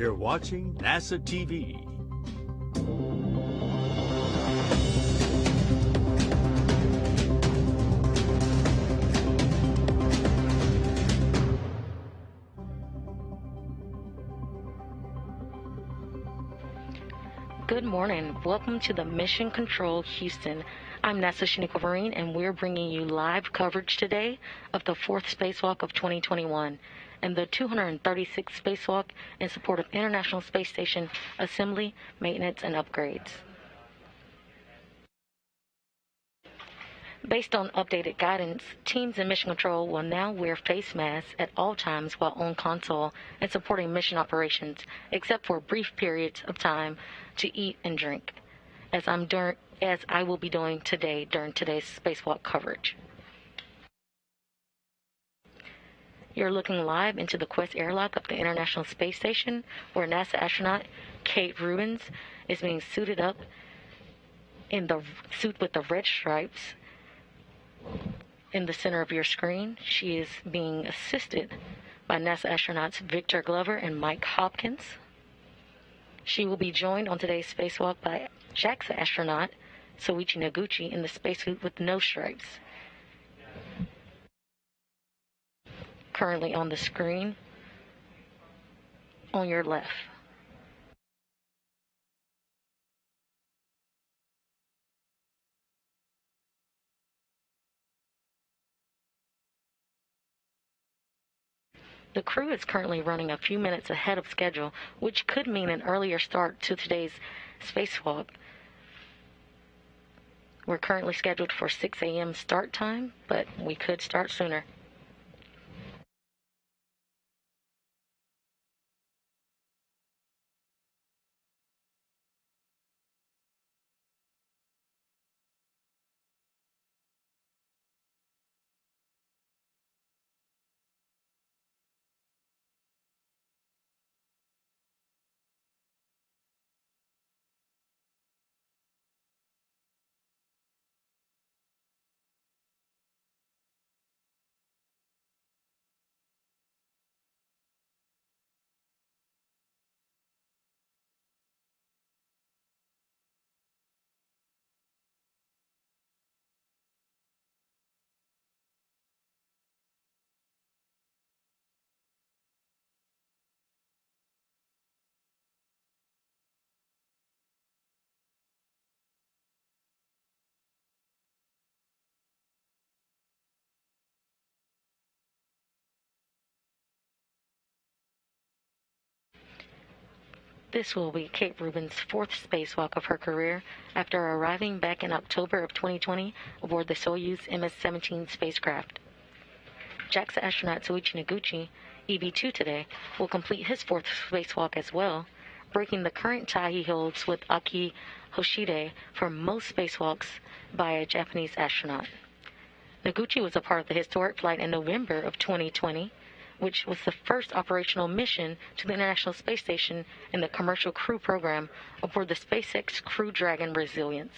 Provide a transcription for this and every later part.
You're watching NASA TV. Good morning. Welcome to the Mission Control Houston. I'm NASA Shaniqua Marine, and we're bringing you live coverage today of the 4th Spacewalk of 2021 and the 236th Spacewalk in support of International Space Station assembly, maintenance, and upgrades. Based on updated guidance, teams in Mission Control will now wear face masks at all times while on console and supporting mission operations, except for brief periods of time to eat and drink, as I will be doing today during today's spacewalk coverage. You're looking live into the Quest airlock of the International Space Station, where NASA astronaut Kate Rubins is being suited up in the suit with the red stripes. In the center of your screen, she is being assisted by NASA astronauts Victor Glover and Mike Hopkins. She will be joined on today's spacewalk by JAXA astronaut Soichi Noguchi in the spacesuit with no stripes. Currently on the screen on your left. The crew is currently running a few minutes ahead of schedule, which could mean an earlier start to today's spacewalk. We're currently scheduled for 6 a.m. start time, but we could start sooner. This will be Kate Rubins' 4th spacewalk of her career after arriving back in October of 2020 aboard the Soyuz MS-17 spacecraft. JAXA astronaut Soichi Noguchi, EV2 today, will complete his 4th spacewalk as well, breaking the current tie he holds with Aki Hoshide for most spacewalks by a Japanese astronaut. Noguchi was a part of the historic flight in November of 2020, which was the first operational mission to the International Space Station in the Commercial Crew Program aboard the SpaceX Crew Dragon Resilience.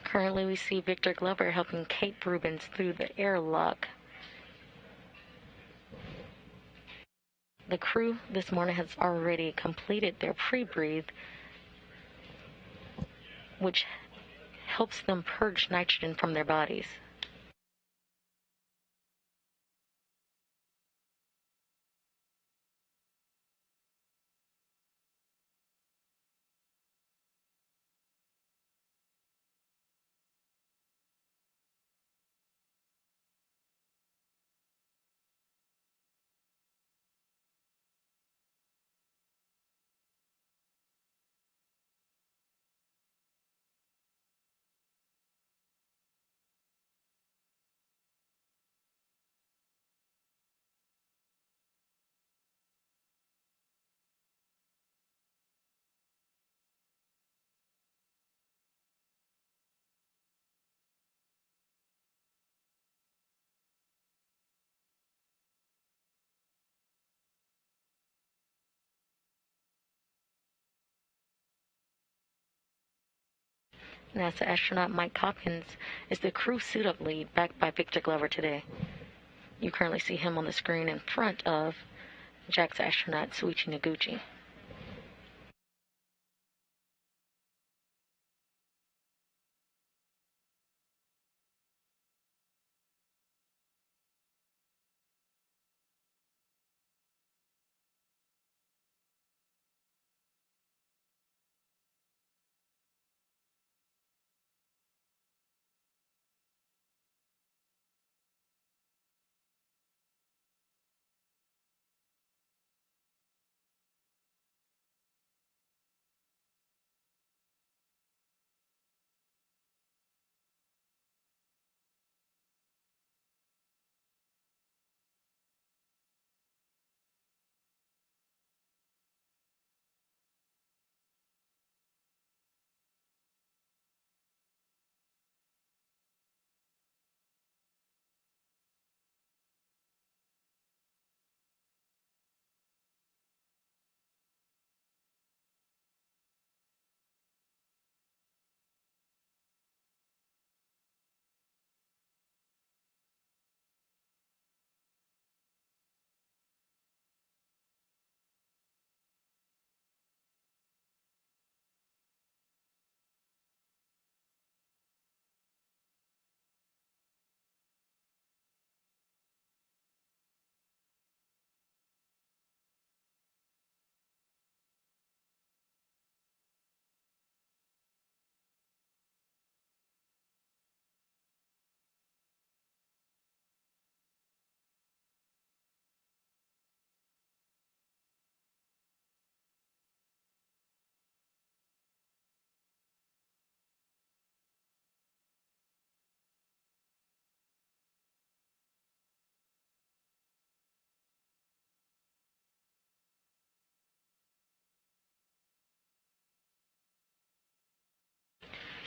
Currently, we see Victor Glover helping Kate Rubins through the airlock. The crew this morning has already completed their pre-breathe, which helps them purge nitrogen from their bodies. NASA astronaut Mike Hopkins is the crew suit-up lead backed by Victor Glover today. You currently see him on the screen in front of JAXA astronaut Soichi Noguchi.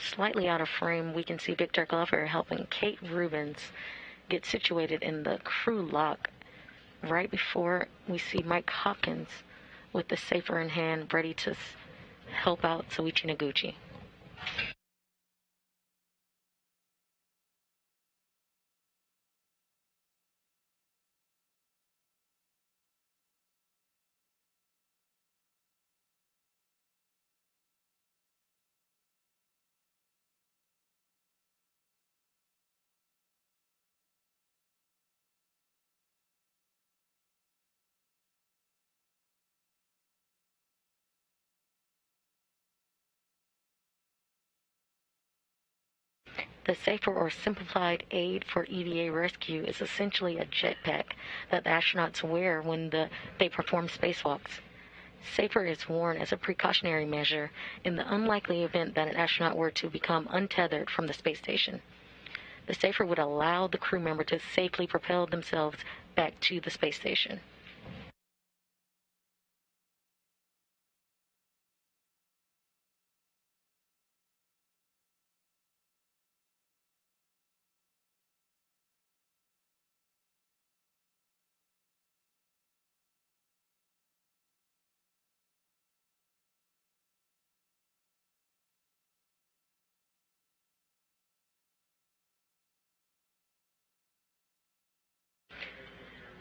Slightly out of frame, we can see Victor Glover helping Kate Rubins get situated in the crew lock right before we see Mike Hopkins with the safer in hand ready to help out Soichi Noguchi. The safer or simplified aid for EVA rescue is essentially a jetpack that the astronauts wear when they perform spacewalks. Safer is worn as a precautionary measure in the unlikely event that an astronaut were to become untethered from the space station. The safer would allow the crew member to safely propel themselves back to the space station.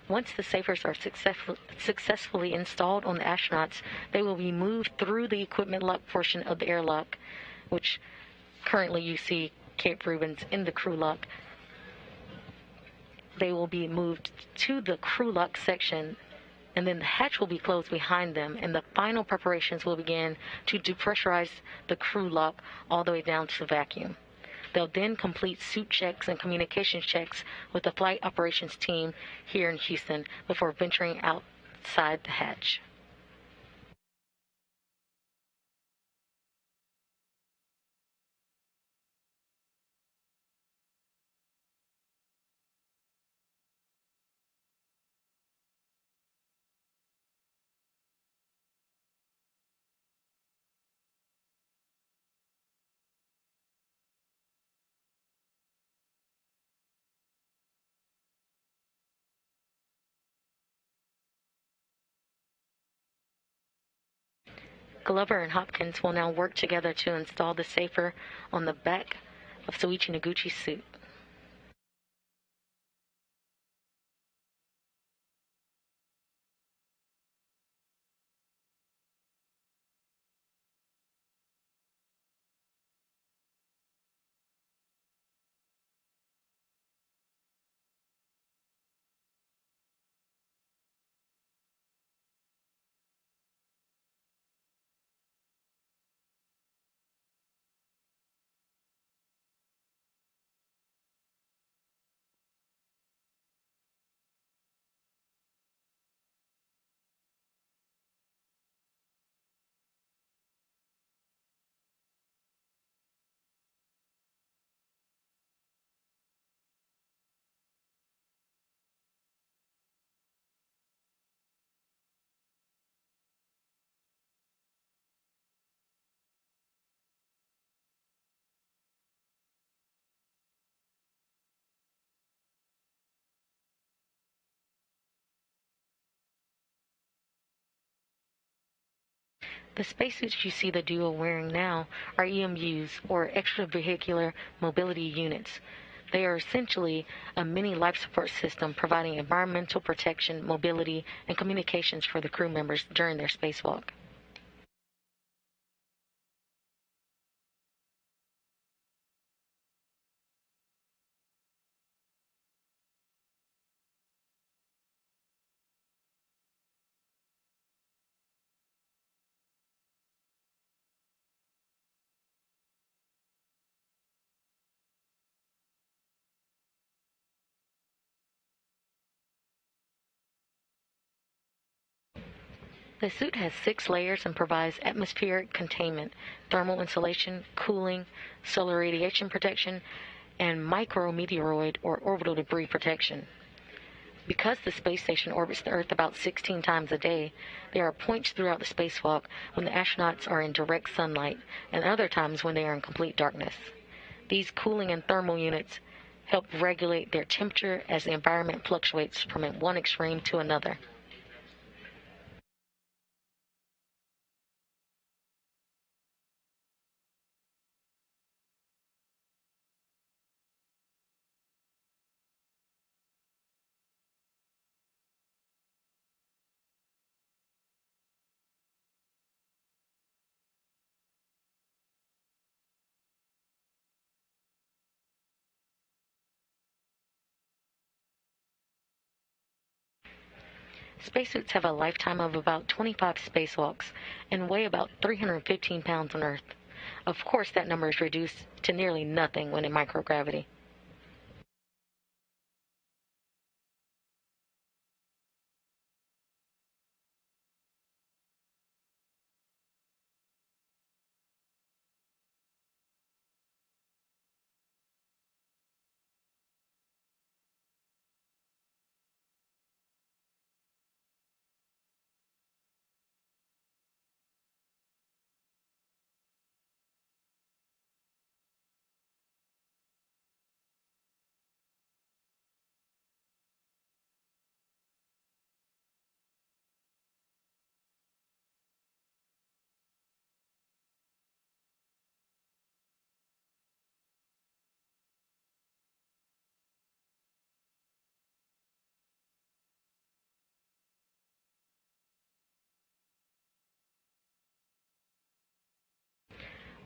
Once the safers are successfully installed on the astronauts, they will be moved through the equipment lock portion of the airlock, which currently you see Kate Rubins in the crew lock. They will be moved to the crew lock section, and then the hatch will be closed behind them, and the final preparations will begin to depressurize the crew lock all the way down to vacuum. They'll then complete suit checks and communications checks with the flight operations team here in Houston before venturing outside the hatch. Glover and Hopkins will now work together to install the safer on the back of Soichi Noguchi's suit. The spacesuits you see the duo wearing now are EMUs, or extravehicular mobility units. They are essentially a mini life support system providing environmental protection, mobility, and communications for the crew members during their spacewalk. The suit has 6 layers and provides atmospheric containment, thermal insulation, cooling, solar radiation protection, and micrometeoroid or orbital debris protection. Because the space station orbits the Earth about 16 times a day, there are points throughout the spacewalk when the astronauts are in direct sunlight and other times when they are in complete darkness. These cooling and thermal units help regulate their temperature as the environment fluctuates from one extreme to another. Spacesuits have a lifetime of about 25 spacewalks and weigh about 315 pounds on Earth. Of course, that number is reduced to nearly nothing when in microgravity.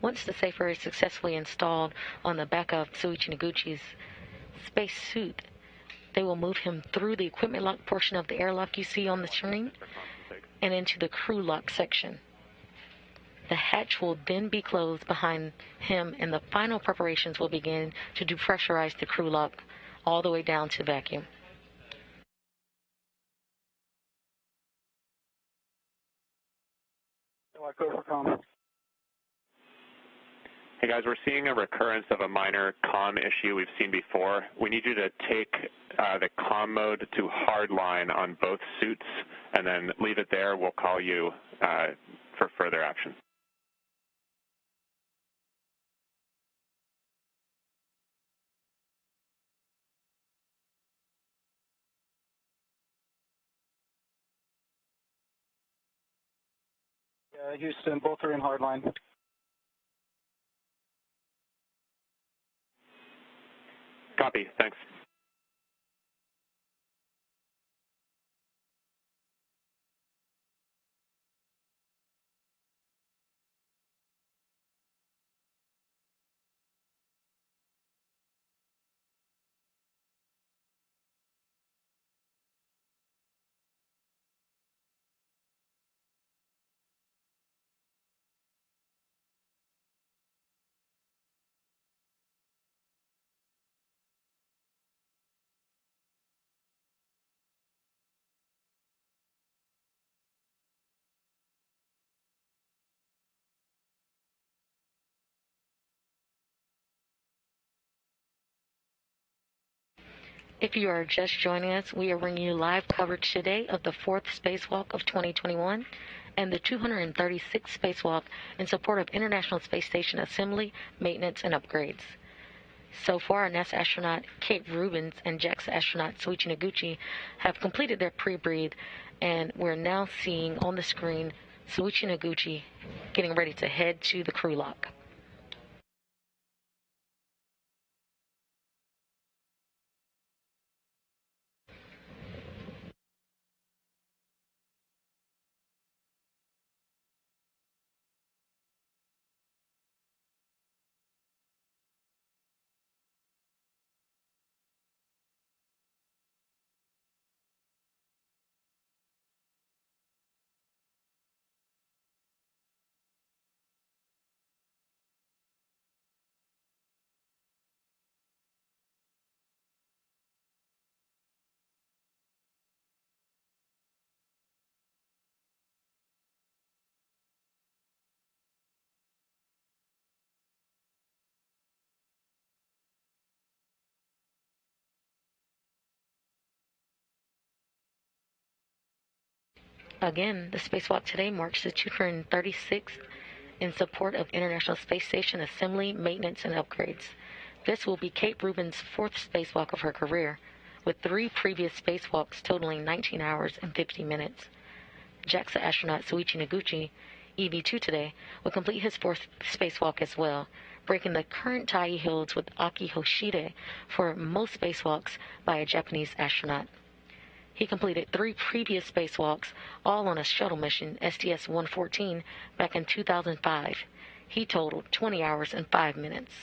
Once the safer is successfully installed on the back of Soichi Noguchi's spacesuit, they will move him through the equipment lock portion of the airlock you see on the screen and into the crew lock section. The hatch will then be closed behind him and the final preparations will begin to depressurize the crew lock all the way down to vacuum. Hey guys, we're seeing a recurrence of a minor comm issue we've seen before. We need you to take the comm mode to hardline on both suits and then leave it there. We'll call you for further action. Houston, both are in hardline. Copy. Thanks. If you are just joining us, we are bringing you live coverage today of the 4th Spacewalk of 2021 and the 236th Spacewalk in support of International Space Station assembly, maintenance, and upgrades. So far, NASA astronaut Kate Rubins and JAXA astronaut Soichi Noguchi have completed their pre-breathe, and we're now seeing on the screen Soichi Noguchi getting ready to head to the crew lock. Again, the spacewalk today marks the 236th in support of International Space Station assembly, maintenance, and upgrades. This will be Kate Rubins' 4th spacewalk of her career, with 3 previous spacewalks totaling 19 hours and 50 minutes. JAXA astronaut Soichi Noguchi, EV2 today, will complete his 4th spacewalk as well, breaking the current tie he holds with Aki Hoshide for most spacewalks by a Japanese astronaut. He completed 3 previous spacewalks, all on a shuttle mission, STS-114, back in 2005. He totaled 20 hours and 5 minutes.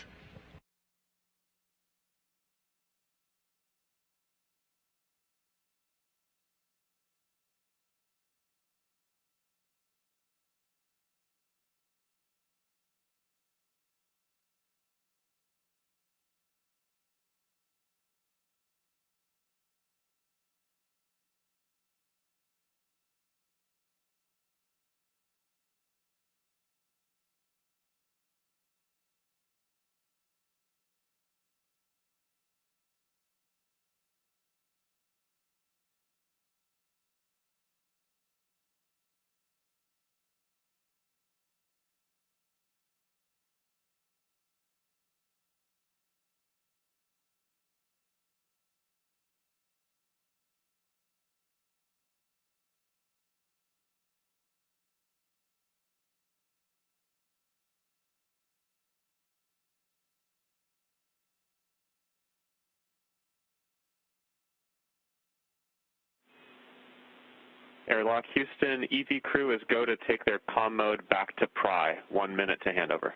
Airlock Houston, EV crew is go to take their comm mode back to Pry. 1 minute to handover.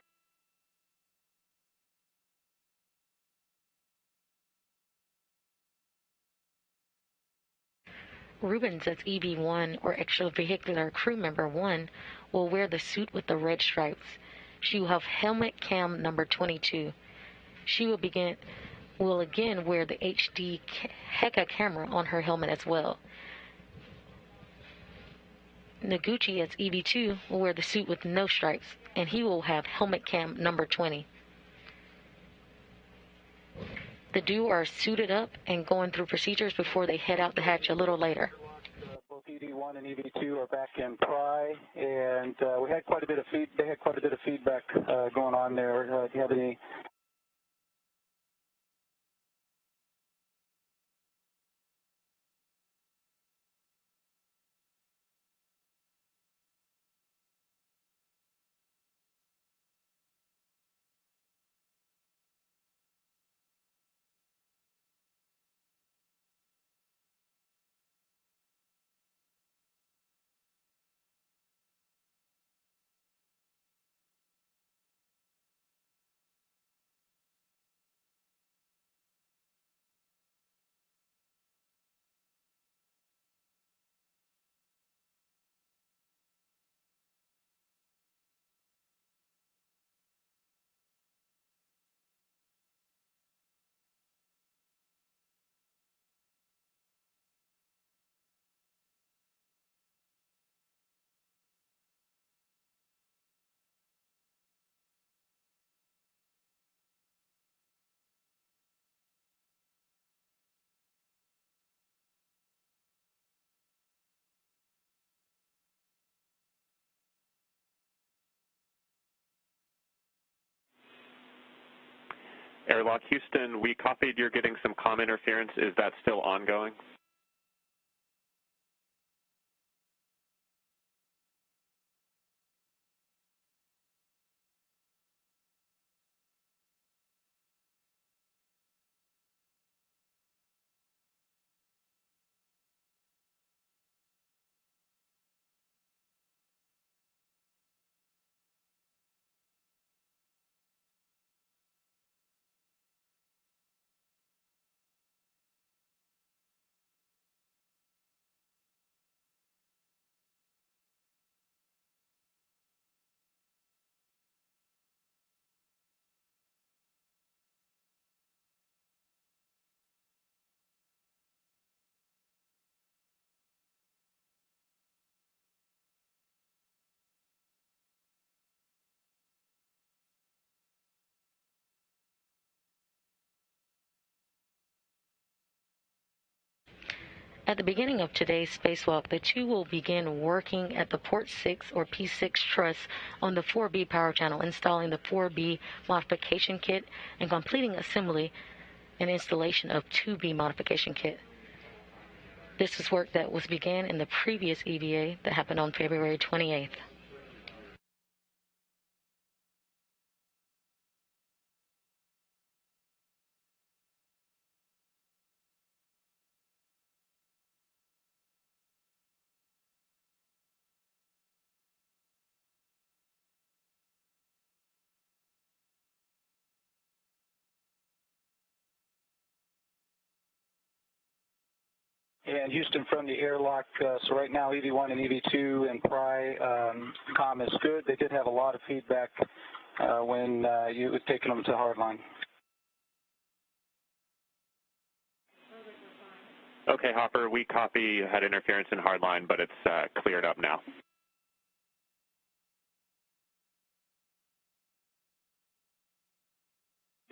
Rubins as EV1, or extravehicular crew member 1, will wear the suit with the red stripes. She will have helmet cam number 22. She will again wear the HD Heka camera on her helmet as well. Noguchi as EV2 will wear the suit with no stripes, and he will have helmet cam number 20. The duo are suited up and going through procedures before they head out the hatch a little later. Both EV1 and EV2 are back in Pry, and we had quite a bit of they had quite a bit of feedback going on there. Do you have any? airlock. Houston, we copied you're getting some comm interference. Is that still ongoing? At the beginning of today's spacewalk, the two will begin working at the Port 6 or P6 truss on the 4B power channel, installing the 4B modification kit and completing assembly and installation of 2B modification kit. This is work that was began in the previous EVA that happened on February 28th. And Houston from the airlock, so right now EV1 and EV2 and Pry comm is good. They did have a lot of feedback when you had taken them to hardline. Okay, Hopper, we copy you had interference in hardline, but it's cleared up now.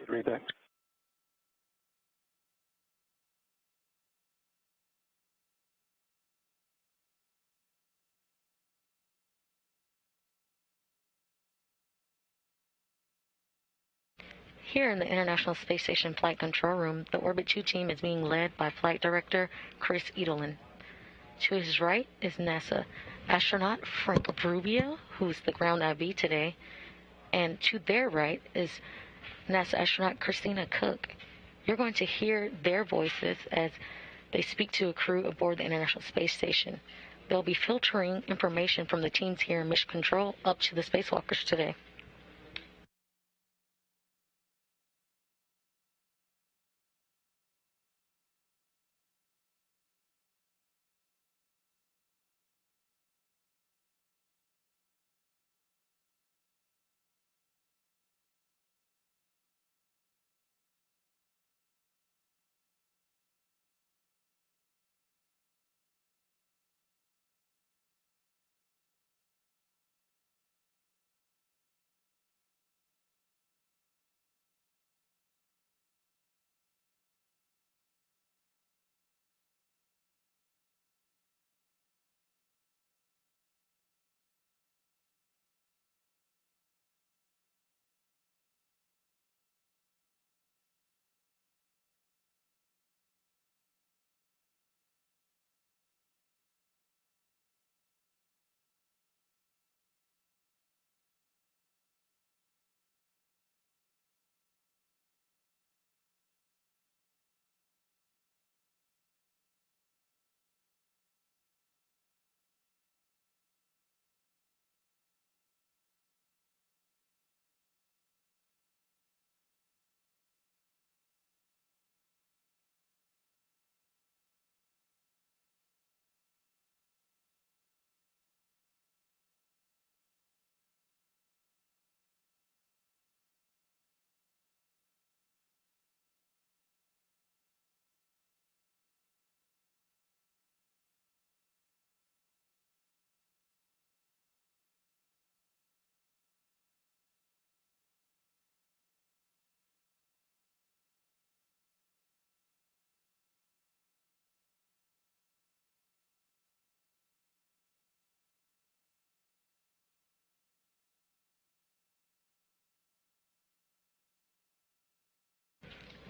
Read that. Here in the International Space Station Flight Control Room, the Orbit 2 team is being led by Flight Director Chris Edelin. To his right is NASA astronaut Frank Rubio, who's the ground IV today, and to their right is NASA astronaut Christina Cook. You're going to hear their voices as they speak to a crew aboard the International Space Station. They'll be filtering information from the teams here in Mission Control up to the spacewalkers today.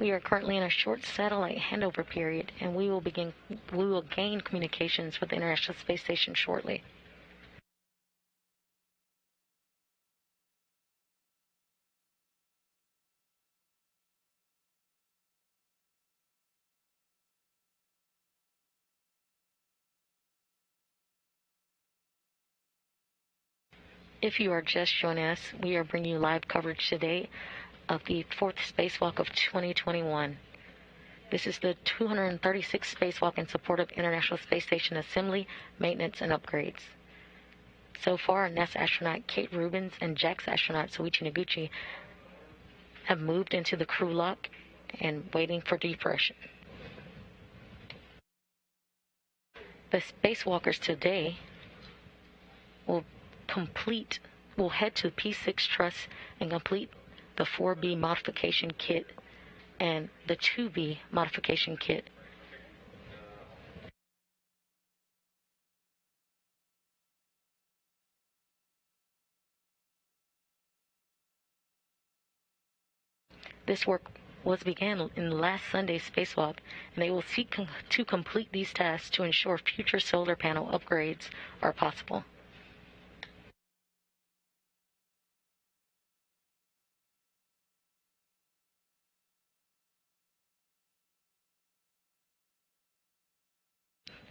We are currently in a short satellite handover period, and we will gain communications with the International Space Station shortly. If you are just joining us, we are bringing you live coverage today of the 4th Spacewalk of 2021. This is the 236th spacewalk in support of International Space Station assembly, maintenance, and upgrades. So far, NASA astronaut Kate Rubins and JAXA astronaut Soichi Noguchi have moved into the crew lock and waiting for depression. The spacewalkers today will head to P6 truss and complete the 4B modification kit and the 2B modification kit. This work was began in last Sunday's spacewalk, and they will seek to complete these tasks to ensure future solar panel upgrades are possible.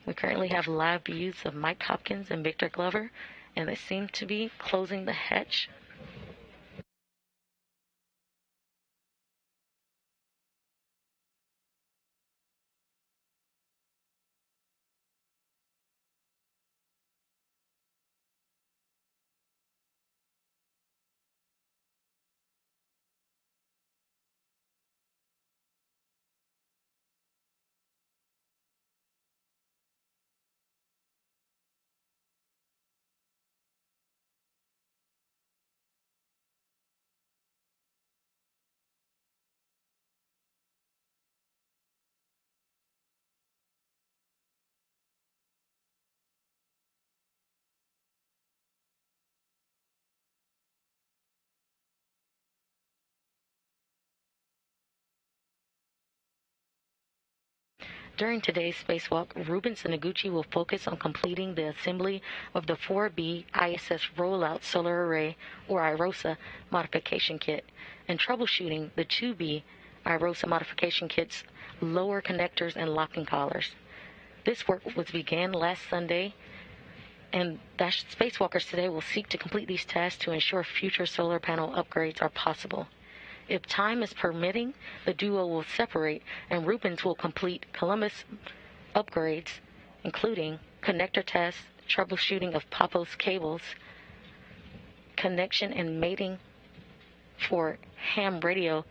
We currently have live views of Mike Hopkins and Victor Glover, and they seem to be closing the hatch. During today's spacewalk, Rubins and Noguchi will focus on completing the assembly of the 4B ISS Rollout Solar Array, or IROSA, modification kit, and troubleshooting the 2B IROSA modification kit's lower connectors and locking collars. This work was began last Sunday, and spacewalkers today will seek to complete these tasks to ensure future solar panel upgrades are possible. If time is permitting, the duo will separate, and Rubins will complete Columbus upgrades, including connector tests, troubleshooting of PAPOS cables, connection and mating for ham radio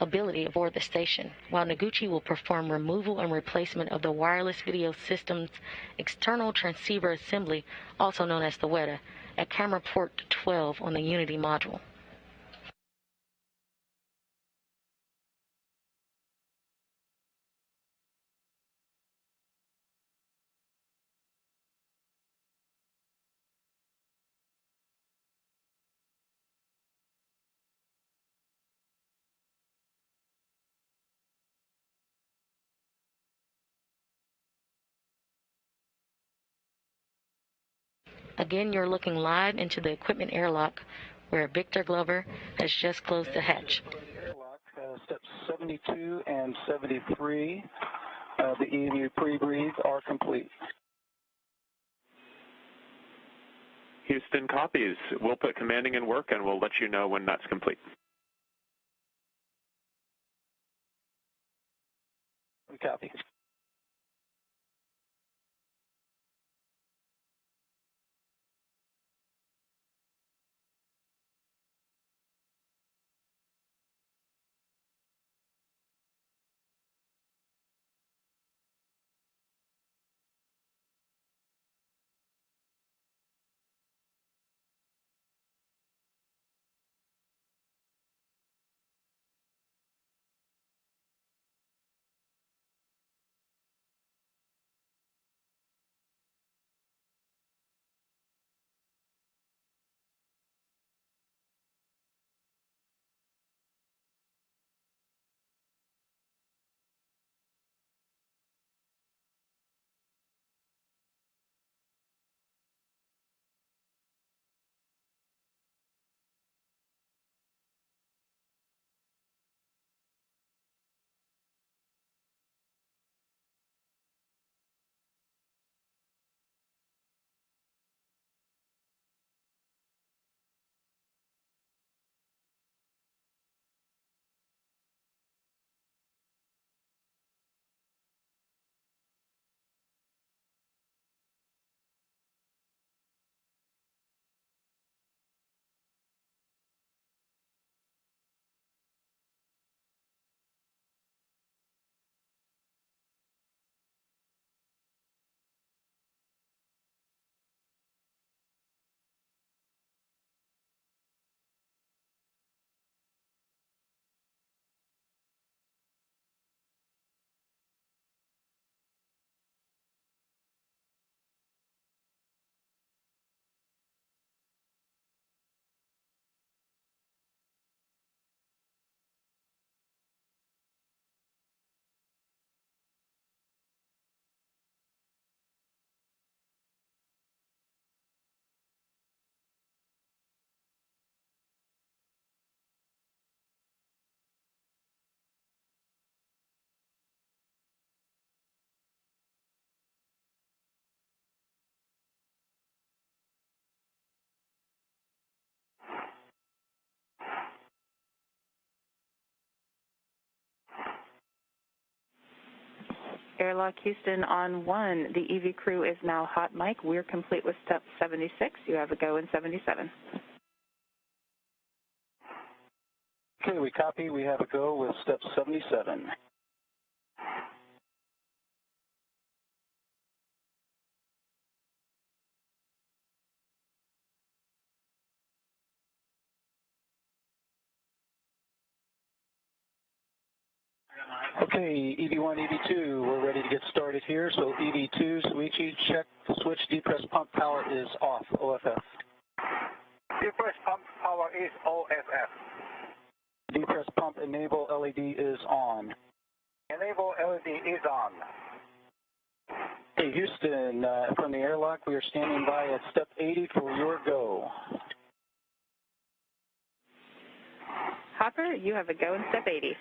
ability aboard the station, while Noguchi will perform removal and replacement of the wireless video system's external transceiver assembly, also known as the WETA, at camera port 12 on the Unity module. Again, you're looking live into the equipment airlock, where Victor Glover has just closed the hatch. Airlock, steps 72 and 73, the EMU pre-breathe are complete. Houston copies. We'll put commanding in work, and we'll let you know when that's complete. We copy. Airlock Houston on 1. The EV crew is now hot mic. We're complete with step 76. You have a go in 77. Okay, we copy. We have a go with step 77. Okay, EV1, EV2, we're ready to get started here. So EV2, Suichi, check switch depress pump power is off, OFF. Depress pump power is OFF. Depress pump enable LED is on. Enable LED is on. Hey, Houston, from the airlock, we are standing by at step 80 for your go. Hopper, you have a go in step 80.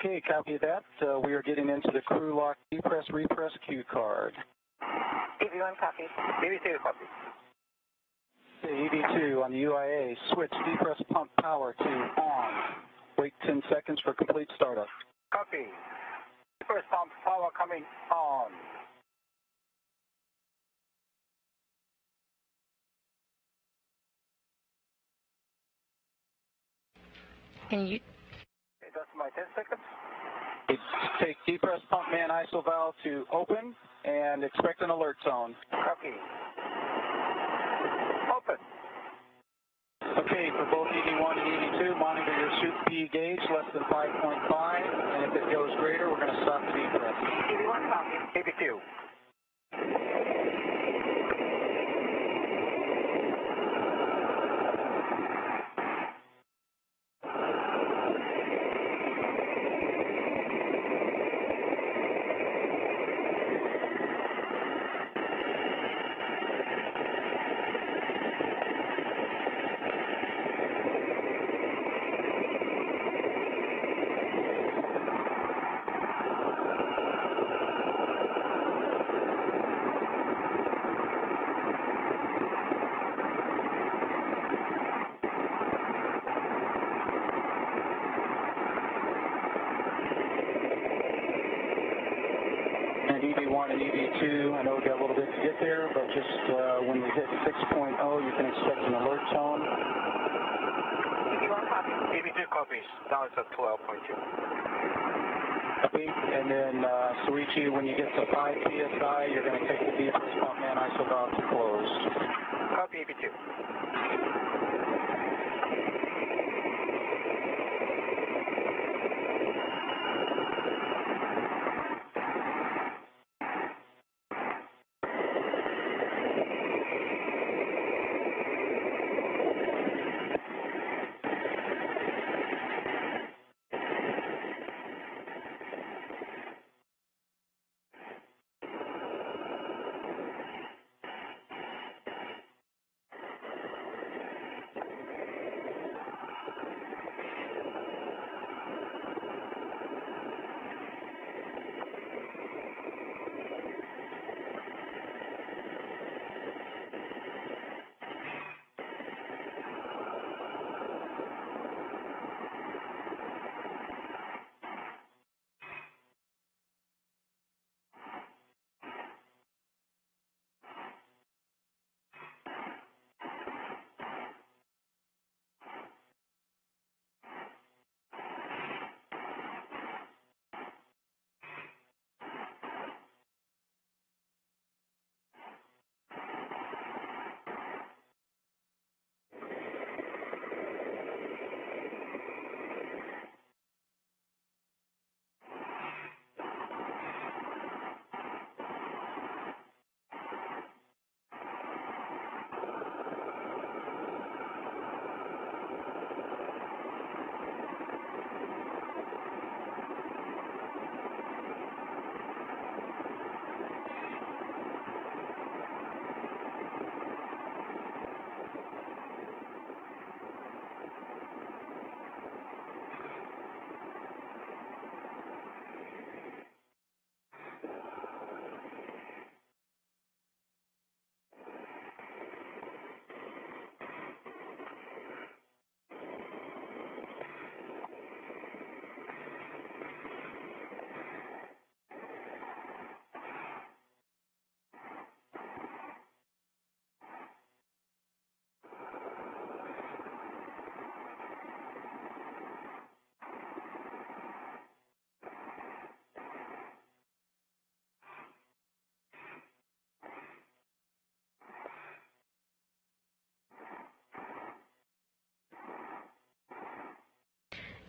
Okay, copy that. We are getting into the crew lock depress repress cue card. EV1 copy. EV2 copy. Okay, EV2 on the UIA, switch depress pump power to on. Wait 10 seconds for complete startup. Copy. Depress pump power coming on. Can you? Okay, that's my 10 seconds. Take depress pump man ISO valve to open and expect an alert tone. Copy. Open. Okay, for both EV1 and EV2, monitor your suit P gauge less than 5.5, and if it goes greater, we're going to stop the depress. EV1 copy. EV2. And EV1 and EV2, I know we got a little bit to get there, but just when we hit 6.0, you can expect an alert tone. EV1 copy. EV2 copies. Now it's at 12.2. Copy. And then Suichi, when you get to 5 PSI, you're going to take the depress pump man ISO valve to closed. Copy EV2.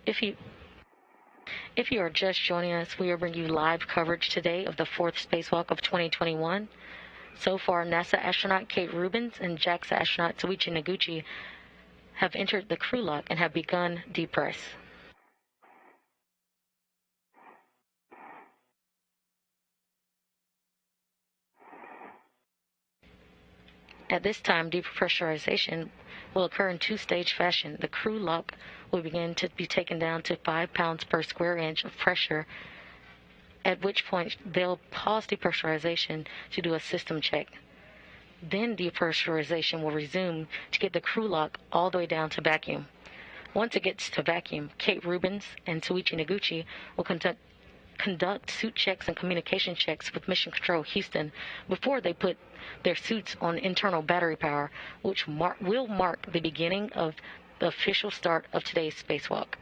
If you If you are just joining us, we are bringing you live coverage today of the fourth spacewalk of 2021. So far, NASA astronaut Kate Rubins and JAXA astronaut Soichi Noguchi have entered the crew lock and have begun depress. At this time, depressurization will occur in two-stage fashion. The crew lock will begin to be taken down to 5 pounds per square inch of pressure, at which point they'll pause depressurization to do a system check. Then depressurization will resume to get the crew lock all the way down to vacuum. Once it gets to vacuum, Kate Rubins and Soichi Noguchi will conduct suit checks and communication checks with Mission Control Houston before they put their suits on internal battery power, which will mark the beginning of the official start of today's spacewalk.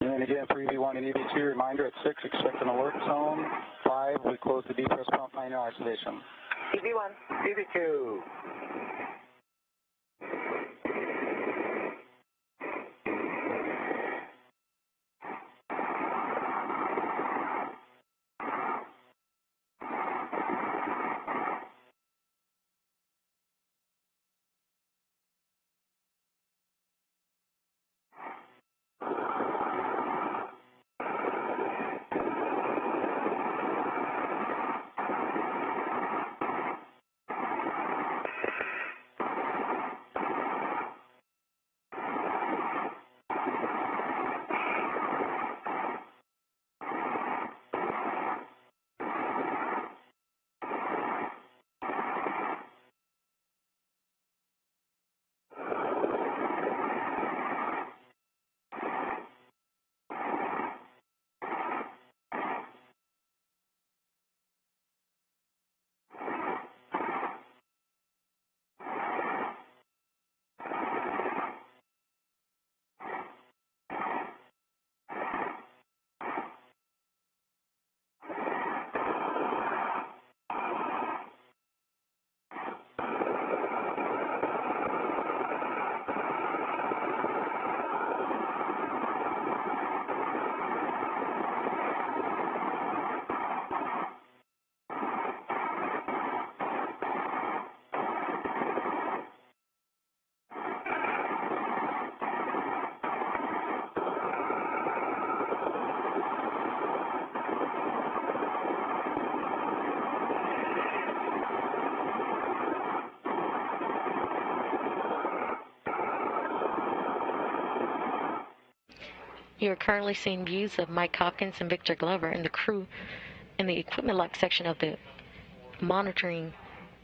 And again, for EV1 and EV2, reminder at 6, expect an alert zone. 5, we close the depress pump minor isolation. EV1, EV2. You are currently seeing views of Mike Hopkins and Victor Glover and the crew in the equipment lock section of the monitoring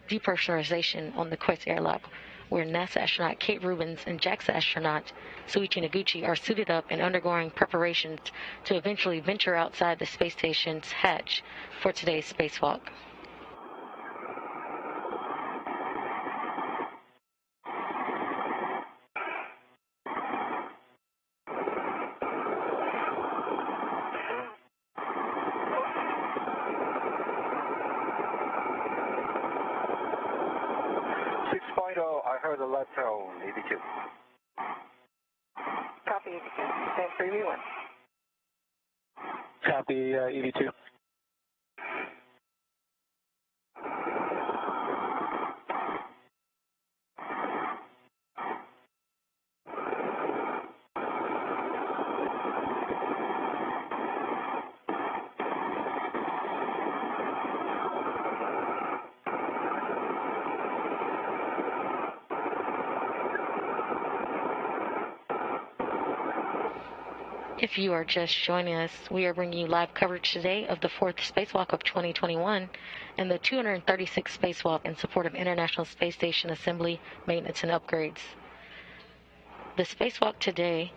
depressurization on the Quest airlock, where NASA astronaut Kate Rubins and JAXA astronaut Soichi Noguchi are suited up and undergoing preparations to eventually venture outside the space station's hatch for today's spacewalk. I heard a letter on EV2. Copy, and for EV1. Copy, EV2. If you are just joining us, we are bringing you live coverage today of the fourth spacewalk of 2021 and the 236th spacewalk in support of International Space Station assembly, maintenance, and upgrades. The spacewalk today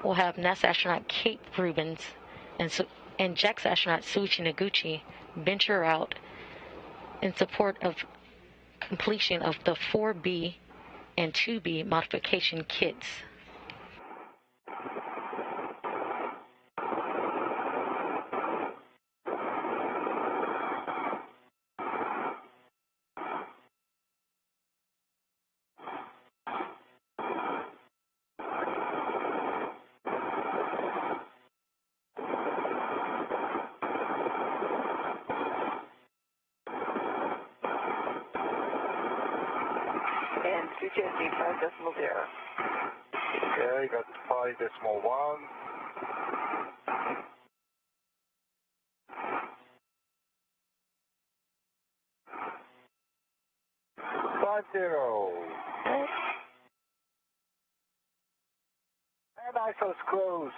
will have NASA astronaut Kate Rubins and JAXA astronaut Suichi Noguchi venture out in support of completion of the 4B and 2B modification kits. And 2.5.0. Okay, got 5.1. 5.0. And ISO's closed.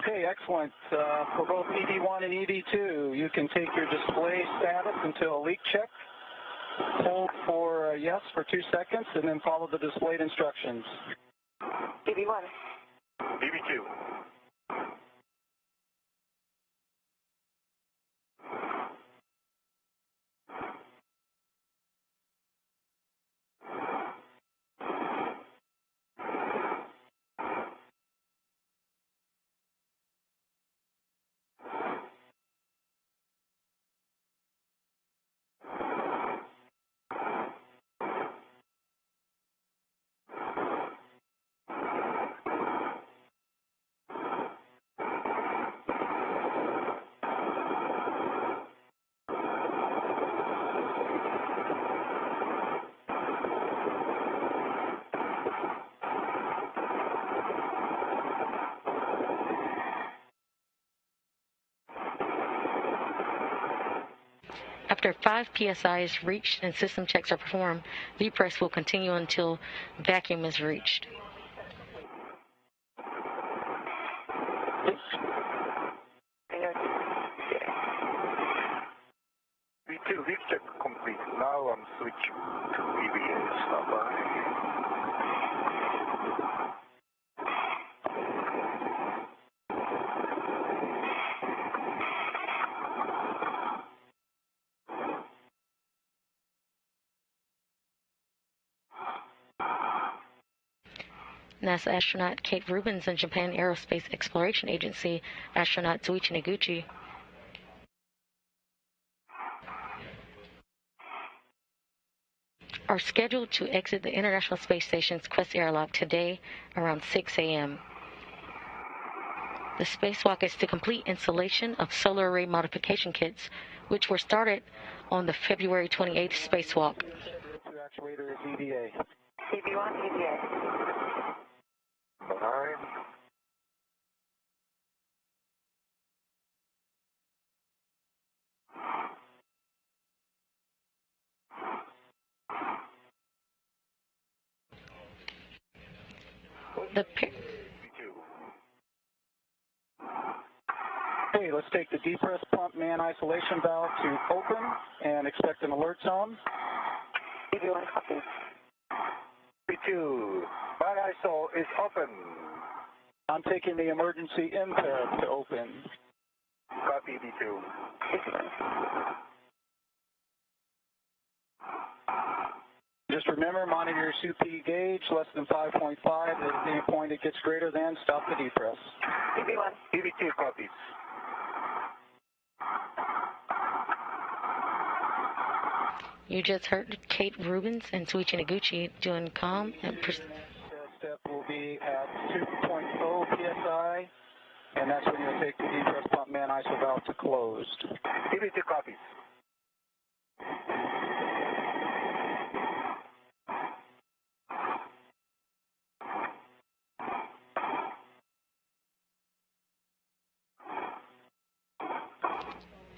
Okay, excellent. For both EV1 and EV2, you can take your display status until a leak check. Hold for yes for 2 seconds, and then follow the displayed instructions. EV1. EV2. After 5 psi is reached and system checks are performed, depress will continue until vacuum is reached. V2 leak check complete. Now I'm switching to EVA. Standby. NASA astronaut Kate Rubins and Japan Aerospace Exploration Agency astronaut Suichi Noguchi are scheduled to exit the International Space Station's Quest airlock today around 6 a.m. The spacewalk is to complete installation of solar array modification kits, which were started on the February 28th spacewalk. Actuator is EVA. EV1, EVA. Bye. Okay, let's take the depress pump man isolation valve to open and expect an alert zone. EV1 copy. V2. My ISO is open. I'm taking the emergency imped to open. Copy V2. Just remember, monitor your CP gauge, less than 5.5. At any point it gets greater than, stop the depress. EV1. EV2 copies. You just heard Kate Rubins and Suichi Noguchi doing COM and Step will be at 2.0 psi, and that's when you'll take the depress pump man ISO valve to closed. EV2 copies.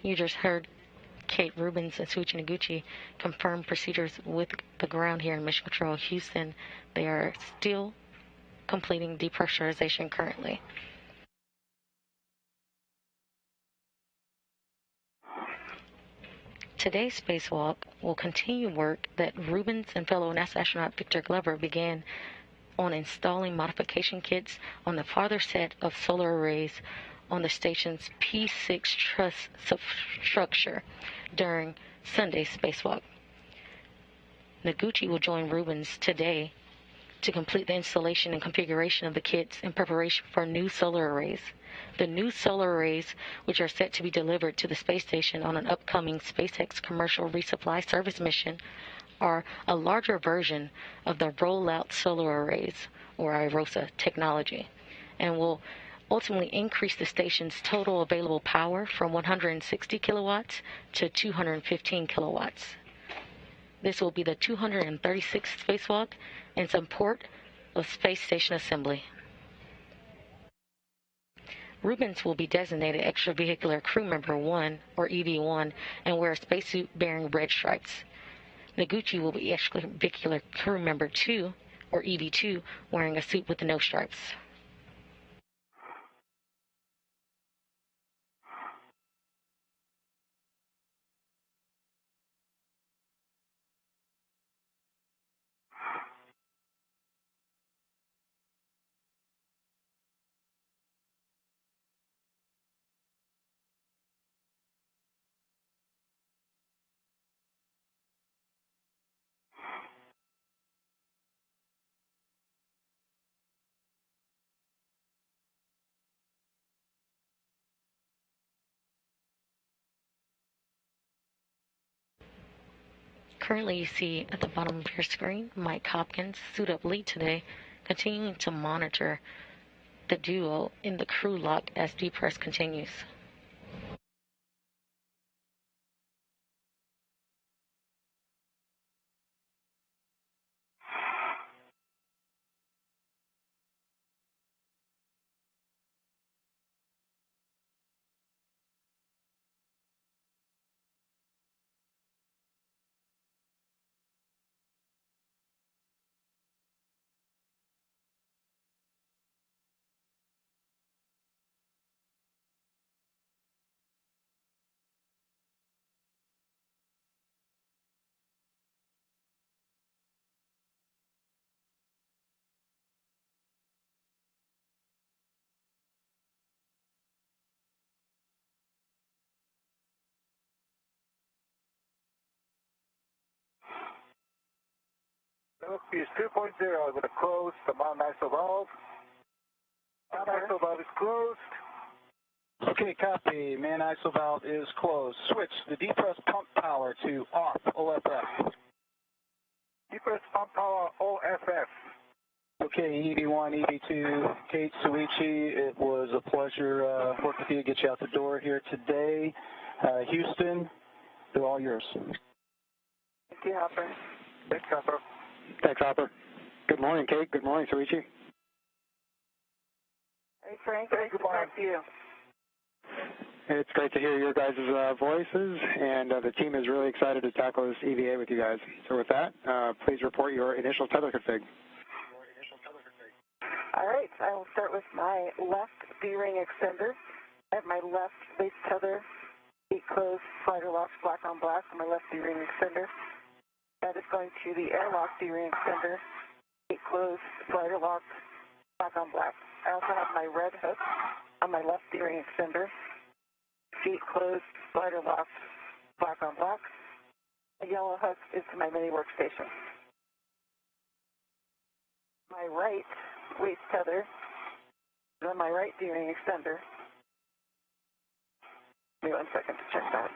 You just heard Kate Rubins and Suichi Noguchi confirm procedures with the ground here in Mission Control Houston. They are still completing depressurization currently. Today's spacewalk will continue work that Rubens and fellow NASA astronaut Victor Glover began on installing modification kits on the farther set of solar arrays on the station's P6 truss substructure during Sunday's spacewalk. Noguchi will join Rubens today to complete the installation and configuration of the kits in preparation for new solar arrays. The new solar arrays, which are set to be delivered to the space station on an upcoming SpaceX commercial resupply service mission, are a larger version of the rollout solar arrays, or IROSA technology, and will ultimately increase the station's total available power from 160 kilowatts to 215 kilowatts. This will be the 236th spacewalk in support of Space Station Assembly. Rubens will be designated Extravehicular Crew Member 1, or EV1, and wear a spacesuit bearing red stripes. Noguchi will be Extravehicular Crew Member 2, or EV2, wearing a suit with no stripes. Currently, you see at the bottom of your screen Mike Hopkins, suit up lead today, continuing to monitor the duo in the crew lock as depress continues. Is 2.0. I'm going to close the main ISO valve. Main ISO valve is closed. Okay, copy. Main ISO valve is closed. Switch the depress pump power to off, OFF. Depress pump power OFF. Okay, EV1, EV2, Kate Suichi, it was a pleasure working with you to get you out the door here today. Houston, they're all yours. Thank you, Hopper. Thanks, Hopper. Thanks, Hopper. Good morning, Kate. Good morning, Suichi. Hey, Frank. Nice to talk to you. It's great to hear your guys' voices, and the team is really excited to tackle this EVA with you guys. So with that, please report your initial tether config. All right, I will start with my left D-ring extender. I have my left base tether, gate closed, slider locks, black on black for my left D-ring extender. That is going to the airlock D-ring extender, gate closed, slider locked, black on black. I also have my red hook on my left D-ring extender, gate closed, slider locked, black on black. A yellow hook is to my mini workstation. My right waist tether is on my right D-ring extender. Give me 1 second to check that.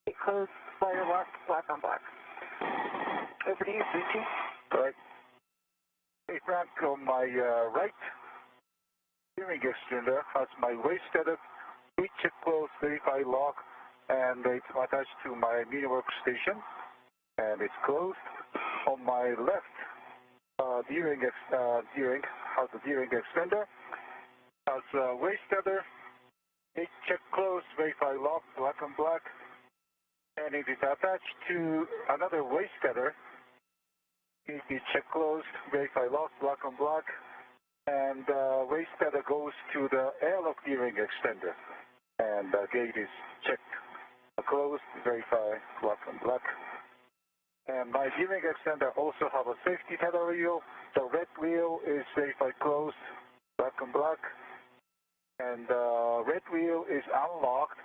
Gate closed, slider locked, black on black. Over to you, Suchi. All right. Hey, Frank, on my right steering extender has my waist tether, check close, verify lock, and it's attached to my mini workstation, and it's closed. On my left D-ring has the D-ring extender, has waist tether, check close, verify lock, black on black, and it is attached to another waist tether. It is check closed, verify lock, black on black, and waste tether goes to the airlock gearing extender. And the gate is checked, closed, verify, lock and lock. And my gearing extender also have a safety tether wheel. The red wheel is verified closed, lock and lock. And the red wheel is unlocked,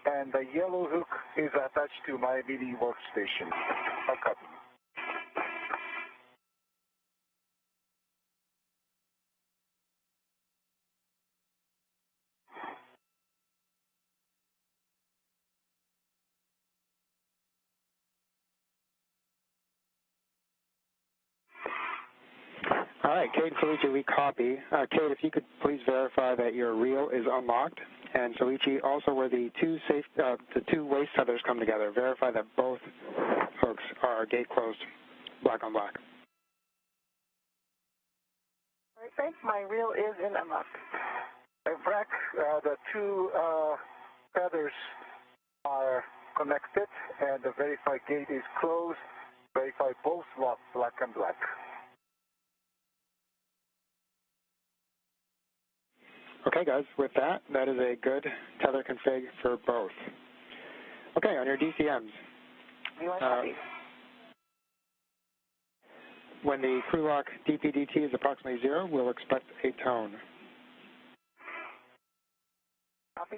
and the yellow hook is attached to my mini workstation. A copy. All right, Kate and Soichi, we copy. Kate, if you could please verify that your reel is unlocked, and Soichi, also where the two waist tethers come together, verify that both hooks are gate closed, black on black. All right, thanks. My reel is in unlock. Frank, the two tethers are connected, and the verified gate is closed. Verify both lock, black and black. Okay, guys, with that, that is a good tether config for both. Okay, on your DCMs. You want copy? When the crew lock DPDT is approximately 0, we'll expect a tone. Copy.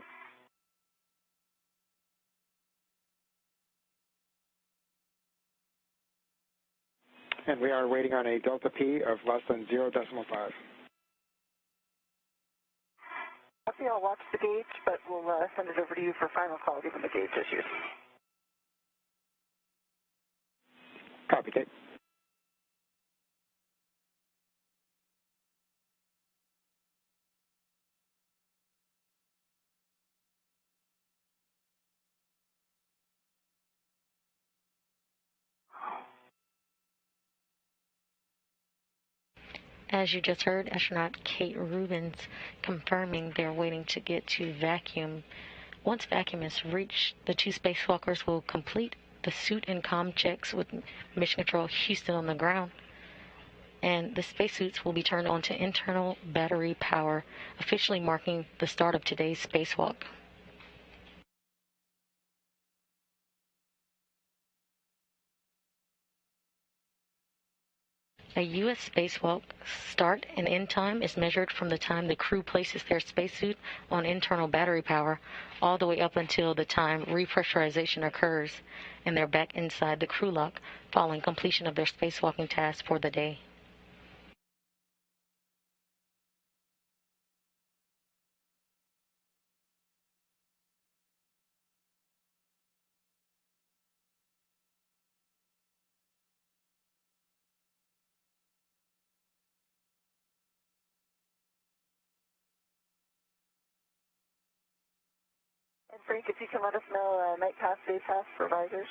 And we are waiting on a delta P of less than 0.5. Copy, I'll watch the gauge, but we'll send it over to you for final call given the gauge issues. Copy, Kate. As you just heard, astronaut Kate Rubins confirming they're waiting to get to vacuum. Once vacuum is reached, the two spacewalkers will complete the suit and comm checks with Mission Control Houston on the ground. And the spacesuits will be turned on to internal battery power, officially marking the start of today's spacewalk. A U.S. spacewalk start and end time is measured from the time the crew places their spacesuit on internal battery power all the way up until the time repressurization occurs and they're back inside the crew lock following completion of their spacewalking task for the day. And Frank, if you can let us know night pass, day pass for visors.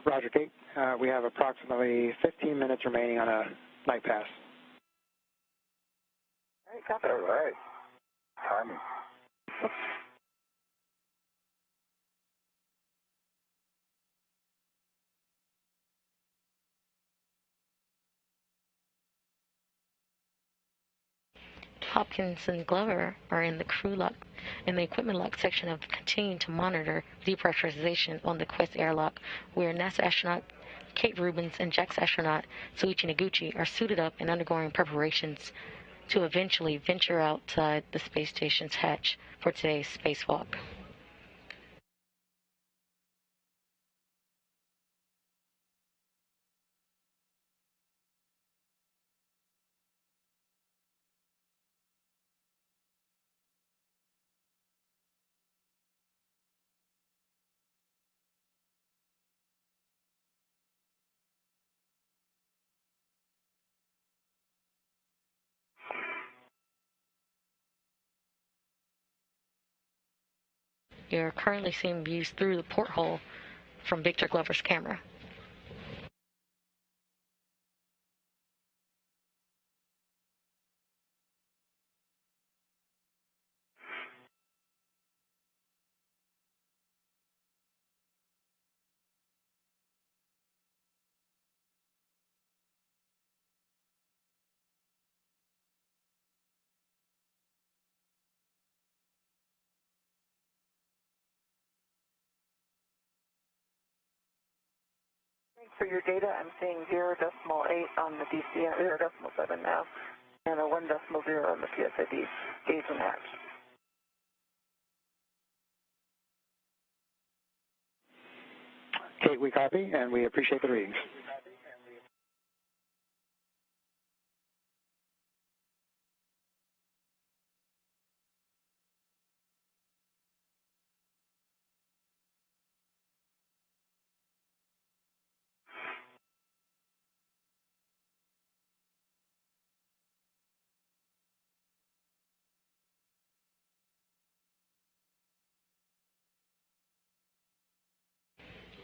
Roger, Kate. We have approximately 15 minutes remaining on a night pass. All right, copy. All right. Timing. Hopkins and Glover are in the crew lock in the equipment lock section of continuing to monitor depressurization on the Quest airlock, where NASA astronaut Kate Rubins and JAXA astronaut Soichi Noguchi are suited up and undergoing preparations to eventually venture outside the space station's hatch for today's spacewalk. You're currently seeing views through the porthole from Victor Glover's camera. for your data, I'm seeing 0.8 on the DCM, 0.7 now, and a 1.0 on the PSID gauge and hatch. Kate, we copy, and we appreciate the readings.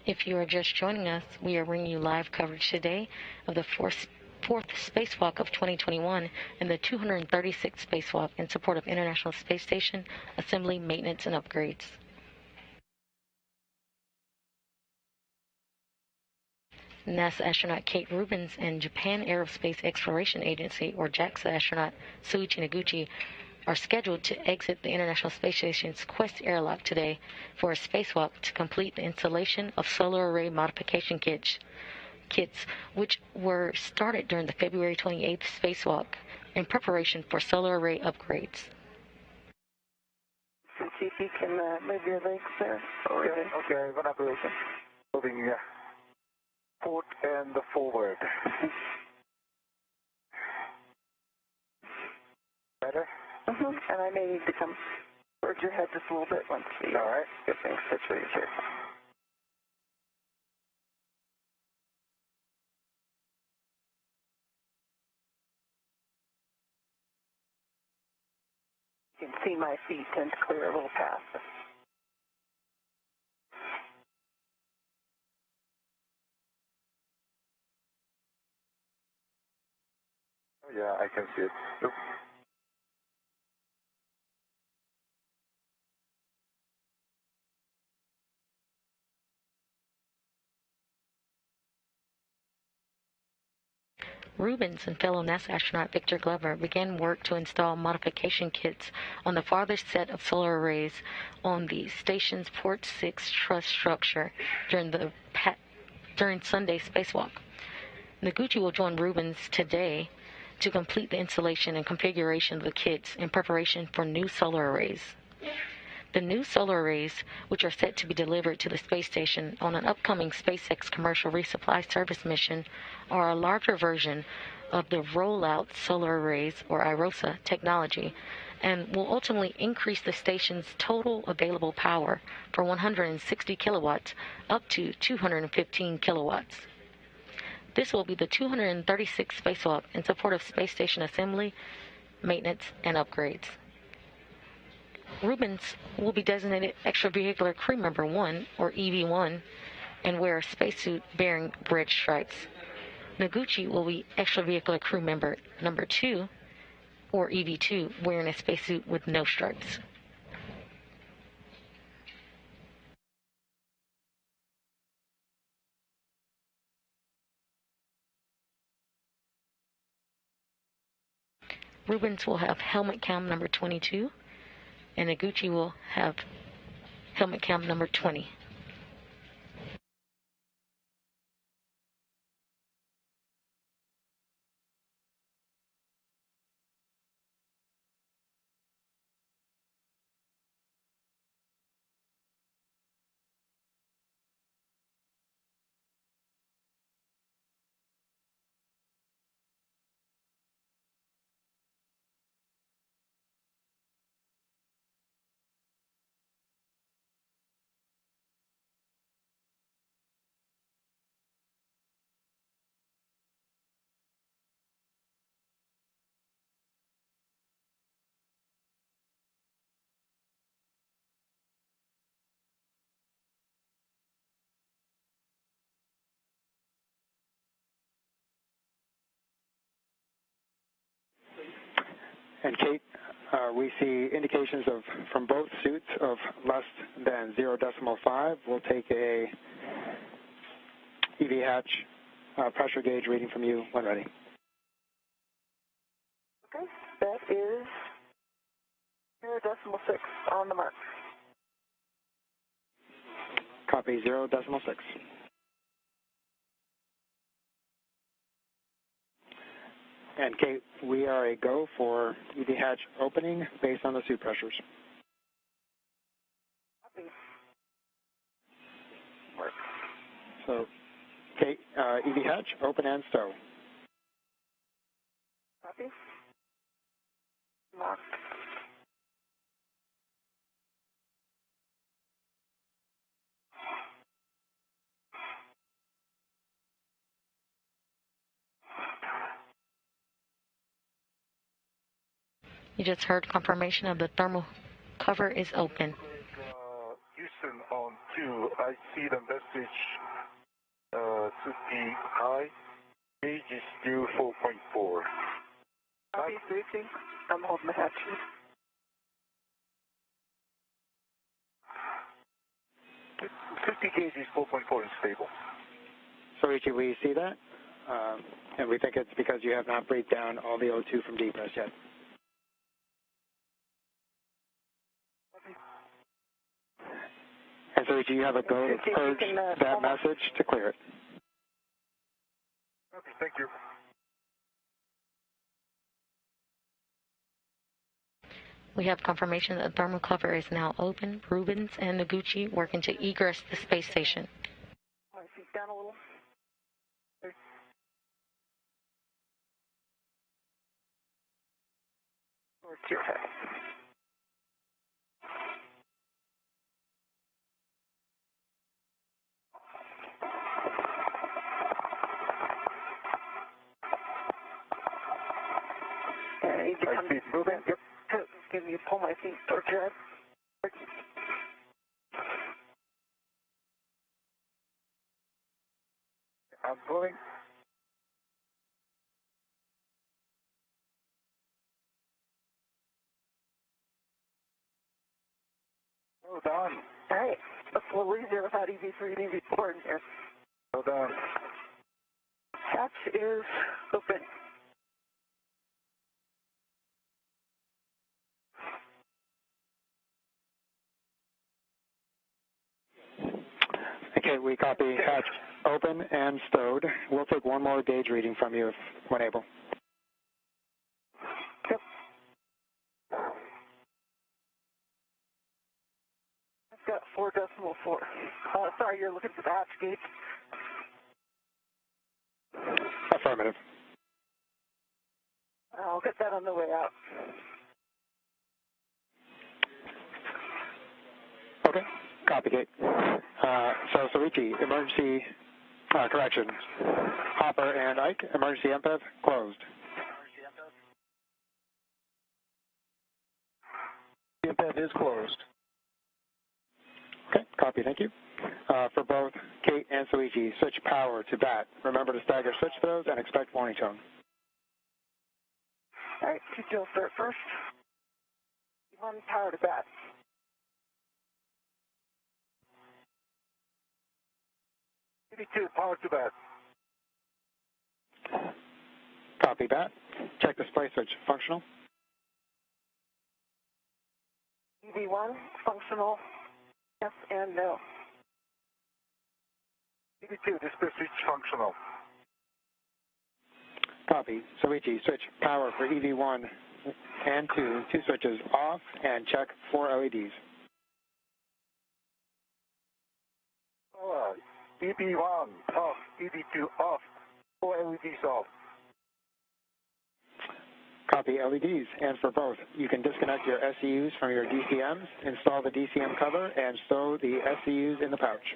If you are just joining us, we are bringing you live coverage today of the fourth spacewalk of 2021 and the 236th spacewalk in support of International Space Station assembly, maintenance, and upgrades. NASA astronaut Kate Rubins and Japan Aerospace Exploration Agency, or JAXA astronaut Soichi Noguchi, are scheduled to exit the International Space Station's Quest airlock today for a spacewalk to complete the installation of solar array modification kits, which were started during the February 28th spacewalk in preparation for solar array upgrades. See if you can move your legs there. Okay, one operation. Moving port and forward. Better? And I may need to come towards your head just a little bit once we get things situated here. You can see my feet tend to clear a little path. Oh, yeah, I can see it. Look. Rubins and fellow NASA astronaut Victor Glover began work to install modification kits on the farthest set of solar arrays on the station's Port 6 truss structure during Sunday's spacewalk. Noguchi will join Rubins today to complete the installation and configuration of the kits in preparation for new solar arrays. The new solar arrays, which are set to be delivered to the space station on an upcoming SpaceX commercial resupply service mission, are a larger version of the rollout solar arrays, or IROSA, technology, and will ultimately increase the station's total available power from 160 kilowatts up to 215 kilowatts. This will be the 236th spacewalk in support of space station assembly, maintenance, and upgrades. Rubins will be designated Extravehicular Crew Member 1, or EV1, and wear a spacesuit bearing red stripes. Noguchi will be Extravehicular Crew Member number 2, or EV2, wearing a spacesuit with no stripes. Rubins will have helmet cam number 22, and Noguchi will have helmet cam number 20. And Kate, we see indications from both suits of less than 0.5. We'll take a EV hatch pressure gauge reading from you when ready. Okay, that is 0.6 on the mark. Copy 0.6. And Kate, we are a go for EV hatch opening based on the suit pressures. Copy. So, Kate, EV hatch, open and stow. Copy. Locked. You just heard confirmation of the thermal cover is open. Houston on 2, I see the message should be high. Gauge is still 4.4. Copy, Susie. I'm holding the hatch. 50 gauge is 4.4 and stable. So, Ichi, we see that, and we think it's because you have not breathed down all the O2 from depress yet. And so, Ichi, you have a go to purge that message to clear it. Okay, thank you. We have confirmation that the thermal cover is now open. Rubens and Noguchi working to egress the space station. My feet down a little. Towards your head. I need to come. Moving. Yep. Give me pull my feet towards your head. I'm moving. Hold on. All right. That's a little easier without EV3 and EV4 in here. Hold on. Hatch is open. Okay, we copy hatch open and stowed. We'll take one more gauge reading from you when able. Yep. I've got 4.4. Sorry, you're looking for the hatch gauge. Affirmative. I'll get that on the way out. Okay, copy, Kate. So, Soichi, emergency correction. Hopper and Ike, emergency MPEV closed. The MPEV is closed. Okay, copy, thank you. For both Kate and Soichi, switch power to BAT. Remember to stagger switch those and expect warning tone. All right, CTO start first. One power to BAT. EV2, power to BAT. Copy BAT. Check display switch functional. EV1, functional, yes and no. EV2, display switch functional. Copy. Soichi, switch power for EV1 and 2 switches off and check 4 LEDs. EV1 off, EV2 off, 4 LEDs off. Copy LEDs, and for both, you can disconnect your SCUs from your DCMs, install the DCM cover, and stow the SCUs in the pouch.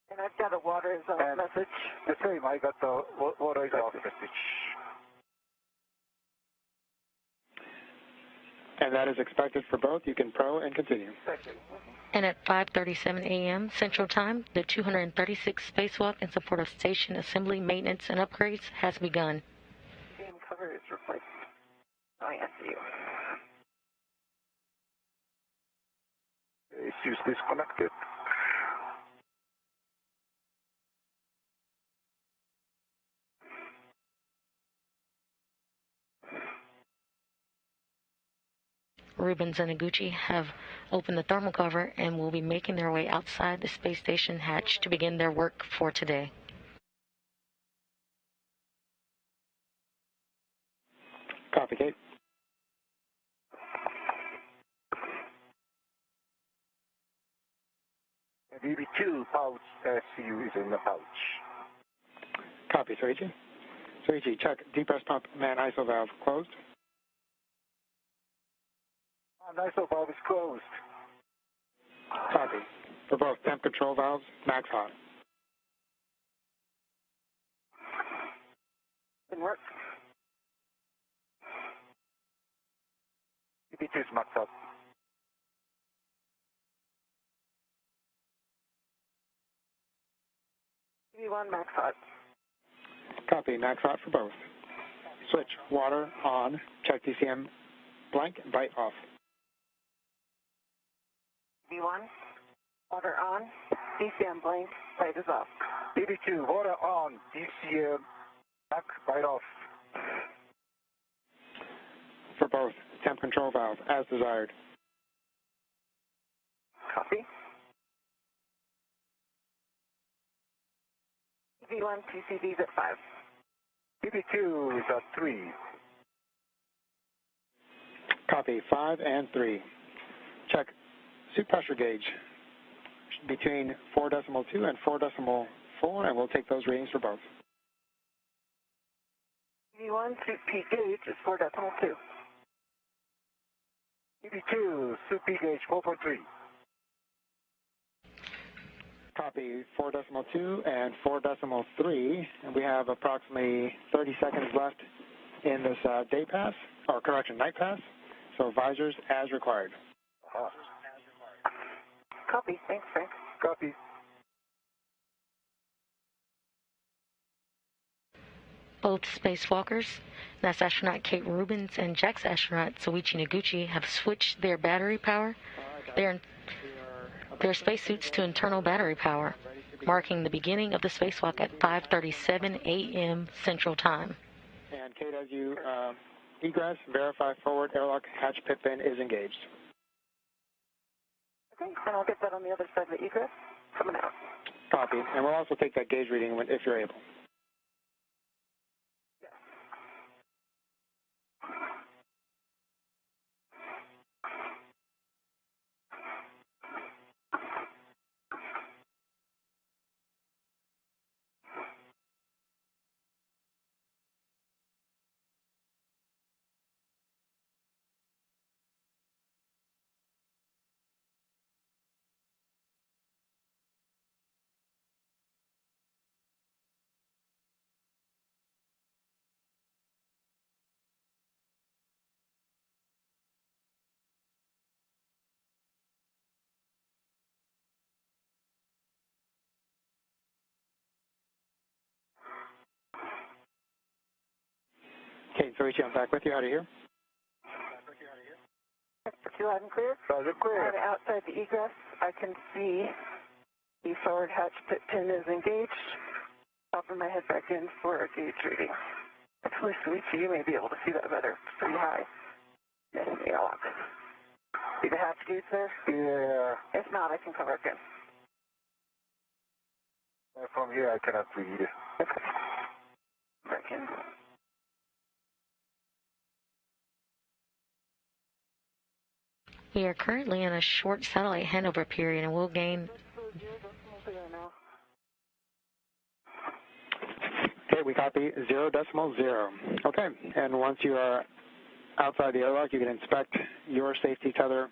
And I've got a water is off message. The same, I got the water is off message. And that is expected for both. You can pro and continue. And at 5:37 a.m. Central Time, the 236th spacewalk in support of station assembly, maintenance, and upgrades has begun. DCM cover is replaced. I see you. Issues disconnected. Rubens and Noguchi have opened the thermal cover and will be making their way outside the space station hatch to begin their work for today. Copy, Kate. And EV2 pouch SCU is in the pouch. Copy, Soichi. Soichi, check depress pump man ISO valve closed. ISO valve is closed. Copy. For both temp control valves, max hot. Didn't work. EV2 is max hot. EV1 max hot. Copy, max hot for both. Switch, water on, check DCM blank, bite off. EV1, water on, DCM blank, light is off. EV2, water on, DCM, back, bite off. For both temp control valve, as desired. Copy. EV1, TCV's at 5. EV2 is at 3. Copy, 5 and 3. Check suit pressure gauge between 4.2 and 4.4, and we'll take those readings for both. EV1, suit P gauge is 4.2. EV2, suit P gauge 4.3. Copy, 4.2 and 4.3, and we have approximately 30 seconds left in this day pass, or correction, night pass, so visors as required. Copy, thanks, Frank. Copy. Both spacewalkers, NASA astronaut Kate Rubins and JAXA astronaut Soichi Noguchi, have switched their battery power, their spacesuits to internal battery power, marking the beginning of the spacewalk at 5:37 a.m. Central Time. And Kate, as you egress, verify forward airlock hatch pit bin is engaged. Okay, and I'll get that on the other side of the egress. Coming out. Copy, and we'll also take that gauge reading if you're able. Kate, Soichi, I'm back with you. How do you hear? Too loud and clear? Loud and clear. And outside the egress, I can see the forward hatch pit pin is engaged. Popping my head back in for a gauge reading. Actually, Soichi, you may be able to see that better. It's pretty high. Yes, the airlock. See the hatch gauge there? Yeah. If not, I can cover it again. From here, I cannot read. Okay. Back in. We are currently in a short satellite handover period and will gain... Okay, we copy 0.0. Okay, and once you are outside the airlock, you can inspect your safety tether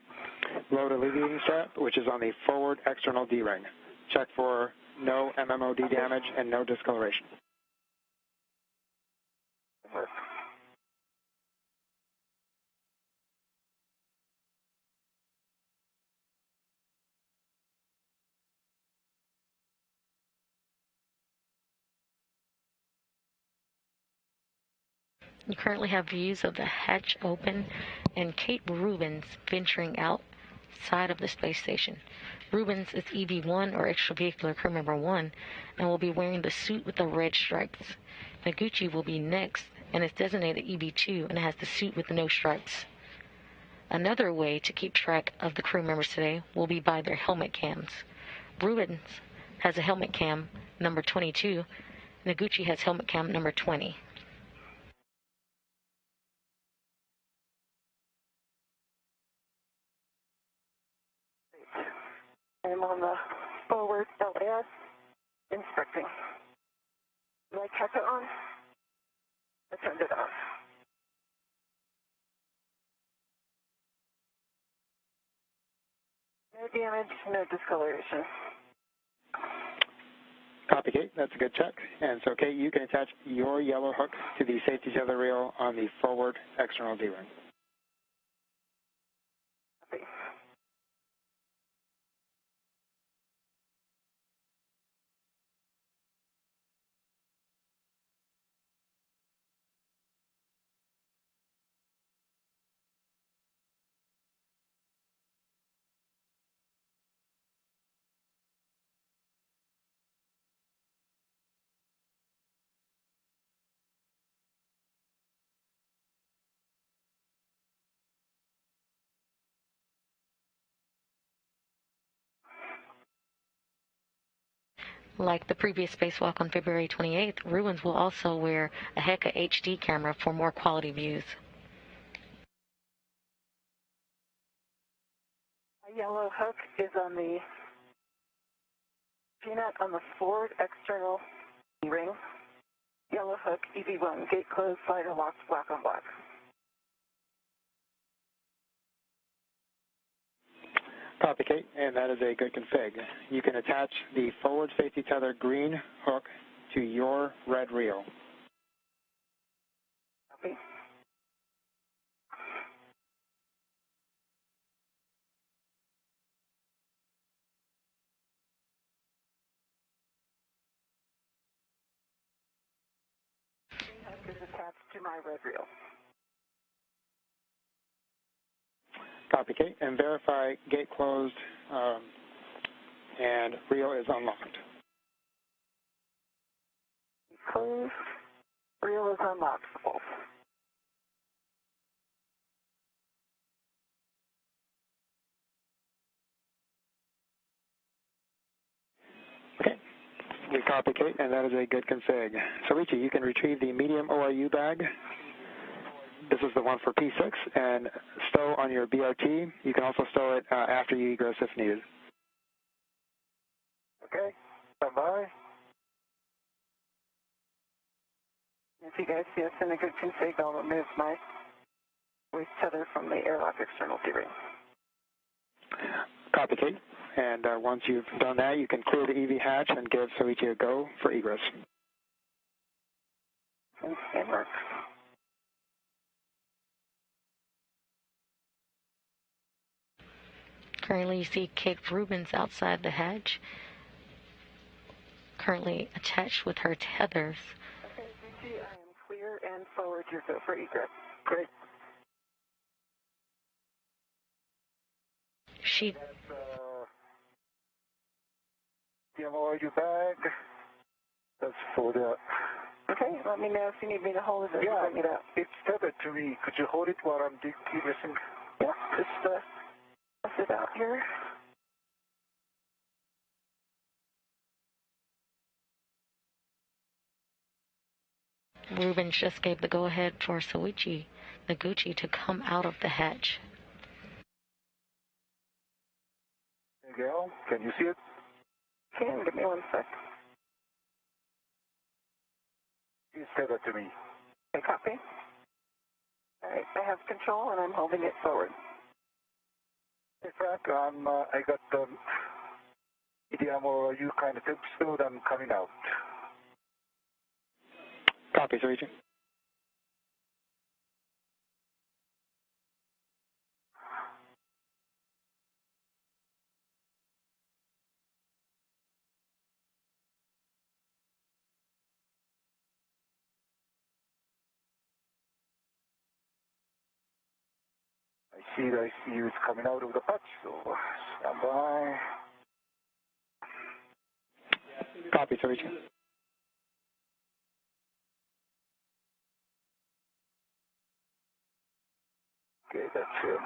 load alleviating strap, which is on the forward external D-ring. Check for no MMOD damage and no discoloration. You currently have views of the hatch open and Kate Rubins venturing outside of the space station. Rubins is EV1 or extravehicular crew member 1 and will be wearing the suit with the red stripes. Noguchi will be next and is designated EV2 and has the suit with no stripes. Another way to keep track of the crew members today will be by their helmet cams. Rubins has a helmet cam number 22. Noguchi has helmet cam number 20. I'm on the forward LAS inspecting. Did I check it on? I turned it on. No damage, no discoloration. Copy, Kate. That's a good check. And so, Kate, you can attach your yellow hook to the safety tether reel on the forward external D-ring. Copy. Like the previous spacewalk on February 28th, Rubens will also wear a Heka HD camera for more quality views. My yellow hook is on the G-nut on the forward external ring. Yellow hook, EV1, gate closed, slider locked, black on black. Copy, Kate, and that is a good config. You can attach the forward safety tether green hook to your red reel. Copy. Green hook is attached to my red reel. Copy, Kate, and verify gate closed and reel is unlocked. Closed. Reel is unlocked for both. Okay, we copy, Kate, and that is a good config. So, Richie, you can retrieve the medium ORU bag. This is the one for P6, and stow on your BRT. You can also stow it after you egress if needed. Okay, stand by. If you guys see us in a good config, I'll remove my waist tether from the airlock external D-ring. Copy, Kate. And once you've done that, you can clear the EV hatch and give Soichi a go for egress. And work. Currently, you see Kate Rubens outside the hatch, currently attached with her tethers. Okay, Gucci, I am clear and forward your go for egress. Great. She DMORU bag. That's for the... Okay, let me know if you need me to hold it or Yeah, bring it up. it's tethered to me. Could you hold it while I'm egressing? Yeah, just press it out here. Rubens just gave the go-ahead for Soichi Noguchi to come out of the hatch. There you go. Can you see it? Can, give me one sec. It's tethered to me. Okay, copy. All right, I have control and I'm holding it forward. Hey, Frank, I got the DMORU kind of tipstowed. I'm coming out. Copy, Soichi. I see you. It's coming out of the patch, so stand by. Copy, Soichi. Okay, that's it.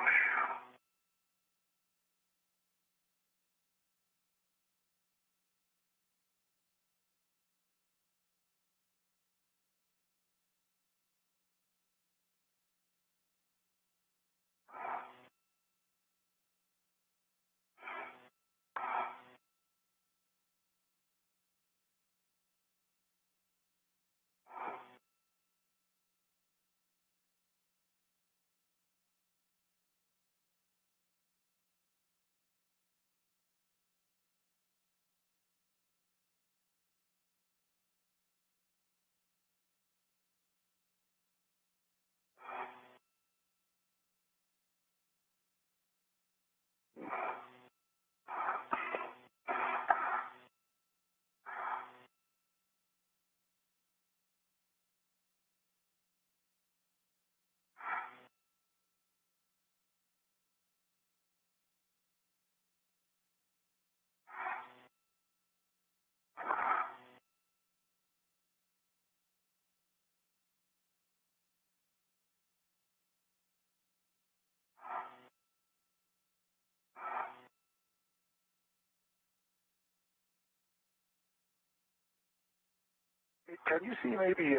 Can you see maybe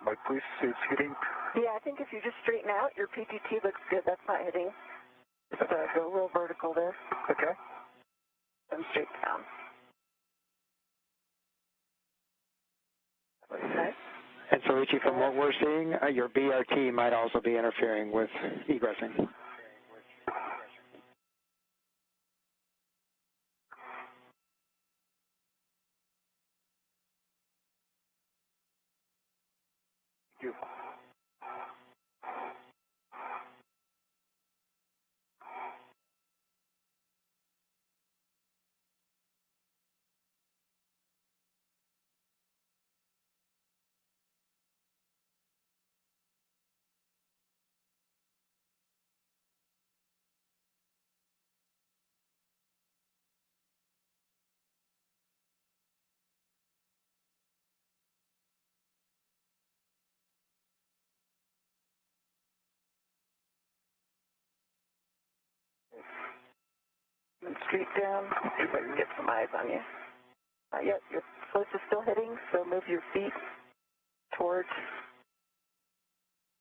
my police is hitting? Yeah, I think if you just straighten out, your PTT looks good. That's not hitting. Just go real vertical there. Okay. And straight down. Okay. And so, Ichi, from what we're seeing, your BRT might also be interfering with egressing. Thank you. And straight down. See if I can get some eyes on you. Yep, your foot is still hitting, so move your feet towards.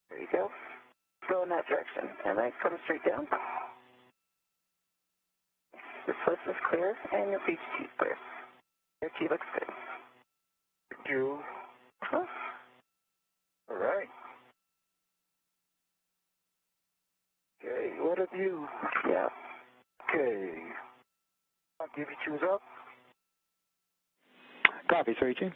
There you go. Go in that direction, and then come straight down. Your foot is clear, and your PTT is clear. Your T looks good. Thank you. Uh-huh. All right. Okay, what have you? Yeah. Okay. I'll give you choose up. Copy, Soichi.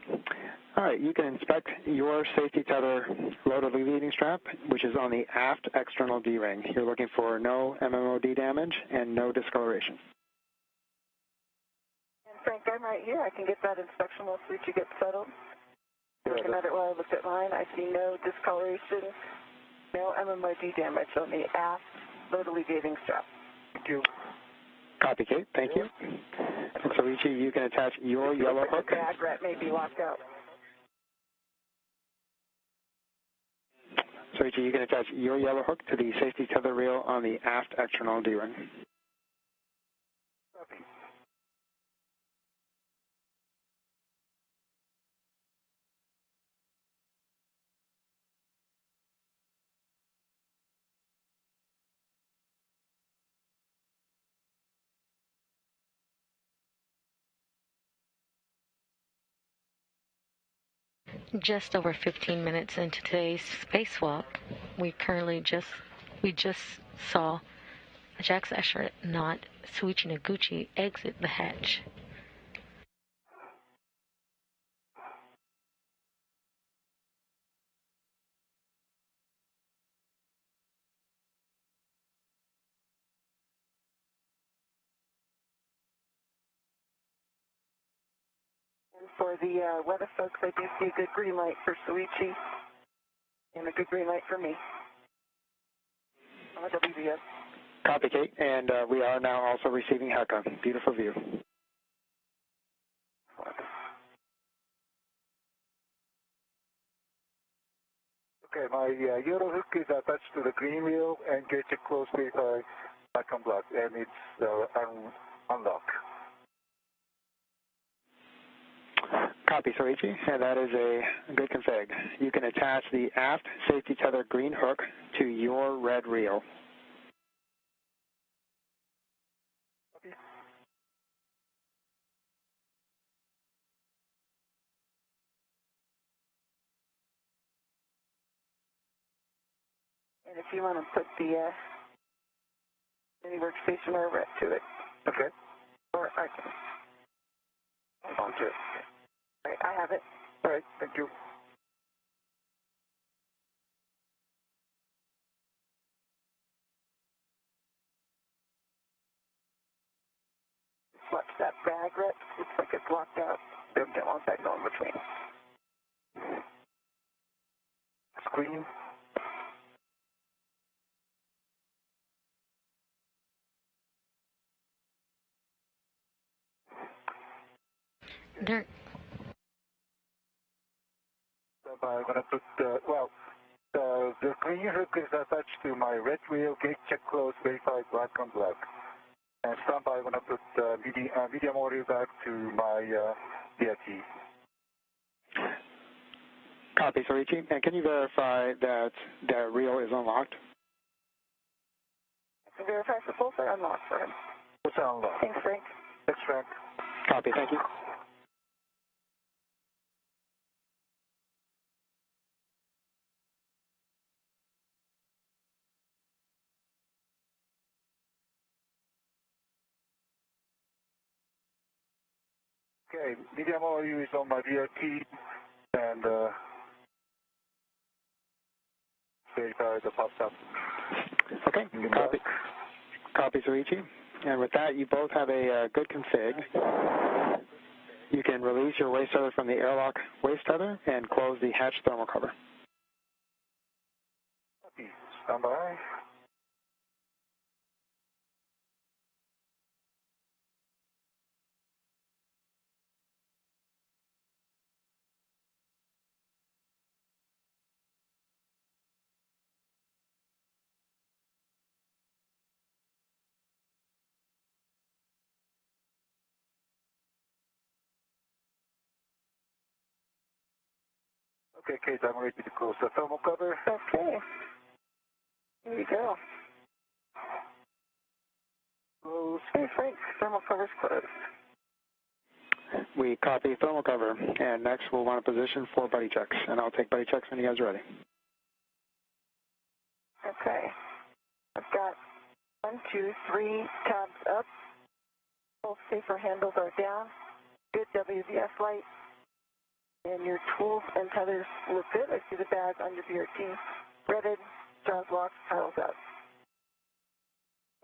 All right, you can inspect your safety tether load alleviating strap, which is on the aft external D-ring. You're looking for no MMOD damage and no discoloration. And Frank, I'm right here. I can get that inspection once you get settled. Looking at it while I looked at mine, I see no discoloration, no MMOD damage on the aft load alleviating strap. Thank you. Copy, Kate. Thank you. And Soichi, you can attach your yellow hook. The bag rat may be locked out. Soichi, you can attach your yellow hook to the safety tether reel on the aft external D-ring. Copy. Just over 15 minutes into today's spacewalk, we just saw a JAXA astronaut, Soichi Noguchi, exit the hatch. And for the weather folks, I do see a good green light for Soichi and a good green light for me on the WBS. Copy, Kate. And we are now also receiving HECA. Beautiful view. Okay, my yellow hook is attached to the green wheel and gets it close with back on block, and it's unlocked. Copy, Soichi, and that is a good config. You can attach the aft safety tether green hook to your red reel. And if you want to put the mini workstation or rep to it. Okay. Or I can hold on to it. All right, I have it. All right, thank you. Watch that bag rep. Looks like it's locked out. Don't want that going between. Screen. There. So I'm going to put, the green hook is attached to my red wheel, gate check close, verified black on black. And standby, I'm going to put medium audio back to my DRT. Copy, Soichi. And can you verify that the reel is unlocked? I can verify for both are unlocked for him. What's unlocked? Thanks, Frank. Thanks, Frank. Copy, thank you. Okay, medium OU is on my VRT, and verify the pops up. Okay, copy. Copy, Soichi. And with that, you both have a good config. You can release your waist tether from the airlock waist tether and close the hatch thermal cover. Copy. Stand by. Okay, Kate, I'm ready to close the thermal cover. Okay. Here you go. Close. Hey, Frank, thermal cover's closed. We copy thermal cover, and next we'll want a position for buddy checks, and I'll take buddy checks when you guys are ready. Okay. I've got 1, 2, 3 tabs up. Both safer handles are down. Good WVS light. And your tools and tethers look good. I see the badge on your VRT. Threaded, jaws locked, paddles out.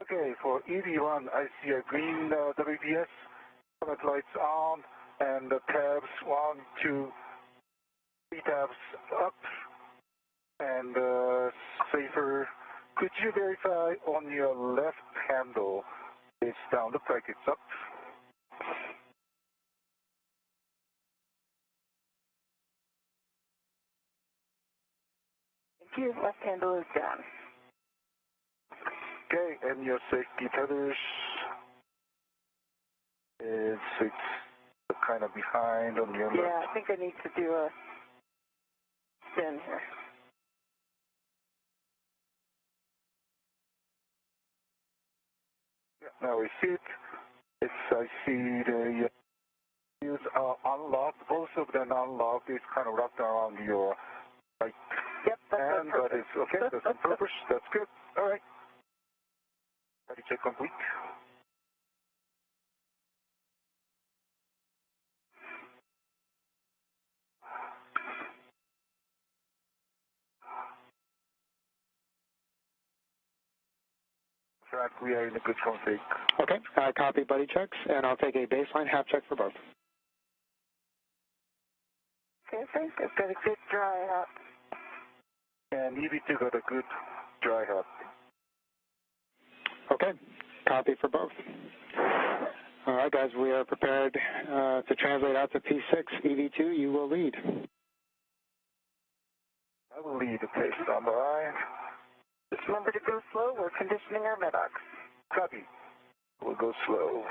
Okay, for EV1, I see a green WVS, summit lights on, and the tabs 1, 2, 3 tabs up, and safer. Could you verify on your left handle it's down? Looks like it's up. Thank you. Left handle is down. Okay, and your safety tethers it's kind of behind on your left. Yeah, I think I need to do a spin here. Yeah, now we see it. I see the wheels are unlocked. Both of them unlocked. It's kind of wrapped around your right Yep, that's hand, on but purpose. it's okay. That's on purpose. That's good. All right. Ready, check complete. Frank, we are in a good config. Okay, I copy buddy checks, and I'll take a baseline half check for both. Okay, Frank, I've got a good dry out. And EV2 got a good dry hop. Okay, copy for both. All right, guys, we are prepared to translate out to P6. EV2, you will lead. I will lead the place. Stand by. Just remember to go slow. We're conditioning our medox. Copy. We'll go slow.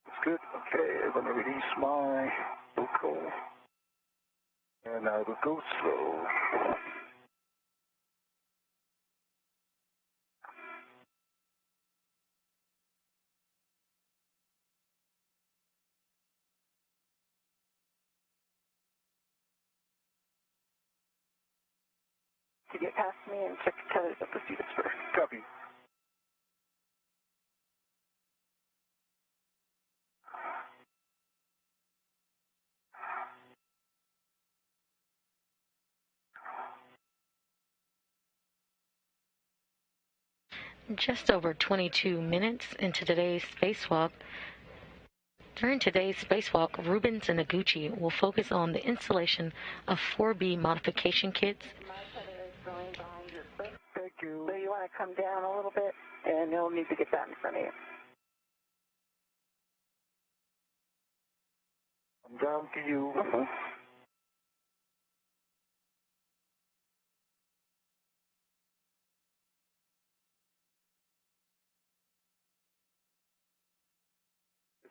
That's good. Okay, I'm going to release my vocal. And I will go slow. To get past me and check the tethers up the seats first. Copy. Just over 22 minutes into today's spacewalk. During today's spacewalk, Rubens and Noguchi will focus on the installation of 4B modification kits. Thank you. So you want to come down a little bit, and you'll need to get that in front of you. I'm down to you.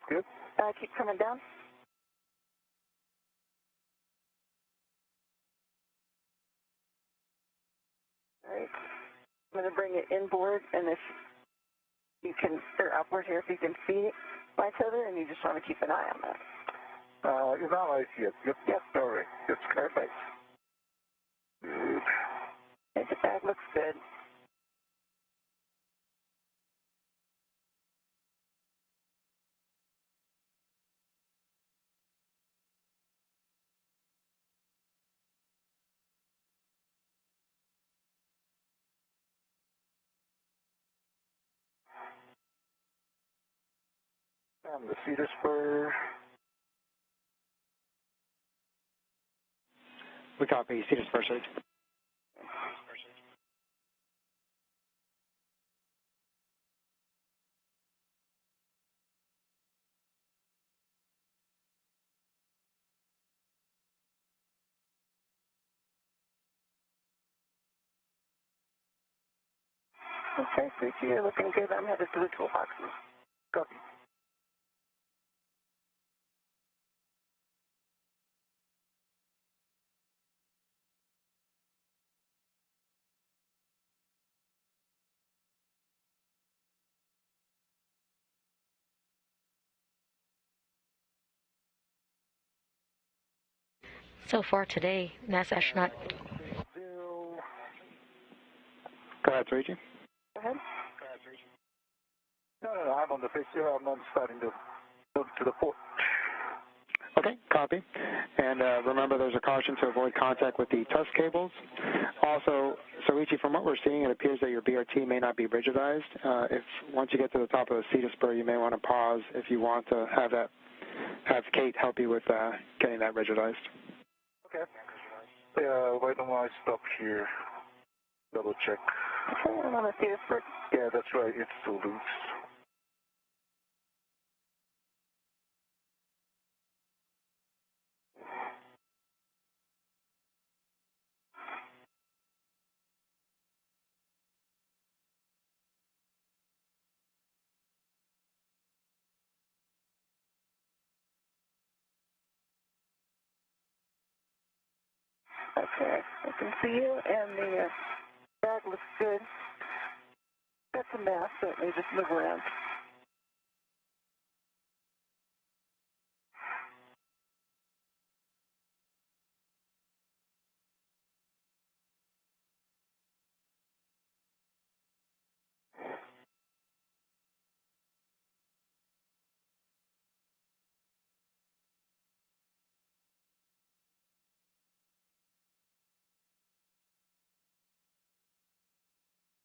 good. Keep coming down. All right. I'm going to bring it inboard, and if you can, or upward here, if you can see my tether, and you just want to keep an eye on that. Now I see it. Yep, all right. That's perfect. Good. Okay, the bag looks good. And the feeder spur. We copy. Seat is first, Rich. Okay, so you're looking good. I'm headed to the toolbox. Copy. So far today, NASA astronaut. Go ahead, Soichi. Go ahead. No, I'm on the face here. I'm not starting to move to the port. Okay, copy. And remember, there's a caution to avoid contact with the tusk cables. Also, Soichi, from what we're seeing, it appears that your BRT may not be rigidized. If once you get to the top of the seat spur, you may want to pause if you want to have Kate help you with getting that rigidized. Okay. Why don't I stop here? Double check. Okay, I'm on the seat spur. Yeah, that's right. It's still loose. Okay, I can see you, and the bag looks good. Got some mass, so it may just move around.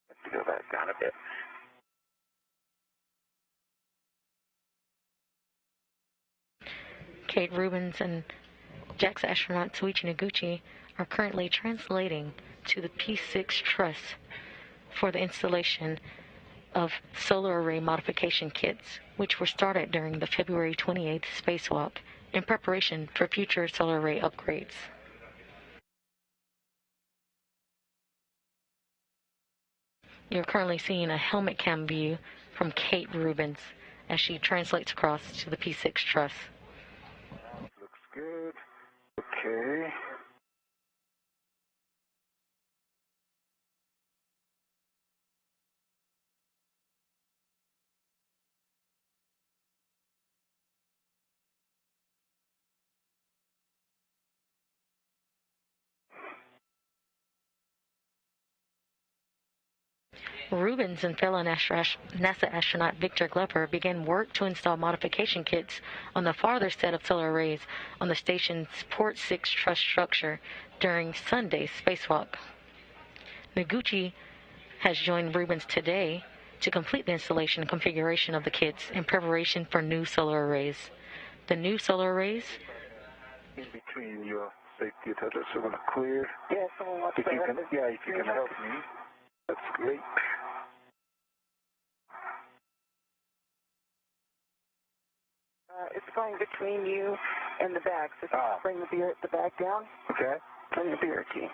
Have to go back down a bit. Kate Rubins and JAXA astronaut Soichi Noguchi are currently translating to the P6 truss for the installation of solar array modification kits, which were started during the February 28th spacewalk in preparation for future solar array upgrades. You're currently seeing a helmet cam view from Kate Rubins as she translates across to the P6 truss. Looks good. Okay. Rubins and fellow NASA astronaut Victor Glover began work to install modification kits on the farther set of solar arrays on the station's Port 6 truss structure during Sunday's spacewalk. Noguchi has joined Rubins today to complete the installation and configuration of the kits in preparation for new solar arrays. The new solar arrays In between your safety tethers, so I'm clear. Yeah, someone wants to help us. Yeah, if you can help me, that's great. It's going between you and the bag, so just bring the bag down. Okay. Bring the BRT.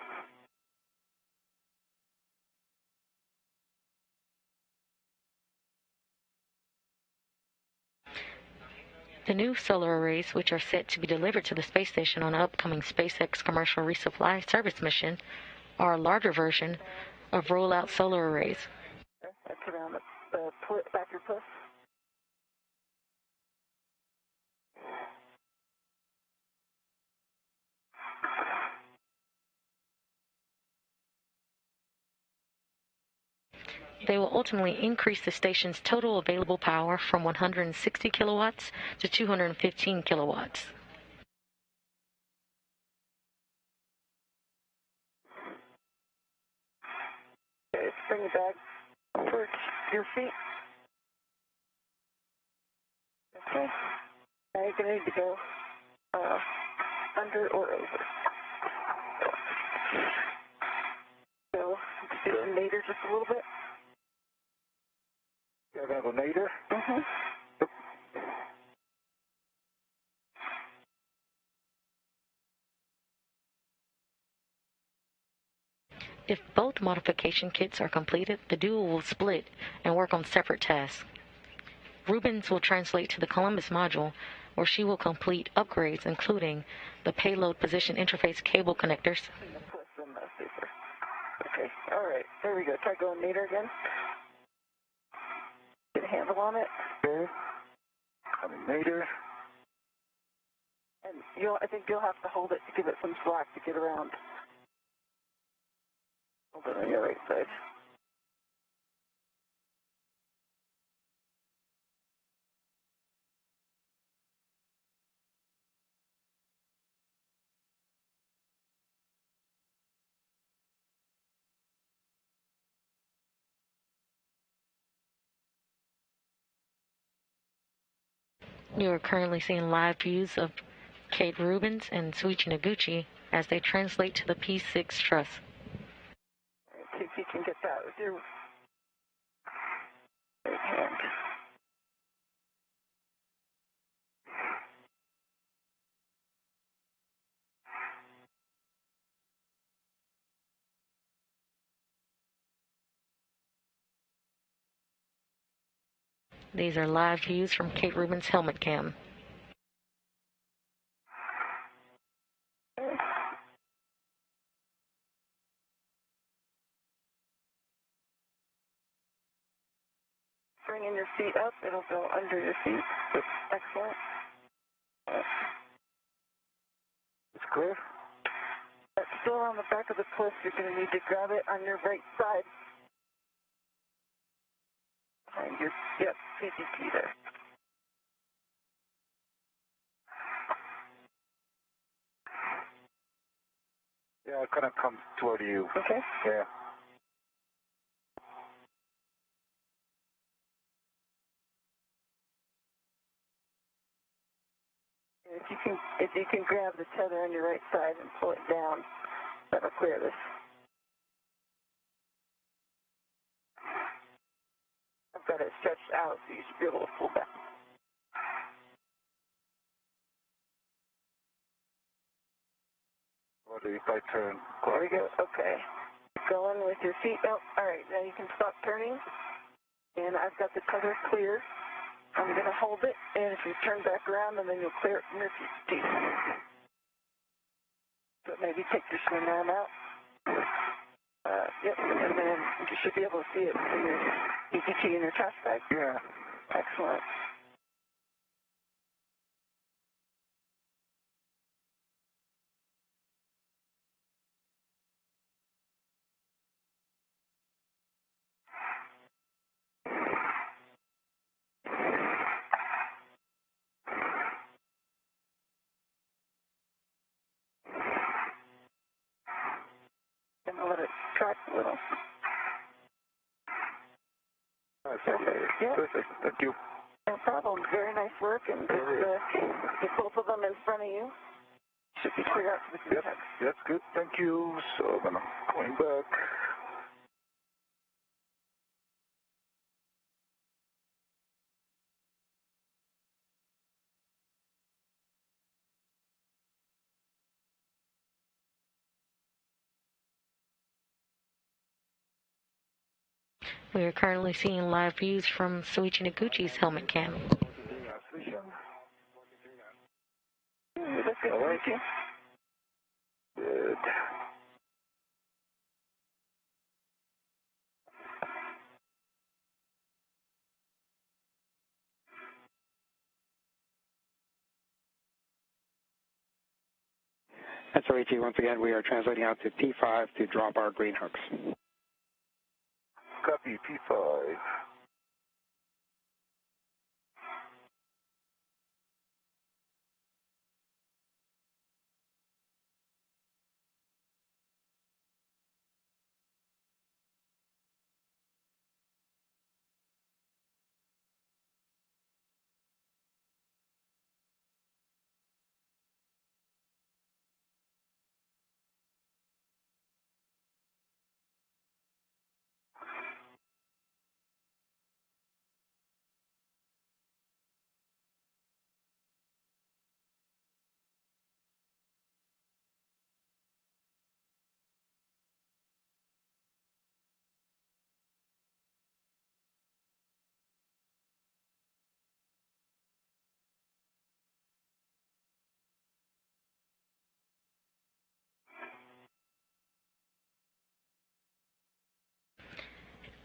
The new solar arrays, which are set to be delivered to the space station on an upcoming SpaceX commercial resupply service mission, are a larger version of rollout solar arrays. That's around the backer push. They will ultimately increase the station's total available power from 160 kilowatts to 215 kilowatts. Okay, bring it back towards your feet. Okay. Now you're going to need to go under or over. So, do a nadir just a little bit. Yeah, I'm going to go nadir. Mm-hmm. If both modification kits are completed, the duo will split and work on separate tasks. Rubens will translate to the Columbus module, where she will complete upgrades, including the payload position interface cable connectors. Okay, all right, there we go. Try going nadir again. Get a handle on it. Okay. Coming nadir. And I think you'll have to hold it to give it some slack to get around. Hold it on your right side. You are currently seeing live views of Kate Rubens and Suichi Noguchi as they translate to the P6 truss. See if you can get that with your right hand. These are live views from Kate Rubens' helmet cam. Bringing your feet up, it'll go under your feet. Excellent. It's clear. That's still on the back of the cliff. You're going to need to grab it on your right side. Behind your, yep, PGP there. Yeah, it kind of comes toward you. Okay. Yeah. If you can grab the tether on your right side and pull it down, that'll clear this. I've got it stretched out, so you should be able to pull back. What if I turn? There we go. Okay. Going with your feet. Oh, all right. Now you can stop turning. And I've got the tether clear. I'm going to hold it, and if you turn back around, and then you'll clear it from your feet. So maybe take your swim arm out. Yep, and then you should be able to see it in your EPT in your test bag. Yeah. Excellent. And let it track a little. Perfect. Yep. Perfect. Thank you. No problem. Very nice work, and just get both of them in front of you. Should be clear out to the Yep, that's good. Thank you. So I'm going back. We are currently seeing live views from Suichi Noguchi's helmet cam. good to meet you. Good. And so, HE, once again, we are translating out to P5 to drop our green hooks. Copy, P5.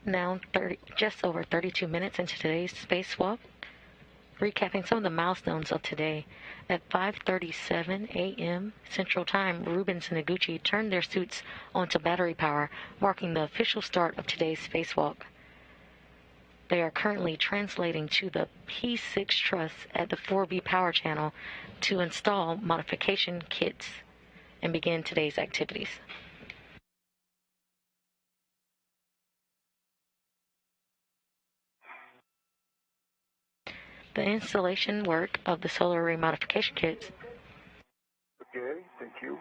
Now, just over 32 minutes into today's spacewalk, recapping some of the milestones of today. At 5:37 a.m. Central Time, Rubens and Noguchi turned their suits onto battery power, marking the official start of today's spacewalk. They are currently translating to the P6 truss at the 4B power channel to install modification kits and begin today's activities. The installation work of the solar array modification kits Okay, thank you.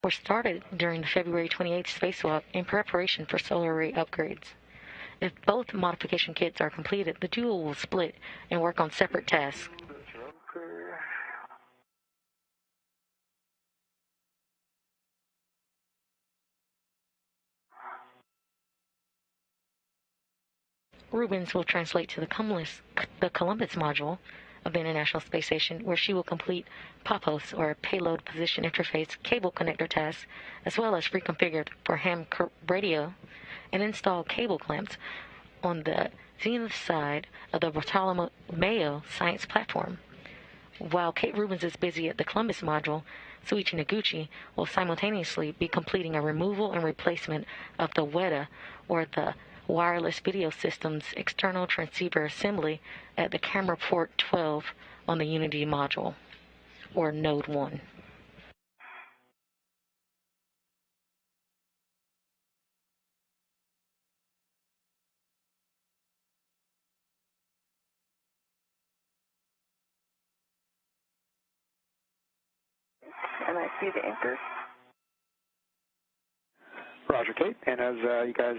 were started during the February 28th spacewalk in preparation for solar array upgrades. If both modification kits are completed, the duo will split and work on separate tasks. Okay. Rubens will translate to the Columbus module of the International Space Station, where she will complete POPOS, or Payload Position Interface, cable connector tasks, as well as reconfigure for ham radio and install cable clamps on the zenith side of the Bartolomeo Science Platform. While Kate Rubens is busy at the Columbus module, Soichi Noguchi will simultaneously be completing a removal and replacement of the WEDA, or the Wireless Video Systems external transceiver assembly, at the camera port 12 on the Unity module, or Node 1. And I see the anchors. Roger, Kate. And as you guys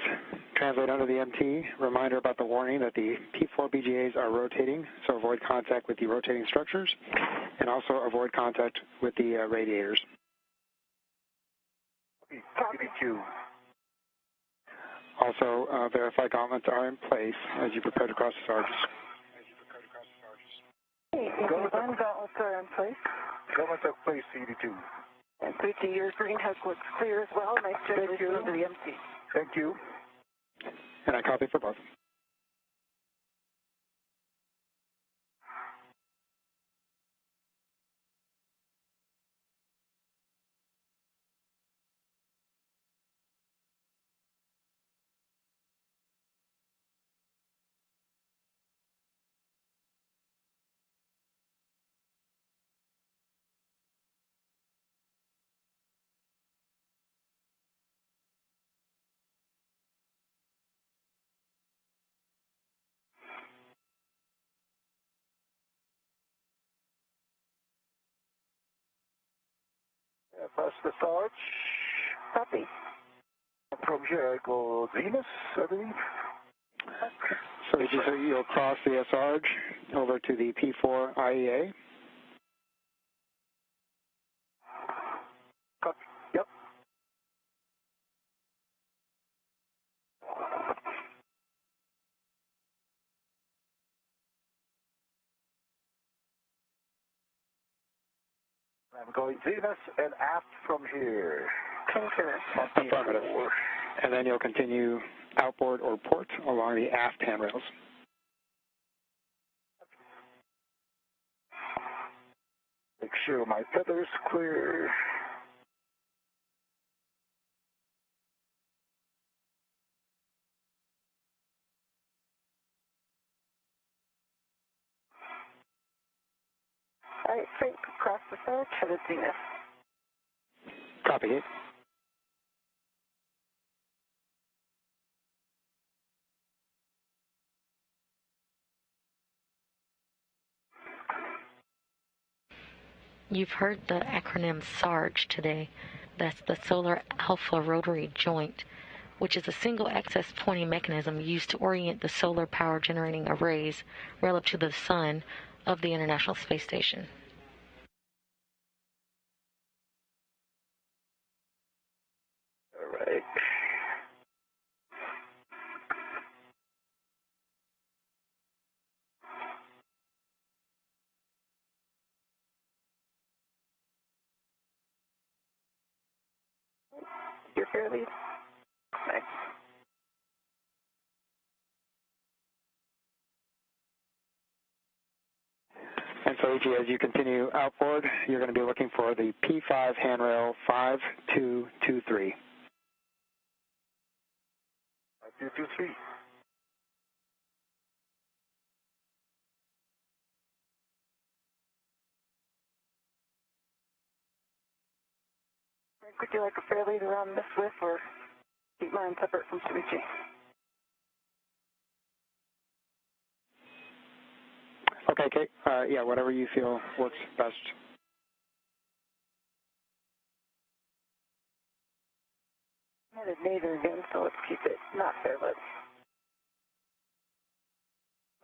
translate under the MT, reminder about the warning that the P4 BGAs are rotating, so avoid contact with the rotating structures, and also avoid contact with the radiators. Copy, Q. Also, verify gauntlets are in place as you prepare to cross the sarges. Hey, gauntlets are in place. Gauntlets are placed, CD2. And 3G, your green hook looks clear as well. Nice translation into the MT. Thank you. And I copy for both. Pass the sarge. Copy. From here I go Venus, I believe. So you'll cross the sarge over to the P4 IEA. Copy. Yep. I'm going Venus and aft from here. Affirmative. And then you'll continue outboard or port along the aft handrails. Make sure my feather's clear. All right, straight across the side, headed Venus. Copy it. You've heard the acronym SARJ today. That's the Solar Alpha Rotary Joint, which is a single access pointing mechanism used to orient the solar power generating arrays relative to the sun of the International Space Station. All right. You're fairly. Nice. And so, as you continue outboard, you're going to be looking for the P5 handrail 5223. 5223. Would you like a fair lead around this width or keep mine separate from Suichi? Okay, Kate. Yeah, whatever you feel works best. Headed nadir again, so let's keep it not fair lit.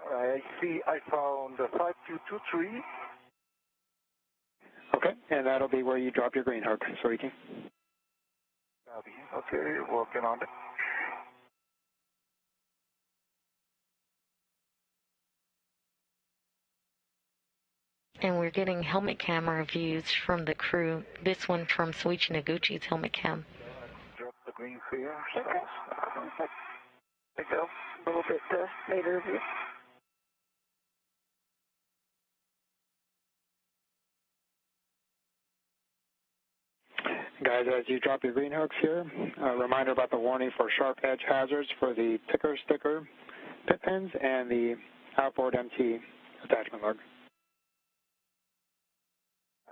All right, I see I found 5223. Okay, and that'll be where you drop your green hook, Soichi. Copy. Okay, working on it. And we're getting helmet camera views from the crew. This one from Soichi Noguchi's helmet cam. Drop the green clear. Okay. There you go. A little bit nadir view. Guys, as you drop your green hooks here, a reminder about the warning for sharp edge hazards for the ticker sticker pit pins and the outboard MT attachment lug.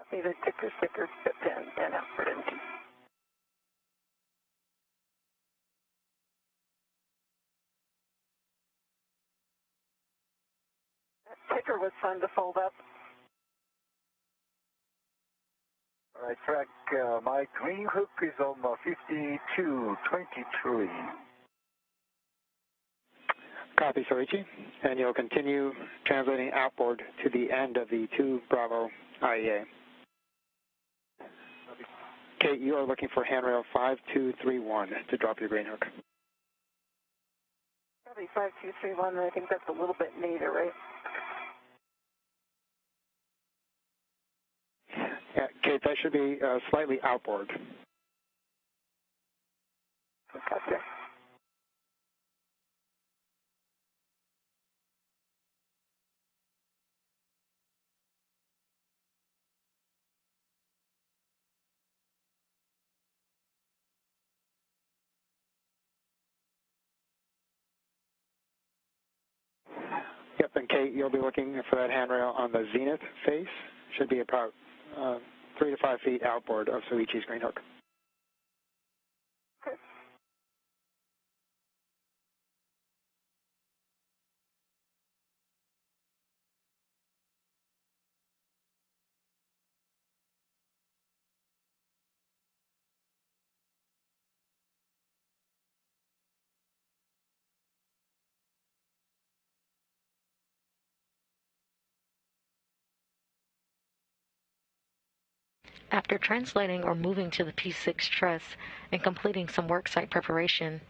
See the ticker sticker pit pin and outward empty. That ticker was fun to fold up. All right, track, my green hook is on 5223. Copy, Soichi. And you'll continue translating outboard to the end of the 2 Bravo IEA. Kate, you are looking for handrail 5231 to drop your green hook. Probably 5231, I think that's a little bit nadir, right? Yeah, Kate, that should be slightly outboard. Gotcha. Yep, and Kate, you'll be looking for that handrail on the zenith face. Should be about 3 to 5 feet outboard of Soichi's green hook. Okay. After translating or moving to the P6 truss and completing some worksite preparation,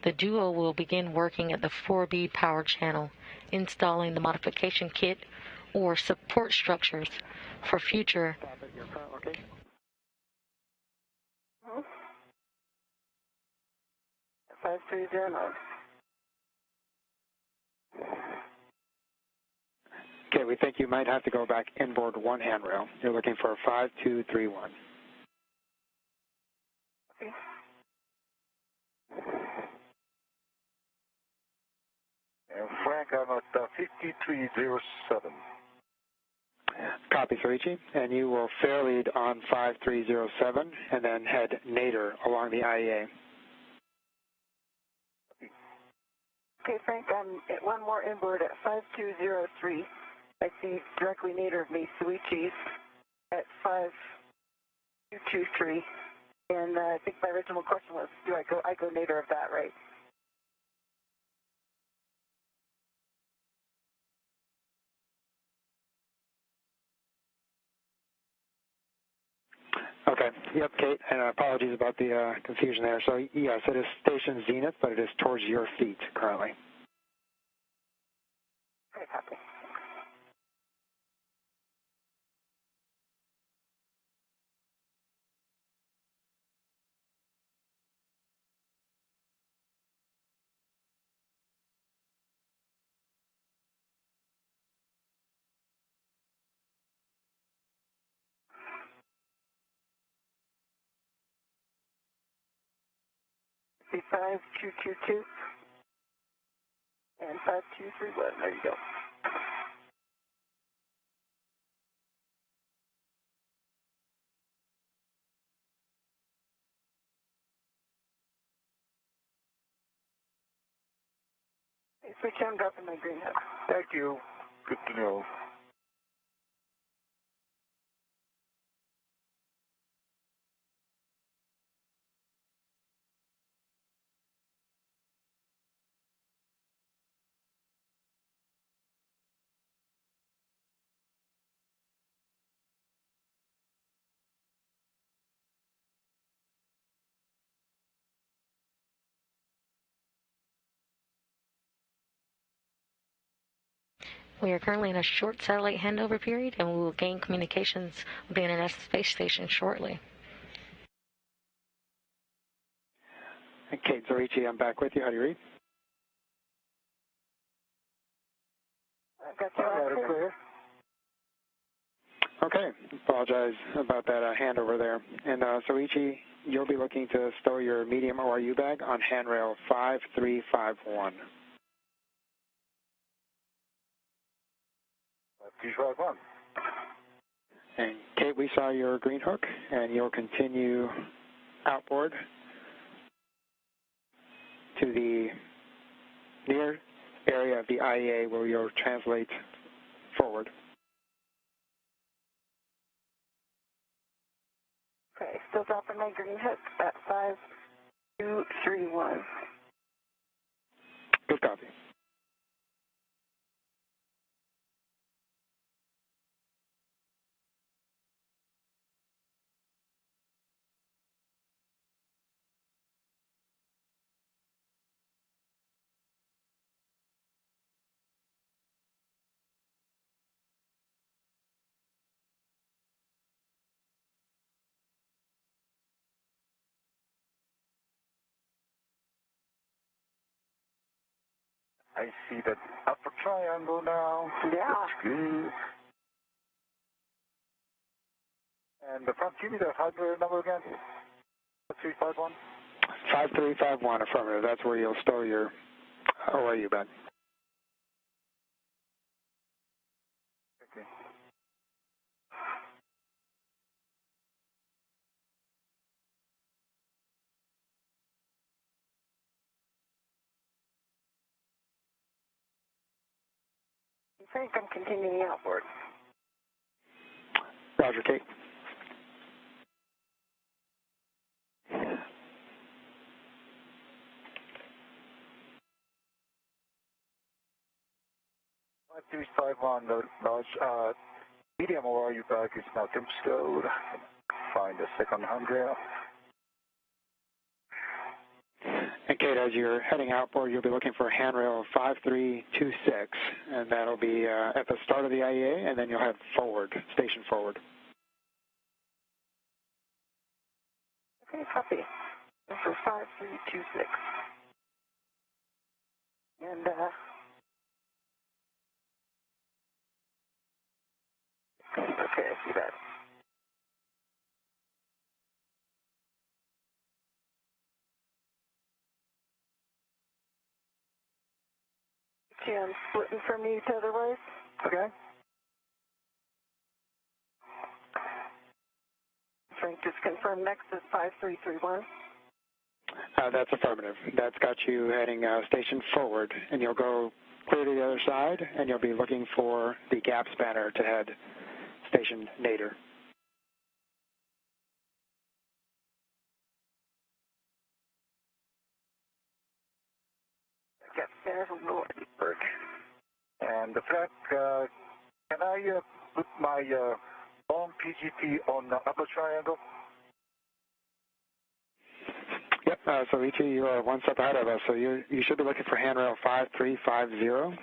the duo will begin working at the 4B power channel, installing the modification kit, or support structures for future. Stop at your current location. Hmm? 5309. Okay, we think you might have to go back inboard one handrail. You're looking for 5231. Okay. And Frank, I'm at 5307. Copy, Soichi. And you will fair lead on 5307 and then head nadir along the IEA. Okay, Frank, I'm at one more inboard at 5203. I see directly nadir of me, Suichi, at 5223. And I think my original question was, do I go nadir of that, right? Okay. Yep, Kate, and apologies about the confusion there. So, yes, it is station zenith, but it is towards your feet currently. Okay, copy. See 5222 and 5231. There you go. Hey, switch, I'm dropping my green hook. Thank you. Good to know. We are currently in a short satellite handover period, and we will gain communications with the International Space Station shortly. Kate, Zorichi, I'm back with you. How do you read? I've got you all clear. Okay. Apologize about that handover there. And Soichi, you'll be looking to stow your medium ORU bag on handrail 5351. 5351. And Kate, we saw your green hook, and you'll continue outboard to the near area of the IEA where you'll translate forward. Okay, still dropping my green hook at 5231. Good copy. I see that upper triangle now. Yeah. That's good. And the front, give me the hardware number again. 351. 5351, affirmative. That's where you'll stow your ORU bag. Okay. I think I'm continuing outboard. Roger, Kate. Five three five one. Large medium ORU bag is now temp stowed. Find the second handrail. And Kate, as you're heading outboard, you'll be looking for handrail 5326, and that'll be at the start of the IEA, and then you'll have forward, station forward. Okay, copy. This is 5326. And, okay, I see that. Okay, I'm splitting from you to otherwise. Okay. Frank, just confirm next is 5331. That's affirmative. That's got you heading station forward, and you'll go clear to the other side, and you'll be looking for the gap spanner to head station nadir. Gap spanner from Northburg. And Frank, can I put my long PGT on the upper triangle? Yep, so Ichi, you are one step ahead of us, so you should be looking for handrail 5350.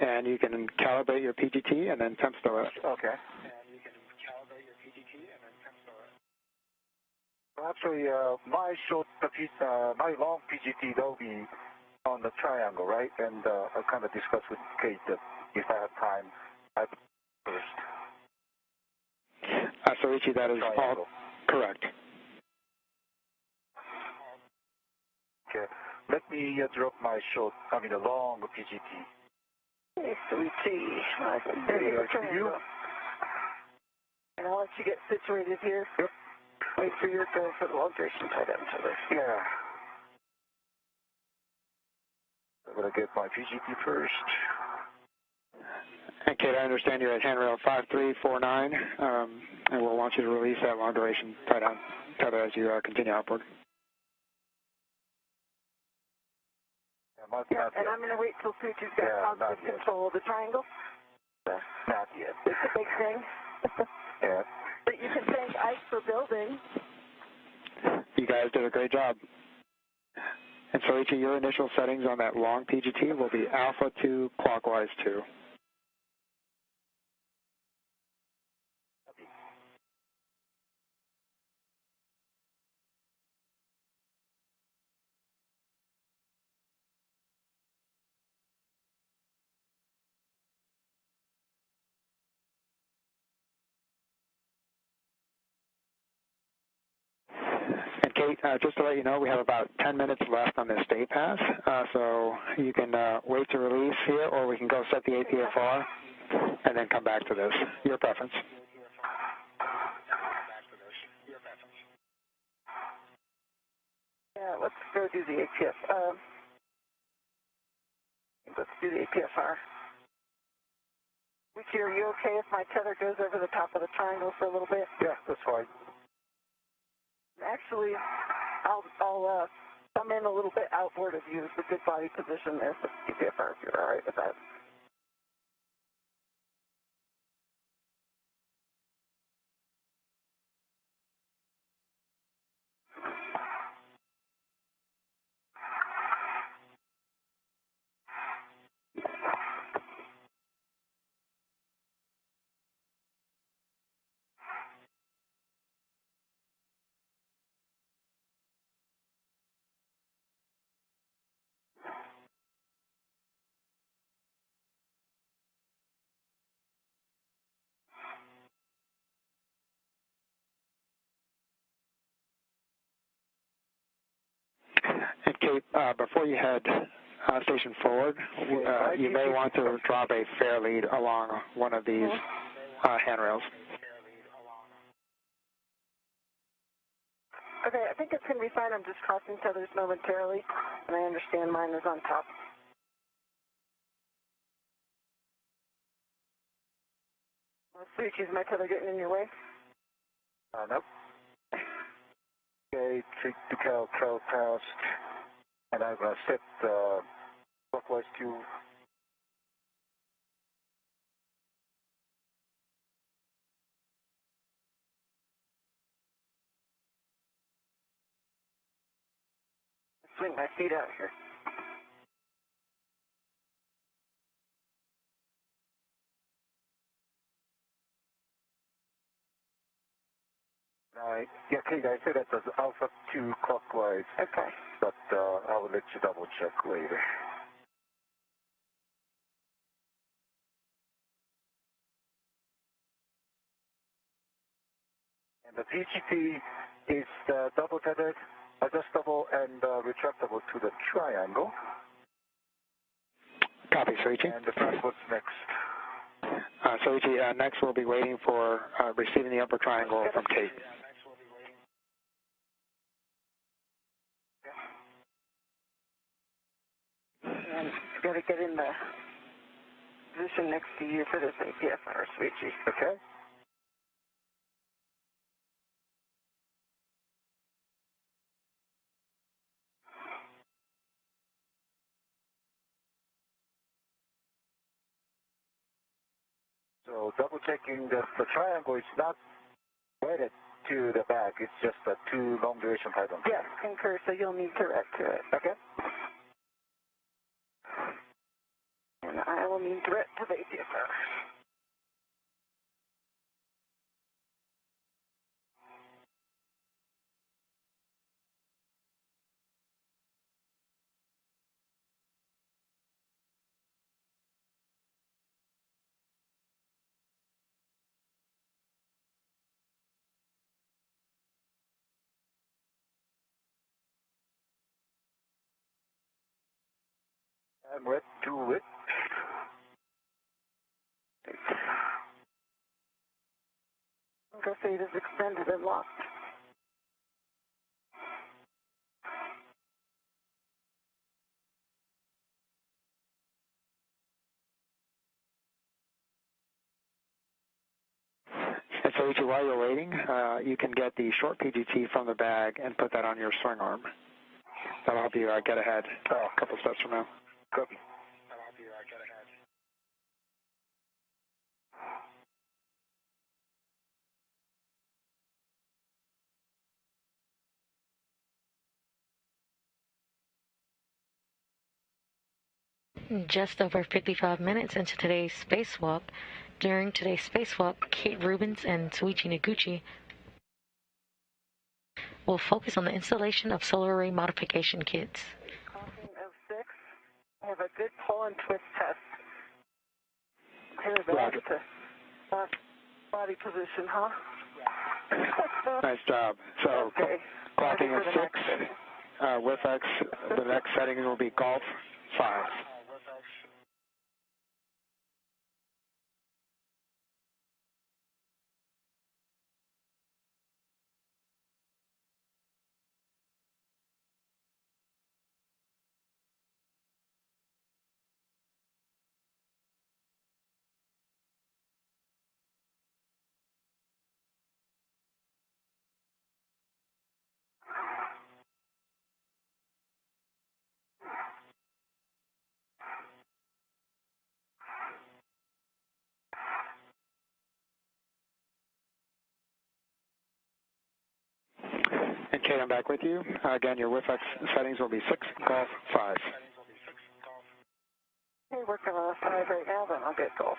And you can calibrate your PGT and then temp stow it. Okay. And you can calibrate your PGT and then temp stow it. Well, actually, my long PGT, that'll be on the triangle, right? And I'll kind of discuss with Kate that if I have time, I put first. So Ichi, that is Triangle. all correct. Okay. Let me drop my the long PGT. Okay, so we see. You? And I'll let you get situated here. Yep. Wait for your go for the long duration tight end to this. Yeah. I'm going to get my PGT first. And Kate, I understand you're at handrail 5349, and we'll want you to release that long duration tether as you continue outboard. Yeah, and I'm going to wait till Suchi's got constant control of the triangle. Not yet. It's a big thing. Yeah. But you can thank Ike for building. You guys did a great job. And so Ichi, your initial settings on that long PGT will be alpha 2, clockwise 2. And Kate, just to let you know, we have about 10 minutes left on this day pass, so you can wait to release here, or we can go set the APFR and then come back to this. Your preference. Yeah, let's go do the APF. Let's do the APFR. Richie, are you okay if my tether goes over the top of the triangle for a little bit? Yeah, that's fine. Actually, I'll come in a little bit outboard of you. It's a good body position there for APFR if you're all right with that. And Kate, before you head station forward, you may want to drop a fair lead along one of these handrails. Okay, I think it's going to be fine. I'm just crossing tethers momentarily, and I understand mine is on top. Sweet, is my tether getting in your way? Nope. Okay, take the cow past, and I'm going to set clockwise 2. swing my feet out here. Yeah, Kate, I said that was Alpha 2 clockwise. Okay. But I will let you double check later. And the PGT is double tethered, adjustable, and retractable to the triangle. Copy, Soichi. And the first what's next? Soichi, next we'll be waiting for receiving the upper triangle from Kate. And got to get in the position next to you for this APFR, Soichi. Okay. So double checking that the triangle is not wedded to the back, it's just a two long duration python. Yes, concur, so you'll need to ret to it. Okay. And I will need to ret to the APFR. I'm ret to it. Go fade is extended and locked. And Soichi, while you're waiting, you can get the short PGT from the bag and put that on your swing arm. That'll help you get ahead a couple steps from now. Copy. That'll help you get ahead. Just over 55 minutes into today's spacewalk. During today's spacewalk, Kate Rubins and Soichi Noguchi will focus on the installation of solar array modification kits. Crossing of 6. I have a good pull and twist test. Here's back to body position, huh? Nice job. So, okay. clocking at 6, with X, the next setting will be Golf 5. And Kate, I'm back with you. Again, your WIFX settings will be 6, Golf 5. Okay, working on a 5 right now, then I'll get golf.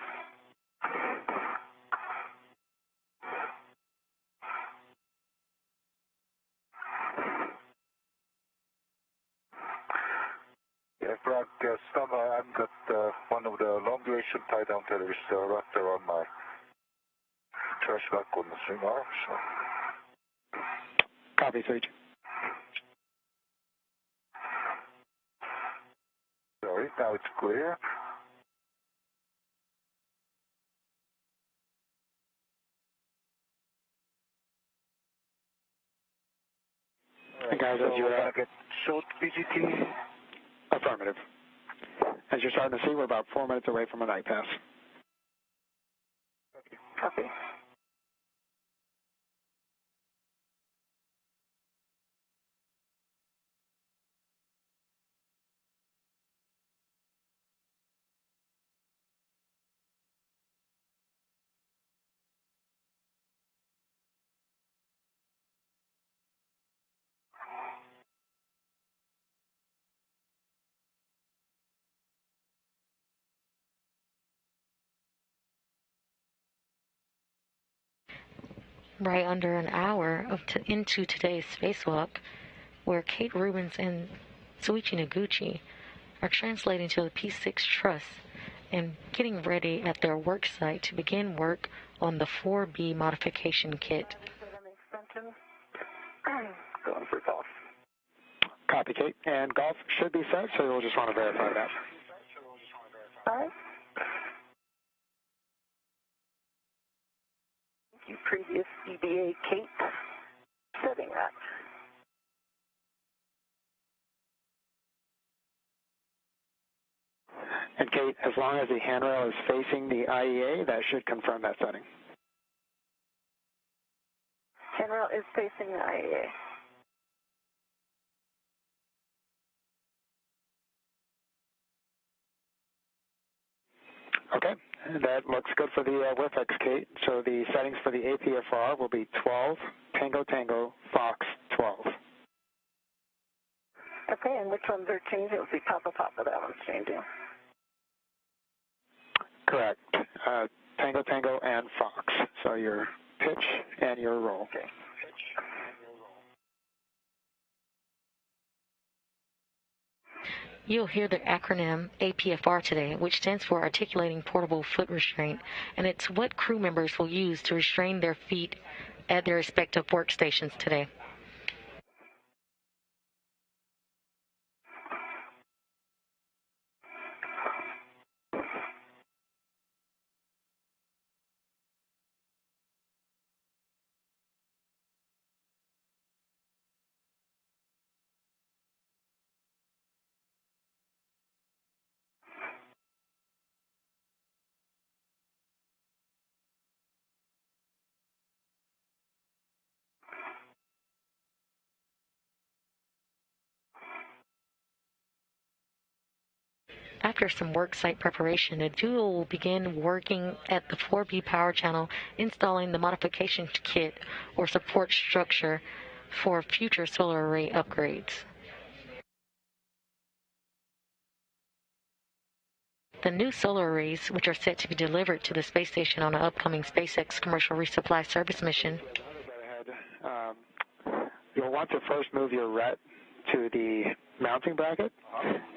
Yeah, Frank, I've got one of the long duration tie down tethers wrapped around my trash bag on the swing arm, so. Copy, Soichi. Sorry, now it's clear. And guys, so as you're we're going to get short PGT. Affirmative. As you're starting to see, we're about 4 minutes away from a night pass. Copy. right under an hour into today's spacewalk, where Kate Rubins and Soichi Noguchi are translating to the P6 truss and getting ready at their work site to begin work on the 4B modification kit. Going for golf. Copy, Kate. And golf should be set, so you'll just want to verify that. All right. Thank you, previous EBA Kate. Setting that. And Kate, as long as the handrail is facing the IEA, that should confirm that setting. Handrail is facing the IEA. Okay, that looks good for the WIFX, Kate. So the settings for the APFR will be 12, Tango Tango, Fox 12. Okay, and which ones are changing? It will be Papa Papa, that one's changing. Correct. Tango Tango and Fox. So your pitch and your roll. Okay. You'll hear the acronym APFR today, which stands for Articulating Portable Foot Restraint, and it's what crew members will use to restrain their feet at their respective workstations today. After some worksite preparation, the duo will begin working at the 4B power channel, installing the modification kit or support structure for future solar array upgrades. The new solar arrays, which are set to be delivered to the space station on an upcoming SpaceX commercial resupply service mission. You'll want to first move your RET to the mounting bracket,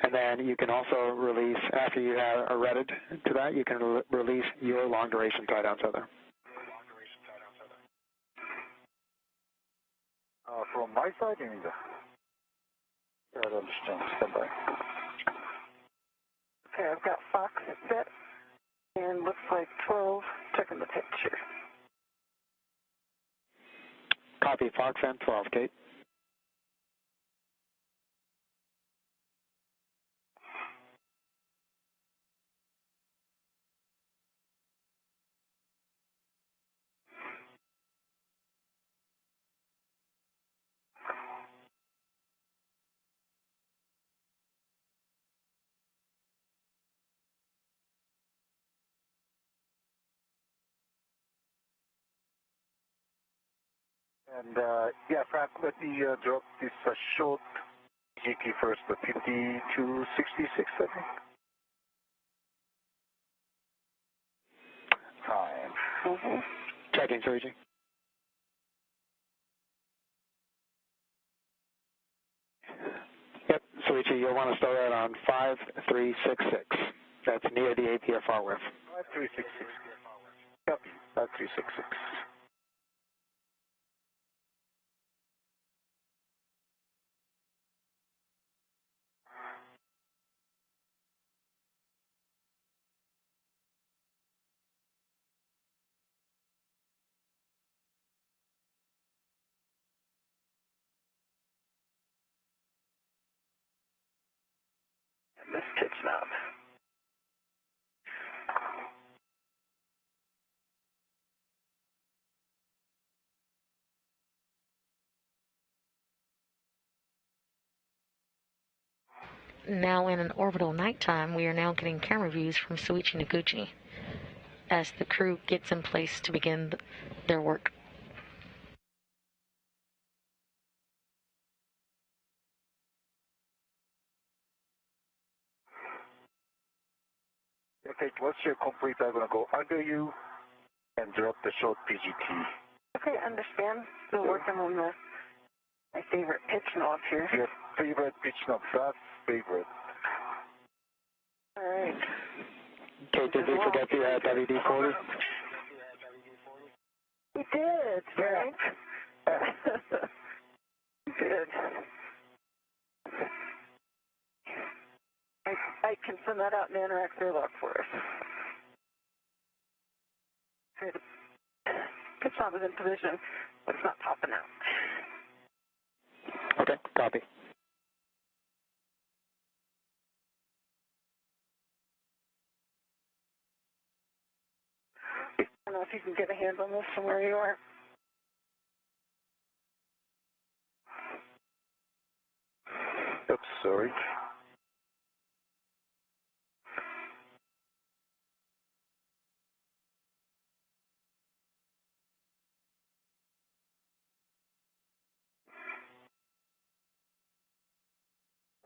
and then you can also release, after you have retted to that, you can release your long duration tie down tether. From my side, you mean? I don't understand. Stand by. Okay, I've got Fox set, and looks like 12, checking the picture. Copy Fox and 12, Kate. And yeah, Frank, let me drop this short GT first, the 5266, I think. Time. Checking, Soichi. Yep, Soichi, you'll want to start that on 5366. That's near the APFR width. 5366. Copy. 5366. This pitch knob. Now in an orbital nighttime, we are now getting camera views from Soichi Noguchi as the crew gets in place to begin their work. Okay, once you're complete, I'm going to go under you and drop the short PGT. Okay, understand. Still working on my favorite pitch knob here. Your favorite pitch knob, that's favorite. All right. Kate, did we forget the WD-40? We did, Frank. Good. I can send that out in Interact Airlock for us. Okay, the pitch knob is in position, but it's not popping out. Okay, copy. I don't know if you can get a hand on this from where you are. Oops, sorry.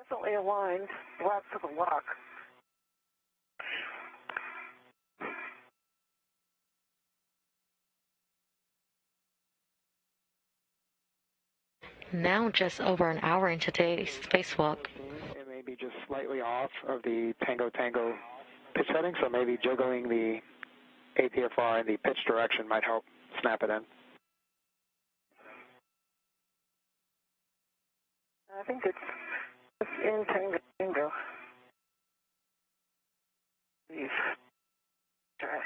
Definitely aligned. Left to the lock. Now just over an hour into today's spacewalk. It may be just slightly off of the Tango pitch setting, so maybe jiggling the APFR in the pitch direction might help snap it in. I think it's in Tango. Please. Try.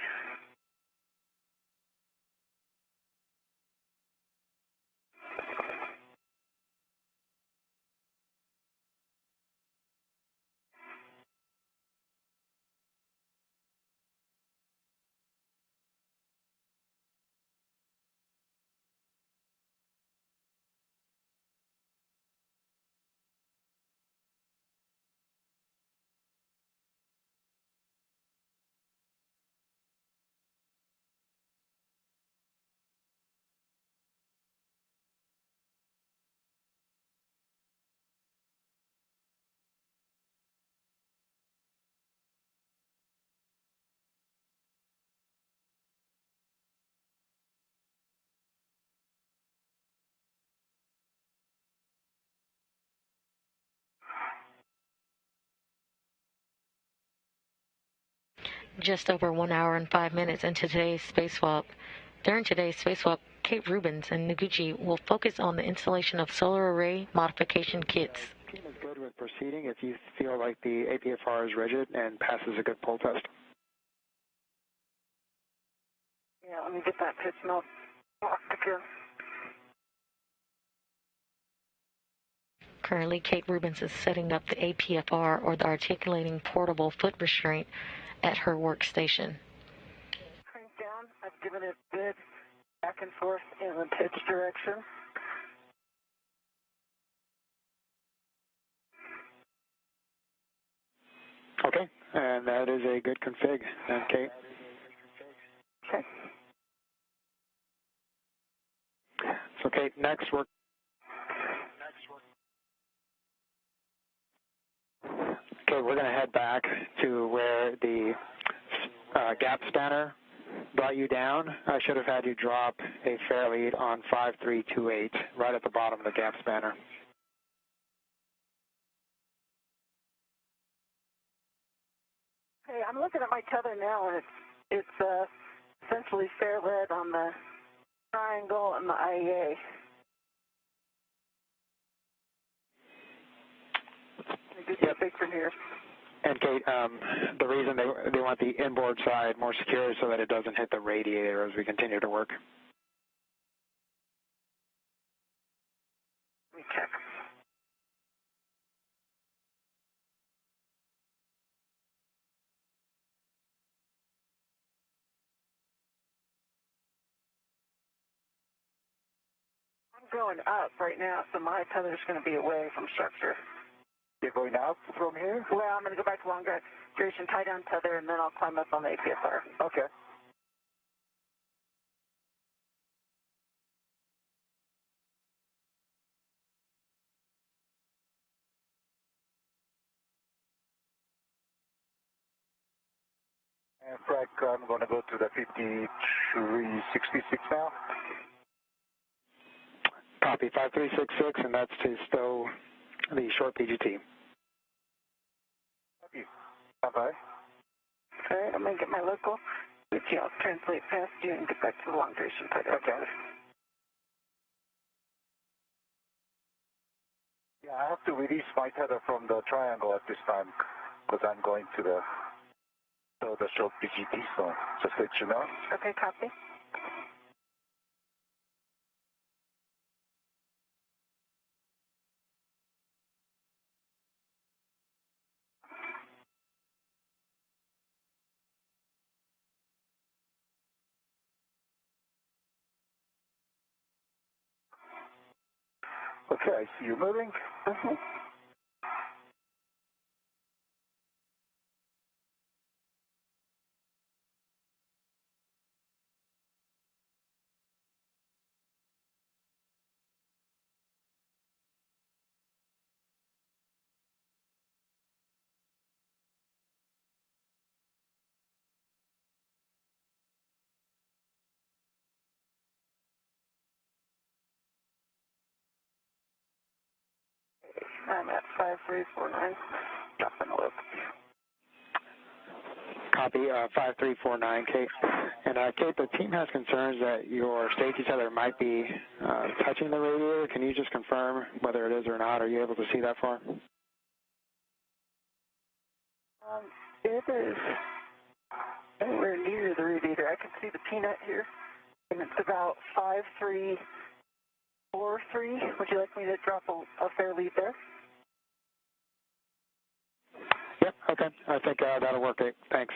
Just over 1 hour and 5 minutes into today's spacewalk. During today's spacewalk, Kate Rubins and Noguchi will focus on the installation of solar array modification kits. The team is good with proceeding if you feel like the APFR is rigid and passes a good pull test. Yeah, let me get that pitch knob locked again. Currently, Kate Rubins is setting up the APFR, or the articulating portable foot restraint, at her workstation. Crank down. I've given it bid back and forth in the pitch direction. Okay, and that is a good config, then, Kate. Okay. So, Kate, next we're going to head back to where the gap spanner brought you down. I should have had you drop a fair lead on 5328, right at the bottom of the gap spanner. Hey, I'm looking at my tether now, and it's essentially fair lead on the triangle and the IEA. Yep. From here. And Kate, the reason they want the inboard side more secure is so that it doesn't hit the radiator as we continue to work. Let me check. I'm going up right now, so my tether's going to be away from structure. You're going up from here? Well, I'm going to go back to long duration, tie down tether, and then I'll climb up on the APFR. Okay. And Frank, I'm going to go to the 5366 now. Copy 5366, and that's to stow the short PGT. Copy. Bye-bye. All right, I'm going to get my local. I'll translate past you and get back to the long duration part. Okay. Yeah, I have to release my tether from the triangle at this time because I'm going to the short PGT, so just let you know. Okay, copy. Okay, I see you moving. Mm-hmm. I'm at 5349. Dropping a loop. Copy 5349, Kate. And Kate, the team has concerns that your safety tether might be touching the radiator. Can you just confirm whether it is or not? Are you able to see that far? It is anywhere near the radiator. I can see the peanut here, and it's about 5343. Would you like me to drop a fair lead there? Yep, okay. I think that'll work, Kate. Thanks.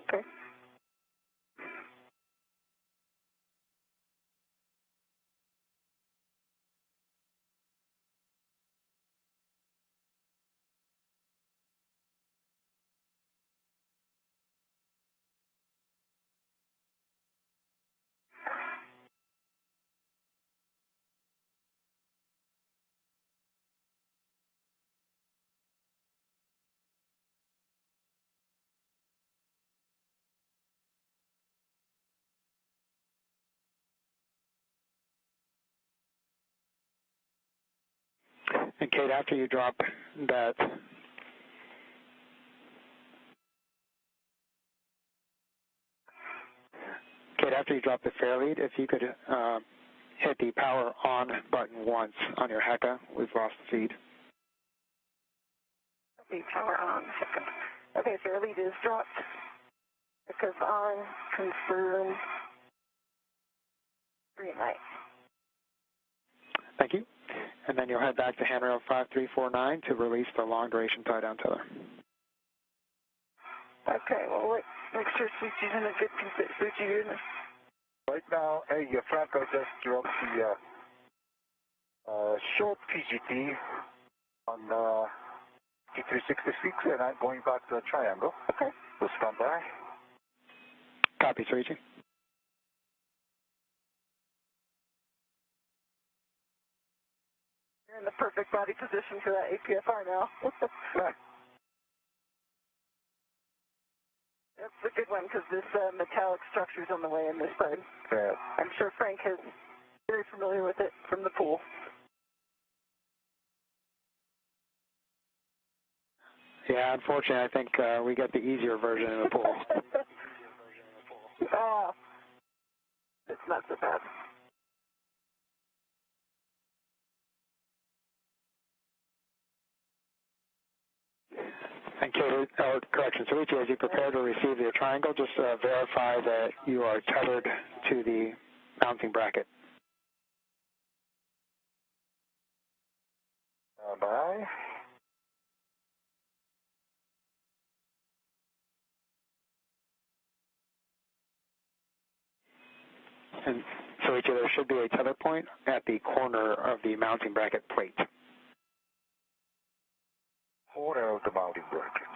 Okay. And Kate, after you drop that, the fair lead, if you could hit the power on button once on your HECA, we've lost the feed. The power on. Okay, fair lead is dropped. Because on, confirm, green light. Thank you. And then you'll head back to handrail 5349 to release the long duration tie down tether. Okay, well, make sure Suchi's in a good condition. Suchi, you're in a... Right now, hey, Franco just dropped the short PGT on T366, and I'm going back to the triangle. Okay. So stand by. Copy, Suichi. You're in the perfect body position for that APFR now. Right. That's a good one because this metallic structure is on the way in this side. Yeah. I'm sure Frank is very familiar with it from the pool. Yeah, unfortunately, I think we get the easier version in the pool. It's not so bad. And Kate, correction, Suichi, as you prepare to receive your triangle, just verify that you are tethered to the mounting bracket. Bye. And Suichi, there should be a tether point at the corner of the mounting bracket plate. Corner of the mounting bracket.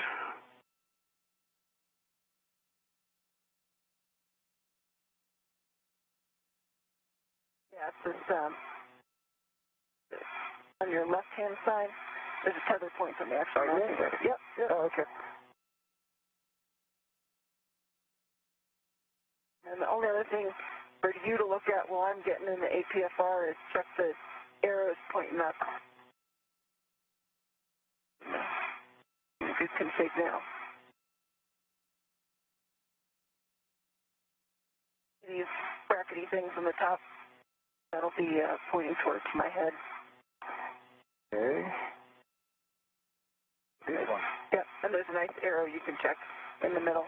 Yeah, it's just on your left-hand side, there's a tether point on the actual mounting bracket. Yep. Oh, okay. And the only other thing for you to look at while I'm getting in the APFR is check the arrows pointing up. Good config now. These brackety things on the top, that'll be pointing towards my head. Okay. This one. Yep, and there's a nice arrow you can check in the middle.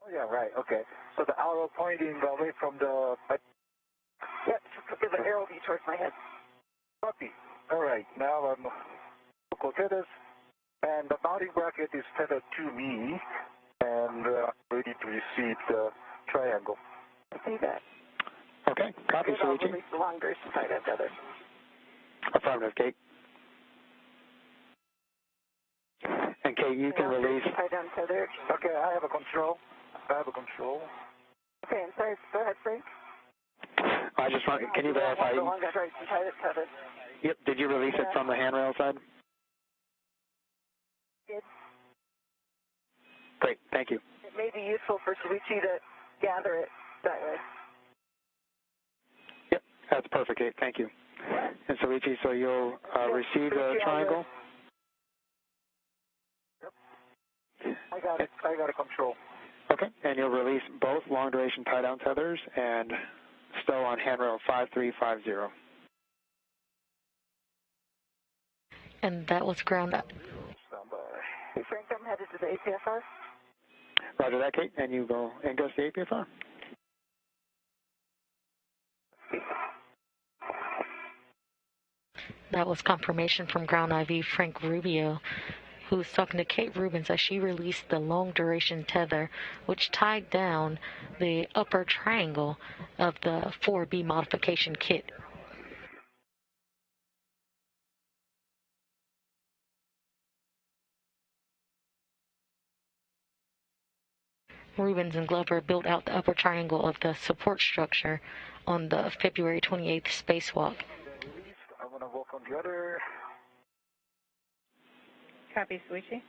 Oh, yeah, right, okay. So the arrow pointing away from the... Yep, the arrow will be towards my head. Copy. All right, now I'm local tethers, and the mounting bracket is tethered to me, and ready to receive the triangle. I see that. Okay, copy, I'll Soichi. release the long duration tie-down tether. Affirmative, Kate. And Kate, you can release... Tie-down tether. Okay, I have a control. Okay, and sorry, go ahead, Frank. I just want... Can you verify... The long duration tie-down tether. Yep, did you release it from the handrail side? Did. Great, thank you. It may be useful for Soichi to gather it that way. Yep, that's perfect, Kate, thank you. And Soichi, so you'll receive the triangle? Yep. I got a control. Okay, and you'll release both long-duration tie-down tethers and stow on handrail 5350. And that was ground up. Stand by. Hey, Frank, I'm headed to the APFR. Roger that, Kate, and you go ingress the APFR. That was confirmation from Ground IV Frank Rubio, who was talking to Kate Rubens as she released the long duration tether, which tied down the upper triangle of the 4B modification kit. Rubens and Glover built out the upper triangle of the support structure on the February 28th spacewalk. I'm going to work on the other. Copy, Soichi.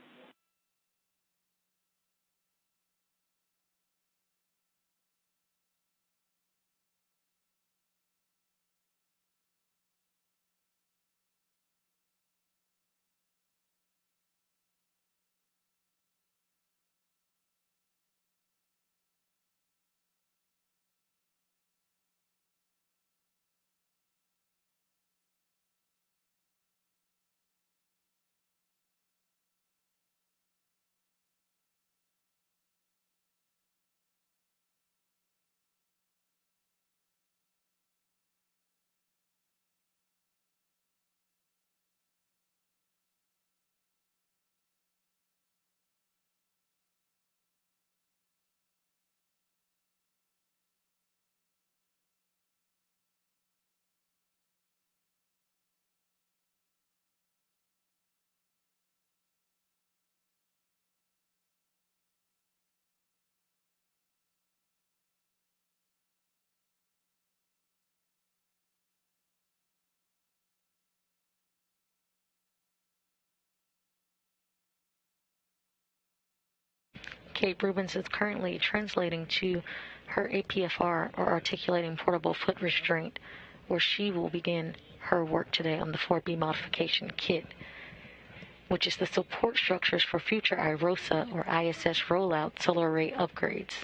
Kate Rubens is currently translating to her APFR, or articulating portable foot restraint, where she will begin her work today on the 4B modification kit, which is the support structures for future IROSA or ISS rollout solar array upgrades.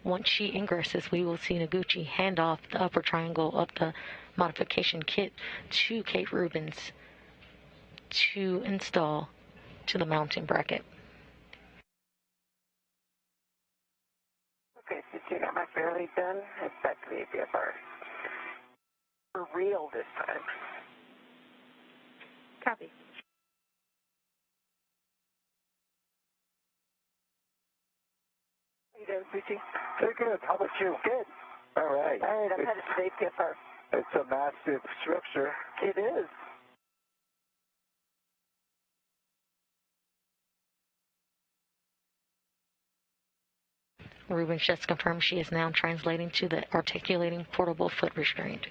Once she ingresses, we will see Noguchi hand off the upper triangle of the modification kit to Kate Rubens to install to the mounting bracket. Okay, so you got my fairly done. Head back to the APFR. For real this time. Copy. How you doing, Soichi? Very good. How about you? Good. All right. All right, I'm headed to the APFR. It's a massive structure. It is. Rubens just confirmed she is now translating to the articulating portable foot restraint.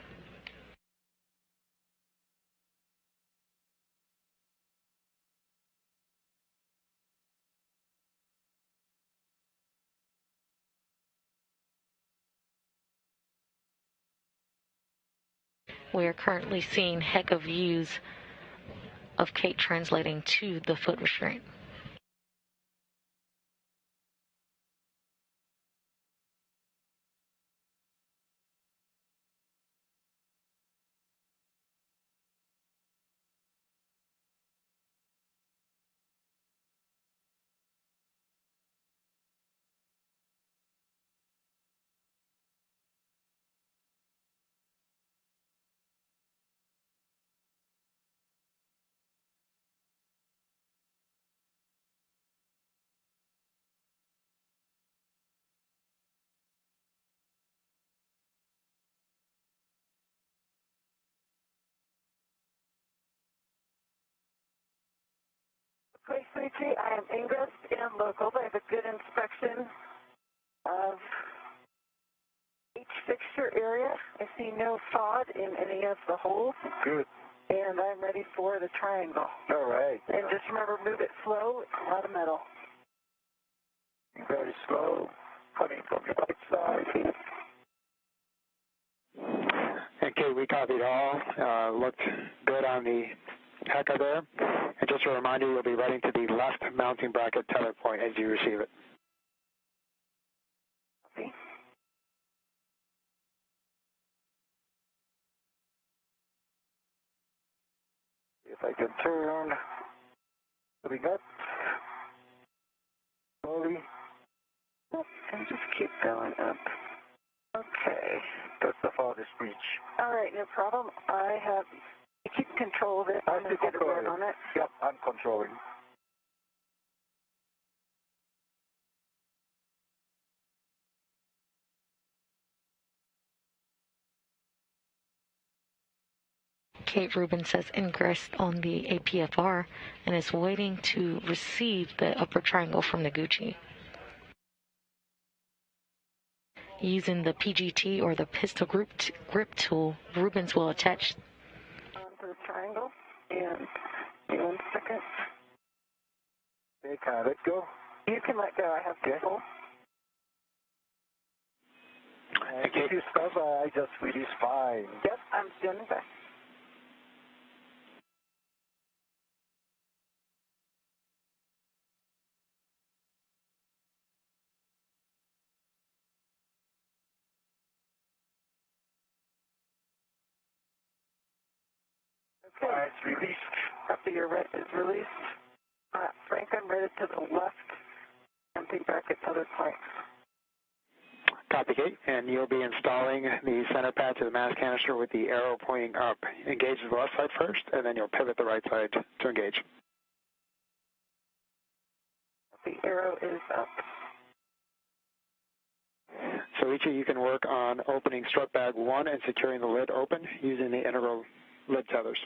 We are currently seeing heck of views of Kate translating to the foot restraint. Spacewalk, I am ingress and local. I have a good inspection of each fixture area. I see no FOD in any of the holes. Good. And I'm ready for the triangle. All right. And just remember, move it slow, a lot of metal. Very slow, coming from your right side. Okay, we copied all. Looked good on the HECA there. And just a reminder, you'll be running to the left mounting bracket tether point as you receive it. Okay. If I can turn, moving up, slowly. And just keep going up. Okay. That's the farthest reach. All right, no problem. You keep control of it. I'm going to get a word on it. Yep, I'm controlling. Kate Rubens has ingressed on the APFR and is waiting to receive the upper triangle from Noguchi. Using the PGT or the pistol grip tool, Rubens will attach onto the triangle. And 1 second. Okay, can I let go? You can let go. I have control. If you stop, I just release fine. Yep, I'm standing by. Okay. It's released. After your right is released, Frank, I'm ready to the left. Empty bracket tether point. Copy, Kate, and you'll be installing the center pad to the mass canister with the arrow pointing up. Engage the left side first, and then you'll pivot the right side to engage. The arrow is up. So each of you can work on opening strut bag 1 and securing the lid open using the integral lid tethers.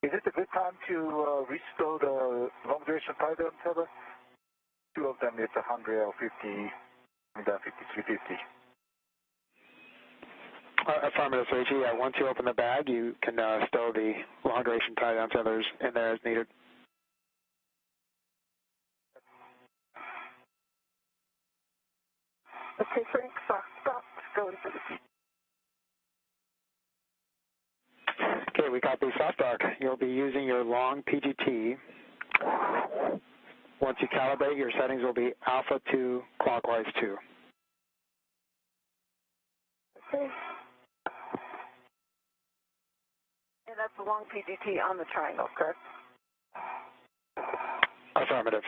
Is it a good time to restore the long duration tie down tether? 2 of them is 100 or 50 and 5350. Affirmative, so yeah, once you open the bag, you can stow the long duration tie down tethers in there as needed. Okay, Frank, stop. Going for the Okay, we got the soft dock. You'll be using your long PGT. Once you calibrate, your settings will be alpha 2, clockwise 2. Okay. And that's the long PGT on the triangle, correct? Affirmative.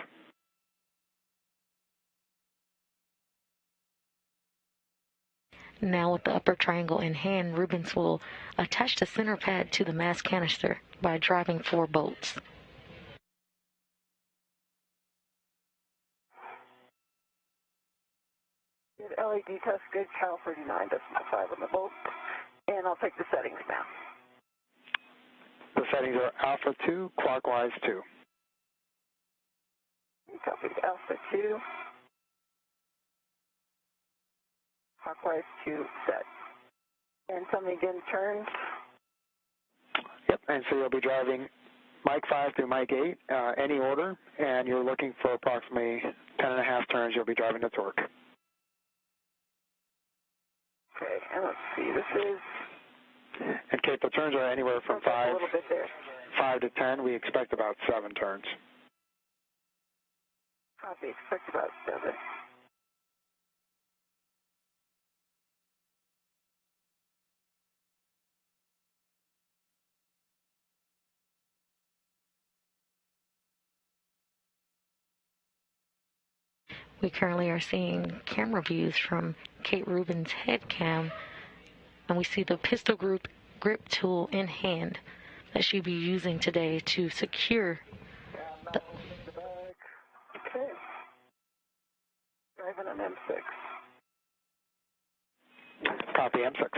Now with the upper triangle in hand, Rubens will attach the center pad to the mass canister by driving 4 bolts. Good LED test, good Cal 39.5 on the bolt. And I'll take the settings now. The settings are alpha 2, clockwise 2. Copy alpha 2. clockwise to set. And tell me again, turns. Yep, and so you'll be driving Mike 5 through Mike 8, any order, and you're looking for approximately 10.5 turns. You'll be driving the torque. Okay, and let's see, this is... And Kate, the turns are anywhere from a little bit there. 5 to 10. We expect about 7 turns. Copy, expect about 7. We currently are seeing camera views from Kate Rubin's head cam, and we see the pistol grip tool in hand that she'll be using today to secure the... Okay. Driving an M6. Copy, M6.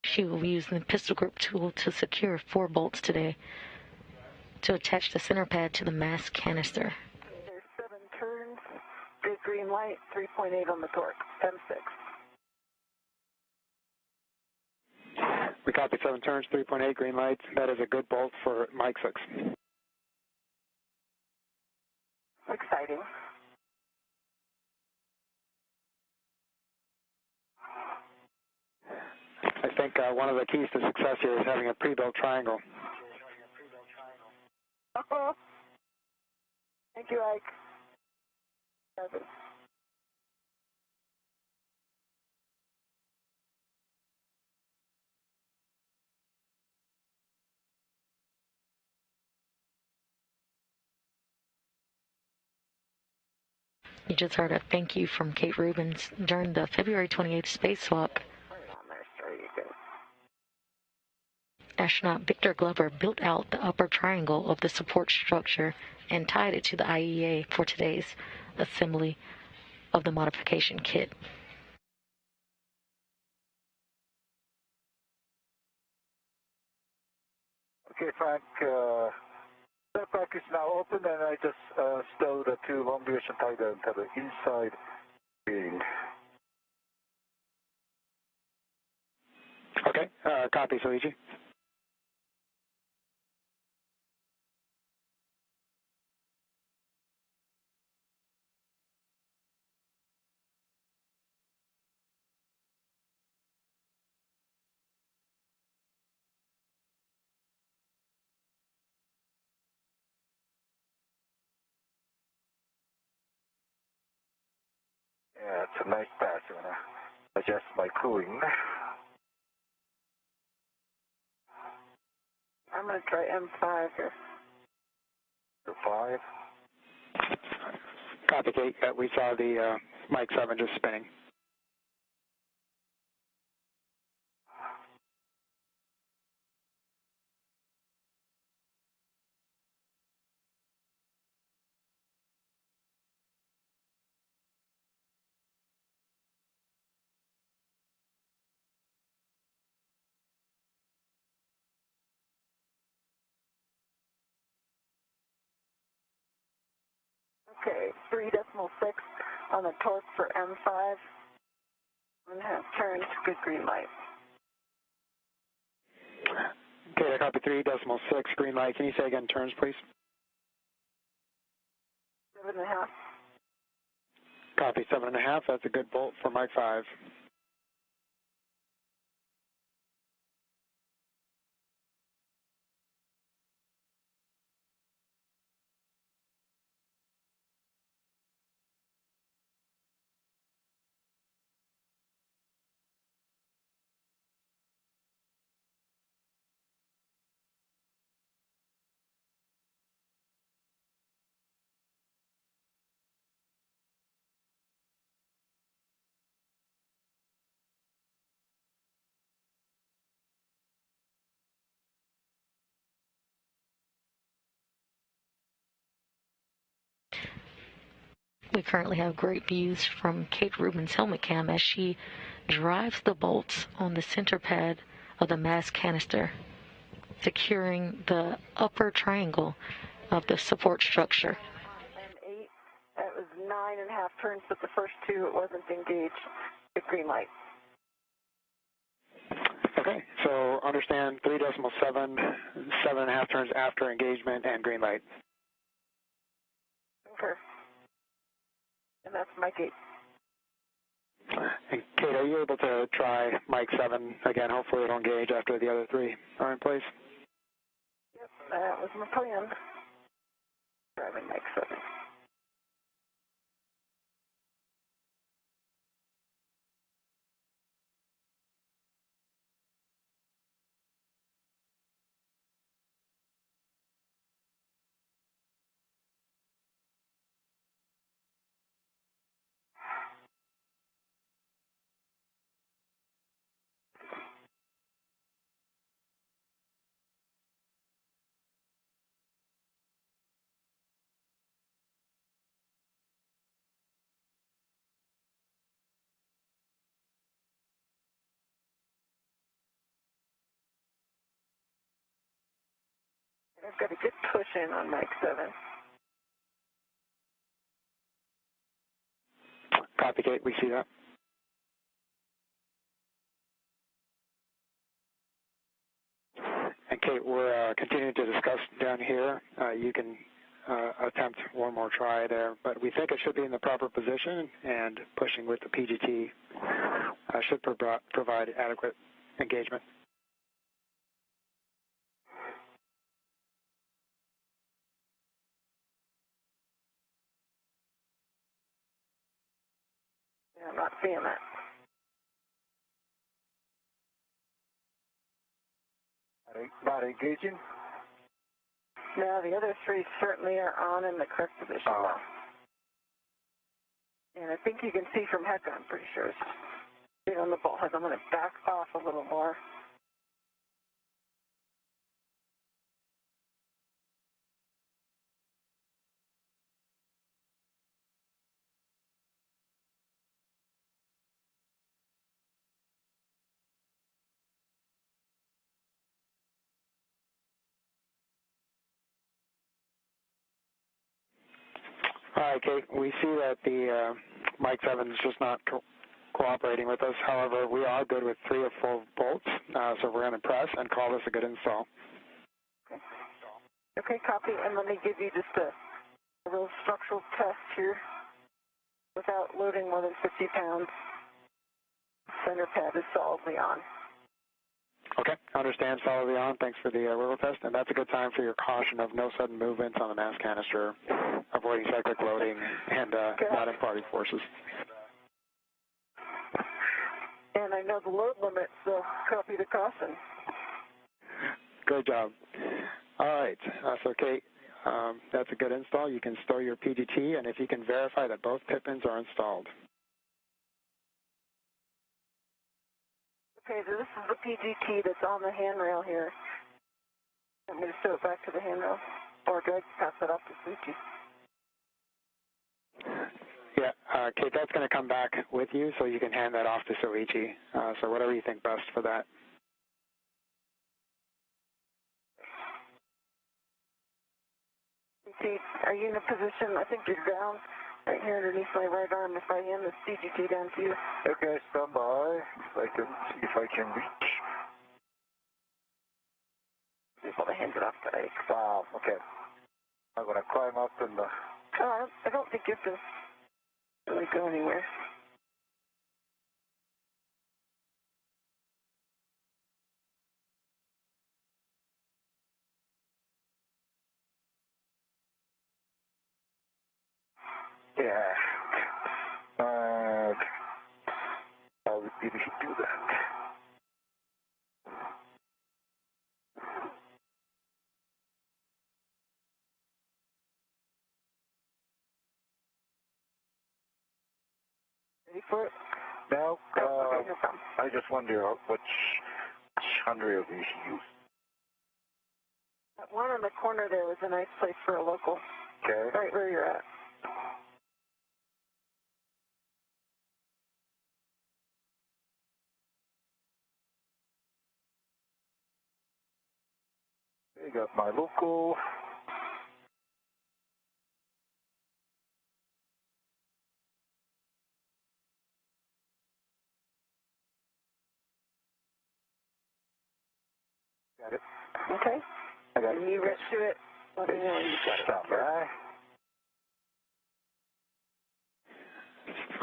She will be using the pistol grip tool to secure 4 bolts today to attach the center pad to the mass canister. There's 7 turns, good green light, 3.8 on the torque, M6. We copy 7 turns, 3.8 green lights. That is a good bolt for Mike 6. Exciting. I think one of the keys to success here is having a pre-built triangle. Thank you, Ike. Perfect. You just heard a thank you from Kate Rubins during the February 28th spacewalk. Astronaut Victor Glover built out the upper triangle of the support structure and tied it to the IEA for today's assembly of the modification kit. Okay, Frank, that pack is now open, and I just stowed the 2 long duration tighter into the inside bearing. Okay, copy, Soichi. Yeah, it's a nice pass. I'm gonna adjust my cooling. I'm going to try M5 here. 5. Copy, Kate. We saw the Mike 7 just spinning. Okay, 3.6 on the torque for M5. 1.5 turns, good green light. Okay, I copy 3.6 green light. Can you say again turns, please? 7.5. Copy 7.5. That's a good bolt for Mike 5. We currently have great views from Kate Rubin's helmet cam as she drives the bolts on the center pad of the mass canister, securing the upper triangle of the support structure. M8, turns, but the first two it wasn't engaged. The green light. Okay, so understand 3.7, 7.5 turns after engagement and green light. Okay. And that's Mike 8. And Kate, are you able to try Mike 7 again? Hopefully it'll engage after the other three are in place. Yep, that was my plan. Driving Mike 7. I've got a good push in on Mike 7. Copy, Kate, we see that. And Kate, we're continuing to discuss down here. You can attempt one more try there, but we think it should be in the proper position, and pushing with the PGT should provide adequate engagement. Yeah, I'm not seeing that. Not engaging? No, the other three certainly are on in the correct position now. And I think you can see from heck, I'm pretty sure it's right on the bullhead. I'm going to back off a little more. All right, Kate, we see that the Mike 7 is just not cooperating with us. However, we are good with 3 of 4 bolts, so we're going to press and call this a good install. Okay, copy. And let me give you just a real structural test here without loading more than 50 pounds. Center pad is solidly on. Okay, understand, solidly on. Thanks for the wiggle test, and that's a good time for your caution of no sudden movements on the mass canister, avoiding cyclic loading, and not imparting forces. And I know the load limit, so copy the caution. Great job. All right, so Kate, that's a good install. You can store your PGT, and if you can verify that both pit pins are installed. Okay, so this is the PGT that's on the handrail here. Want me to show it back to the handrail? Or do I pass it off to Suchi? Yeah, Kate, that's going to come back with you, so you can hand that off to Soichi. So whatever you think best for that. See, are you in a position? I think you're down right here underneath my right arm. If I hand the CGT down to you. Okay, stand by. I can see if I can reach. Able to hand it off to Ike. Wow, okay. I'm going to climb up and... I don't think you have to really go anywhere. Yeah. I would really do that. Ready for it? Now, Okay, no problem. I just wonder which handrail we should use. That one on the corner there was a nice place for a local. Okay. Right where you're at. I got my local. Okay. I got When you get to it, let me know when you've got it. Stand by.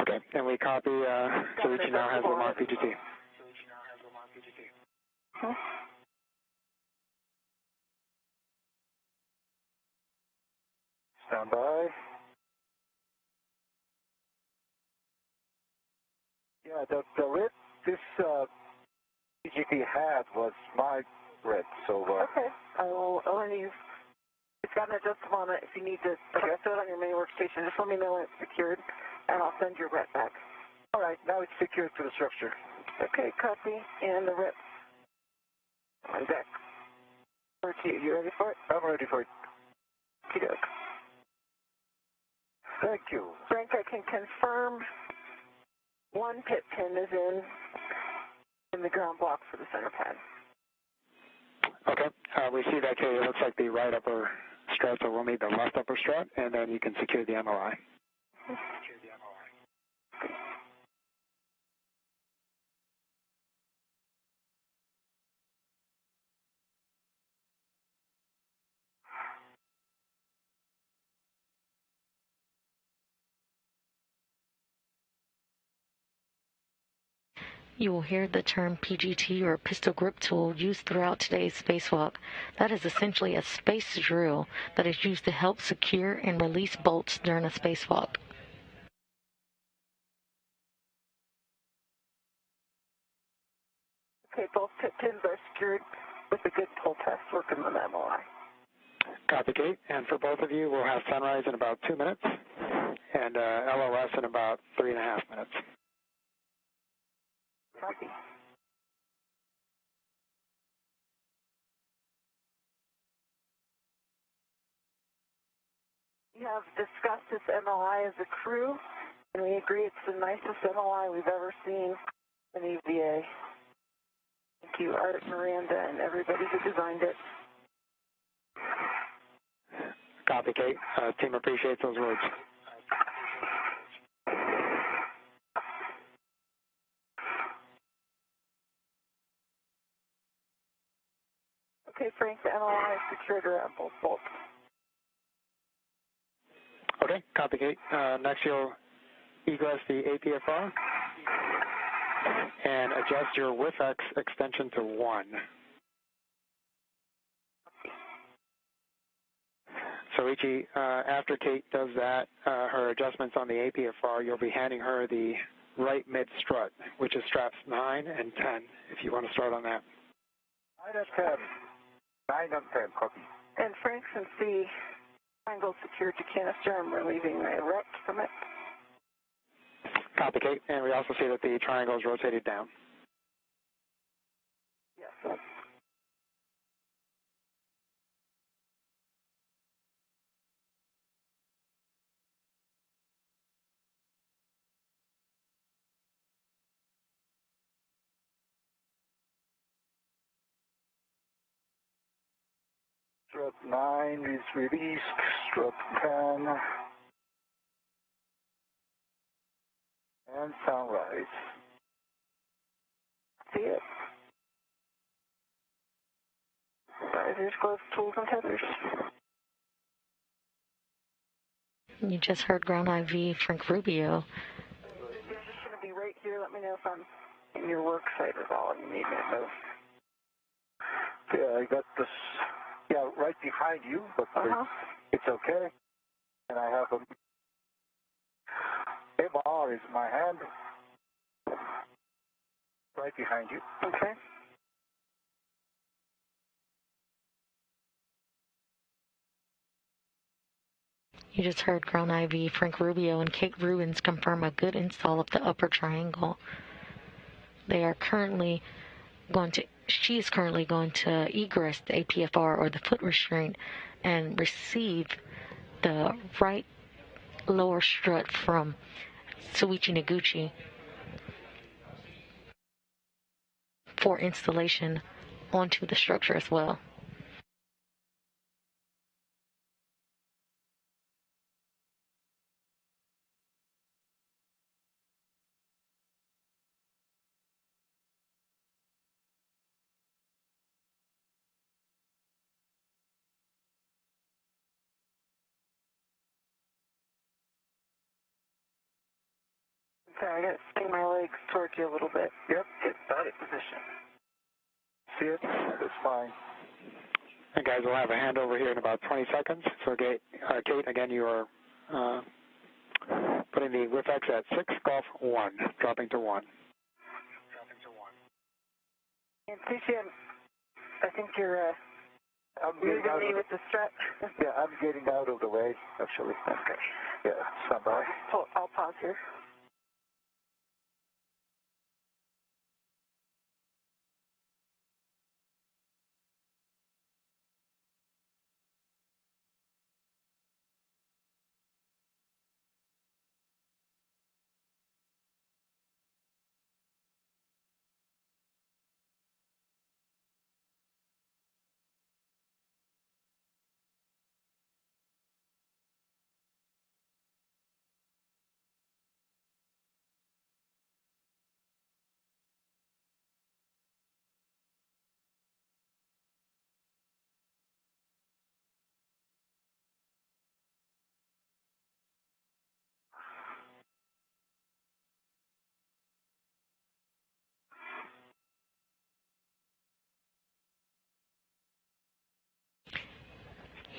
Okay, and we copy, Soichi now has the mark PGT. Hmm? Stand by. Yeah, the red this PGT had was my red, so... Okay. It's got an adjustable on it. If you need to adjust it on your main workstation, just let me know when it's secured, and I'll send your rep back. All right, now it's secured to the structure. Okay, copy, and the rep on deck. Over to you. You ready for it? I'm ready for it. Okey-doke. Thank you. Frank, I can confirm one pit pin is in the ground block for the center pad. Okay, we see that, Kate. It looks like the right upper strut, so we'll need the left upper strut, and then you can secure the MOI. You will hear the term PGT or pistol grip tool used throughout today's spacewalk. That is essentially a space drill that is used to help secure and release bolts during a spacewalk. Okay, both pit pins are secured with a good pull test working on the MOI. Copy, Kate. And for both of you, we'll have sunrise in about 2 minutes, and LOS in about 3.5 minutes. Copy. We have discussed this MOI as a crew, and we agree it's the nicest MOI we've ever seen in EVA. Thank you, Art, Miranda, and everybody who designed it. Copy, Kate. Team appreciates those words. Okay, Frank, the MOI is secured around both bolts. Okay, copy, Kate. Next, you'll egress the APFR and adjust your WIFX extension to 1. Soichi, after Kate does that, her adjustments on the APFR, you'll be handing her the right mid strut, which is straps 9 and 10, if you want to start on that. 9 and 10. 9 and 10, copy. And Frank, since the triangle secured to canister, I'm relieving my rep from it. Copy, Kate. And we also see that the triangle is rotated down. Yes. Strut 9 is released. Strut 10. And sunrise. See it. Risers, gloves, tools, and tethers. You just heard Ground IV Frank Rubio. It's just going to be right here. Let me know if I'm in your work site is all you need me to move. Yeah, I got this, right behind you, but it's okay. And I have a MR is my hand. Right behind you. Okay. You just heard Ground IV Frank Rubio and Kate Rubens confirm a good install of the upper triangle. She is currently going to egress the APFR or the foot restraint and receive the right lower strut from Soichi Noguchi for installation onto the structure as well. Sorry, I got to swing my legs towards you a little bit. Yep. Get body position. See it? That's fine. And guys, we'll have a handover here in about 20 seconds. So, Kate, again, you are putting the WIFX at 6 Golf 1, dropping to 1. And CCM, I think you're moving me with the strap. Yeah, I'm getting out of the way, actually. Okay. Yeah, stand by. I'll pause here.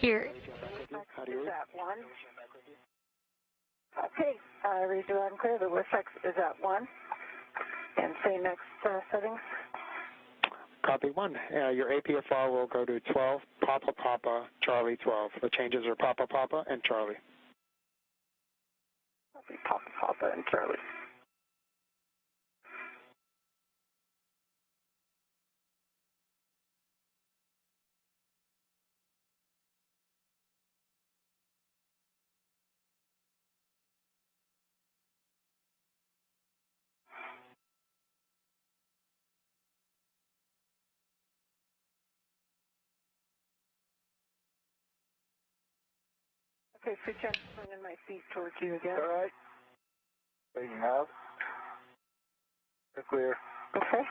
Here. How do you read? Is at 1. Okay, read loud and clear. The WIFX is at 1. And say next settings. Copy 1. Your APFR will go to 12, Papa Papa, Charlie 12. The changes are Papa Papa and Charlie. Papa Papa and Charlie. Okay, switch on swinging my feet towards you again. All right. Taking out. We're clear. Okay.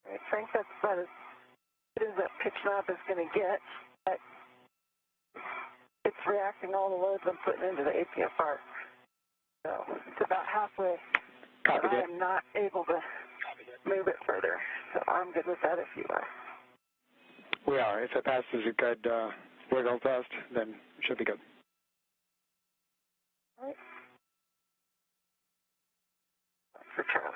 I think that's about as good as that pitch knob is going to get. But it's reacting all the loads I'm putting into the APFR. So it's about halfway. Copy But I that. am not able to move it further. So I'm good with that if you are. We are. If it passes a good wiggle test, then it should be good. All right. For Charlie.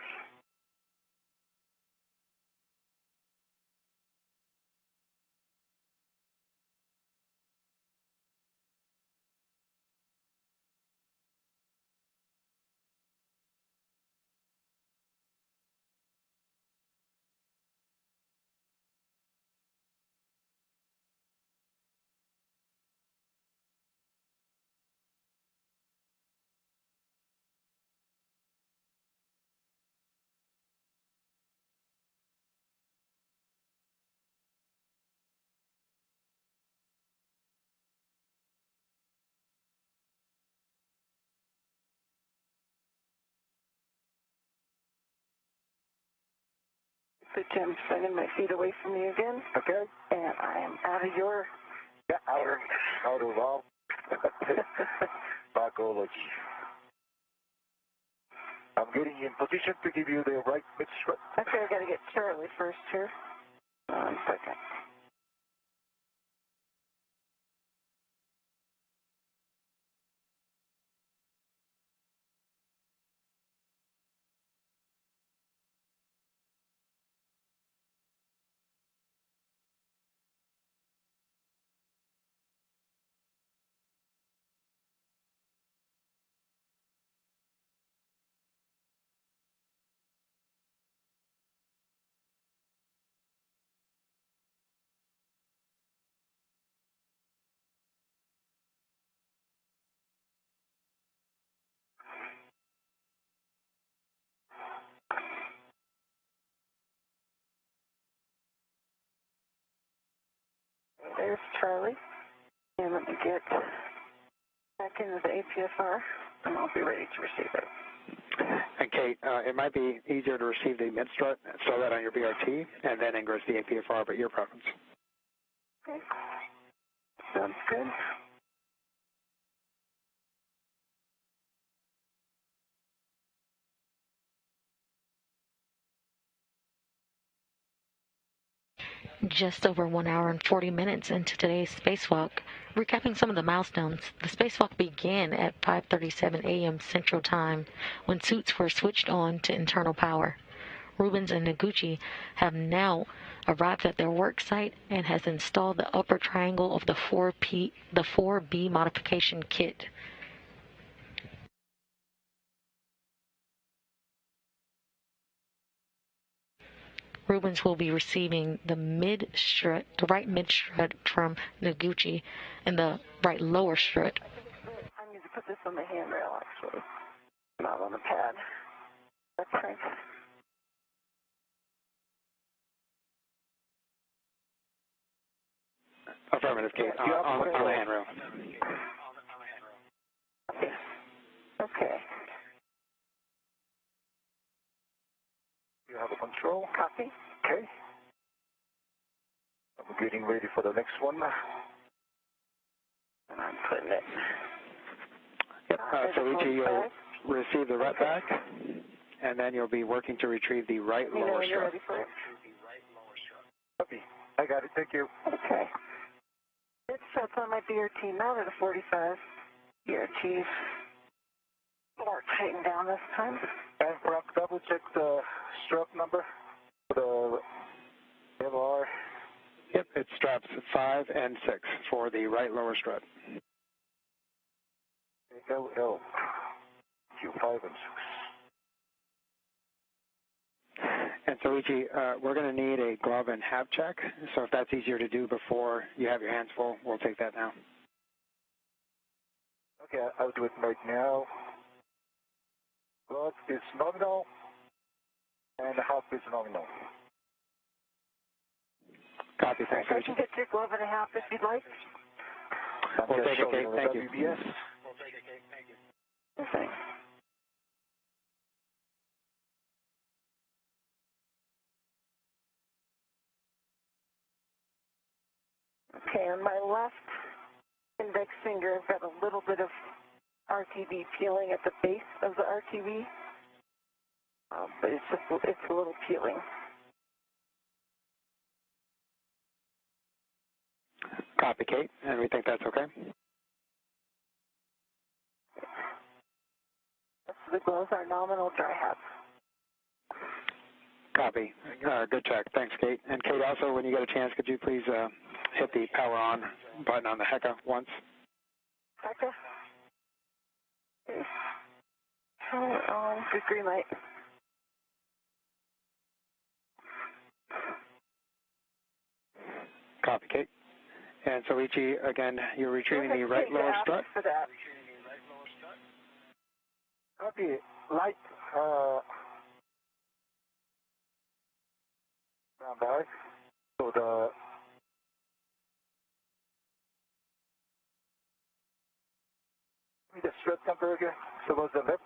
So Tim's swinging my feet away from you again. Okay. And I am out of your... Yeah, out of all. Bacology. I'm getting in position to give you the right mid strut. Okay, I got to get Charlie first here. 1 second. there's Charlie. And let me get back into the APSR, and I'll be ready to receive it. And Kate, it might be easier to receive the mid-strut, slow that on your BRT, and then ingress the APFR, but your preference. Okay. Sounds good. Just over 1 hour and 40 minutes into today's spacewalk. Recapping some of the milestones, the spacewalk began at 5:37 a.m. Central Time when suits were switched on to internal power. Rubens and Noguchi have now arrived at their work site and has installed the upper triangle of the 4B modification kit. Rubens will be receiving the right mid strut from Noguchi and the right lower strut. I need to put this on the handrail, actually, not on the pad. That's right. Affirmative, Kate, on the handrail. Okay. You have a control. Copy. Okay. I'm getting ready for the next one. And I'm putting it. Yep, so you'll receive the right back, and then you'll be working to retrieve the right lower You're strut. ready for it? Copy. I got it. Thank you. Okay. It sets on my BRT now at a 45. BRT's more tightened down this time. And Frank, double check the strap number for the LR. Yep, it's straps 5 and 6 for the right lower strut. LL. Q5 and 6. And so, Ichi, we're going to need a glove and hab check. So if that's easier to do before you have your hands full, we'll take that now. Okay, I'll do it right now. Glove is nominal, and the hub is nominal. Copy, thanks, I Ichi. can get your glove and a half if you'd like. We'll take it, Kate. Thank you. WBS. Okay. Okay, on my left index finger, I've got a little bit of RTV peeling at the base of the RTV, but it's a little peeling. Copy, Kate, and we think that's okay. The gloves are nominal dry hab. Copy. Good check. Thanks, Kate. And Kate, also, when you get a chance, could you please hit the power on button on the HECA once? HECA? Okay. Power on. Good green light. Copy, Kate. And so, Ichi, again, you're retrieving the right lower strut? For that. Copy. Light. Stand by. So the strut number again. So was the left.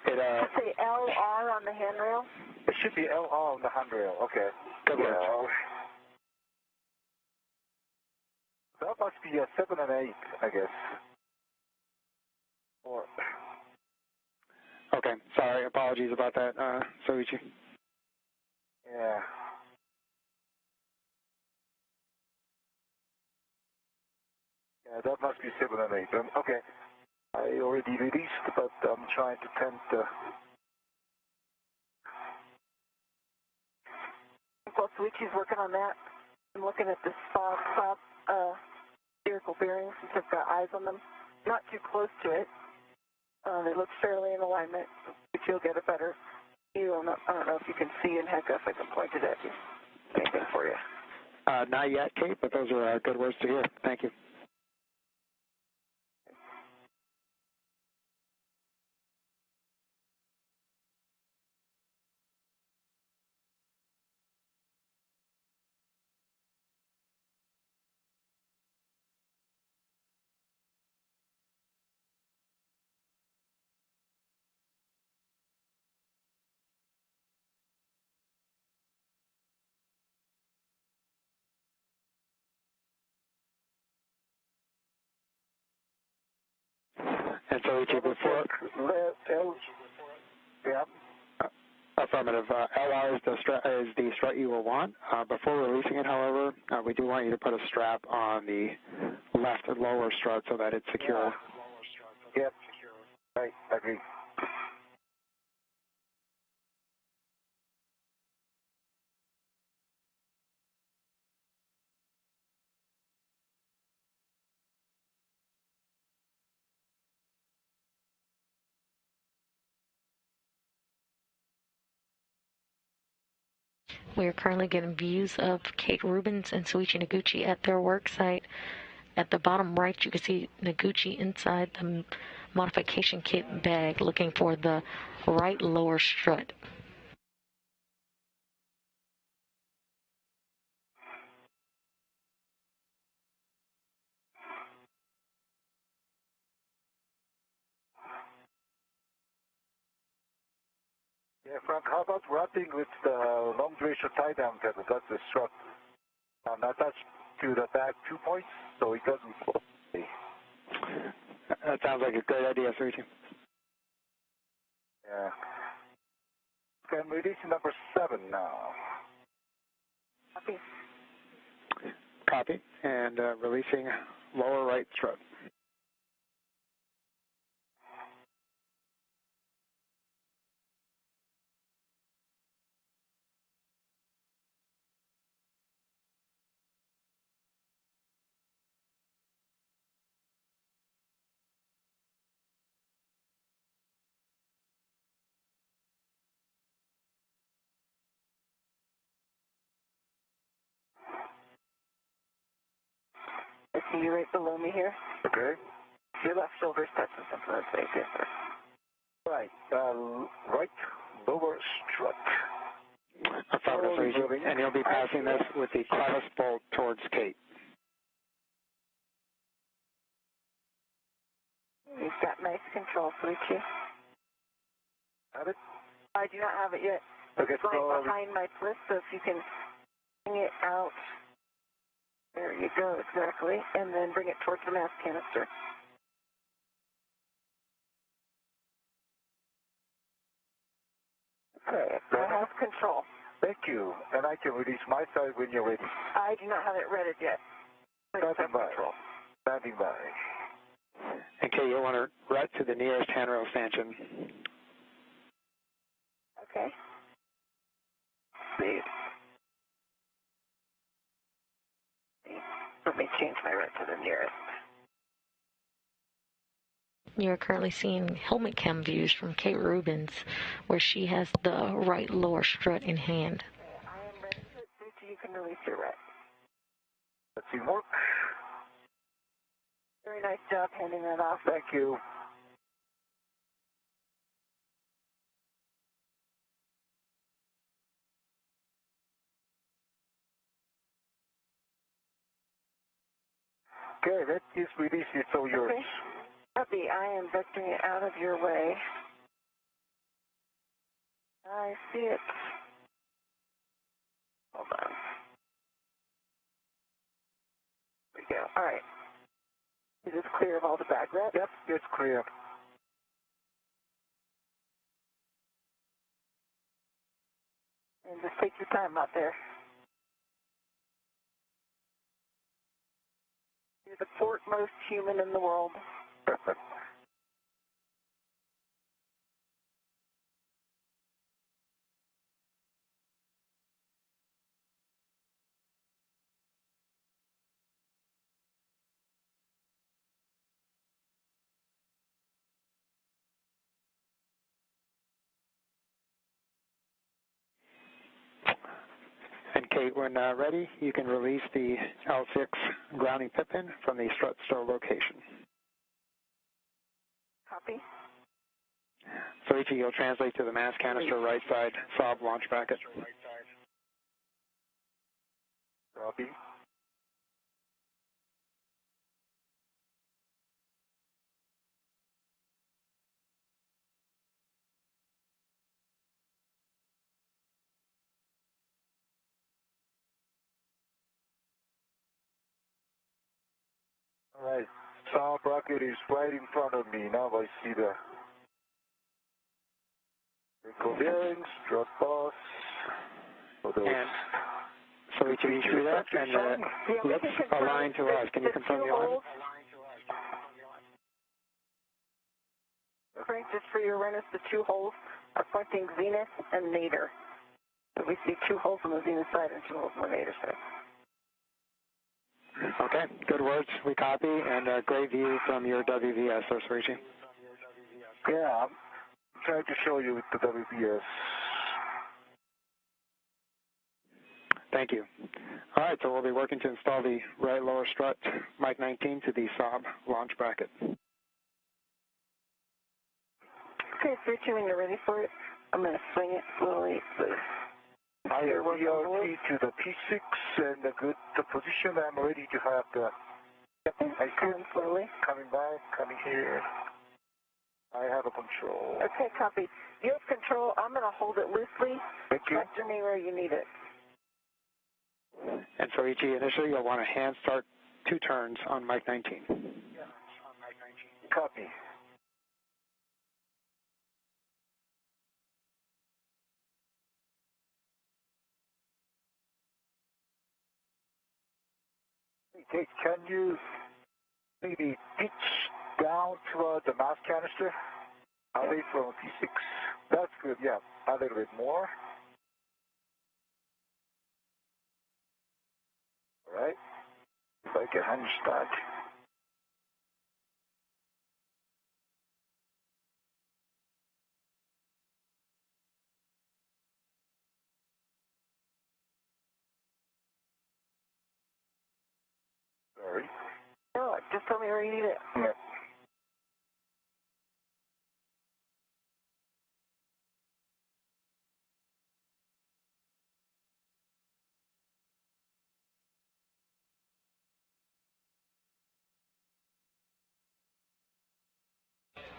Say LR on the handrail. It should be LR on the handrail. Okay. Good work. That must be a 7 and 8, I guess. Or. Okay. Sorry. Apologies about that, Soichi. Yeah. Yeah, that must be 7 and 8. Okay. I already released, but I'm trying to tempt While Suichi's working on that, I'm looking at the stop spherical bearings since I've got eyes on them. Not too close to it. They look fairly in alignment, but you'll get a better view. I don't know if you can see in HECA if I can point it at you. Anything for you? Not yet, Kate, but those are good words to hear. Thank you. And so before... Yeah. Affirmative. LR is the strut you will want. Before releasing it, however, we do want you to put a strap on the left lower strut so that it's secure. Yep. Right. Agree. We are currently getting views of Kate Rubins and Soichi Noguchi at their work site. At the bottom right, you can see Noguchi inside the modification kit bag looking for the right lower strut. Yeah, Frank, how about wrapping with the long duration tie down tether? That's the strut. Attached to the back 2 points so it doesn't fall. That sounds like a great idea, Soichi. Yeah. Can release number 7 now. Copy. Copy. And releasing lower right strut. I see you right below me here. Okay. Your left shoulder's touching something that's right there. Right. Right lower strut. Affirmative, Soichi. And you'll be passing this with the clevis bolt towards Kate. You've got nice control, Soichi. Have it? I do not have it yet. Okay, It's right behind my twist, so if you can bring it out. There you go, exactly. And then bring it towards the mass canister. Okay, I have control. Thank you. And I can release my side when you're ready. I do not have it readied yet. Standing by. Control. Standing by. And Kate, you'll want to route to the nearest handrail stanchion. Okay. See. Let me change my route to the nearest. You are currently seeing helmet cam views from Kate Rubins, where she has the right lower strut in hand. I am ready to Suchi, you can release your route. Let's see more. Very nice job handing that off. Thank you. Okay, that is released. It's all yours. Okay. Copy. I am vectoring it out of your way. I see it. Hold on. There we go. All right. Is this clear of all the bag wrap? Yep, it's clear. And just take your time out there. You're the foremost human in the world. And Kate, when ready, you can release the L6 grounding pip pin from the strut stow location. Copy. Soichi, you'll translate to the mass canister right side fob launch bracket. Copy. All right. Sound bracket is right in front of me. Now I see the vehicle bearings, strut boss. And so we can do that, and let's align to us. Can you confirm the alignment? Frank, just for your awareness, the two holes are pointing zenith and nadir. So we see two holes on the zenith side and two holes on the nadir side. Okay, good words. We copy, and a great view from your WVS, so Soichi. Yeah, I'm trying to show you with the WBS. Thank you. All right, so we'll be working to install the right lower strut, Mike 19, to the Saab launch bracket. Okay, Soichi, when you're ready for it, I'm going to swing it slowly. I have VRT to the P6 and the good position. I'm ready to have the. I coming slowly. Coming back, coming here. I have a control. Okay, copy. You have control. I'm going to hold it loosely. Thank you. Back to me where you need it. And Soichi, initially you'll want to hand start 2 turns on Mike 19. Copy. Okay, can you maybe pitch down toward the mass canister? Away from P6. That's good, yeah. A little bit more. All right. If I can hand start. Sorry. No, just tell me where you need it. Yeah.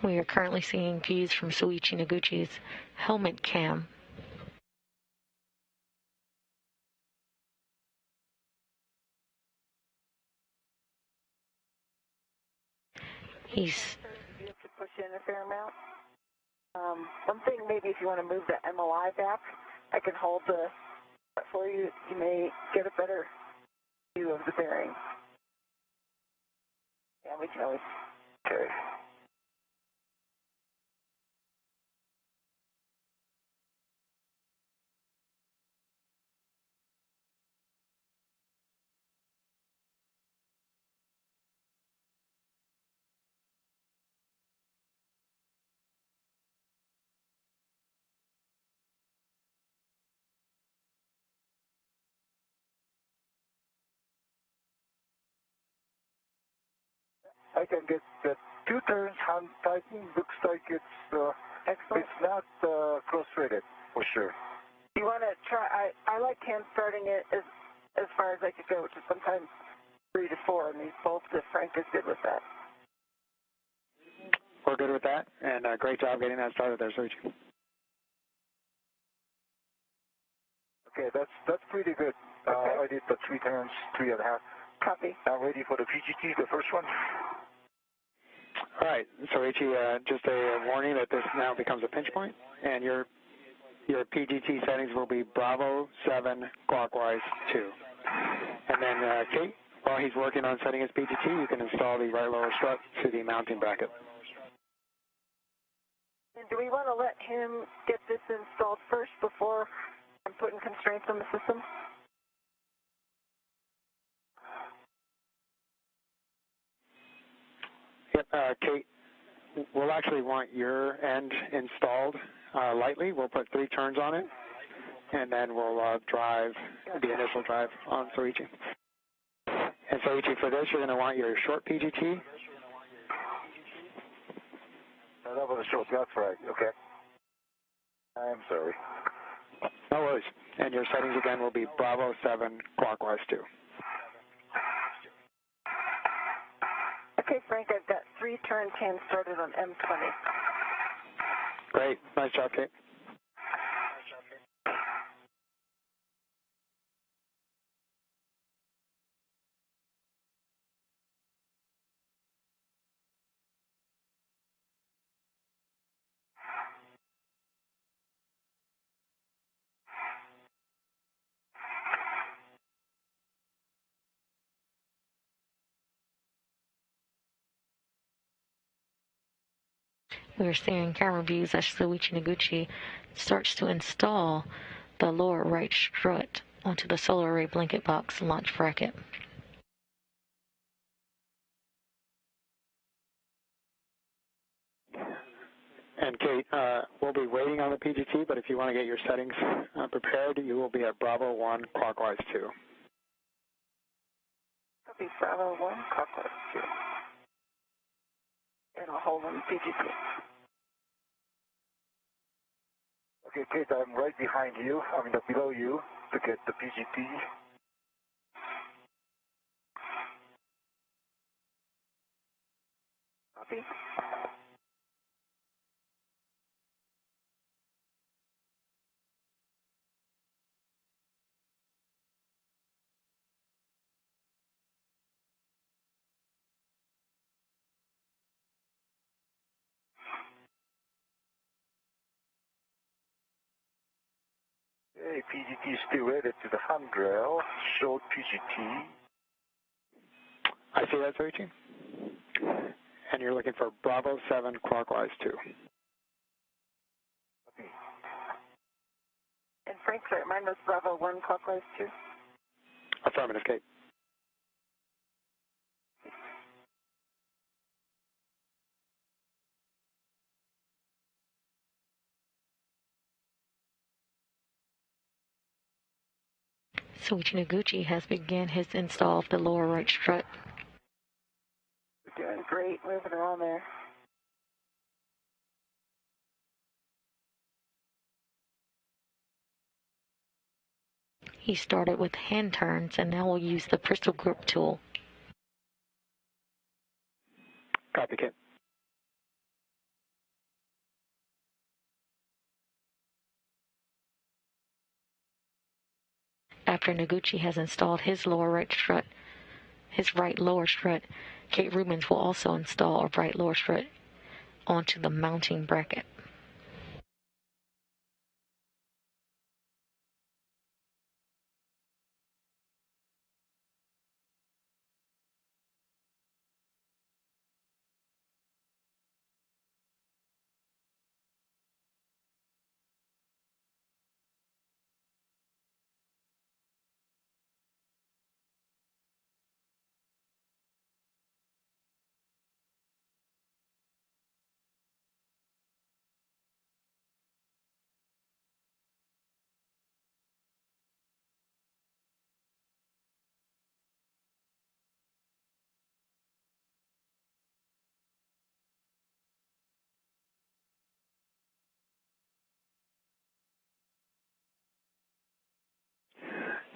We are currently seeing views from Soichi Noguchi's helmet cam. He's You have to push in a fair amount. One thing, maybe if you want to move the MOI back, I can hold the for you. You may get a better view of the bearing. Yeah, we can always. Okay. I can get the 2 turns hand tightened. Looks like it's Excellent. it's not cross-threaded for sure. You want to try? I like hand starting it as far as I could go, which is sometimes 3 to 4, and these bolts. If Frank is good with that. We're good with that, and great job getting that started there, Soichi. Okay, that's pretty good. Okay. I did the 3 turns, 3.5. Copy. Now ready for the PGT, the first one. All right, Soichi, just a warning that this now becomes a pinch point, and your PGT settings will be Bravo 7 clockwise 2. And then, Kate, while he's working on setting his PGT, you can install the right lower strut to the mounting bracket. And do we want to let him get this installed first before I'm putting constraints on the system? Yep, Kate, we'll actually want your end installed lightly. We'll put 3 turns on it, and then we'll drive the initial drive on Soichi. And Soichi, for this, you're going to want your short PGT. No, that was a short. That's right. Okay. I'm sorry. No worries. And your settings again will be Bravo 7 clockwise 2. Okay, Frank, I've got 3 turns hand started on M20. Great. Nice job, Kate. We're seeing camera views as Soichi Noguchi starts to install the lower right strut onto the solar array blanket box launch bracket. And Kate, we'll be waiting on the PGT, but if you want to get your settings prepared, you will be at Bravo 1, clockwise 2. Copy Bravo 1, clockwise 2. And I'll hold on the PGT. Okay, Kate, I'm right behind you. I mean, below you to get the PGT. Copy. Okay, PGT is still rated to the handrail. Short PGT. I see that, Soichi. And you're looking for Bravo 7, clockwise 2. Okay. And Frank, sorry, mine was Bravo 1, clockwise 2. Affirmative, Kate. Soichi Noguchi has begun his install of the lower right strut. We're doing great, moving around there. He started with hand turns and now will use the pistol grip tool. Copy, Kate. After Noguchi has installed his lower right strut, his right lower strut, Kate Rubins will also install a right lower strut onto the mounting bracket.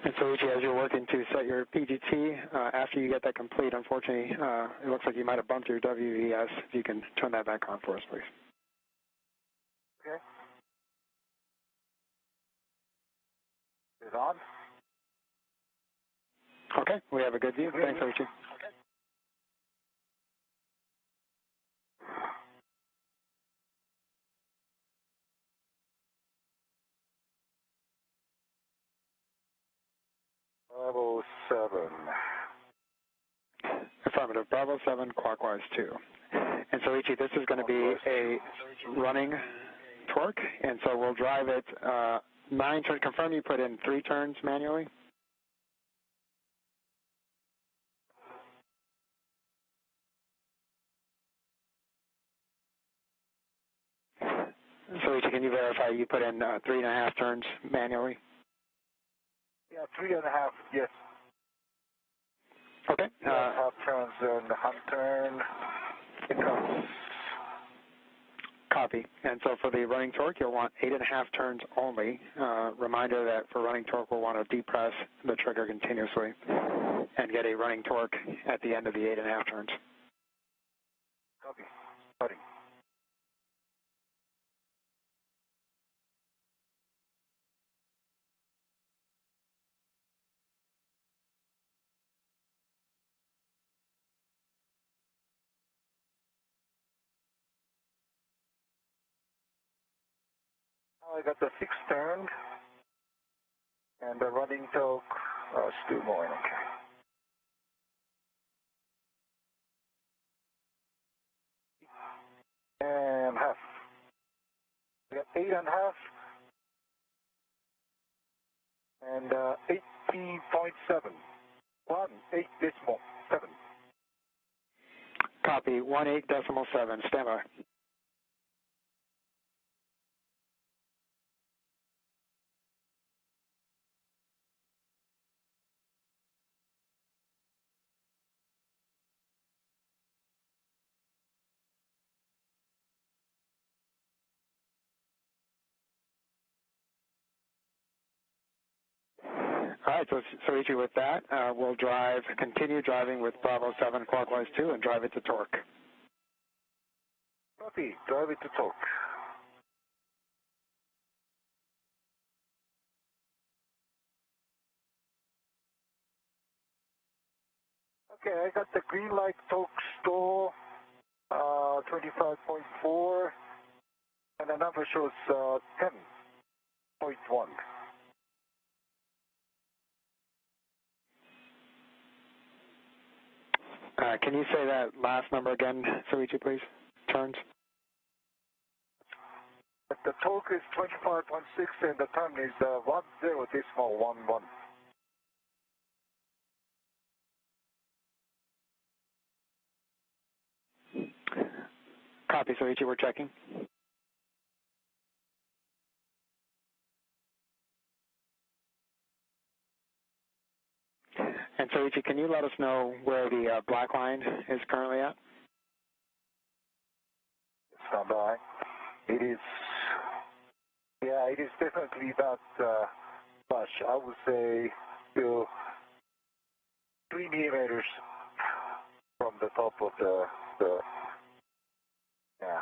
And Soichi, as you're working to set your PGT, after you get that complete, unfortunately, it looks like you might have bumped your WES. If you can turn that back on for us, please. Okay. Is it on? Okay, we have a good view. Thanks, Soichi. Bravo 7. Affirmative. Bravo 7, clockwise 2. And Soichi, this is going to be a running torque, and so we'll drive it 9 turns. Confirm you put in 3 turns manually. Soichi, can you verify you put in 3.5 turns manually? Yeah, 3.5, yes. Okay. Half turns and the half turn. It comes. Copy. And so for the running torque, you'll want 8.5 turns only. Reminder that for running torque, we'll want to depress the trigger continuously and get a running torque at the end of the 8.5 turns. Copy. Starting. Now I got the 6th turn, and the running torque still going okay. and half. We got 8.5 and 18.7. 18.7. Copy, 18.7. Stand by. All right, so Soichi, with that, we'll continue driving with Bravo 7 clockwise 2 and drive it to torque. Copy, drive it to torque. Okay, I got the green light torque stall, 25.4, and the number shows 10.1. Can you say that last number again, Soichi, please? Turns? The torque is 25.6 and the turn is 10.11. Copy, Soichi, we're checking. And Soichi, can you let us know where the black line is currently at? Stand by. It is, yeah, it is definitely not much. I would say still 3 millimeters from the top of the yeah.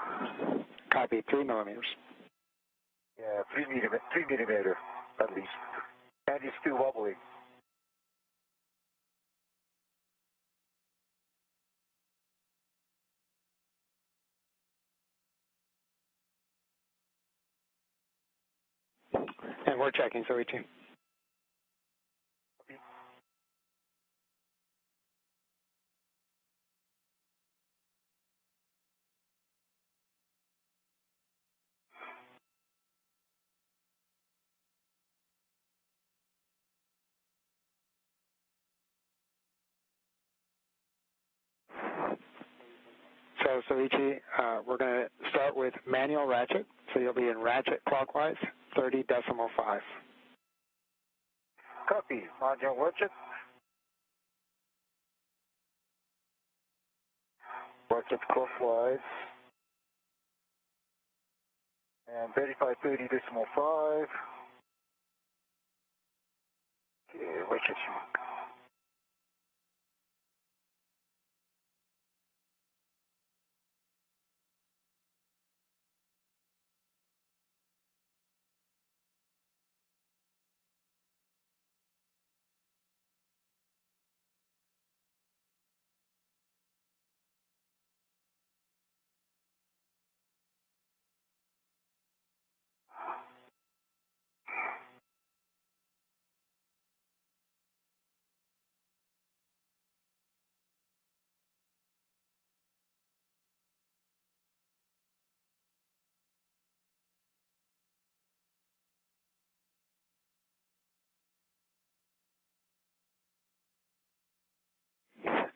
Copy, 3 millimeters. Yeah, 3 millimeter at least. And it's still wobbling. And we're checking, Soichi. So, Soichi, we're going to start with manual ratchet. So you'll be in ratchet clockwise, 30.5. Copy. Manual ratchet. Ratchet clockwise. And verify 30.5. Okay, ratchet.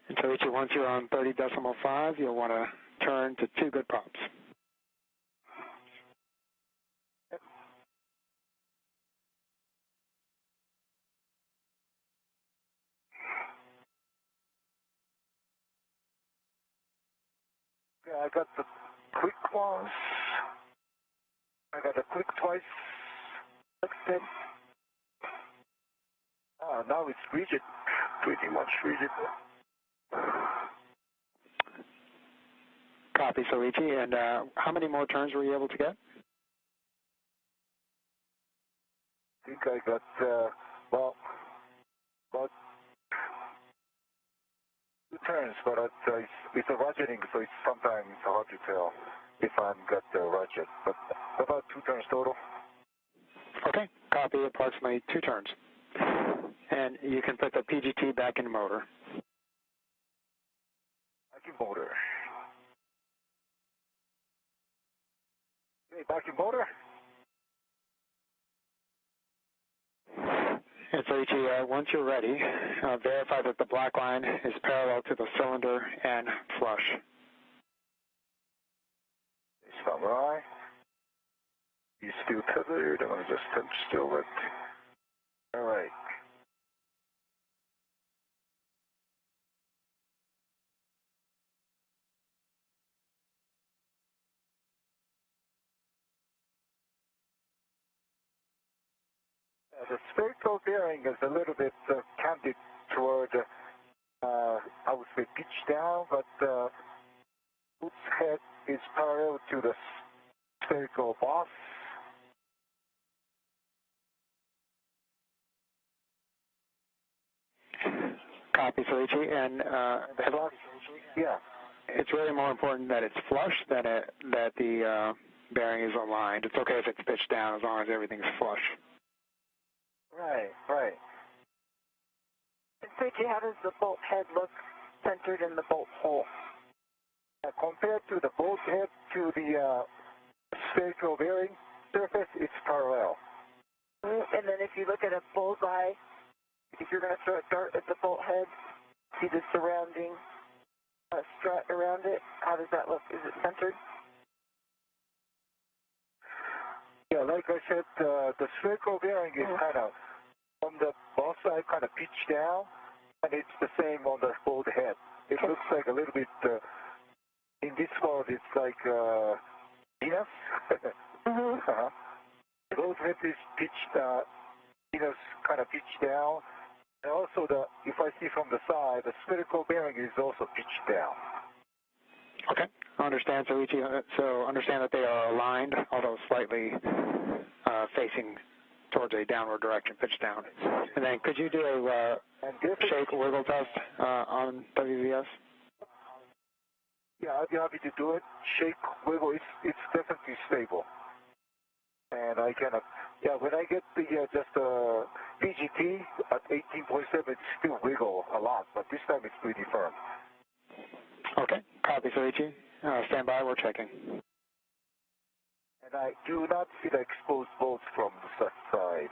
And Soichi, once you're on 30.5, you'll want to turn to 2 good pops. Yeah, I got the quick once. I got a quick twice. Like that. Now it's rigid. Pretty much rigid. Copy, Soichi. And how many more turns were you able to get? I think I got, well, about 2 turns, but it's a ratcheting, so it's sometimes hard to tell if I've got the ratchet. But about 2 turns total. Okay, copy, approximately 2 turns. And you can put the PGT back in the motor. Back in motor. backing motor. And so, once you're ready, verify that the black line is parallel to the cylinder and flush. Stand by. He's still tethered. I'm going to just stand still. All right. The spherical bearing is a little bit canted toward, I would say, pitch down, but its head is parallel to the spherical boss. Copy, Soichi, and yeah, it's really more important that it's flush than that the bearing is aligned. It's okay if it's pitched down as long as everything's flush. Right, right. And Soichi, how does the bolt head look centered in the bolt hole? Compared to the bolt head to the spherical bearing surface, it's parallel. And then if you look at a bullseye, if you're going to throw a dart at the bolt head, see the surrounding strut around it, how does that look? Is it centered? Yeah, like I said, the spherical bearing is kind of on the both side, kind of pitched down, and it's the same on the bolt head. It looks like a little bit, in this world, it's like Venus. Both head is pitched, Venus kind of pitched down. And also, if I see from the side, the spherical bearing is also pitched down. Okay, I understand, Soichi. So understand that they are aligned, although slightly facing towards a downward direction, pitched down. And then could you do a shake wiggle test on WVS? Yeah, I'd be happy to do it. Shake, wiggle, it's definitely stable. And I cannot, when I get the just PGT at 18.7, it still wiggle a lot, but this time it's pretty firm. Okay, copy, Soichi. Stand by, we're checking. And I do not see the exposed bolts from the side.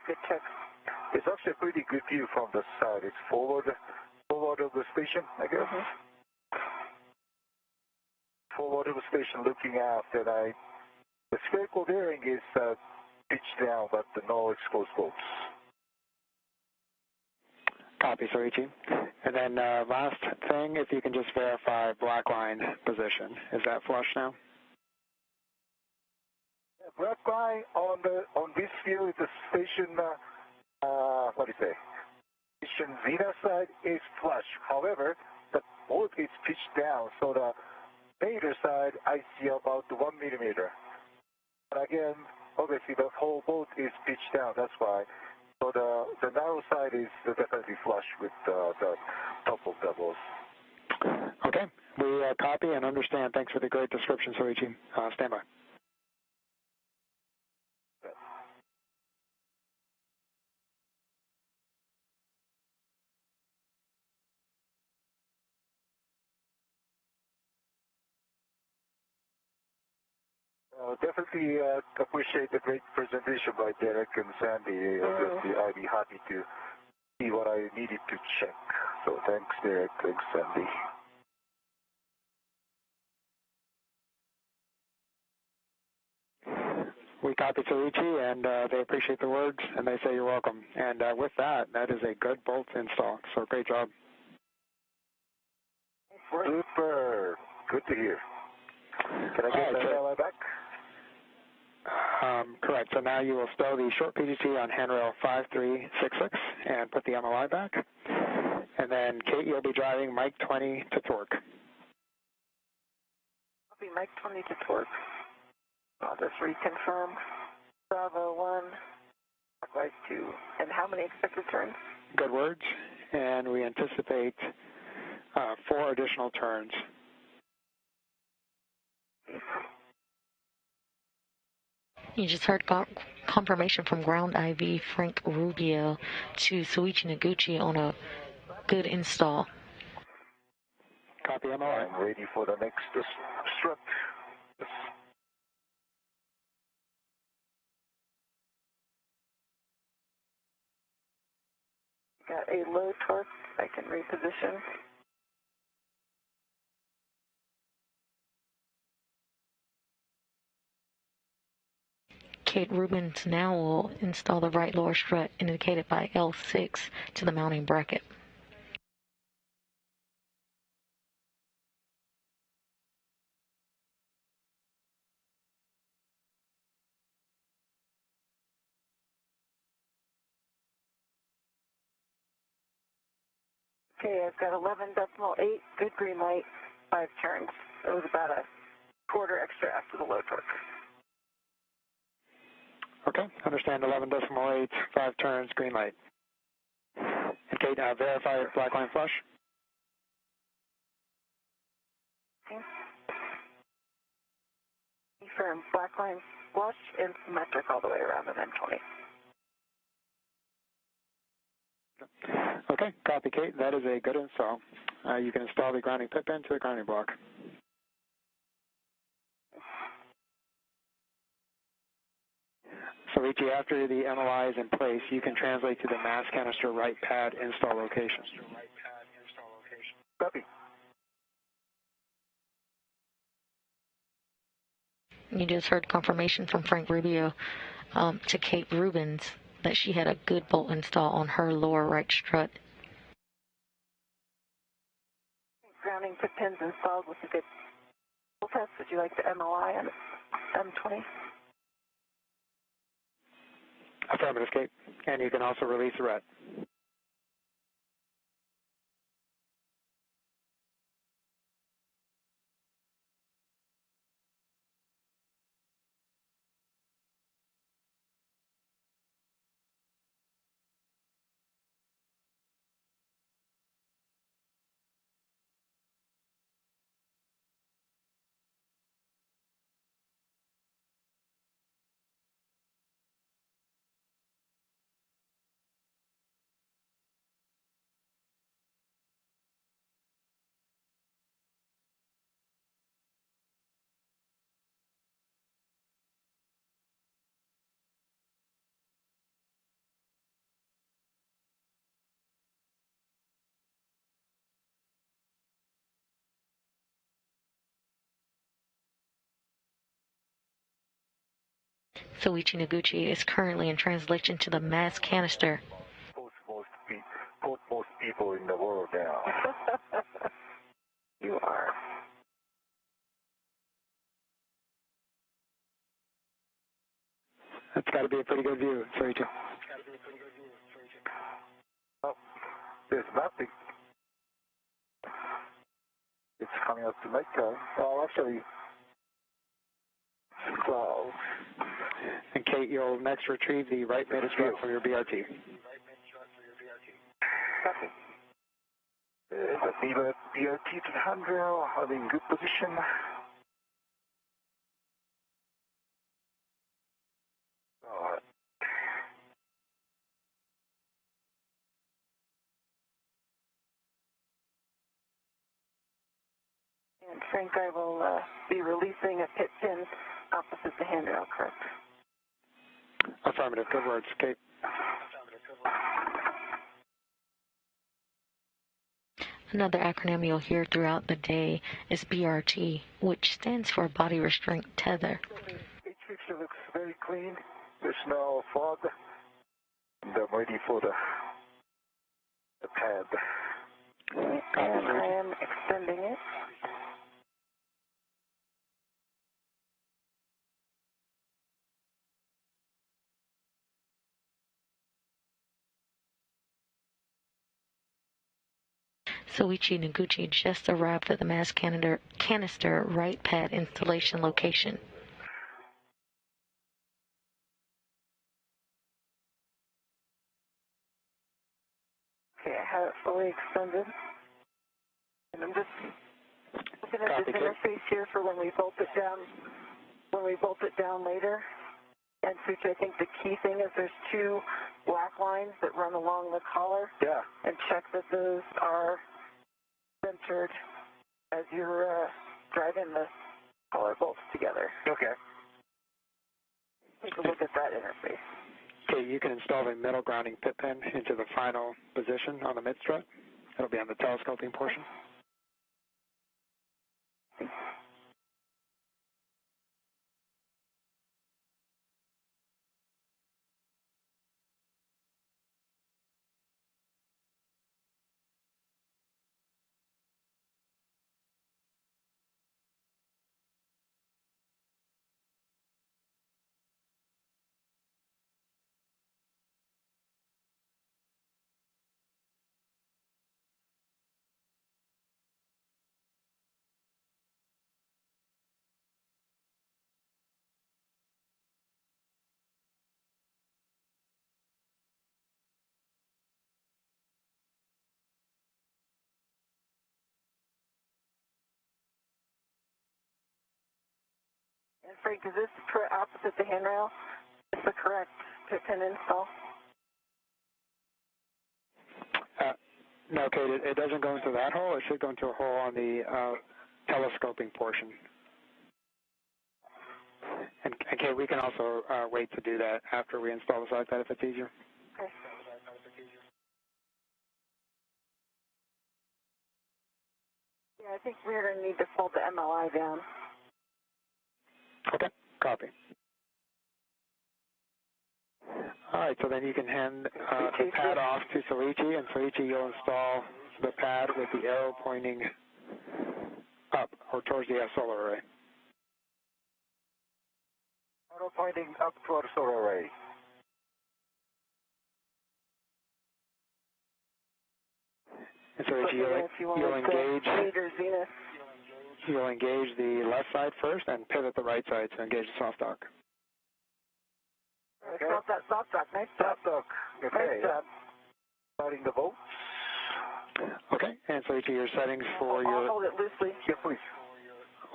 Good check. It's actually a pretty good view from the side. It's forward of the station, I guess. Forward of the station looking out, and the spherical bearing is pitched down, but no exposed bolts. Copy, Soichi. And then last thing, if you can just verify black line position. Is that flush now? Black line on this view is the station, what do you say? Station Venus side is flush. However, the bolt is pitched down, so the mater side I see about 1 millimeter. But again, obviously the whole bolt is pitched down. That's why. So the narrow side is definitely flush with the top of the bolts. Okay, we copy and understand. Thanks for the great description, Soichi. Stand by. Definitely appreciate the great presentation by Derek and Sandy. Obviously, I'd be happy to see what I needed to check. So thanks, Derek. Thanks, Sandy. We copy Soichi, and they appreciate the words, and they say you're welcome. And with that, that is a good bolt install. So great job. Super. Good to hear. Can I get that LI back? Correct. So now you will stow the short PGT on handrail 5366 and put the MLI back. And then Kate, you'll be driving Mike 20 to torque. I'll be Mike 20 to torque. I'll just reconfirm. Bravo 1, clockwise 2. And how many expected turns? Good words. And we anticipate 4 additional turns. You just heard confirmation from Ground IV Frank Rubio to Soichi Noguchi on a good install. Copy MOI. I'm ready for the next strut. Yes. Got a low torque. I can reposition. Kate Rubens now will install the right lower strut indicated by L6 to the mounting bracket. Okay, I've got 11.8, good green light, 5 turns. It was about a quarter extra after the low torque. Okay, understand 11.8, 5 turns, green light. And Kate, verify black line flush. Okay. Confirm black line flush and symmetric all the way around an M20. Okay, copy, Kate. That is a good install. You can install the grounding pit pin to the grounding block. So, Ichi, after the MOI is in place, you can translate to the mass canister right pad install location. Copy. You just heard confirmation from Frank Rubio to Kate Rubens that she had a good bolt install on her lower right strut. Grounding pit pins installed with a good bolt test. Would you like the MOI on M20? Affirmative, Kate. And you can also release the red. Soichi Noguchi is currently in translation to the mass canister. Put most people in the world now. You are. That's got to be a pretty good view, Soichi. Oh, there's nothing. It's coming up to night time. Well, actually, clouds. And Kate, you'll next retrieve the right mid strut from your BRT. Copy. The BRT to the handrail are in good position. And Frank, I will be releasing a pit pin opposite the handrail, correct? Affirmative. Good words, Kate. Another acronym you'll hear throughout the day is BRT, which stands for Body Restraint Tether. Each picture looks very clean. There's no fog. And I'm ready for the pad. And I am extending it. Soichi Noguchi just arrived at the mass canister right pad installation location. Okay, I have it fully extended. And I'm just looking at this interface here for when we bolt it down later. And Suchi, I think the key thing is there's 2 black lines that run along the collar. Yeah. And check that those are centered as you're driving the collar bolts together. Okay. Take a look at that interface. Okay, you can install the middle grounding pit pin into the final position on the mid strut. It'll be on the telescoping portion. And Frank, is this opposite the handrail? Is the correct pit pin install? No, Kate, it doesn't go into that hole. It should go into a hole on the telescoping portion. And Kate, we can also wait to do that after we install the side pad if it's easier. Okay. Yeah, I think we're going to need to fold the MLI down. Okay, copy. All right, so then you can hand the pad off to Soichi, and Soichi, you'll install the pad with the arrow pointing up or towards the solar array. Arrow pointing up toward the solar array. And Soichi, you'll engage the left side first and pivot the right side to engage the soft dock. Okay. Soft dock, nice job. Soft dock, okay. Nice job. Starting the boat. Okay, and Soichi, your settings for I'll hold it loosely. Yeah, please.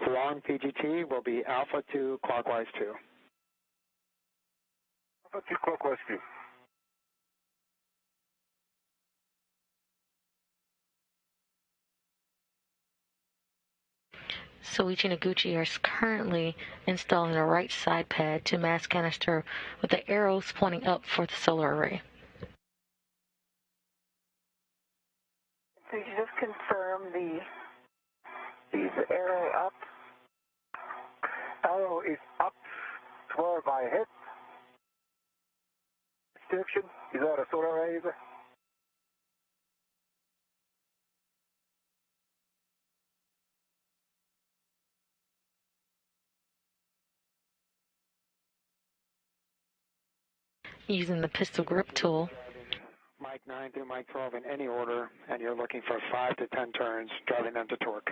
long PGT will be alpha 2, clockwise 2. Alpha 2, clockwise 2. Soichi Noguchi is currently installing a right side pad to mass canister with the arrows pointing up for the solar array. So you just confirm the arrow up. Arrow is up toward my head. Direction. Is that a solar array? Using the pistol grip tool, Mike 9 through Mike 12 in any order, and you're looking for 5 to 10 turns, driving them to torque.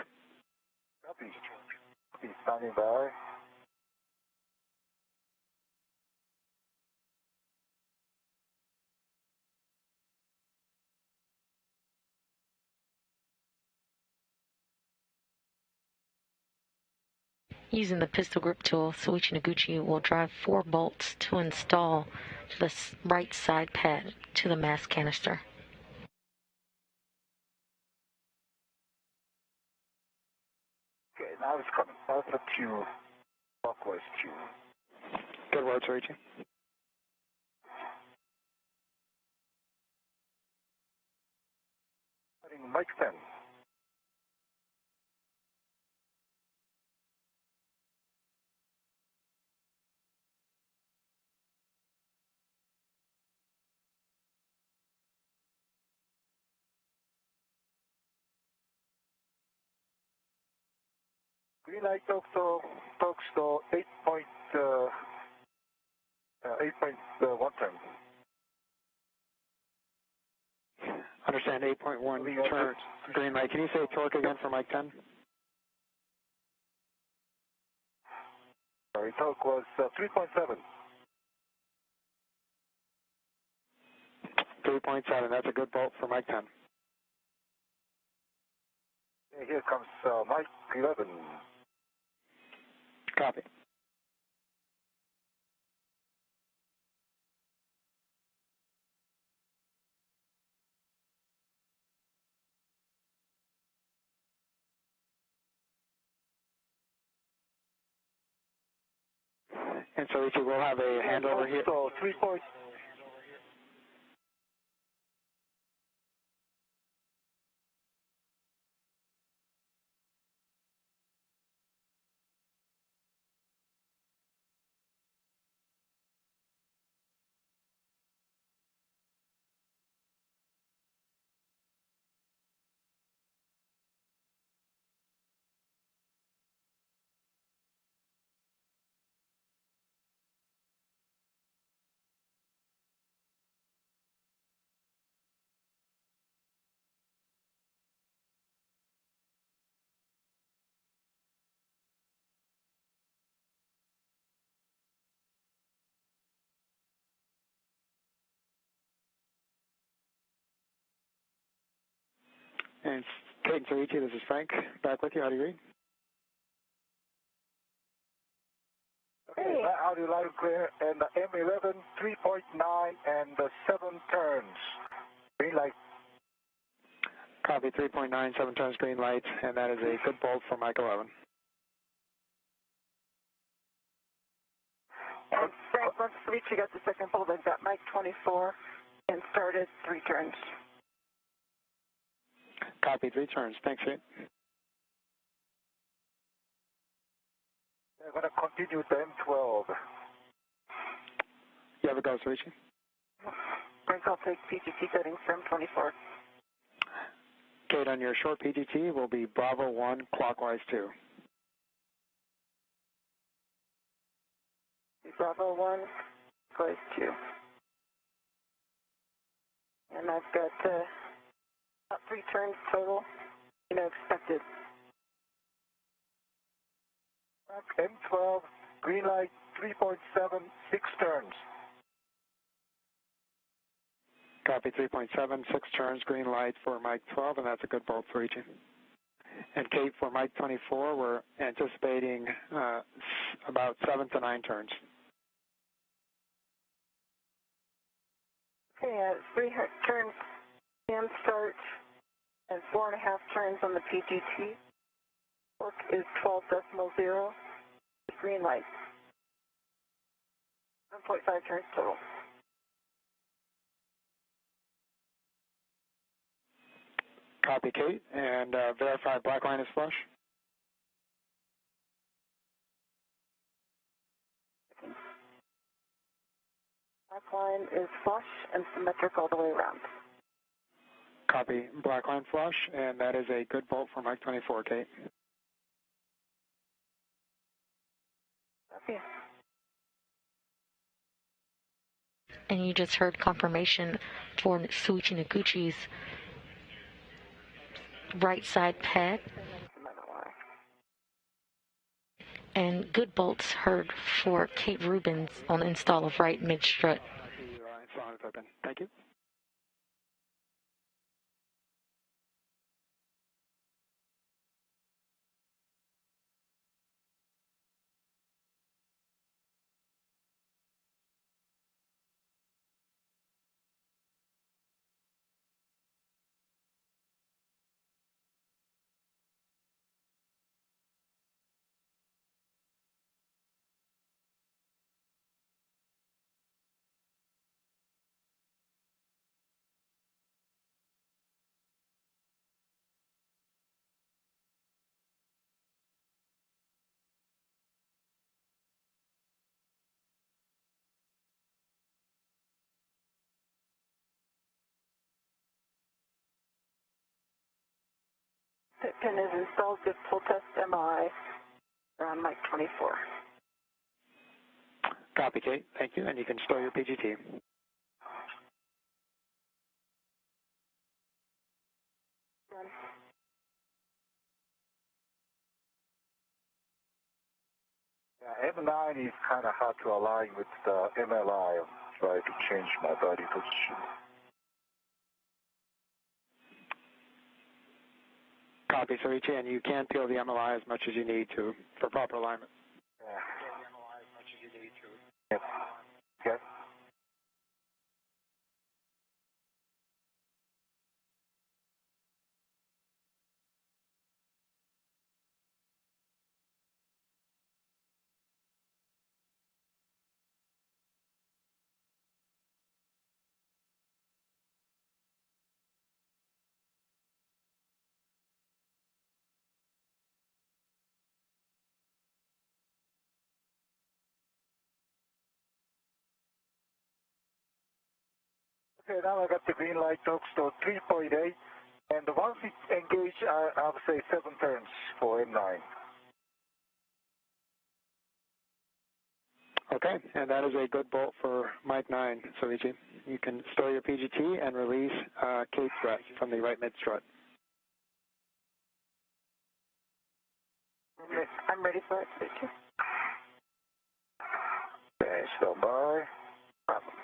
Copy. Copy. Standing by. using the pistol grip tool, Soichi Noguchi will drive 4 bolts to install to the right side pad to the mass canister. Okay, now it's coming. Alpha 2, clockwise 2. Good work, Soichi. Starting Mike 10. Green light talks to 8.1 turn. Understand 8.1 turns. Green light. Can you say torque again for Mike 10? Sorry, torque was 3.7. 3.7. That's a good bolt for Mike 10. Okay, here comes Mike 11. Copy. And Soichi, we'll have a handover here. So 3 point. And Kate and Soichi, this is Frank. Back with you. How do you read? Okay, audio loud and clear, and the M11, 3.9, and the 7 turns. Green light. Copy, 3.9, 7 turns, green light, and that is a good bolt for Mike 11. And Frank, once Soichi got the second bolt, I've got Mike 24 and started 3 turns. Copy, 3 turns. Thanks, Kate. We're going to continue with the M12. You have a go, Soichi. Frank, I'll take PGT settings from 24. Kate, on your short PGT will be Bravo 1, clockwise 2. Bravo 1, close 2. And I've got about 3 turns total, expected. M12, green light, 3.7, 6 turns. Copy, 3.7, 6 turns, green light for Mike 12, and that's a good bolt for each. And Kate, for Mike 24, we're anticipating about 7 to 9 turns. Okay, 3 turns PM start and 4.5 turns on the PGT. Work is 12.0, green light. 1.5 turns total. Copy, Kate, and verify black line is flush. Black line is flush and symmetric all the way around. Copy, black line flush, and that is a good bolt for Mike 24, Kate. Okay. And you just heard confirmation for Soichi Noguchi's right side pad. And good bolts heard for Kate Rubens on install of right mid strut. Thank you. Pit pin is installed. Good pull test MI around Mike 24. Copy, Kate. Thank you, and you can store your PGT. Yeah, M9 is kind of hard to align with the MLI. I'm trying to change my body position. Copy, Soichi, and you can peel the MLI as much as you need to for proper alignment. Yeah. Yep. Yep. Okay, now I got the green light, Oaks to 3.8, and once it engaged, I'll say 7 turns for M9. Okay, and that is a good bolt for Mike 9, Soichi. You can store your PGT and release Kate strut from the right mid strut. I'm ready for it, Soichi. Okay, stand by. Problem.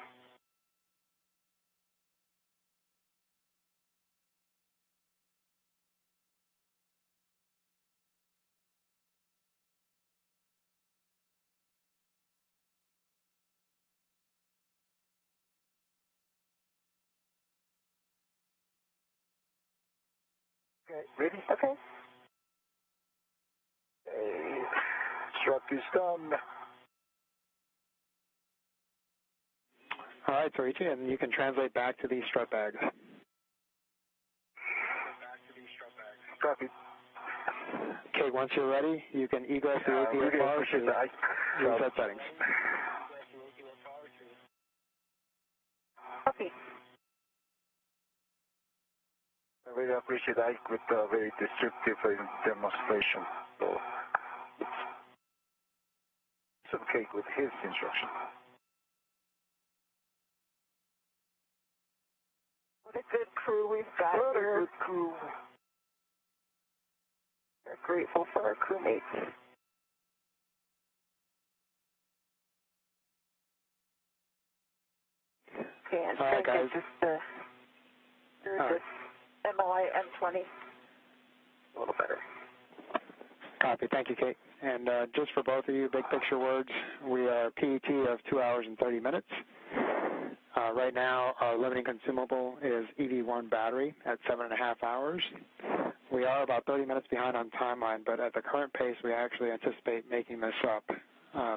Okay, ready? Okay. Okay. Strut is done. All right, Soichi, and you can translate back to these strut bags. Copy. Okay, once you're ready, you can egress the APFR really appreciate to that. reset settings. Copy. I really appreciate that with a very descriptive demonstration. So it's okay with his instruction. What a good crew we've got What here. a good crew. We're grateful for our crewmates. Okay, and All right, guys. just through this MLI M20 a little better. Copy. Thank you, Kate. And just for both of you, big picture words, we are PET of 2 hours and 30 minutes. Right now, our limiting consumable is EV1 battery at 7.5 hours. We are about 30 minutes behind on timeline, but at the current pace, we actually anticipate making this up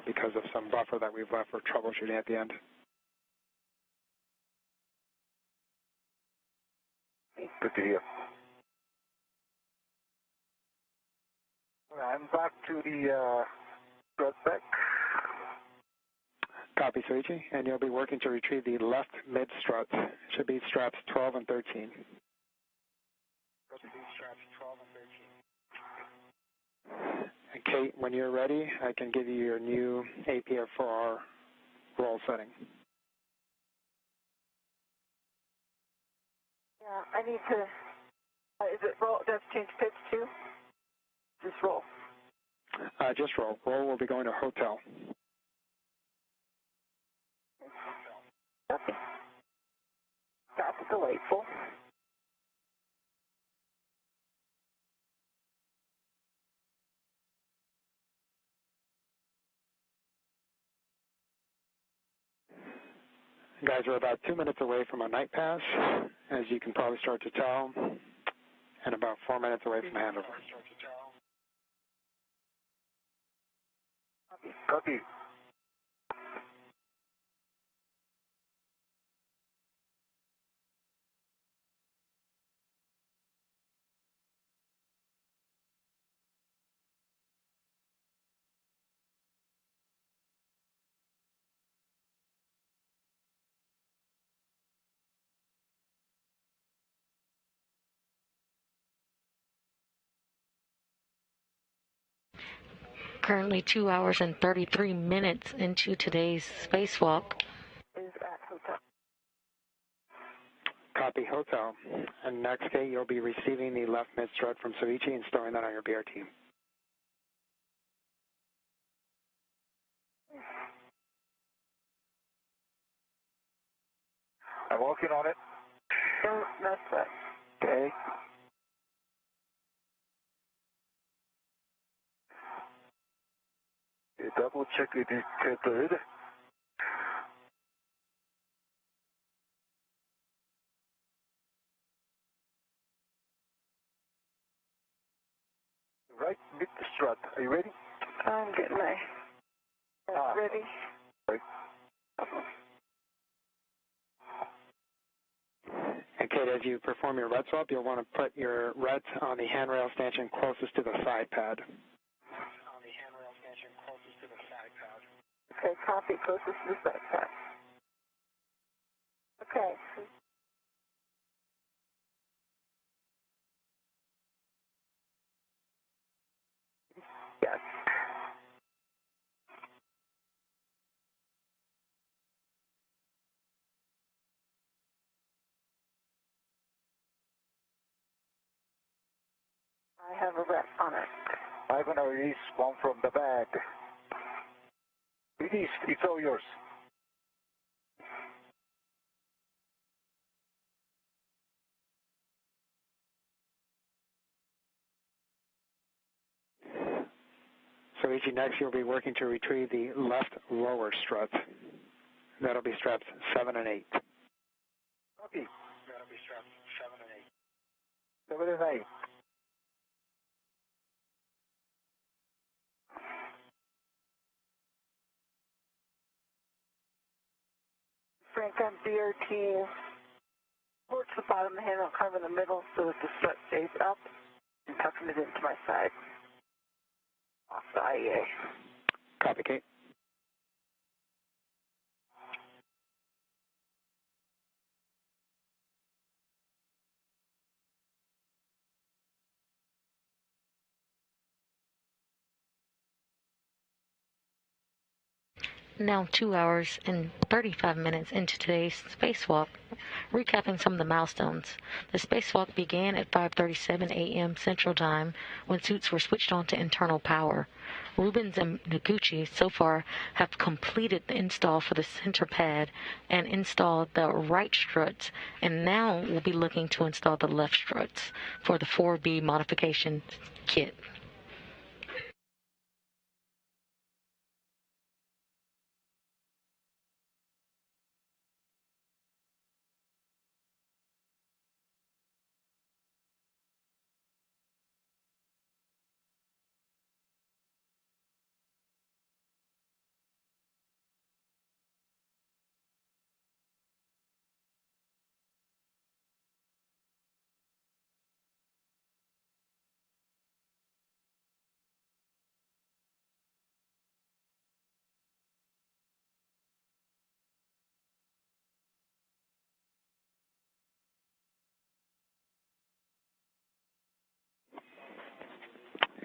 because of some buffer that we've left for troubleshooting at the end. Good to hear. I'm back to the strut back. Copy, Soichi, and you'll be working to retrieve the left mid struts. It should be straps 12 and 13. And Kate, when you're ready, I can give you your new APFR roll setting. Yeah, I need to, is it roll, does change pitch too? Just roll. Just roll. Roll will be going to hotel. Okay. That's delightful. Guys, we're about 2 minutes away from a night pass, as you can probably start to tell, and about 4 minutes away from handover. Copy. Currently 2 hours and 33 minutes into today's spacewalk. Is at hotel. Copy, hotel. And next, Kate, you'll be receiving the left mid strut from Soichi and storing that on your BRT. I'm working on it. Don't mess with. Okay. Double check it is tethered. Right mid strut. Are you ready? I'm getting my ready. Right. And Kate, as you perform your red swap, you'll want to put your red on the handrail stanchion closest to the side pad. Okay, copy closest to the side pad. Okay, I have a ret on it. I'm going to release one from the bag. Release, it's all yours. So Ichi, next you'll be working to retrieve the left lower strut. That'll be straps 7 and 8. Copy. That'll be straps 7 and 8. 7 and 8. Frank, I'm BRT towards the bottom of the handle, kind of in the middle, so that the strut stays up, and tucking it into my side. Off the IEA. Copy, Kate. Now 2 hours and 35 minutes into today's spacewalk, recapping some of the milestones. The spacewalk began at 5:37 a.m. Central Time when suits were switched on to internal power. Rubens and Noguchi so far have completed the install for the center pad and installed the right struts, and now we'll be looking to install the left struts for the 4B modification kit.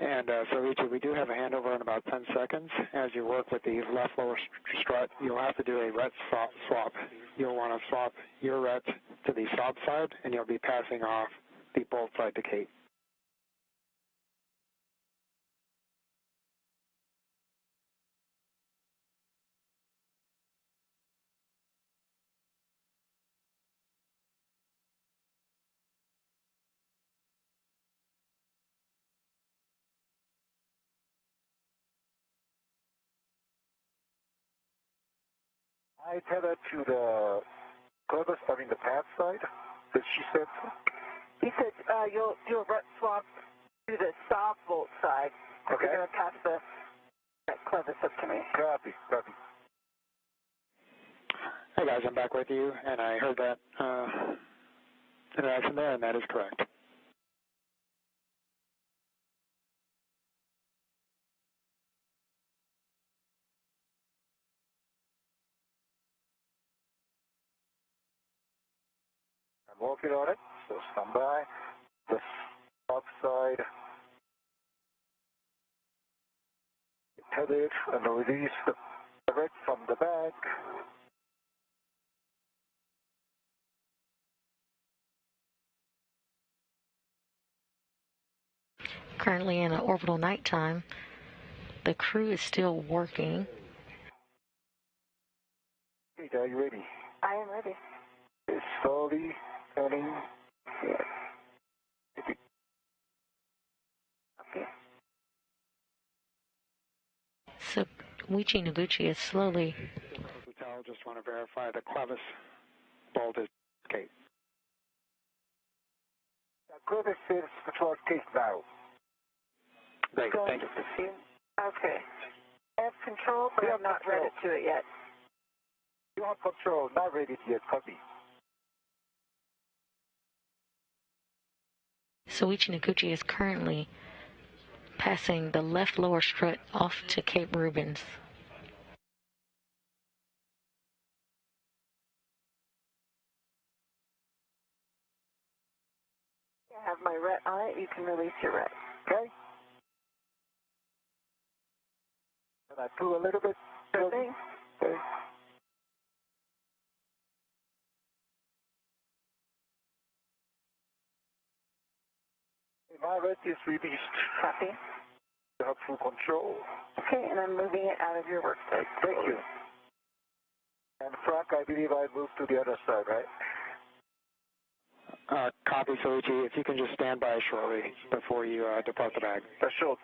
And so Ichi, we do have a handover in about 10 seconds. As you work with the left lower strut, you'll have to do a ret swap. You'll want to swap your ret to the sob side, and you'll be passing off the bolt side to Kate. I tether to the clevis, the pad side, that she said. He said you'll do a ret swap to the soft bolt side. Okay. You're going to pass that clevis up to me. Copy, copy. Hey guys, I'm back with you, and I heard that interaction there, and that is correct. I'm working on it, so stand by. The soft side. Tether it and release the red from the back. Currently in an orbital nighttime, the crew is still working. Kate, are you ready? I am ready. It's slowly turning. Yes. Okay. So Ichi Noguchi is slowly. Hotel, just want to verify the clevis bolt is Kate. The clevis is towards Kate now. Great, Going thank you. to see. Okay. I have control, but You I'm have not control. ready to it yet. You have control, not ready yet, copy. So Ichi Noguchi is currently passing the left lower strut off to Cape Rubens. I have my ret on it. You can release your ret. Okay? And I pull a little bit. Sure thing. Okay. My right is released. Copy. You have full control. Okay, and I'm moving it out of your workspace. Thank you. And Frank, I believe I moved to the other side, right? Copy, Soichi. If you can just stand by shortly before you depart the bag. Sure.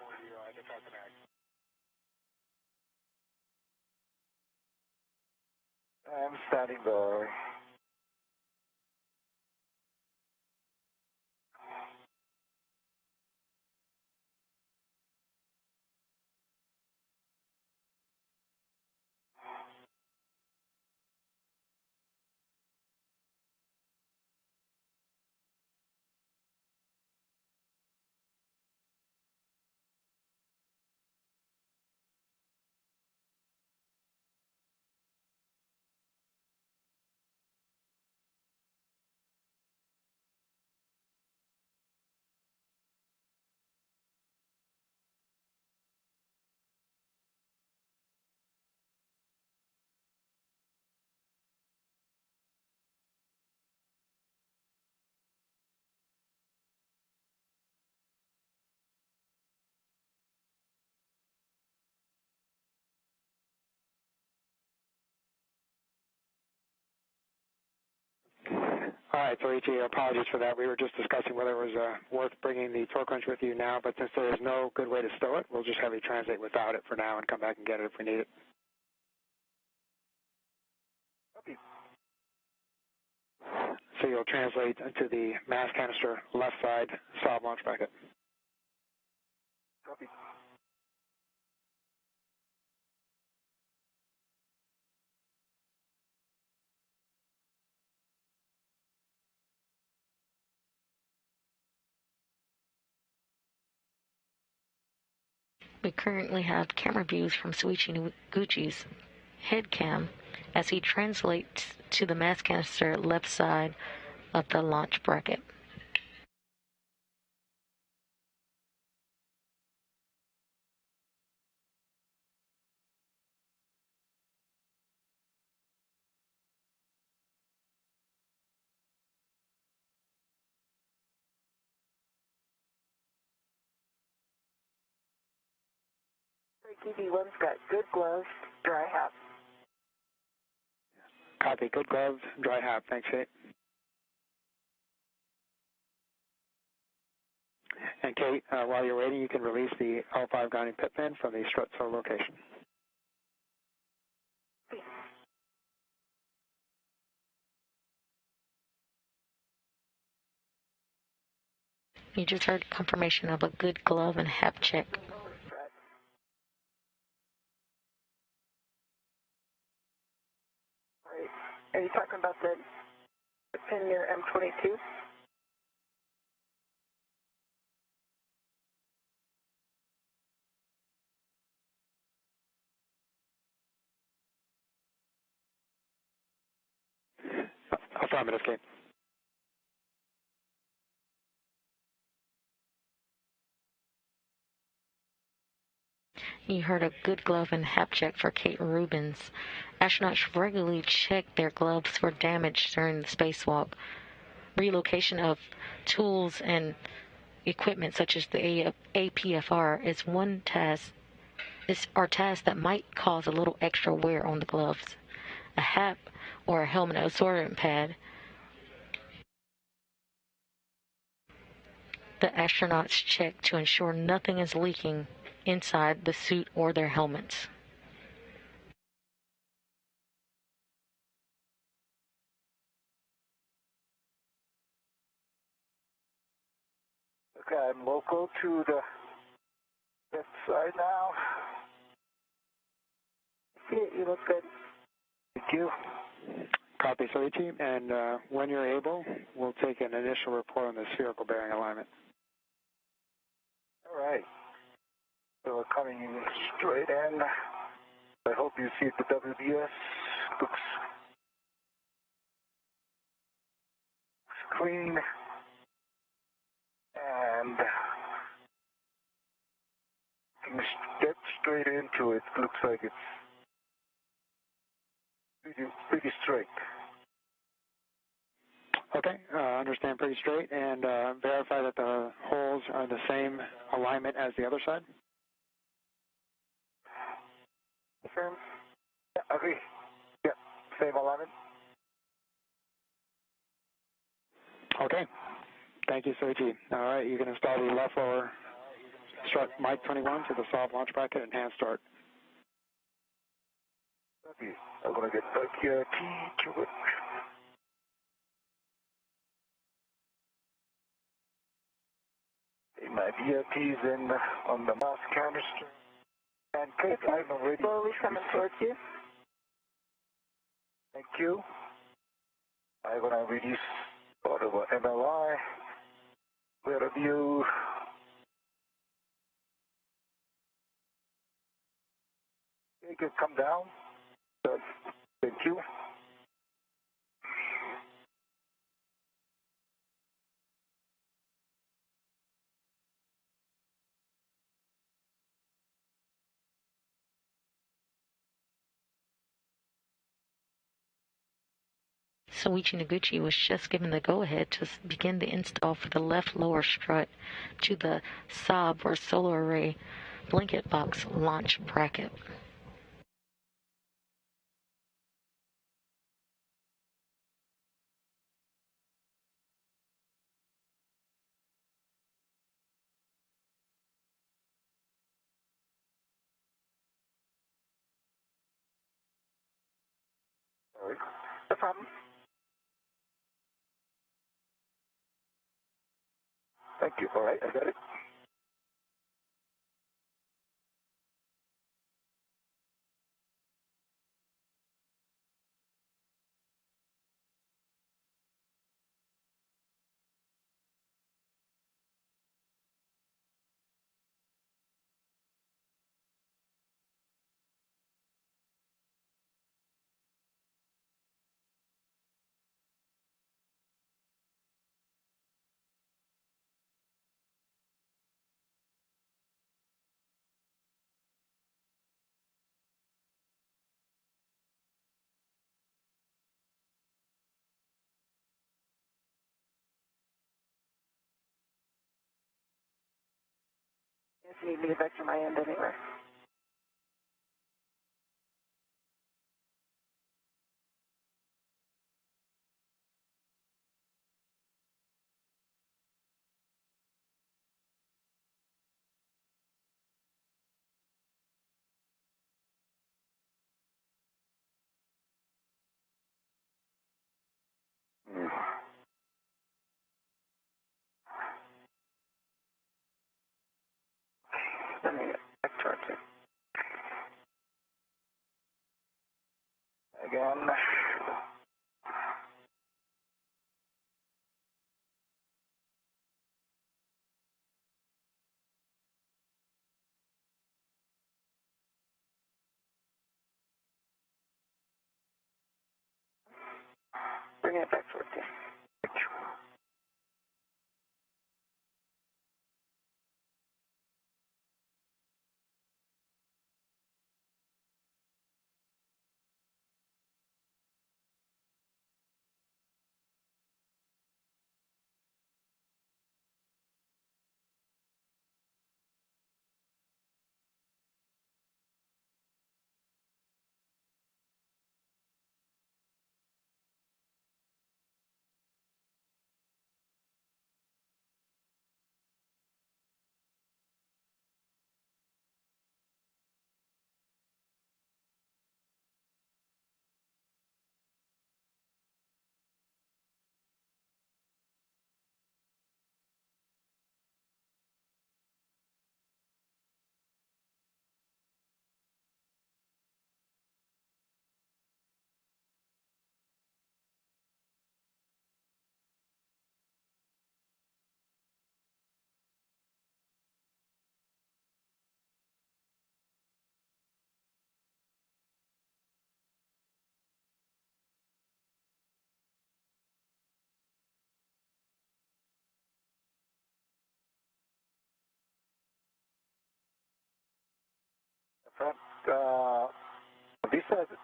I'm standing by. All right, Soichi, apologies for that. We were just discussing whether it was worth bringing the torque wrench with you now, but since there is no good way to stow it, we'll just have you translate without it for now and come back and get it if we need it. Copy. So you'll translate to the mass canister left side solid launch bracket. Copy. We currently have camera views from Soichi Noguchi's head cam as he translates to the mass canister left side of the launch bracket. TV1's got good gloves, dry hat. Copy. Good gloves, dry hat. Thanks, Kate. And Kate, while you're waiting, you can release the L5 grounding pit pin from the strut toe location. You just heard confirmation of a good glove and hap check. Right. Are you talking about the pin near M22? Affirmative, Kate. You heard a good glove and hap check for Kate Rubens. Astronauts regularly check their gloves for damage during the spacewalk. Relocation of tools and equipment such as the APFR is one task. Are tasks that might cause a little extra wear on the gloves. A hap or a helmet absorbent pad. The astronauts check to ensure nothing is leaking inside the suit or their helmets. Okay, I'm local to the left side now. You look good. Thank you. Copy, Soichi. And when you're able, we'll take an initial report on the spherical bearing alignment. All right. So we're coming in straight in. I hope you see the WBS. Looks clean. And you can step straight into it. Looks like it's pretty straight. Okay, understand pretty straight, and verify that the holes are the same alignment as the other side? Confirm. Yeah, agree. Yeah, same alignment. Okay. Thank you, Soichi. All right, you can install the left lower strut Mike 21 to the soft launch bracket and hand start. Okay, I'm going to get back here to it. Okay, my VFT is in on the mouse canister. And Kate, I'm already. Slowly coming towards you. Thank you. I'm going to release part of MLI. Clear view. You can come down. Good. Thank you. Soichi Noguchi was just given the go-ahead to begin the install for the left lower strut to the Saab or solar array blanket box launch bracket. All right. No problem. Thank you. All right, I got it. If you need me to vector my end anywhere. Let me back towards you. Again. Bring it back towards you.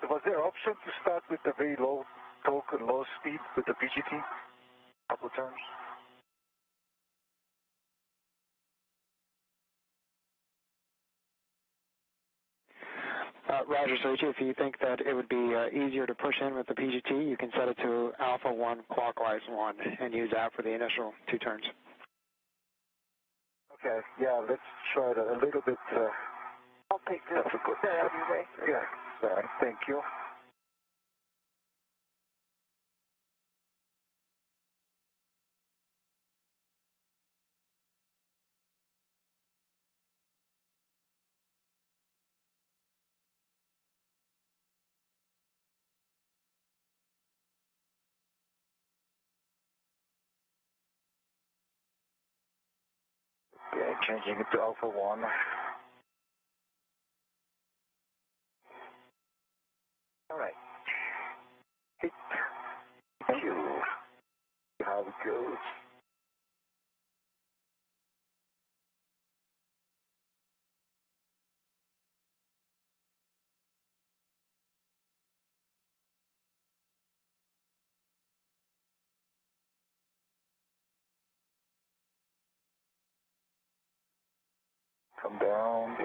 Was there option to start with the very low torque and low speed with the BGT? Couple times. Roger, Soichi, if you think that it would be easier to push in with the PGT, you can set it to alpha 1, clockwise 1, and use that for the initial 2 turns. Okay, yeah, let's try that a little bit. I'll take this out of your way. Yeah, sorry, thank you. Okay, changing it to alpha 1. All right. Hit. Q. How it goes. Come down.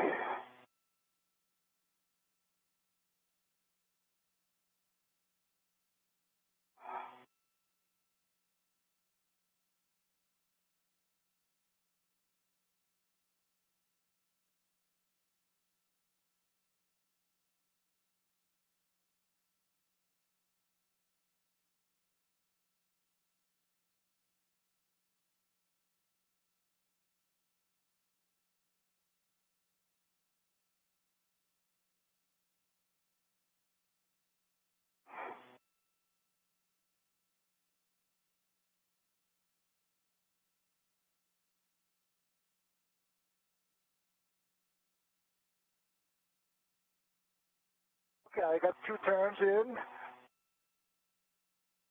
Okay, I got 2 turns in.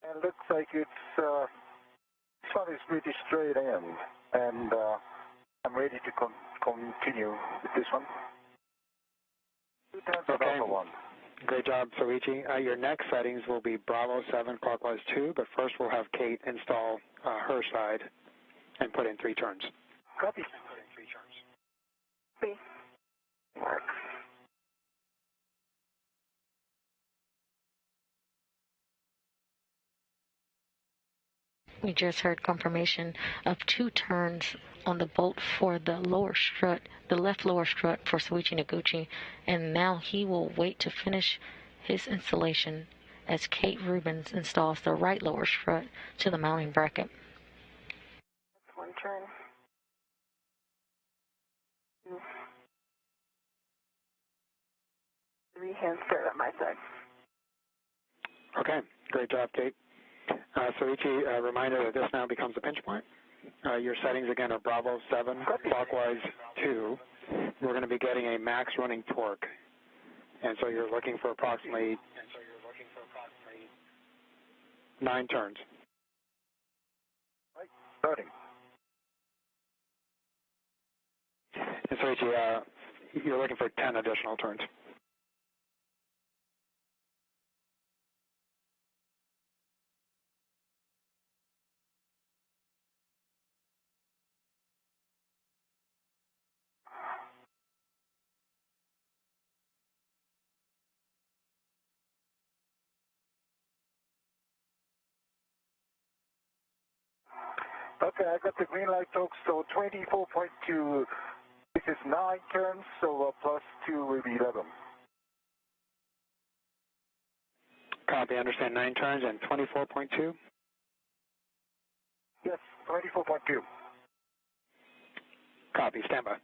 And looks like it's, this one is pretty straight in. And I'm ready to continue with this one. 2 turns of alpha 1. Great job, Soichi. Your next settings will be Bravo 7, clockwise 2, but first we'll have Kate install her side and put in 3 turns. Copy. B. Works. We just heard confirmation of 2 turns on the bolt for the lower strut, the left lower strut for Soichi Noguchi, and now he will wait to finish his installation as Kate Rubens installs the right lower strut to the mounting bracket. That's 1 turn. 2. 3 hands start on my side. Okay, great job, Kate. Soichi, a reminder that this now becomes a pinch point. Your settings again are Bravo 7, clockwise 2. We're going to be getting a max running torque. And so you're looking for approximately 9 turns. Right, starting. And Soichi, you're looking for 10 additional turns. Okay, I got the green light, folks, so 24.2. This is 9 turns, so plus 2 will be 11. Copy, understand 9 turns and 24.2? Yes, 24.2. Copy, stand by.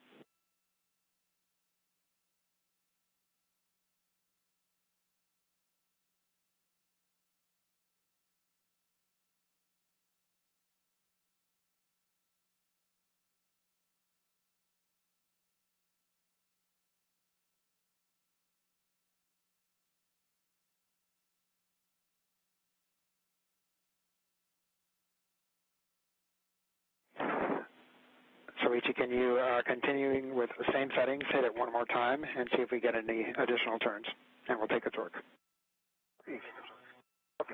Soichi, can you, continuing with the same settings, hit it one more time and see if we get any additional turns, and we'll take a torque. Okay.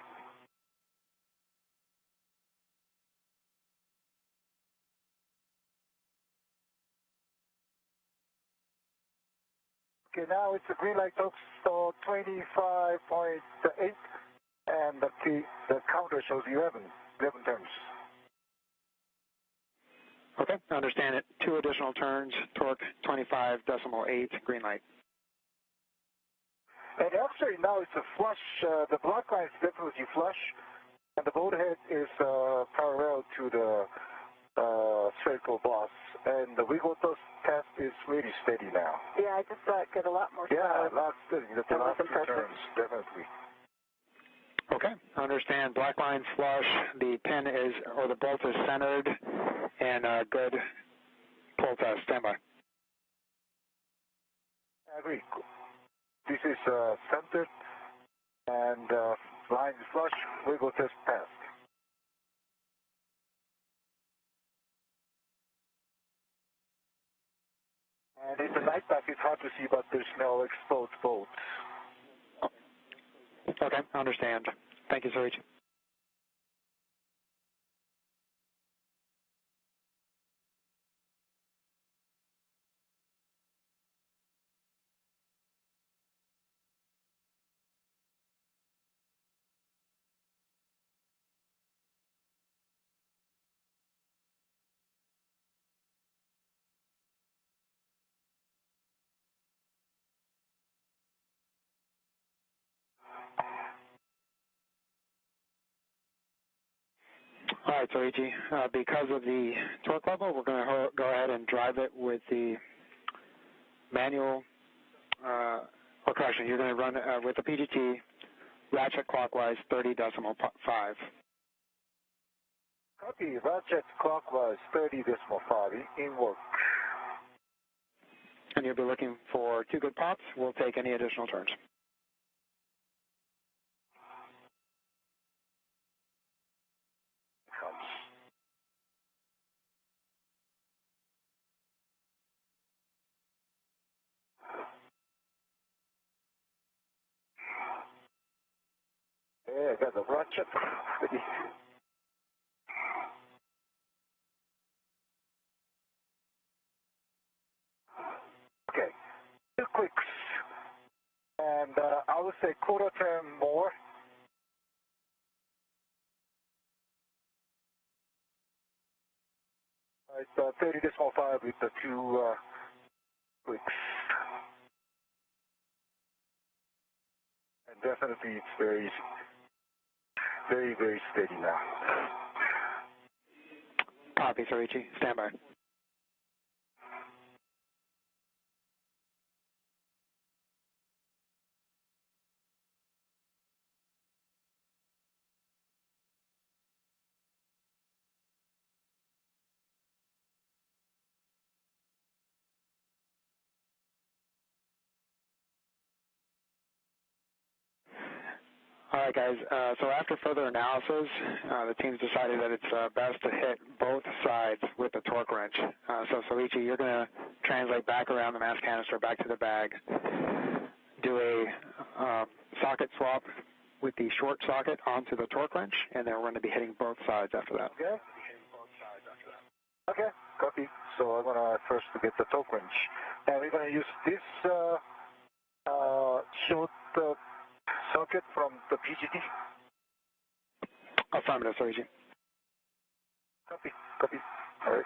Okay, now it's a green light, folks, so 25.8, and the counter shows 11 turns. Okay, understand it. 2 additional turns, torque 25.8, green light. And actually now it's a flush, the block line is definitely flush, and the boat head is parallel to the spherical boss, and the wiggle thrust test is really steady now. Yeah, I just thought it get a lot more Yeah, solid. a lot steady. The That was last 2 impressive. turns, definitely. Okay, understand. Black line flush. The pin is, or the bolt is centered, and good pull test. Standby. I agree. This is centered, and line is flush, wiggle test passed. And it's a night pack, it's hard to see, but there's no exposed boat. Okay, understand. Thank you, Soichi. All right, Soichi, because of the torque level, we're going to go ahead and drive it with the manual, or correction, you're going to run with the PGT, ratchet clockwise 30.5. Copy, ratchet clockwise 30.5 in work. And you'll be looking for 2 good pops. We'll take any additional turns. Yeah, I got the ratchet. Okay, 2 clicks. And I would say quarter turn more. It's 30.5 with the 2 clicks. And definitely it's very, very steady now. Copy, Soichi. Standby. All right, guys. So after further analysis, the team's decided that it's best to hit both sides with the torque wrench. So Soichi, you're going to translate back around the mass canister back to the bag, do a socket swap with the short socket onto the torque wrench, and then we're going to be hitting both sides after that. Okay. Okay, copy. So I'm going to first get the torque wrench. And we're going to use this short socket from the PGT. Affirmative, Soichi. Copy. All right.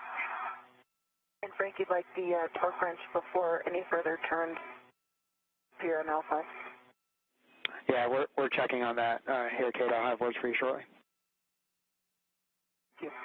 And Frank, you'd like the torque wrench before any further turns here on Alpha? Yeah, we're checking on that here, Kate. I'll have words for you shortly. Thank you.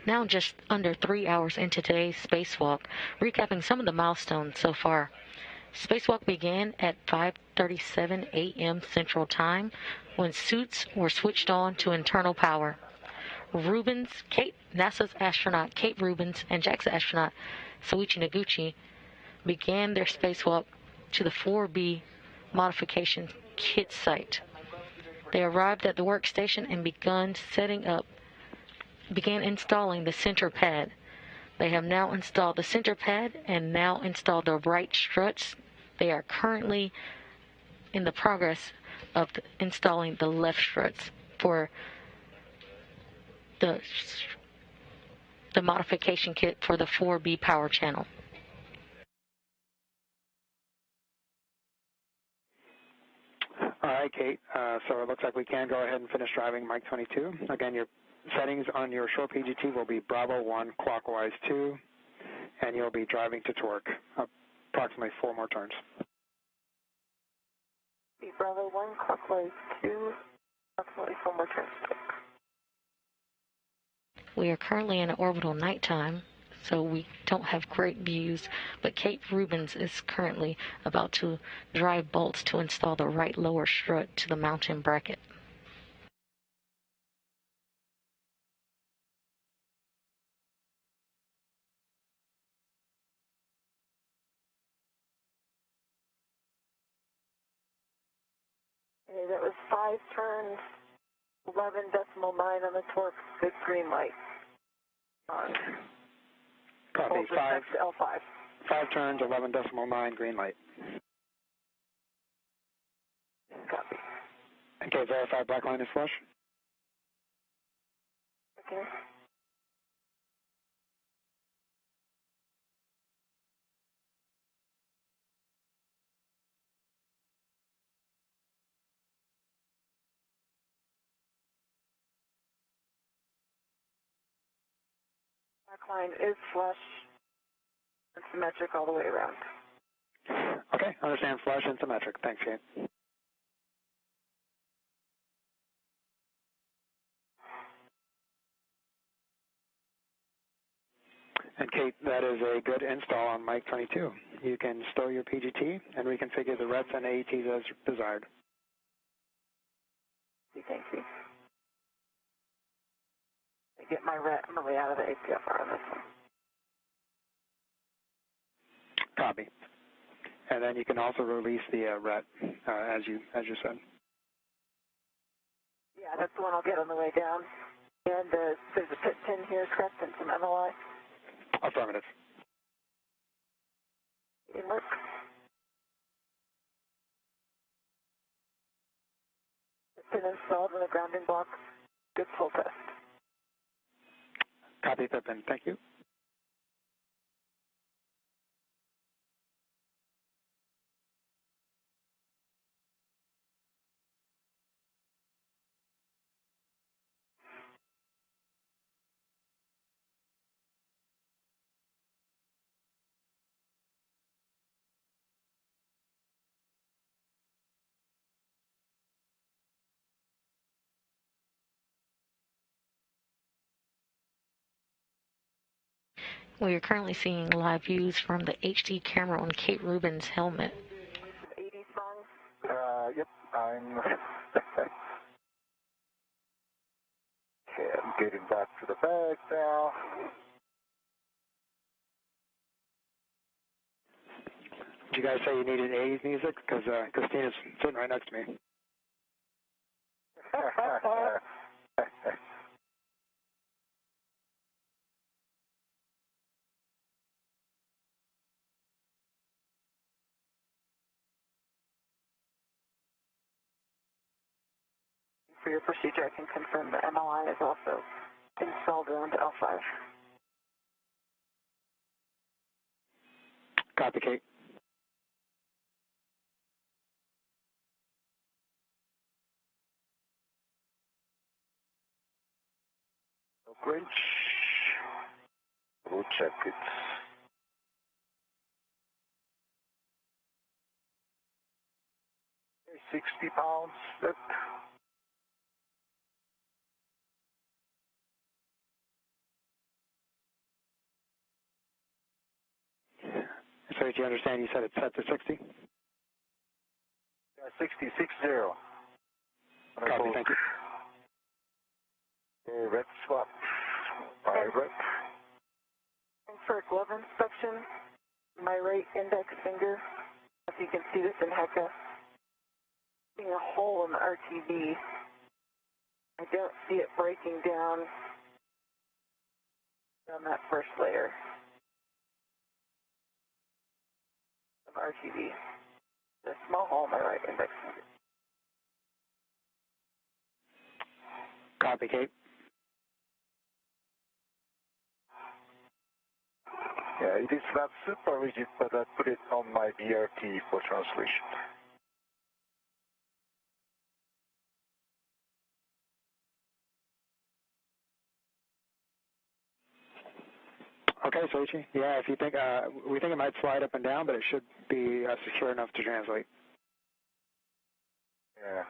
Now just under 3 hours into today's spacewalk, recapping some of the milestones so far. Spacewalk began at 5:37 a.m. Central Time when suits were switched on to internal power. NASA's astronaut Kate Rubins and JAXA astronaut Soichi Noguchi began their spacewalk to the 4B modification kit site. They arrived at the workstation and began installing the center pad. They have now installed the center pad and now installed the right struts. They are currently in the progress of installing the left struts for the modification kit for the 4B power channel. All right, Kate. So it looks like we can go ahead and finish driving Mike 22. Again, your settings on your short PGT will be Bravo 1 clockwise 2, and you'll be driving to torque, approximately 4 more turns. Bravo 1 clockwise 2, approximately 4 more turns. We are currently in orbital nighttime, so we don't have great views, but Kate Rubins is currently about to drive bolts to install the right lower strut to the mounting bracket. Okay, that was 5 turns, 11.9 on the torque, good green light. Copy. 5 L5. 5 turns, 11.9 green light. Copy. Okay, verify black line is flush. Okay. Black line is flush and symmetric all the way around. Okay, understand flush and symmetric. Thanks, Kate. And Kate, that is a good install on Mike 22. You can stow your PGT and reconfigure the RETs and AETs as desired. Thank you. I get my RET on the way out of the APFR on this one. Copy. And then you can also release the RET as you said. Yeah, that's the one I'll get on the way down. And there's a pit pin here, correct, and some MLI. Affirmative. It works. Pin installed in the grounding block. Good full test. Copy, Pippin. Thank you. We are currently seeing live views from the HD camera on Kate Rubins' helmet. 80 song. Yep, I'm... Okay, I'm getting back to the bag now. Did you guys say you needed 80s music? Because Christina's sitting right next to me. For your procedure, I can confirm the MLI is also installed around L5. Copy, Kate. Wrench. We'll check it. Okay, 60 pounds. That. So did you understand you said it's set to 60? Yeah, 60. Copy, thank you. Okay, red swap. My right. And for a glove inspection, my right index finger, if you can see this in HECA, seeing a hole in the RTV. I don't see it breaking down on that first layer of RTV. A small hole in my right index finger. Copy, Kate. Yeah, it is not super rigid, but I put it on my BRT for translation. Okay, Soichi. Yeah, if you think, we think it might slide up and down, but it should be secure enough to translate. Yeah.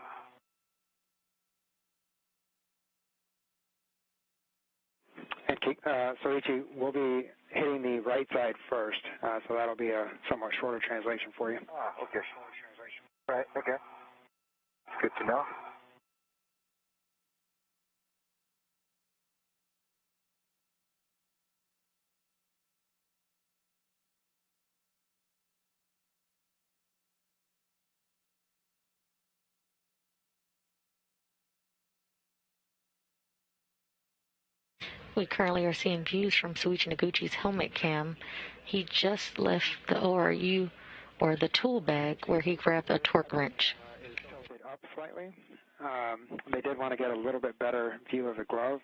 And Soichi, we'll be hitting the right side first, so that'll be a somewhat shorter translation for you. Ah, okay. Right, okay. It's good to know. We currently are seeing views from Soichi Noguchi's helmet cam. He just left the ORU, or the tool bag, where he grabbed a torque wrench. Is tilted up slightly. They did want to get a little bit better view of the glove.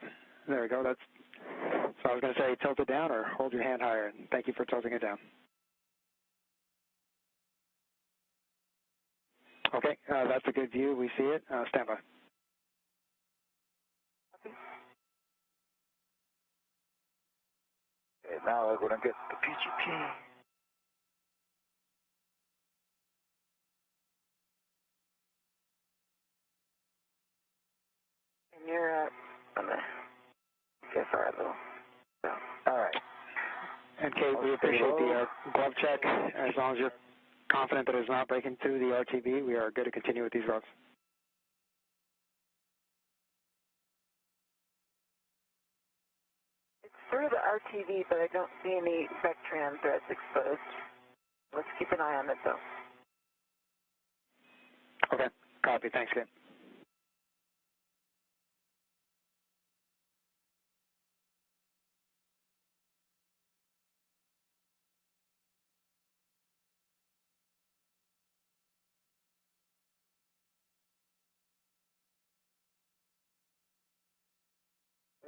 There we go. So I was going to say tilt it down or hold your hand higher. Thank you for tilting it down. Okay, that's a good view. We see it. Stand by. Okay, now we're going to get the PGT. And you're on the CFR level. So, all right. And Kate, we appreciate the glove check. As long as you're confident that it's not breaking through the RTV, we are good to continue with these gloves. it's through the RTV, but I don't see any Vectran threads exposed. Let's keep an eye on it, though. Okay, copy. Thanks, Kate.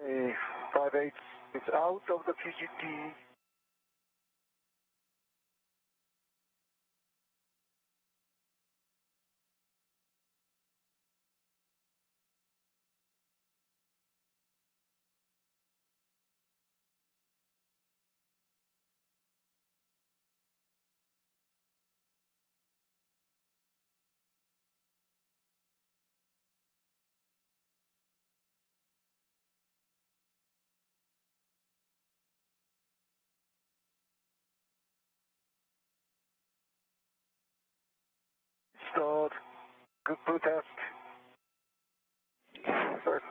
Hey, 5/8, it's out of the PGT. Start. Good protest. Work.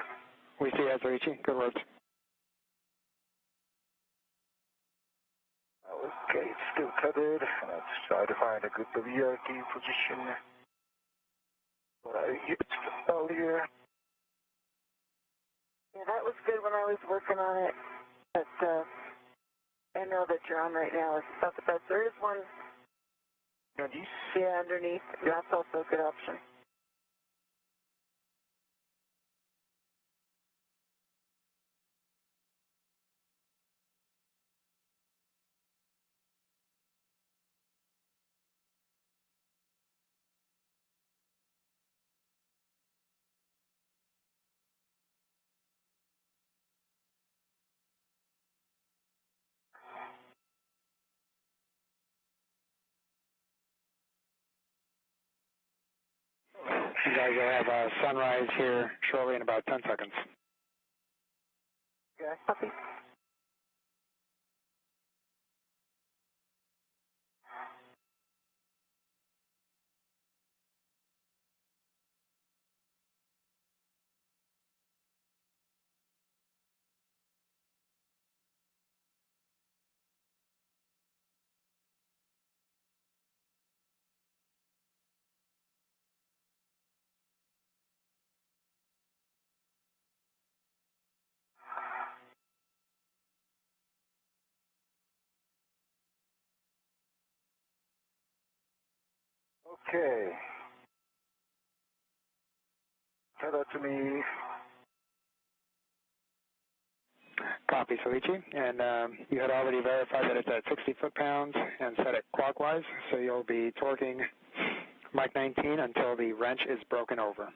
We see you, Soichi. Good words. Okay, it's still tethered. Let's try to find a good VRT position. What I used earlier. Yeah, that was good when I was working on it, but I know that you're on right now is not the best. There is one, yeah, underneath. That's also a good option. You guys will have sunrise here shortly in about 10 seconds. Okay. Copy. Okay. Tell that to me. Copy, Soichi. And you had already verified that it's at 60 foot-pounds and set it clockwise, so you'll be torquing Mach 19 until the wrench is broken over.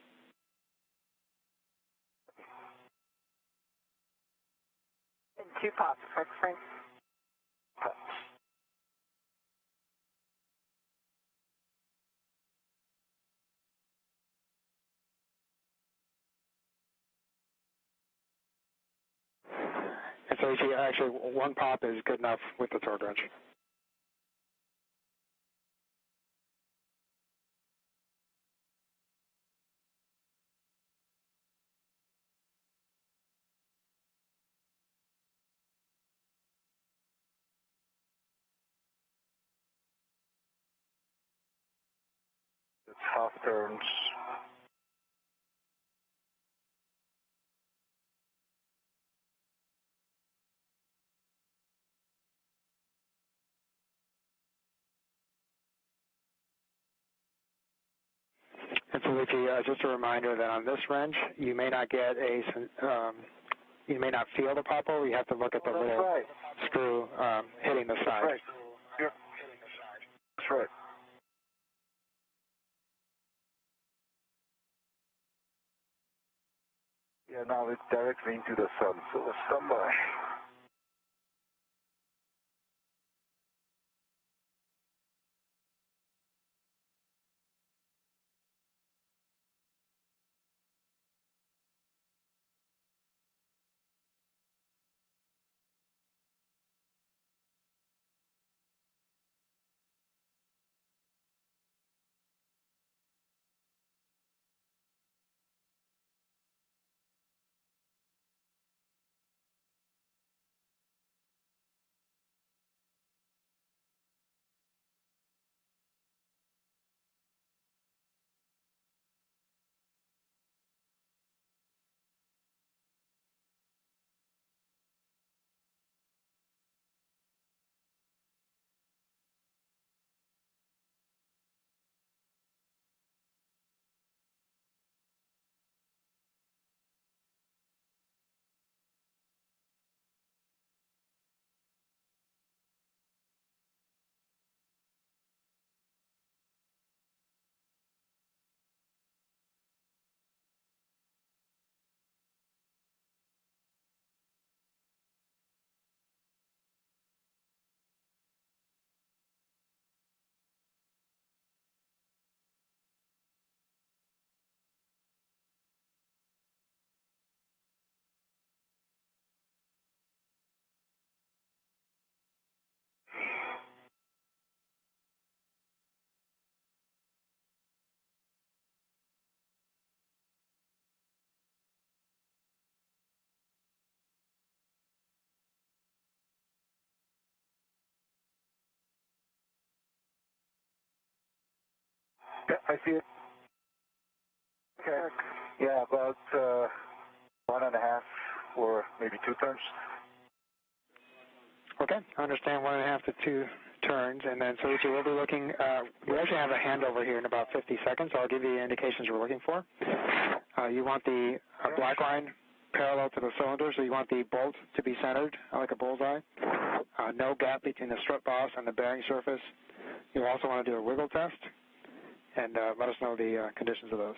And 2 pops, correct, Frank? Pops. And Soichi, actually, 1 pop is good enough with the torque wrench. It's half turns. And Soichi, just a reminder that on this wrench, you may not get you may not feel the popple. You have to look at the little screw hitting the side. Right. Yep. That's right. Yeah, now it's directly into the sun, so stand by. Yeah, I see it. Okay. Yeah, about 1.5 or maybe 2 turns. Okay, I understand 1.5 to 2 turns, and then Soichi, we'll be looking, we actually have a handover here in about 50 seconds, so I'll give you the indications we're looking for. You want the black line parallel to the cylinder, so you want the bolt to be centered like a bullseye. No gap between the strut boss and the bearing surface. You also want to do a wiggle test, and let us know the conditions of those.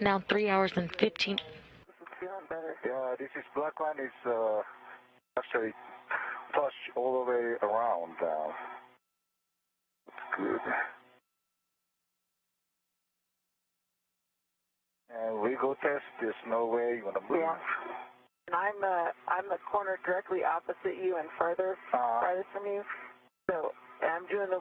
Now 3 hours and 15. Feeling better. Yeah, this is black line is actually flush all the way around now. Good. And wiggle test, there's no way you want to move. Yeah. And I'm the corner directly opposite you and farther from you. So I'm doing the.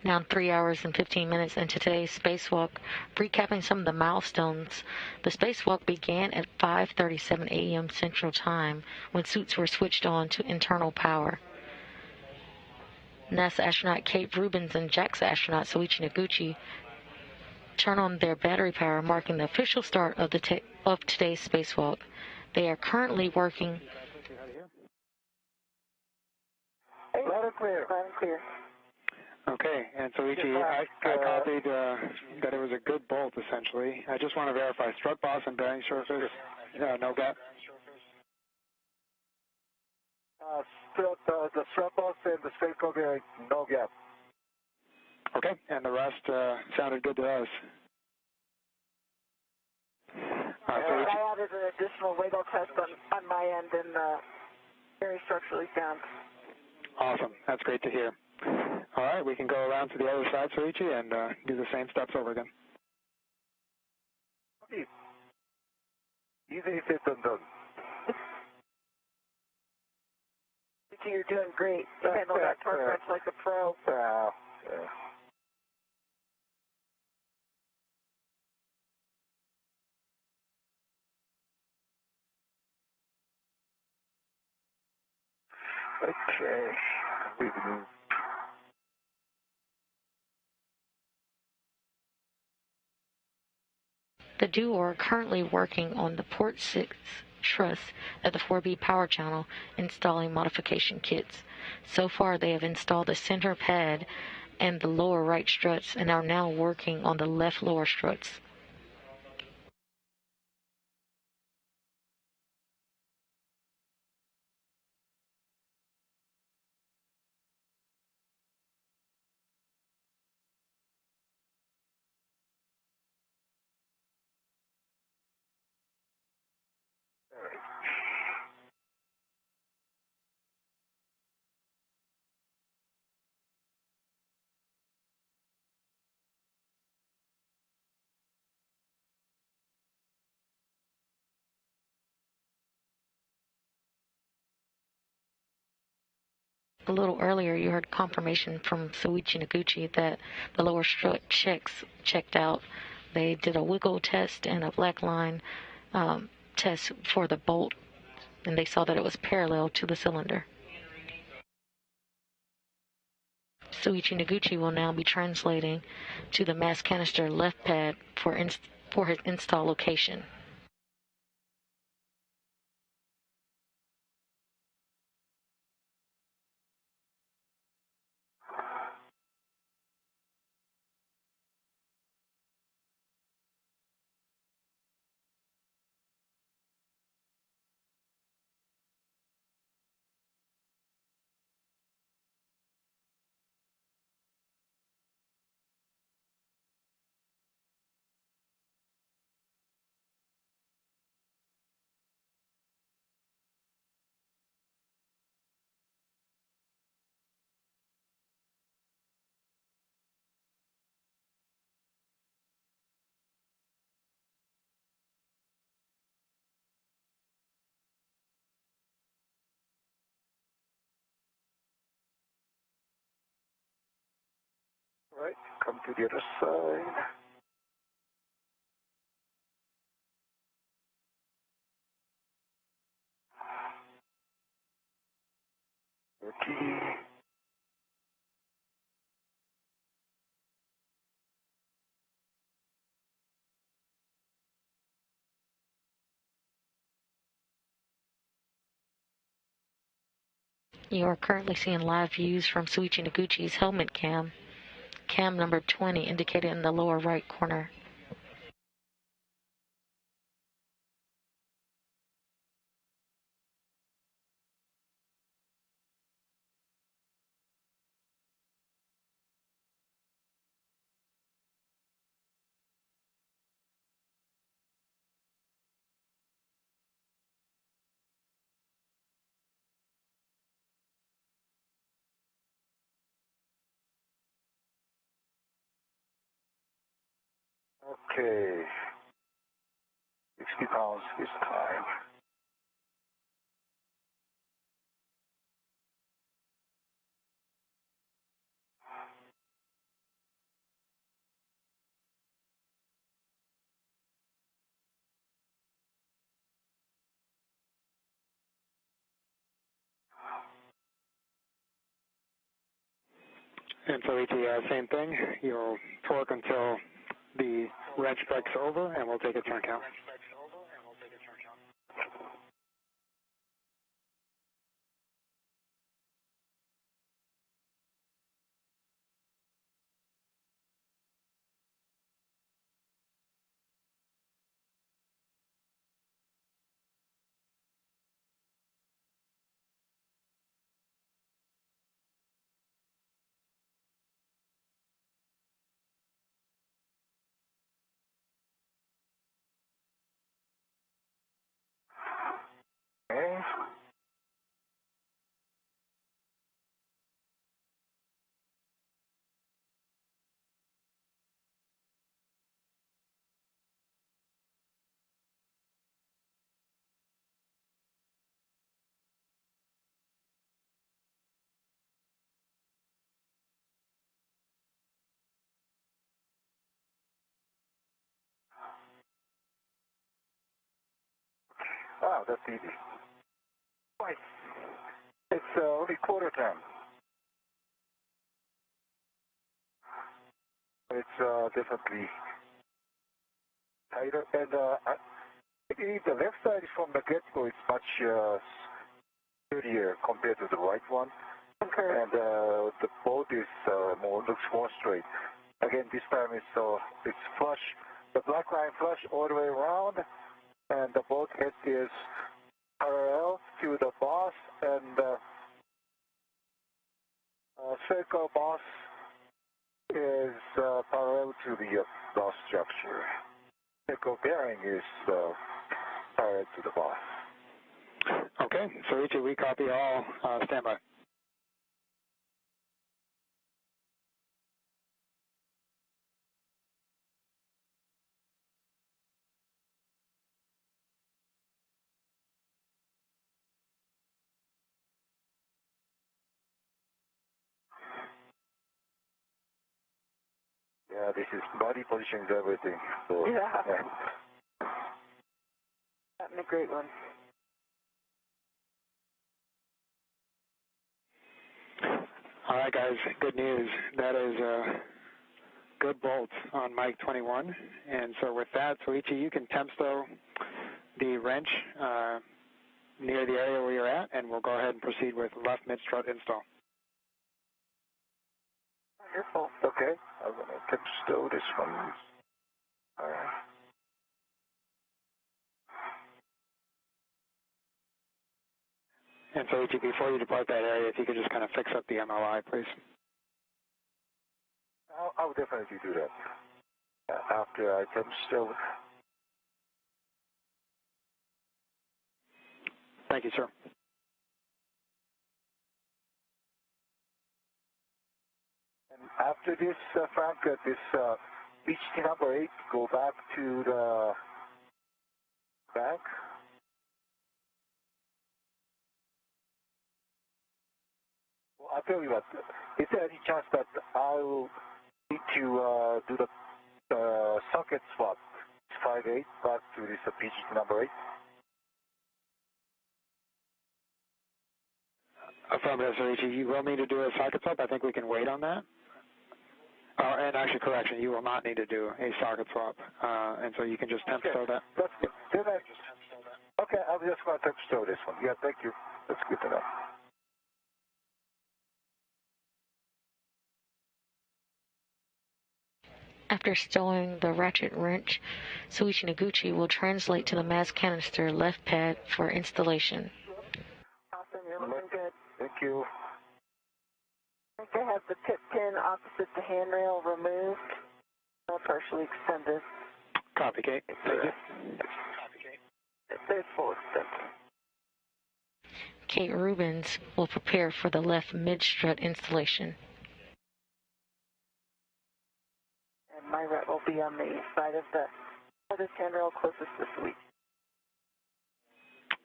Now 3 hours and 15 minutes into today's spacewalk, recapping some of the milestones. The spacewalk began at 5:37 a.m. Central Time when suits were switched on to internal power. NASA astronaut Kate Rubins and JAXA astronaut Soichi Noguchi turn on their battery power, marking the official start of today's spacewalk. They are currently working. Loud and clear. Loud and clear. Okay, and Soichi, I copied that it was a good bolt, essentially. I just want to verify strut boss and bearing surface, no gap. The strut boss and the straight core bearing, no gap. Okay, and the rest sounded good to us. I added an additional radar test on my end and very structurally sound. Awesome, that's great to hear. All right, we can go around to the other side, Soichi, and do the same steps over again. Easy said than done. You're doing great. You handle that torque wrench like a pro. Yeah. Okay. The duo are currently working on the Port 6 truss at the 4B power channel, installing modification kits. So far, they have installed the center pad and the lower right struts and are now working on the left lower struts. A little earlier, you heard confirmation from Soichi Noguchi that the lower strut checked out. They did a wiggle test and a black line test for the bolt, and they saw that it was parallel to the cylinder. Soichi Noguchi will now be translating to the mass canister left pad for his install location. Right, come to the other side. Okay. You are currently seeing live views from Soichi Noguchi's helmet cam. Cam number 20 indicated in the lower right corner. Okay. 60 pounds this time. And so same thing. You'll torque until the wrench breaks over, and we'll take a turn count. Okay. Wow, that's easy. Right. It's only quarter turn. It's definitely tighter. And maybe the left side from the get-go is much sturdier compared to the right one. Okay. And the boat is looks more straight. Again, this time it's flush. The black line flush all the way around, and the boat head is parallel to the boss, and the circle boss is parallel to the boss structure. Circle bearing is parallel to the boss. Okay, so we copy all. Stand by. Yeah, this is body positions, everything. So, yeah. That's a great one. All right, guys, good news. That is a good bolt on Mike 21. And so with that, Soichi, you can temp stow the wrench near the area where you're at, and we'll go ahead and proceed with left mid-strut install. Wonderful. okay, I'm going to temp stow this one. All right. And so, before you depart that area, if you could just kind of fix up the MLI, please. I'll definitely do that after I temp stow. Thank you, sir. And after this, Frank, this BGT number 8, go back to the back. Well, I'll tell you what, is there any chance that I'll need to do the socket swap 5.8 back to this BGT number 8? Affirmative, Soichi. You will need to do a socket swap. I think we can wait on that. And actually, correction, you will not need to do a socket swap. And so you can just temp stow that. That's good. Okay, I'm just going to temp stow this one. Yeah, thank you. That's good to know. After stowing the ratchet wrench, Soichi Noguchi will translate to the mass canister left pad for installation. Awesome, you're looking good. Thank you. I think I have the tip pin opposite the handrail removed. I'll partially extended. Copy, Kate. Thank you. There's full extension. Kate Rubens will prepare for the left mid-strut installation. And my rep will be on the side of the other handrail closest to the suite.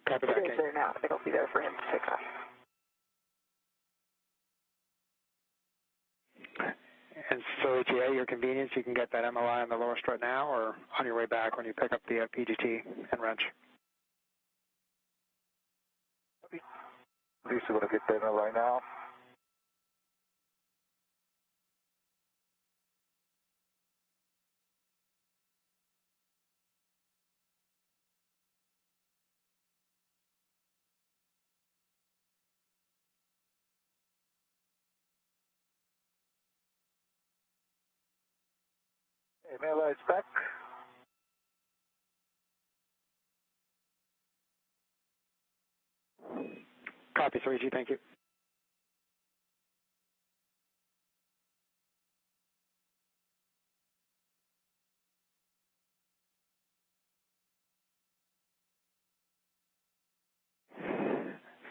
Copy that, It is Kate. there now. It'll be there for him to take off. And so, at your convenience, you can get that MLI on the lower strut now or on your way back when you pick up the PGT and wrench. At least we're going to get that right now. MLI is back. Copy, Soichi, thank you.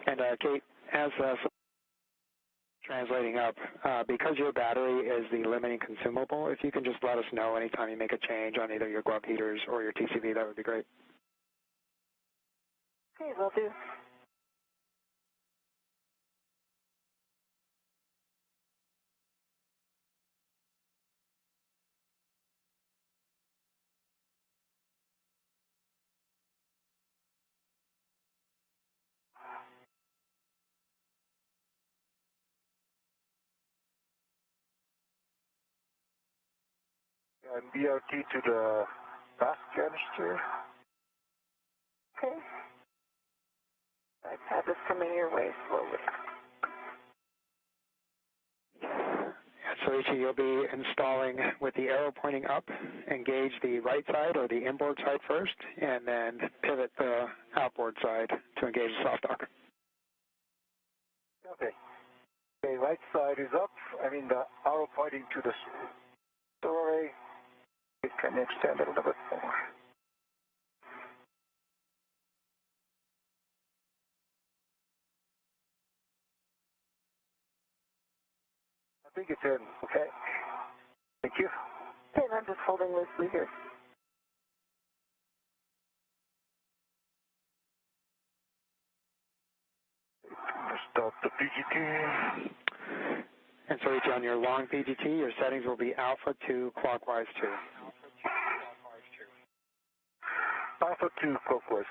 And Kate, as translating up, because your battery is the limiting consumable, if you can just let us know anytime you make a change on either your glove heaters or your TCV, that would be great. Okay, will do. And BRT to the gas canister. Okay. iPad is coming your way slowly. Soichi, you'll be installing with the arrow pointing up, engage the right side or the inboard side first, and then pivot the outboard side to engage the soft dock. Okay. Okay, right side is up. I mean the arrow pointing to the story. It can extend a little bit more. I think it's in. Okay. Thank you. Okay, and I'm just holding loosely here. Start the PGT. And Soichi, on your long PGT, your settings will be alpha 2, clockwise 2. Alpha 2, clockwise 2.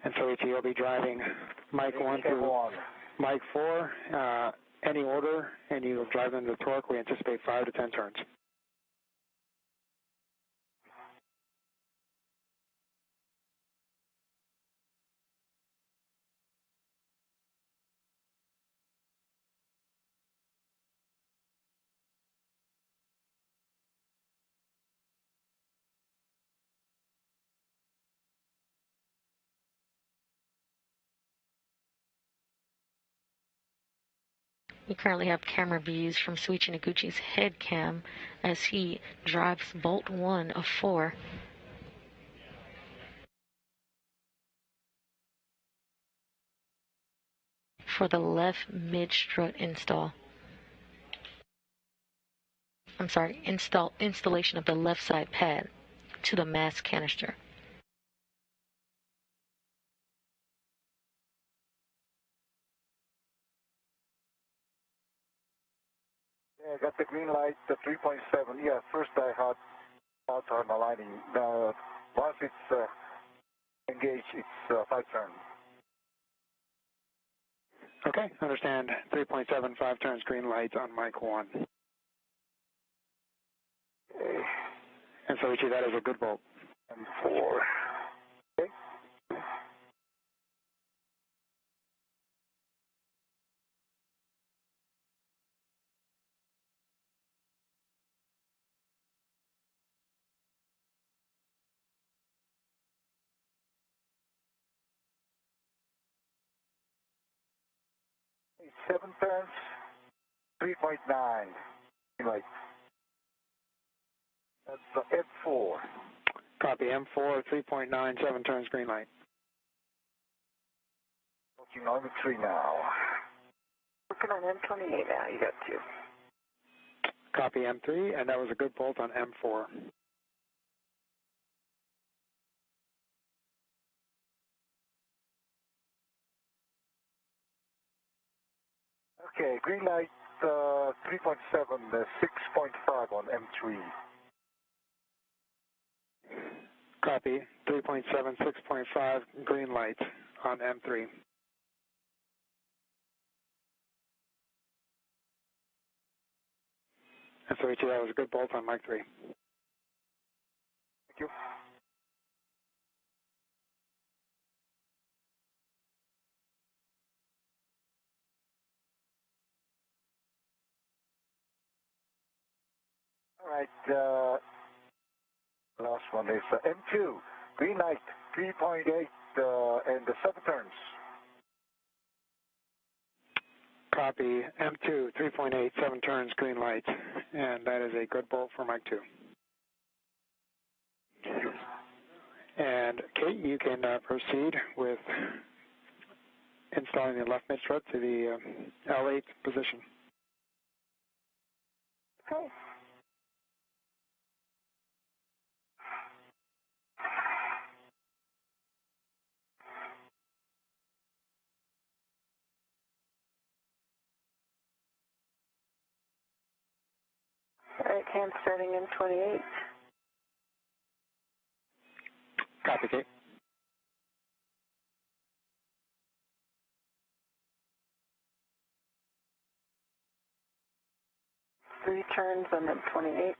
And Soichi, you'll be driving mic 1 through mic 4, any order, and you'll drive them to torque. We anticipate 5 to 10 turns. We currently have camera views from Soichi Noguchi's head cam as he drives bolt 1 of 4. For the left mid-strut install. I'm sorry, installation of the left side pad to the mass canister. Yeah, I got the green light, the 3.7. Yeah, first I had on aligning. Now, once it's engaged, it's 5 turns. Okay, understand. 3.7, 5 turns, green light on mic 1. Okay. And Soichi, that is a good bolt. And 4. Okay. Okay, 7 turns, 3.9. Green light. That's the F4. Copy, M4, 3.9, 7 turns, green light. Looking on the 3 now. Working on M28 now, you got 2. Copy, M3, and that was a good bolt on M4. Okay, green light 3.7, 6.5 on M3. Copy, 3.7, 6.5, green light on M3. And so, that was a good bolt on Mike 3. Thank you. All right, last one is M2, green light, 3.8, and the 7 turns. Copy, M2, 3.8, 7 turns, green light, and that is a good bolt for Mike 2. And Kate, you can proceed with installing the left mid strut to the L8 position. Okay. All right, cam starting in 28. Copy, Kate. Three turns on the 28.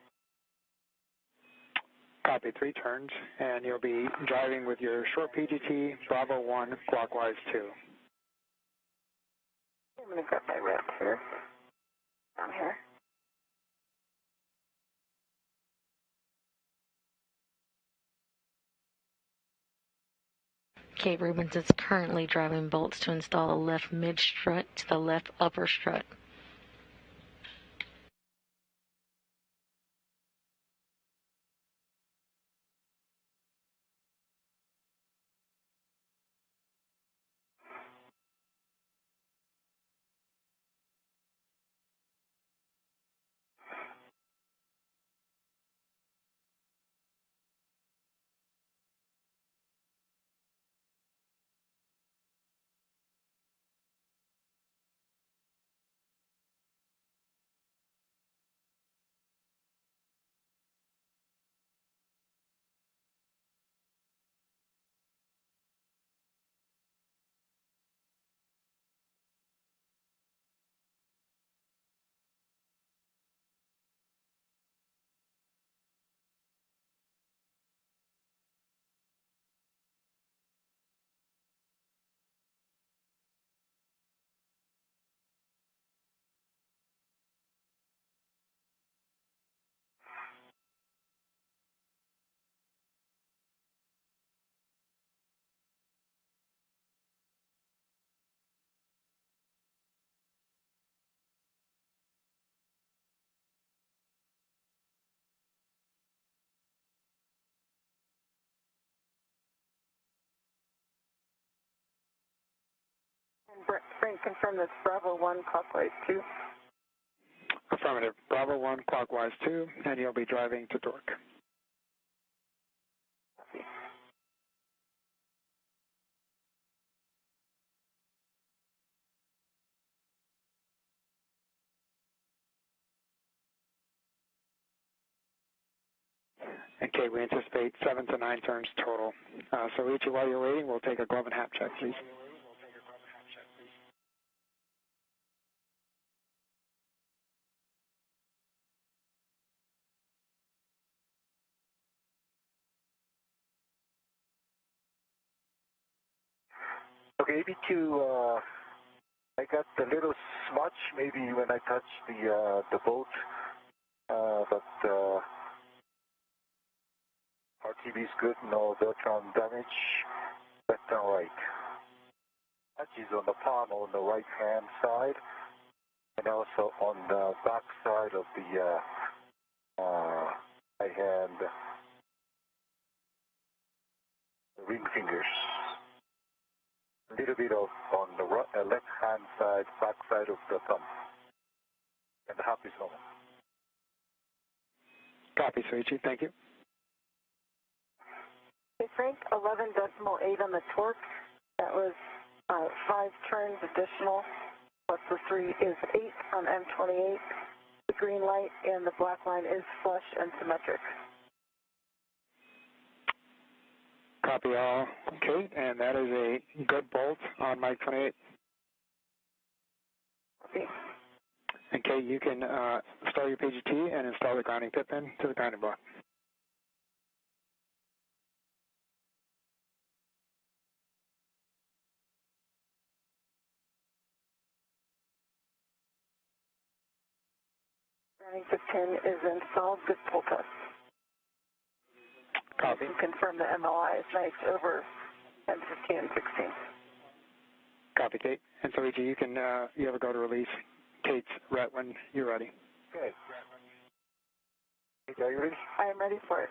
Copy, 3 turns, and you'll be driving with your short PGT, Bravo 1, clockwise 2. I'm going to grab my rep here. Down here. Kate Rubens is currently driving bolts to install a left mid strut to the left upper strut. And Frank, confirm that's Bravo 1, clockwise 2. Affirmative. Bravo 1, clockwise 2, and you'll be driving to torque. And Kate, we anticipate 7 to 9 turns total. So Richie, while you're waiting, we'll take a glove and hap check, please. Okay, AB2, I got a little smudge maybe when I touched the boat, but RTV is good, no Beltron damage, left and right. Touch is on the palm on the right hand side, and also on the back side of the right hand ring fingers. A little bit of on the left hand side, back side of the thumb, and the hop is normal. Copy, Soichi. Thank you. Okay, Frank, 11.8 on the torque. That was 5 turns additional, plus the 3 is 8 on M28. The green light and the black line is flush and symmetric. Copy all, Kate, and that is a good bolt on Mike 28. Copy. And Kate, you can start your PGT and install the grounding pit pin to the grounding block. Grounding pit pin is installed. Good pull test. Copy. You can confirm the MLI is nice over 10, 15, and 16. Copy, Kate. And so, EG, you can you have a go to release Kate's ret when you're ready. Okay. Kate, are you ready? I am ready for it.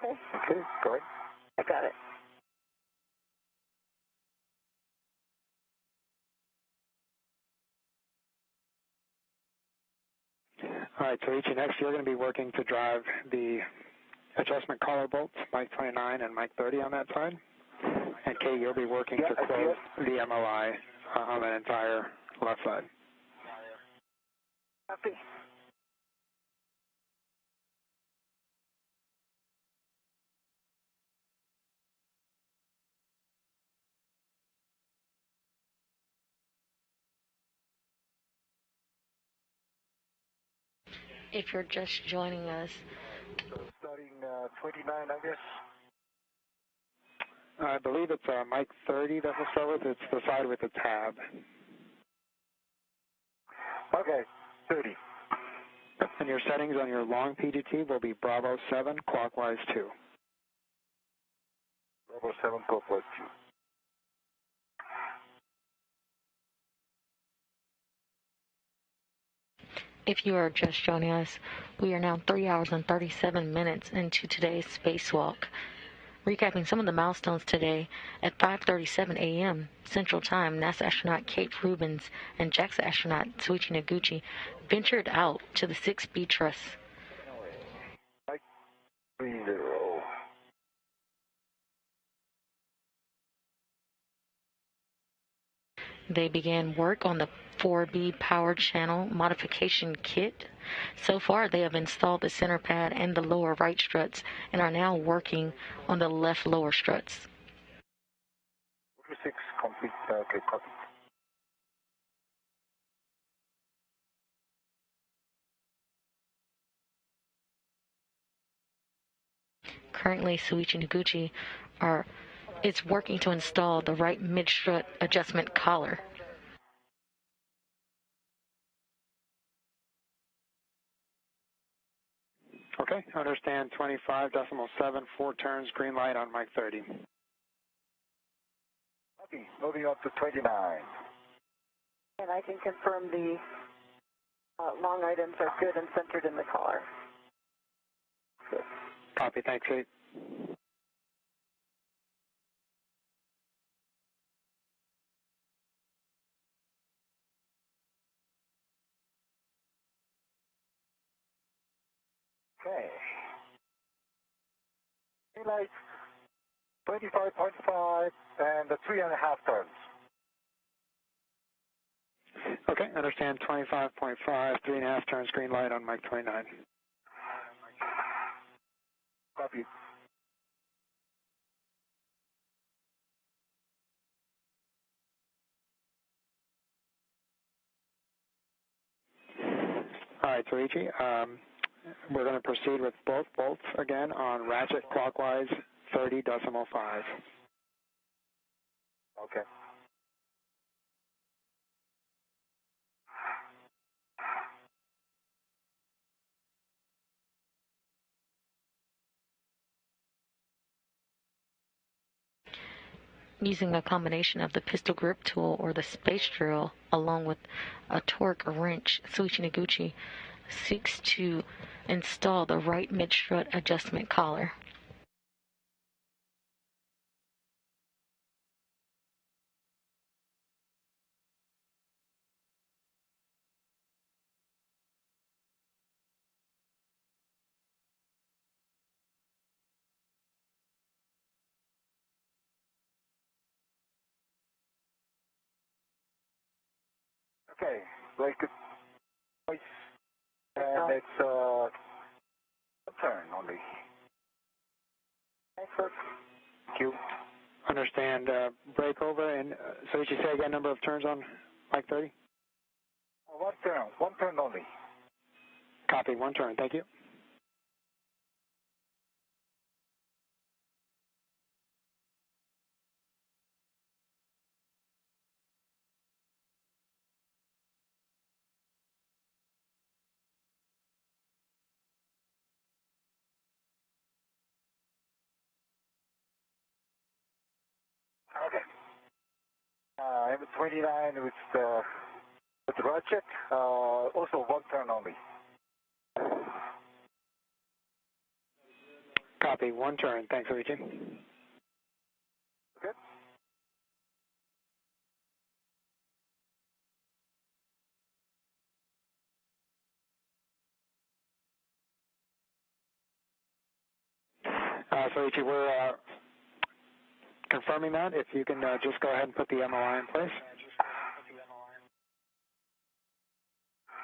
Okay. Okay, go ahead. I got it. All right, so EG, next you're going to be working to drive the adjustment collar bolts, Mike 29 and Mike 30 on that side. And Kate, you'll be working to close the MLI on that entire left side. Copy. If you're just joining us, Starting 29, I guess. I believe it's Mike 30 that we'll start with. It's the side with the tab. Okay, 30. And your settings on your long PGT will be Bravo 7, clockwise 2. Bravo 7, clockwise 2. if you are just joining us, we are now 3 hours and 37 minutes into today's spacewalk. Recapping some of the milestones today, at 5:37 a.m. Central Time, NASA astronaut Kate Rubins and JAXA astronaut Tsuichi Noguchi ventured out to the 6B truss. 30. They began work on the 4B power channel modification kit. So far, they have installed the center pad and the lower right struts and are now working on the left lower struts. 46 complete. Okay, copy. Currently, Tsuichi Noguchi is working to install the right mid-strut adjustment collar. Okay, understand 25.7, 4 turns, green light on Mike 30. Copy. Moving on to 29. And I can confirm the long items are good and centered in the collar. Good. Copy, thanks, 8. Okay. Daylight 25.5 and the 3.5 turns. Okay, understand 25.5, 3.5 turns, green light on Mike 29. Copy. All right, so Ichi, we're going to proceed with both bolts again on ratchet clockwise 30.5. Okay. Using a combination of the pistol grip tool or the space drill along with a torque wrench, Tsuichi Noguchi seeks to install the right mid-strut adjustment collar. Okay, like voice, and it's a turn only. Excellent. Thank you. Understand. Break over, and so did you say again number of turns on Mike 30? One turn only. Copy, one turn. Thank you. Okay. M29 with the ratchet, also one turn only. Copy, one turn. Thanks, Luigi. Good. So Luigi, we're confirming that. If you can just go ahead and put the MOI in place.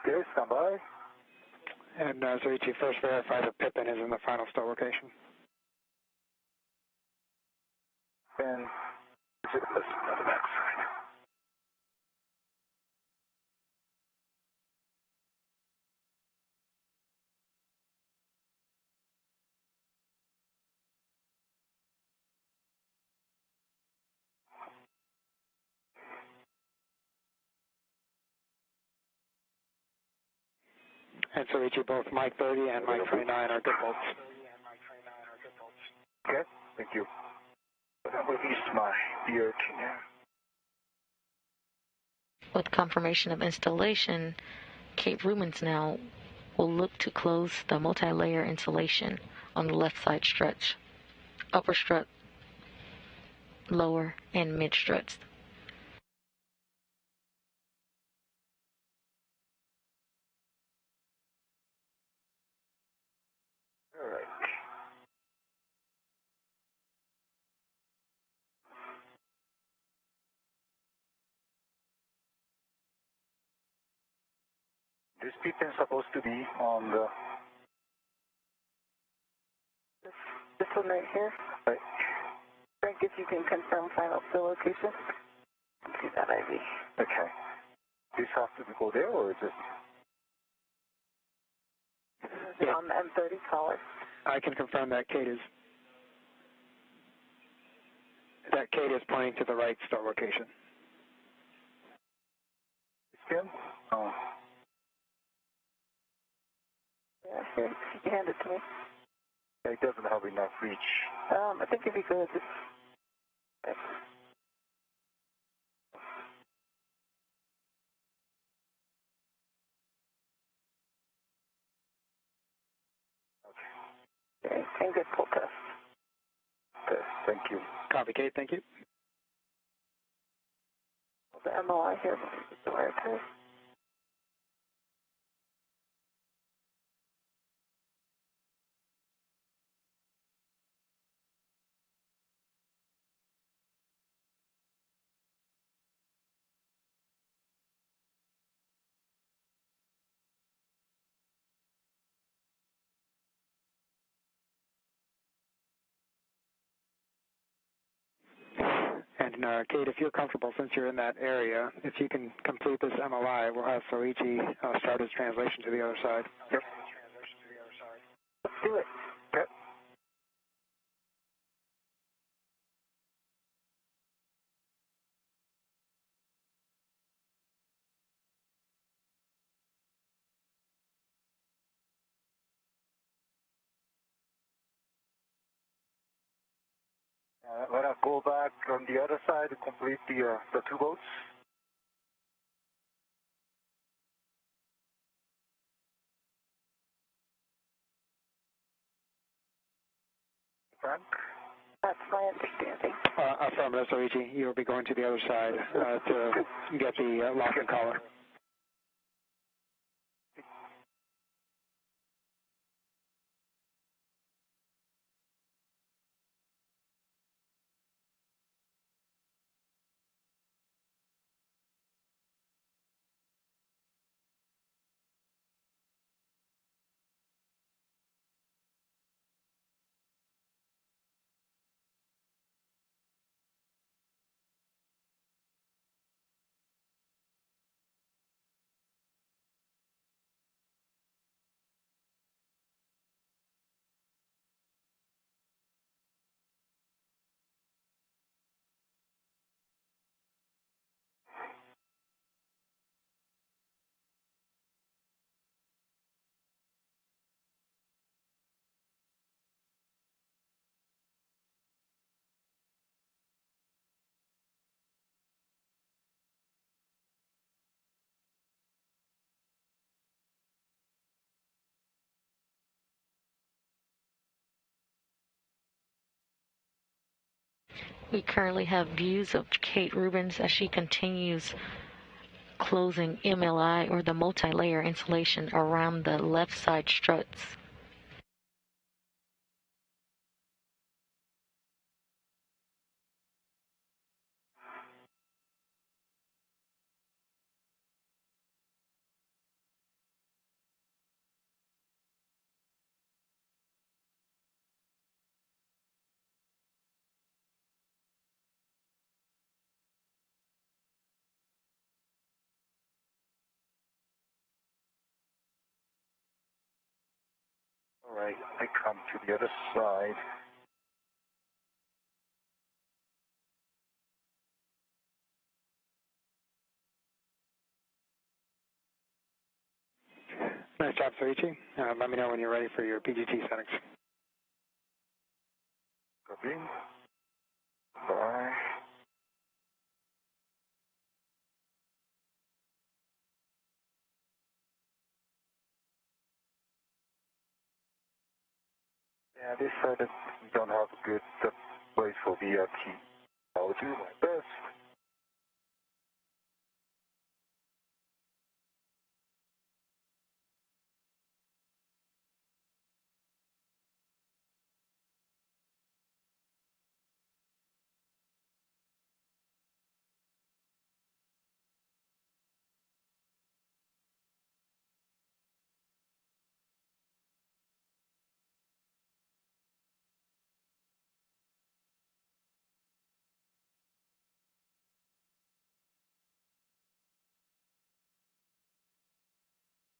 Okay, stand by. And so Luigi, first verify the Pippin is in the final stow location. And on the back side. And so Luigi, both Mike 30 and Mike 29 are good bolts. Okay, thank you. I release my BRT now. With confirmation of installation, Cape Rubens now will look to close the multi-layer insulation on the left side struts, upper strut, lower, and mid struts. All right. This Pippin is supposed to be on the... This one right here. Right. Frank, if you can confirm final fill location. See that IV. Okay. This has to go there, or is it... Yeah. On the M30 collar. I can confirm that Kate is pointing to the right stow location. Spin? Oh. Yeah, here, you can hand it to me. It doesn't have enough reach. I think if you could just... Okay. Okay, and get pull test. Okay, thank you. Copy, Kate. Thank you. The MOI here. Okay. And Kate, if you're comfortable, since you're in that area, if you can complete this MOI, we'll have Soichi start his translation to the other side. Yep. Let's do it. Okay. When I go back on the other side to complete the two boats. Frank? That's my understanding. Affirmative, Soichi. You'll be going to the other side to get the lock and collar. We currently have views of Kate Rubins as she continues closing MLI, or the multi-layer insulation, around the left side struts. All right, I come to the other side. Nice job, Soichi. Let me know when you're ready for your PGT settings. Copy. Bye. Yeah, they said that we don't have a good place for VRT. I'll do my best.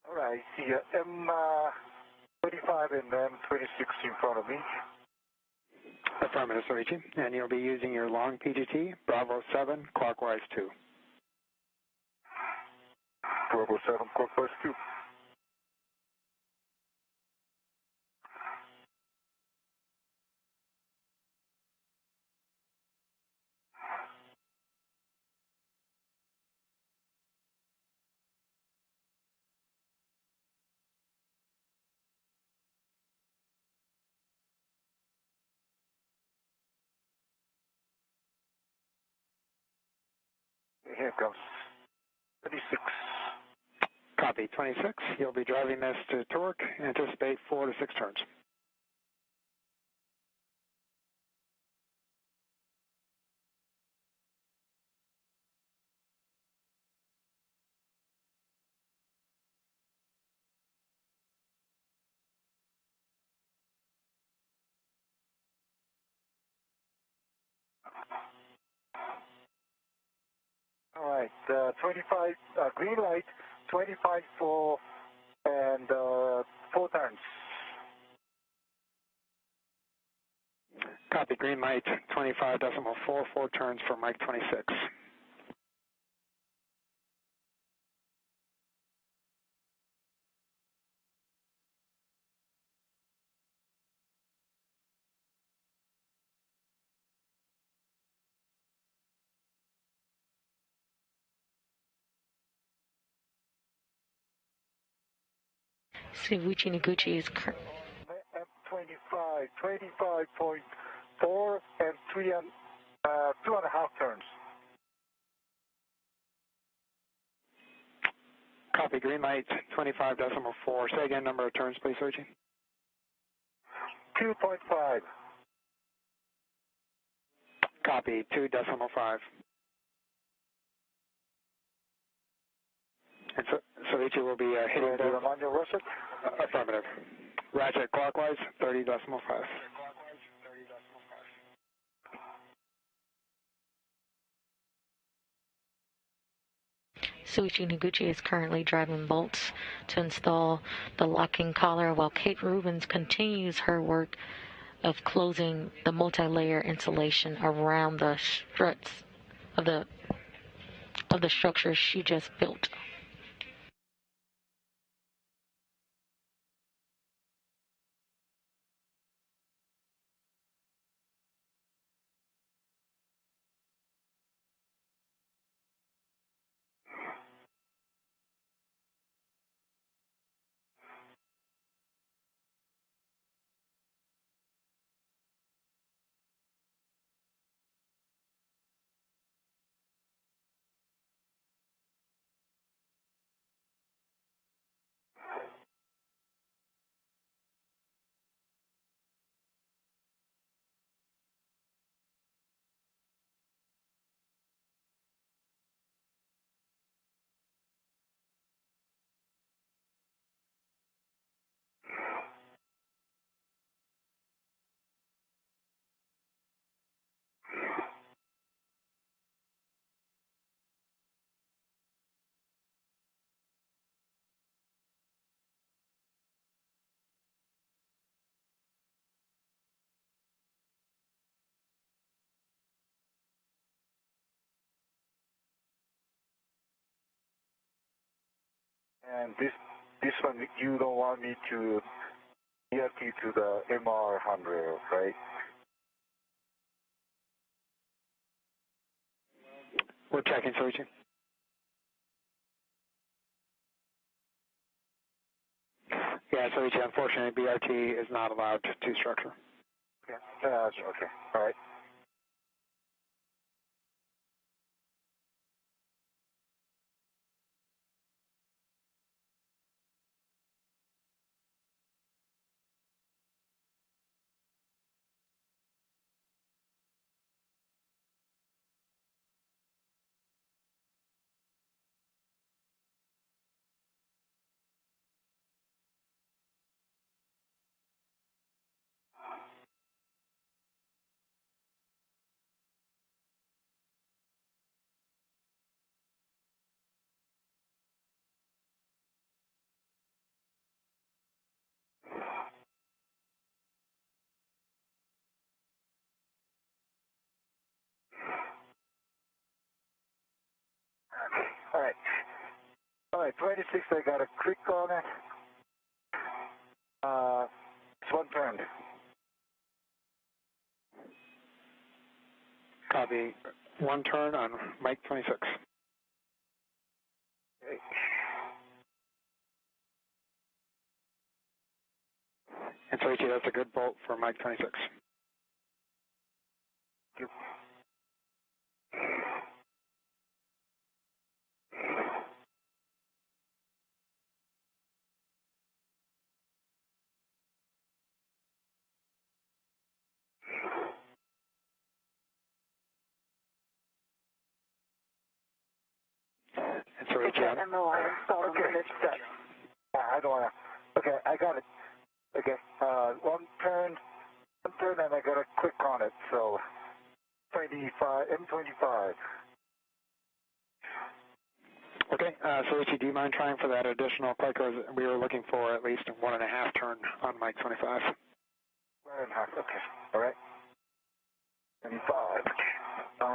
All right, see M35 and M26 in front of me. Affirmative, Soichi. And you'll be using your long PGT, Bravo 7, clockwise 2. Bravo 7, clockwise 2. Here comes 36. Copy, 26. You'll be driving this to torque. Anticipate 4 to 6 turns. All right, 25, green light, 25 for, and 4 turns. Copy, green light, 25.4, 4 turns for Mike 26. Suichi Noguchi is M25, 25.4 and 2.5 turns. Copy, green light, 25.4. Say again, number of turns, please, Soichi. 2.5. Copy, 2.5. And so Soichi will be hitting the... Manual Russet? Affirmative. Ratchet clockwise, 30.5. Suichi Noguchi is currently driving bolts to install the locking collar, while Kate Rubins continues her work of closing the multi-layer insulation around the struts of the structure she just built. And this one, you don't want me to ERT to the MR handrail, right? We're checking, Soichi. Yeah, Soichi, unfortunately, BRT is not allowed to structure. Okay. Okay. All right. All right. All right, 26, I got to click on it. It's one turn. Copy. One turn on Mike 26. Okay. And Soichi, that's a good bolt for Mike 26. Thank you. And Soichi, MOI installed on the set. I don't want to. Okay, I got it. Okay, one turn, and I got to click on it. So, 25, M25. okay, Soichi, do you mind trying for that additional click? We were looking for at least 1.5 turn on Mike 25. 1.5, okay. All right. 25. All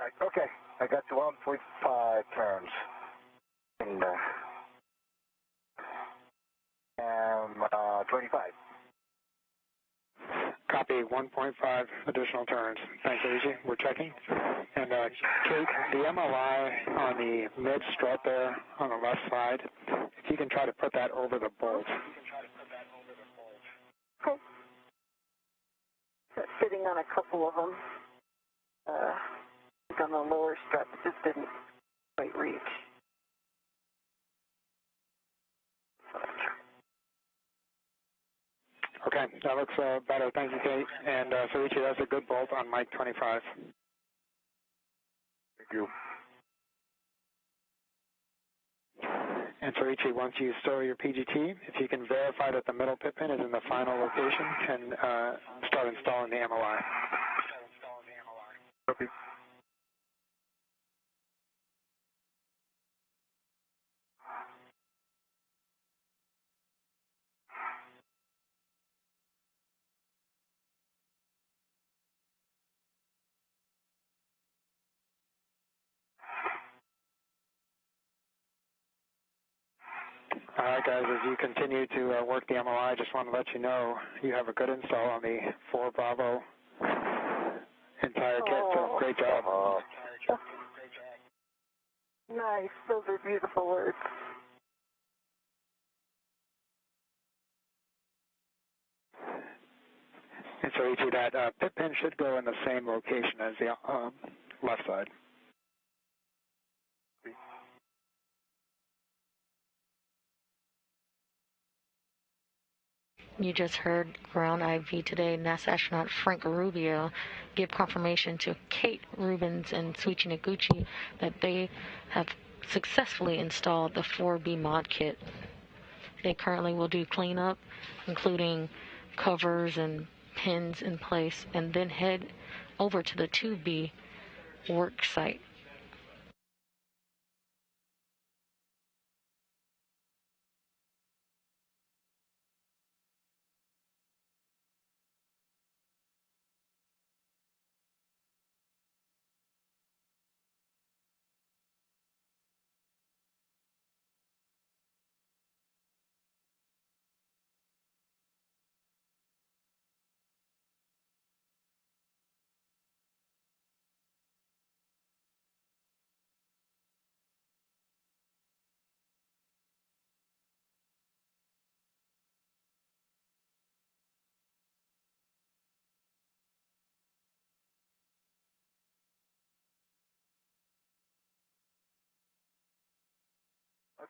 right, okay. I got to 1.5 turns. And 25. Copy, 1.5 additional turns. Thanks, Soichi. We're checking. And Kate, the MLI on the mid strut there on the left side, if you can try to put that over the bolt. Okay. Sitting on a couple of them. On the lower strut, just didn't quite reach. Okay, that looks better. Thank you, Kate. And Soichi, that's a good bolt on Mike 25. Thank you. And Soichi, once you store your PGT, if you can verify that the middle pit pin is in the final location, and start installing the MOI. Copy. All right, guys, as you continue to work the MOI, I just want to let you know you have a good install on the 4 Bravo entire kit, so great job. Nice. Those are beautiful words. And so Ichi, that pit pin should go in the same location as the left side. You just heard ground IV today, NASA astronaut Frank Rubio give confirmation to Kate Rubins and Suichi Noguchi that they have successfully installed the 4B mod kit. They currently will do cleanup, including covers and pins in place, and then head over to the 2B work site.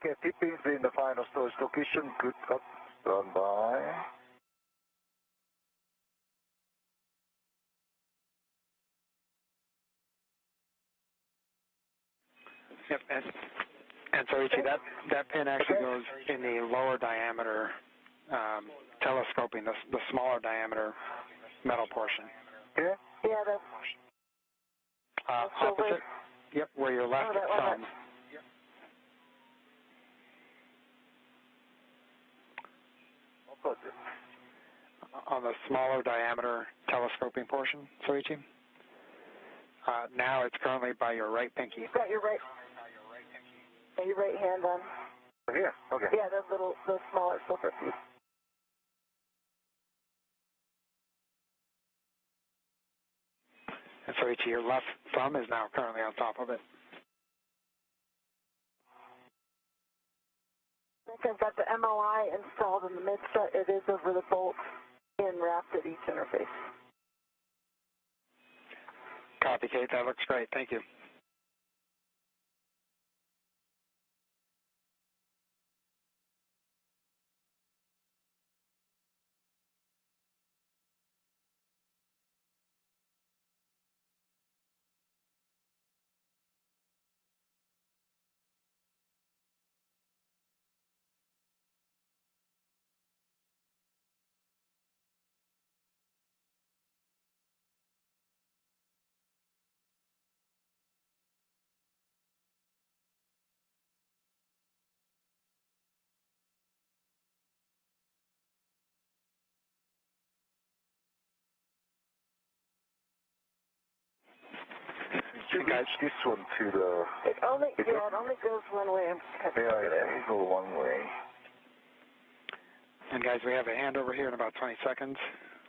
Okay, TP is in the final storage location. Good up. Stand by. Yep, and so Ichi, that pin actually goes in the lower diameter telescoping, the smaller diameter metal portion. Yeah? Yeah, that's Opposite? Yep, where your left thumb. Opposite. On the smaller diameter telescoping portion, Soichi. Now it's currently by your right pinky. You've got your right hand on. Here? Okay. Yeah, those smaller silver pieces. And Soichi, your left thumb is now currently on top of it. I think I've got the MOI installed in the mid-set. It is over the bolt and wrapped at each interface. Copy, Kate. That looks great. Thank you. You guys, this one to the... It only goes one way. Yeah, it go one way. And guys, we have a handover here in about 20 seconds,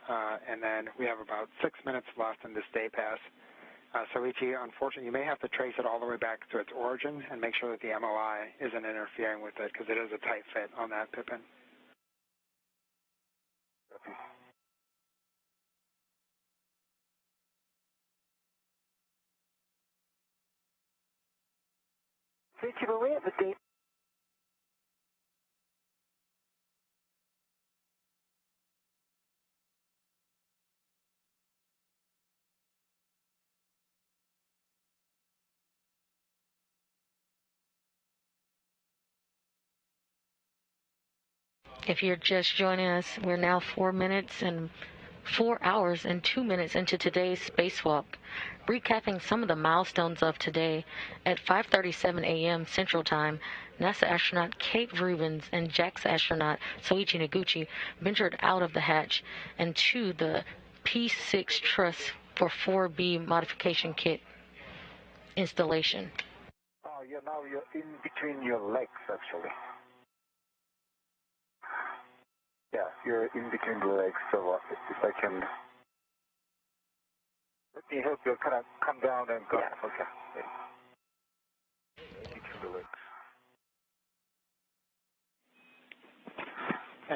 and then we have about 6 minutes left in this day pass. Soichi, unfortunately, you may have to trace it all the way back to its origin and make sure that the MOI isn't interfering with it, because it is a tight fit on that pit pin. Richie, will we have a date? If you're just joining us, we're now 4 hours and 2 minutes into today's spacewalk. Recapping some of the milestones of today, at 5:37 a.m. Central Time, NASA astronaut Kate Rubins and JAXA astronaut Soichi Noguchi ventured out of the hatch and to the P6 truss for 4B modification kit installation. Oh, yeah, now you're in between your legs, actually. Yeah, you're in between the legs, so if I can... Let me help you kind of come down and go. Yeah. Okay.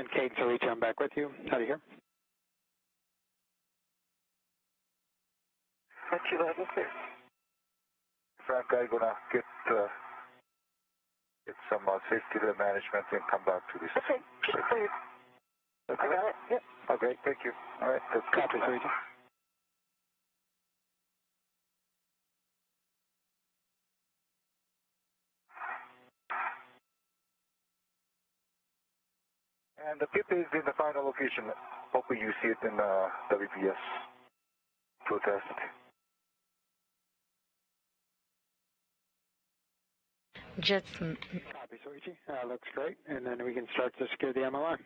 And Kate and Soichi, I'm back with you. How do you hear? What you loud and clear. Frank, I'm going to get some safety management and come back to this. Okay, clear. Okay. I got it. Yep. Oh, great. Thank you. All right. That's good. Copy, Soichi. And the pip is in the final location. Hoping you see it in WPS protest. Just Copy, Soichi. Looks great. And then we can start to secure the MLI.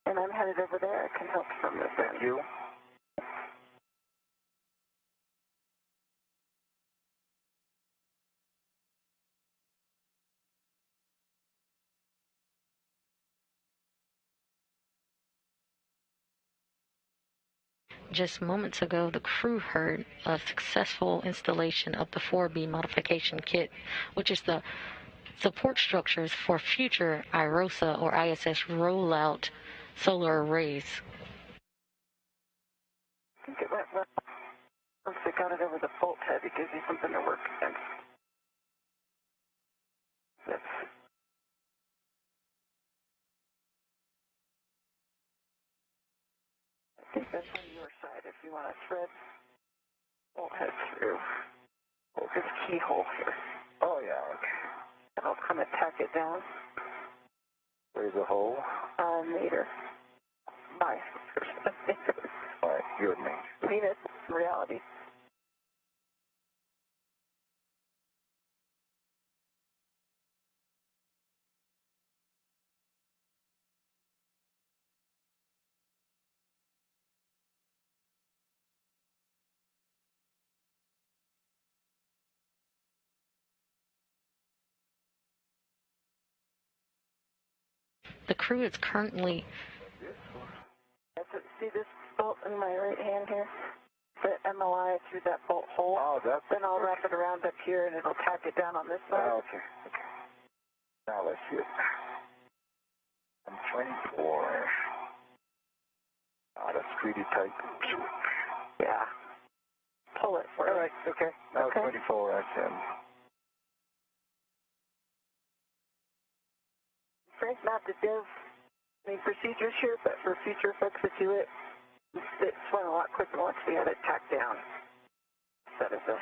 And I'm headed over there. I can help from this end. Thank you. Just moments ago, the crew heard a successful installation of the 4B modification kit, which is the support structures for future IROSA or ISS rollout solar arrays. I think it went well. Once they got it over the bolt head, it gives you something to work against. That's I think that's on your side if you want to thread bolt head through. Oh, this keyhole here. Oh, yeah. Okay. And I'll kind of tack it down. Where's the hole? Meter. My. All right. Good, mate. I mean, it's reality. The crew is currently... See this bolt in my right hand here? The MLI through that bolt hole. Oh, that's... Then I'll wrap it around up here and it'll tack it down on this side. Oh, okay. Okay. Now let's see it. I'm 24. Oh, that's pretty tight. Yeah. Pull it for All right. Okay. Now Okay. 24. That's Frank, not to give any procedures here, but for future folks that do it, it's went a lot quicker once we had it tacked down. That is a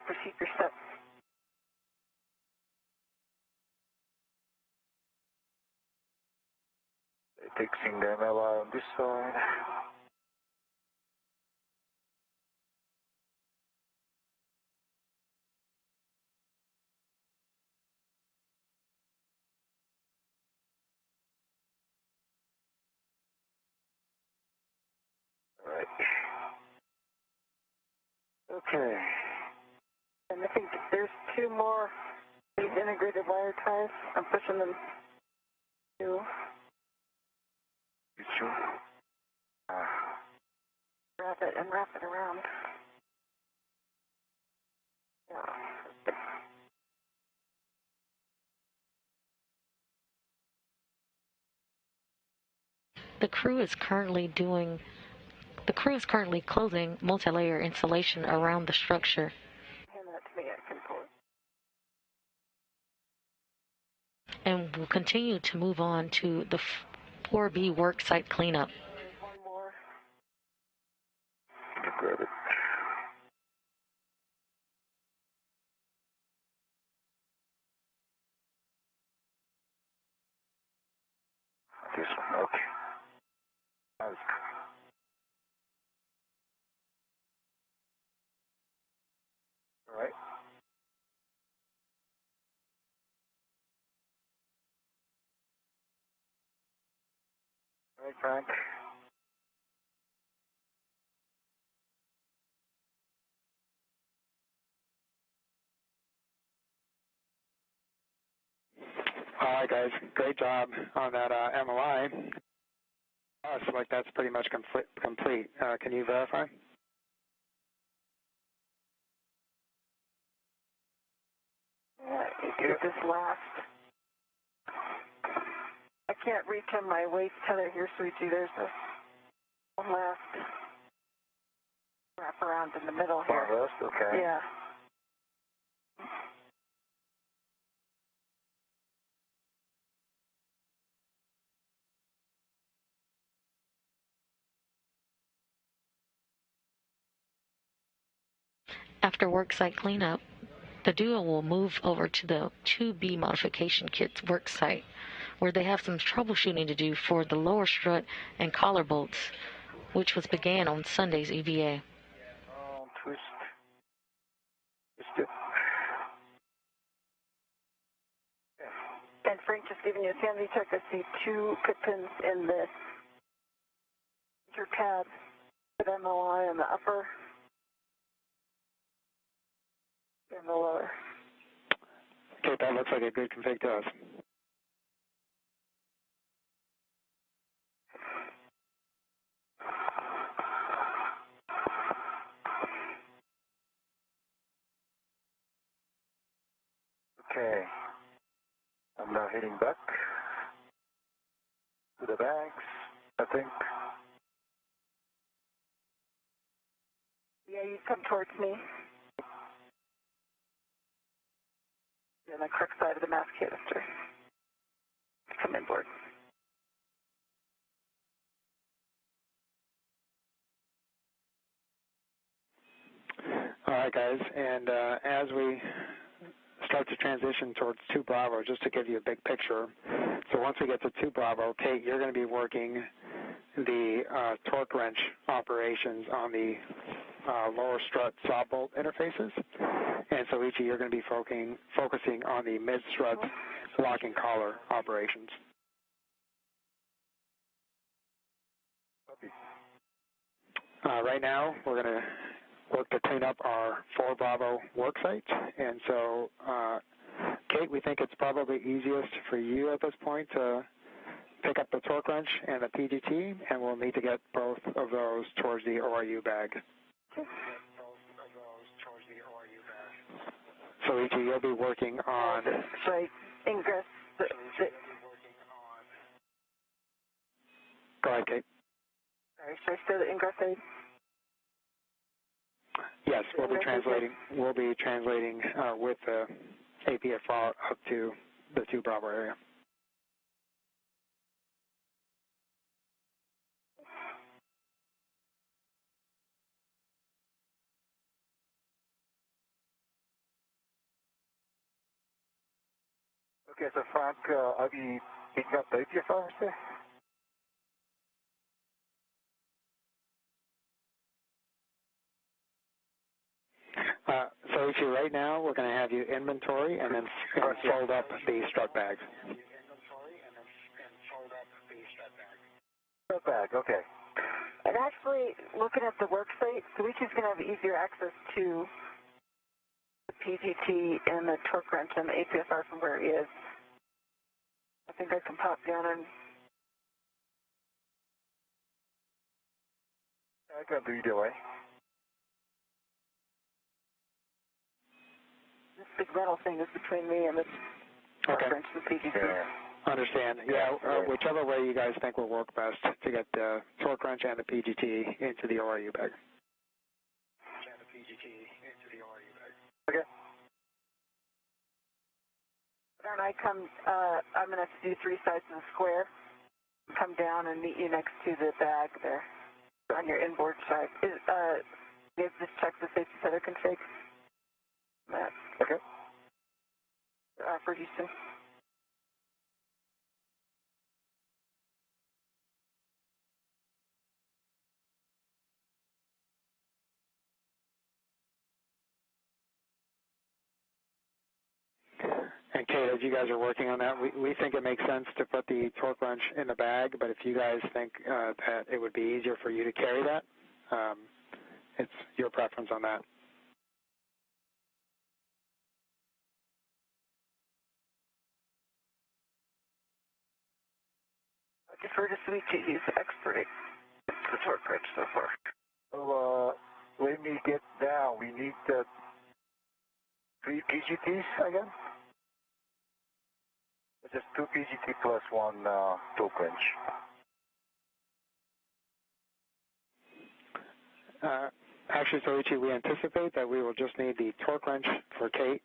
procedure step. fixing the MLI on this side. Right. Okay. And I think there's two more these integrated wire ties. I'm pushing them to You sure? wrap it and wrap it around. Yeah. The crew is currently closing multi-layer insulation around the structure. Hand that to me, I can pull it. And will continue to move on to the 4B work site cleanup. There's one more. Let me grab it. This one, okay. That's good. All right. All right, Frank. All right, guys. Great job on that MLI. Looks like that's pretty much complete. Can you verify? Yeah, you get this last. I can't reach on my waist tether here, sweetie. There's one last wrap around in the middle here. One last, okay. Yeah. After worksite cleanup, the duo will move over to the 2B modification kit's worksite, where they have some troubleshooting to do for the lower strut and collar bolts, which was began on Sunday's EVA. Twist. Twist it. And Frank just giving you a sanity check. I see 2 pit pins in the pad with MOI on the upper and the lower. Okay, that looks like a good config to us. Okay. I'm now heading back to the bags, I think. Yeah, you come towards me. On the correct side of the mass canister. Come inboard. All right, guys, and as we start to transition towards 2 Bravo, just to give you a big picture. So once we get to 2 Bravo, Kate, you're going to be working the torque wrench operations on the lower strut saw bolt interfaces. And so, Ichi, you're going to be focusing on the mid-strut locking collar operations. Right now, we're going to work to clean up our 4 Bravo work site. And so, Kate, we think it's probably easiest for you at this point to pick up the torque wrench and the PGT, and we'll need to get both of those towards the ORU bag. So, Ichi, you'll be working on... Right, ingress. Go ahead, Kate. Sorry, should I say the ingress aid? Yes, we'll be translating. We'll be translating with the APFR up to the 2 Bravo area. Okay, so Frank, I'll be picking up the APFR, say? So, Ichi, right now we're going to have you inventory and then fold up the strut bags. Strut bag, okay. And actually, looking at the work site, Suichi's going to have easier access to the PGT and the torque wrench and the APFR from where he is. I think I can pop down and... I can do either way. This big metal thing is between me and the torque wrench and the PGT. Yeah. Understand. Yeah, whichever way you guys think will work best to get the torque wrench and the PGT into the ORU bag. Okay. And I come, I'm going to have to do 3 sides of the square. Come down and meet you next to the bag there on your inboard side. You just check the safety tether config. Matt. Okay. For Houston. And Kate, as you guys are working on that, we think it makes sense to put the torque wrench in the bag, but if you guys think that it would be easier for you to carry that, it's your preference on that. I defer to Suichi, he's the expert at the torque wrench so far. So, when we get down, we need 3 PGTs again? just 2 PGT plus 1 torque wrench. Actually, Soichi, we anticipate that we will just need the torque wrench for Kate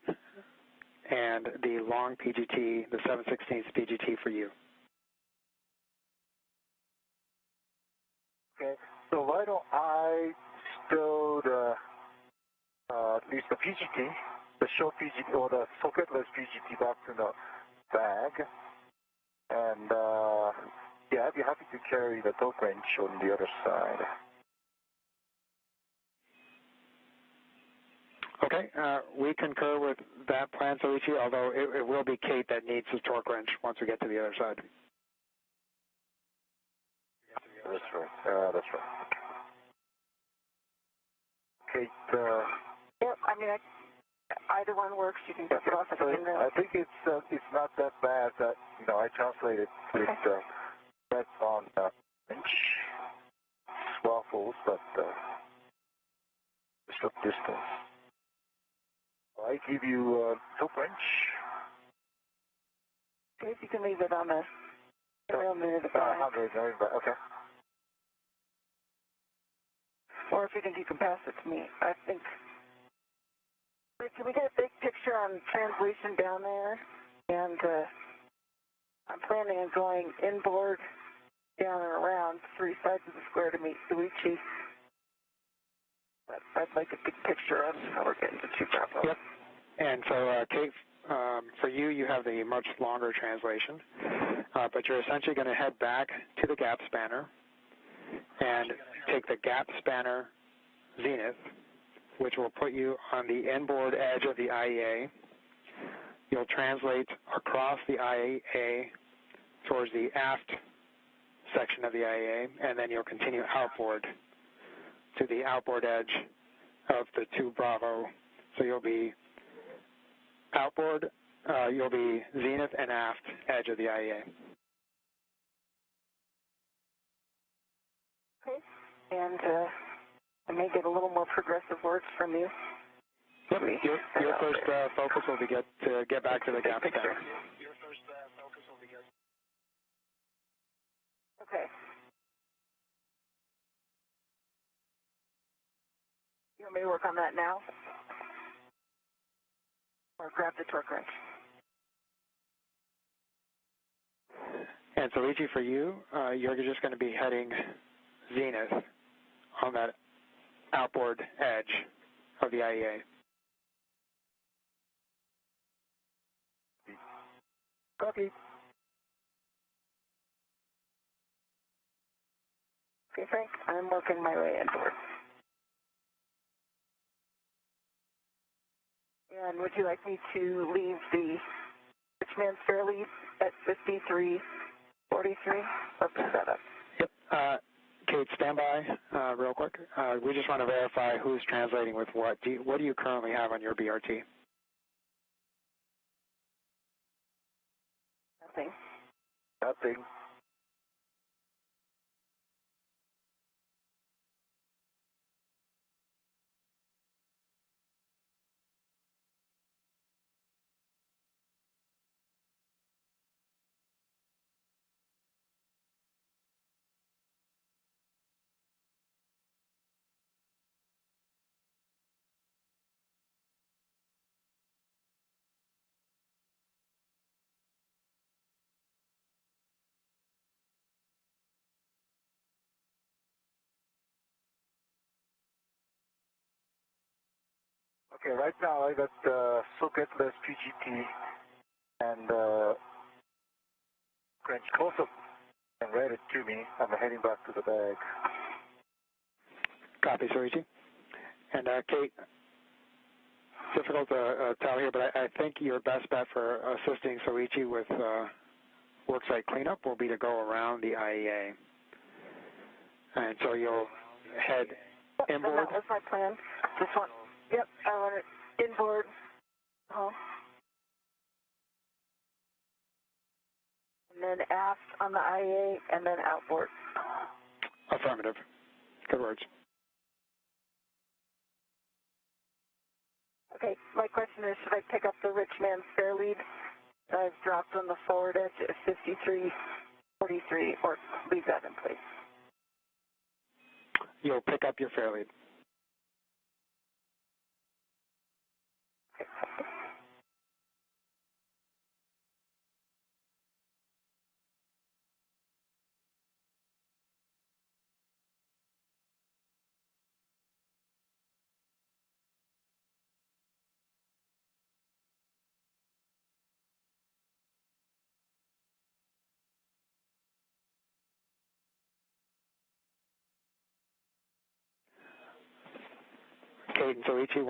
and the long PGT, the 7/16 PGT for you. Okay, so why don't I stow the, at least the PGT, the short PGT or the socketless PGT back to the bag, and yeah, I'd be happy to carry the torque wrench on the other side. Okay, we concur with that plan, Soichi, although it will be Kate that needs the torque wrench once we get to the other side. That's right. That's right. Kate. Yep. I mean, either one works. You can get it off at the window. I think it's not that bad. That I translated with that's on inch waffles, but a short distance. I give you torque wrench. Okay, if you can leave it on the rail near the bag. Okay. Or if you think you can pass it to me, I think. Wait, can we get a big picture on translation down there? And I'm planning on going inboard, down and around 3 sides of the square to meet Soichi. But I'd like a big picture of how we're getting to 2 Bravo. Yep. And so, Kate, for you, you have the much longer translation, but you're essentially going to head back to the gap spanner and take the gap spanner zenith, which will put you on the inboard edge of the IEA. You'll translate across the IEA towards the aft section of the IEA, and then you'll continue outboard to the outboard edge of the 2 Bravo. So you'll be outboard, you'll be zenith and aft edge of the IEA. Okay. And I may get a little more progressive words from you. Yep. Your first focus will be to get back to the gap spanner. Okay. You want me to work on that now? Or grab the torque wrench? And Soichi, for you, you're just going to be heading zenith on that outboard edge of the IEA. Copy. Okay, Frank, I'm working my way inboard. And would you like me to leave the Richmond spare lead at 5343 or pick that up? Yep. Kate, stand by real quick. We just want to verify who's translating with what. What do you currently have on your BRT? Nothing. Nothing. Okay, right now I got socketless PGT and wrench close up and read it to me. I'm heading back to the bag. Copy, Soichi. And Kate, difficult to tell here, but I think your best bet for assisting Soichi with worksite cleanup will be to go around the IEA. And so you'll head inboard. That was my plan. Just want, yep, I want it inboard. And then aft on the IEA, and then outboard. Affirmative. Good words. Okay, my question is, should I pick up the rich man spare lead I've dropped on the forward edge at 5343, or leave that in place. You'll pick up your fairlead. Kate and Soichi,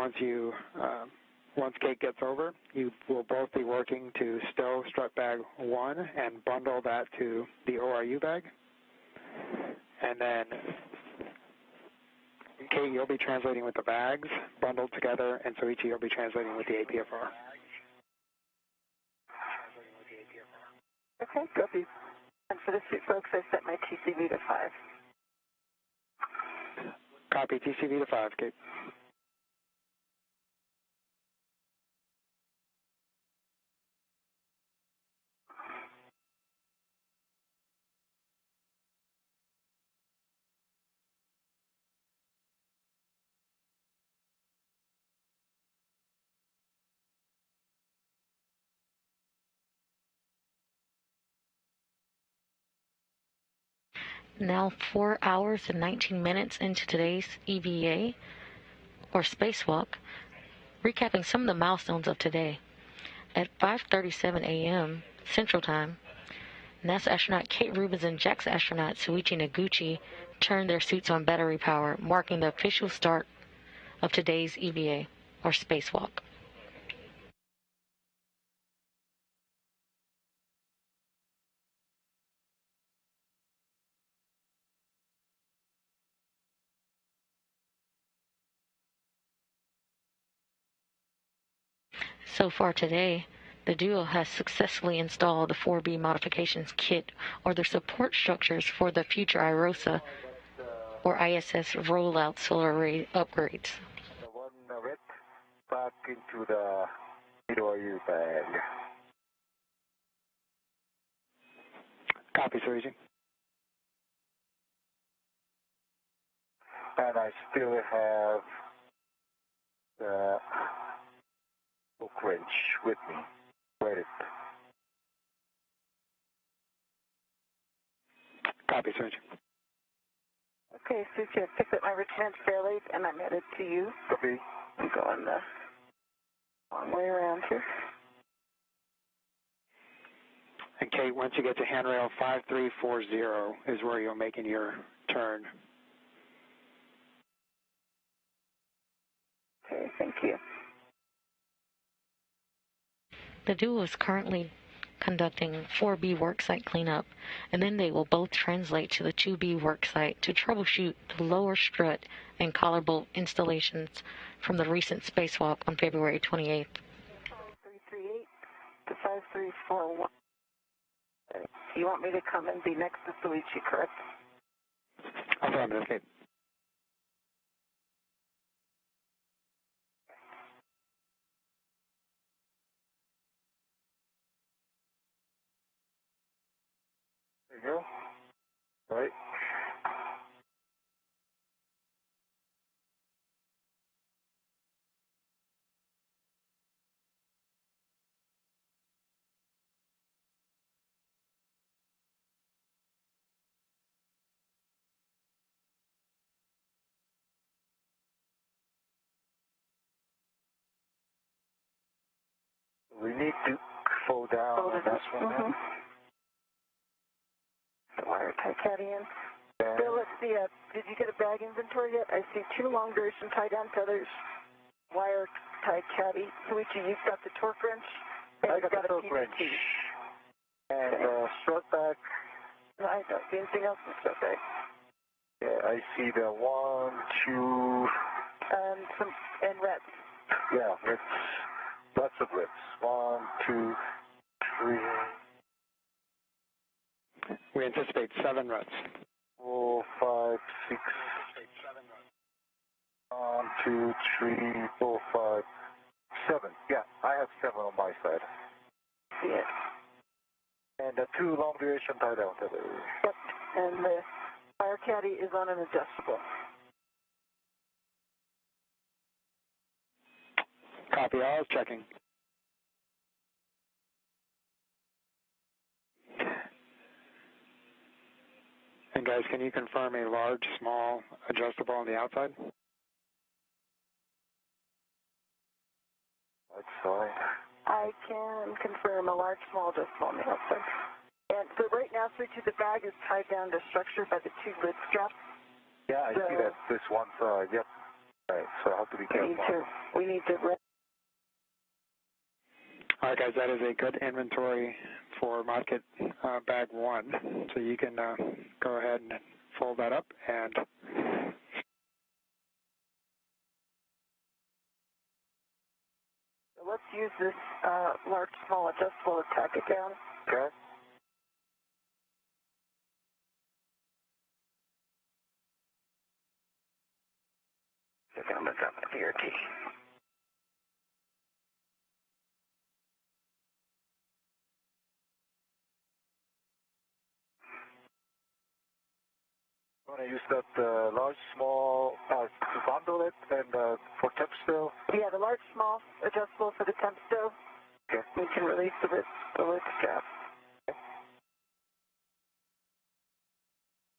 once Kate gets over, you will both be working to stow strut bag 1 and bundle that to the ORU bag. And then, Kate, you'll be translating with the bags bundled together, and Soichi, you'll be translating with the APFR. Okay, copy. And for the suit folks, I set my TCV to 5. Copy, TCV to 5, Kate. Now 4 hours and 19 minutes into today's EVA, or Spacewalk, recapping some of the milestones of today. At 5:37 a.m. Central Time, NASA astronaut Kate Rubins and JAXA astronaut Soichi Noguchi turned their suits on battery power, marking the official start of today's EVA, or Spacewalk. So far today, the duo has successfully installed the 4B modifications kit, or the support structures for the future IROSA or ISS rollout solar array upgrades. The one red back into the ORU bag. Copy, Soichi. And I still have the hook wrench with me. Ready. Copy, Soichi. Okay, Suchi, I've picked up my Richmond fairlead, and I'm headed to you. Copy. I'm going the long way around here. And Kate, once you get to handrail 5340 is where you're making your turn. Okay, thank you. The duo is currently conducting 4B worksite cleanup, and then they will both translate to the 2B worksite to troubleshoot the lower strut and collar bolt installations from the recent spacewalk on February 28th. 5338 to 5341. You want me to come and be next to Soichi, correct? Affirmative, Kate. There you go. Right. We need to fall down on this one. Mm-hmm. The wire tie caddy in. Bill, let's see, did you get a bag inventory yet? I see 2 long duration tie down tethers, wire tie caddy. Soichi, you've got the torque wrench. I got the torque wrench. And strut back. No, I don't see anything else in strut bag. Yeah, I see the 1, 2. And reps. Yeah, it's lots of reps. 1, 2, 3. We anticipate 7 reps. 4, 5, 6. 1, 2, 3, 4, 5, 7. Yeah, I have 7 on my side. See it. And the 2 long duration tie down tethers. Yep. And the fire caddy is on an adjustable. Copy all, I was checking. And guys, can you confirm a large, small, adjustable on the outside? Outside. I can confirm a large, small adjustable on the outside. And so right now, switching the bag is tied down to structure by the 2 lid straps. Yeah, I see that this one side, yep. Right, so I have to be careful. We need to All right, guys, that is a good inventory for Modkit bag 1. So you can go ahead and fold that up and let's use this large, small adjustable to tack it down. Okay. Okay, I'm going to drop it here, T. I'm going to use that large, small to bundle it and for temp stove. Yeah, the large, small adjustable for the temp stove. Okay. We can release the lid strap.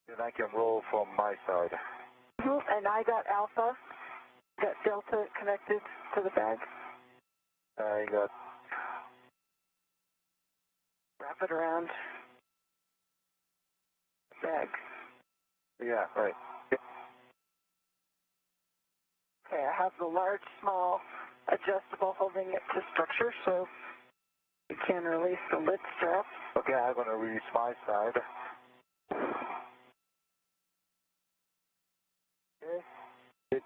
Then I can roll from my side. And I got alpha, got delta connected to the bag. I got... Wrap it around the bag. Yeah, right. Yep. Okay, I have the large, small adjustable holding it to structure, so you can release the lid strap. Okay, I'm going to release my side. Okay. It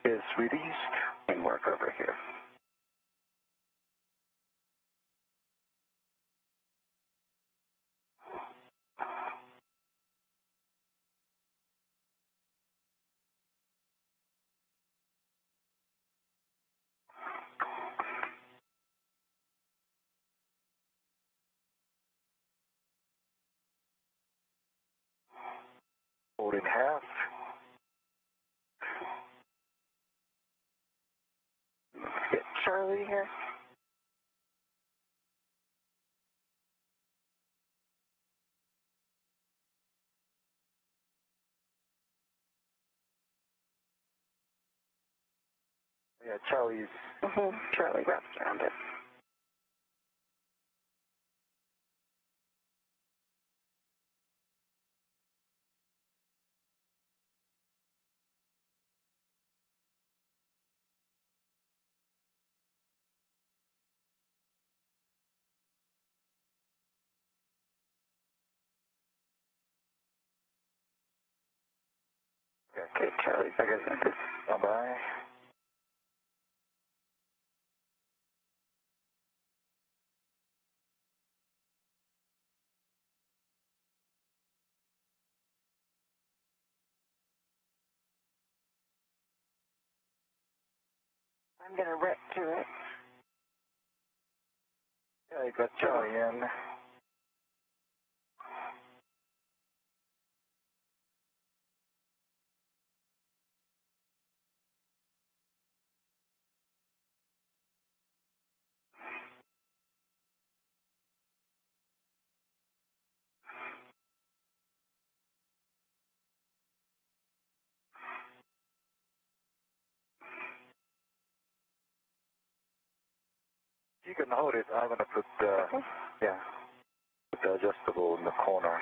is released. And work over here. Fold in half. Let's get Charlie here. Yeah, Charlie's... Charlie wraps around it. Okay, Charlie. I got this. Bye-bye. I'm going to wrap to it. Yeah, I got Charlie in. You can hold it. I'm going to put put the adjustable in the corner.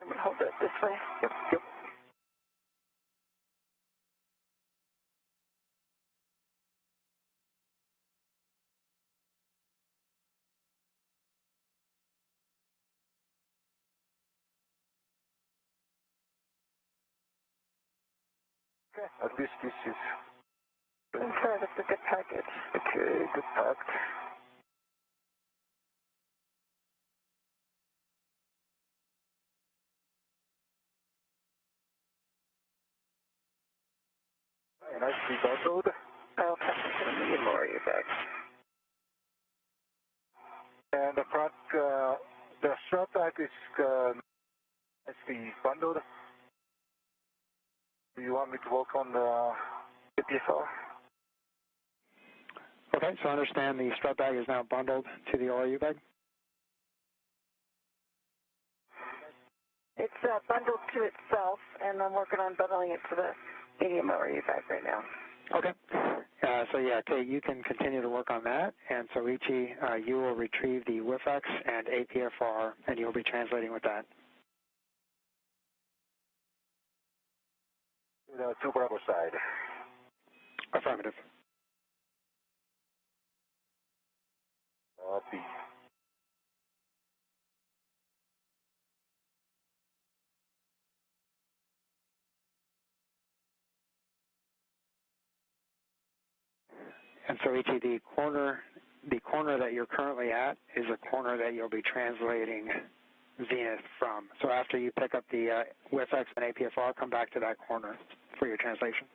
I'm going to hold it this way. Yep, yep. Okay, at least this is... Inside of the good package. Okay, good packed. Nicely bundled. I'll pass it to the medium or UVAC. And the front, the strut back is the bundled. Do you want me to work on the APFR? Okay, so I understand the strut bag is now bundled to the ORU bag? It's bundled to itself, and I'm working on bundling it to the medium ORU bag right now. Okay. So yeah, Kate, you can continue to work on that, and Soichi, you will retrieve the WIFX and APFR, and you'll be translating with that. To Bravo side. Affirmative. Copy. And Soichi, the corner that you're currently at is a corner that you'll be translating zenith from. So after you pick up the WIFX and APFR, come back to that corner for your translation.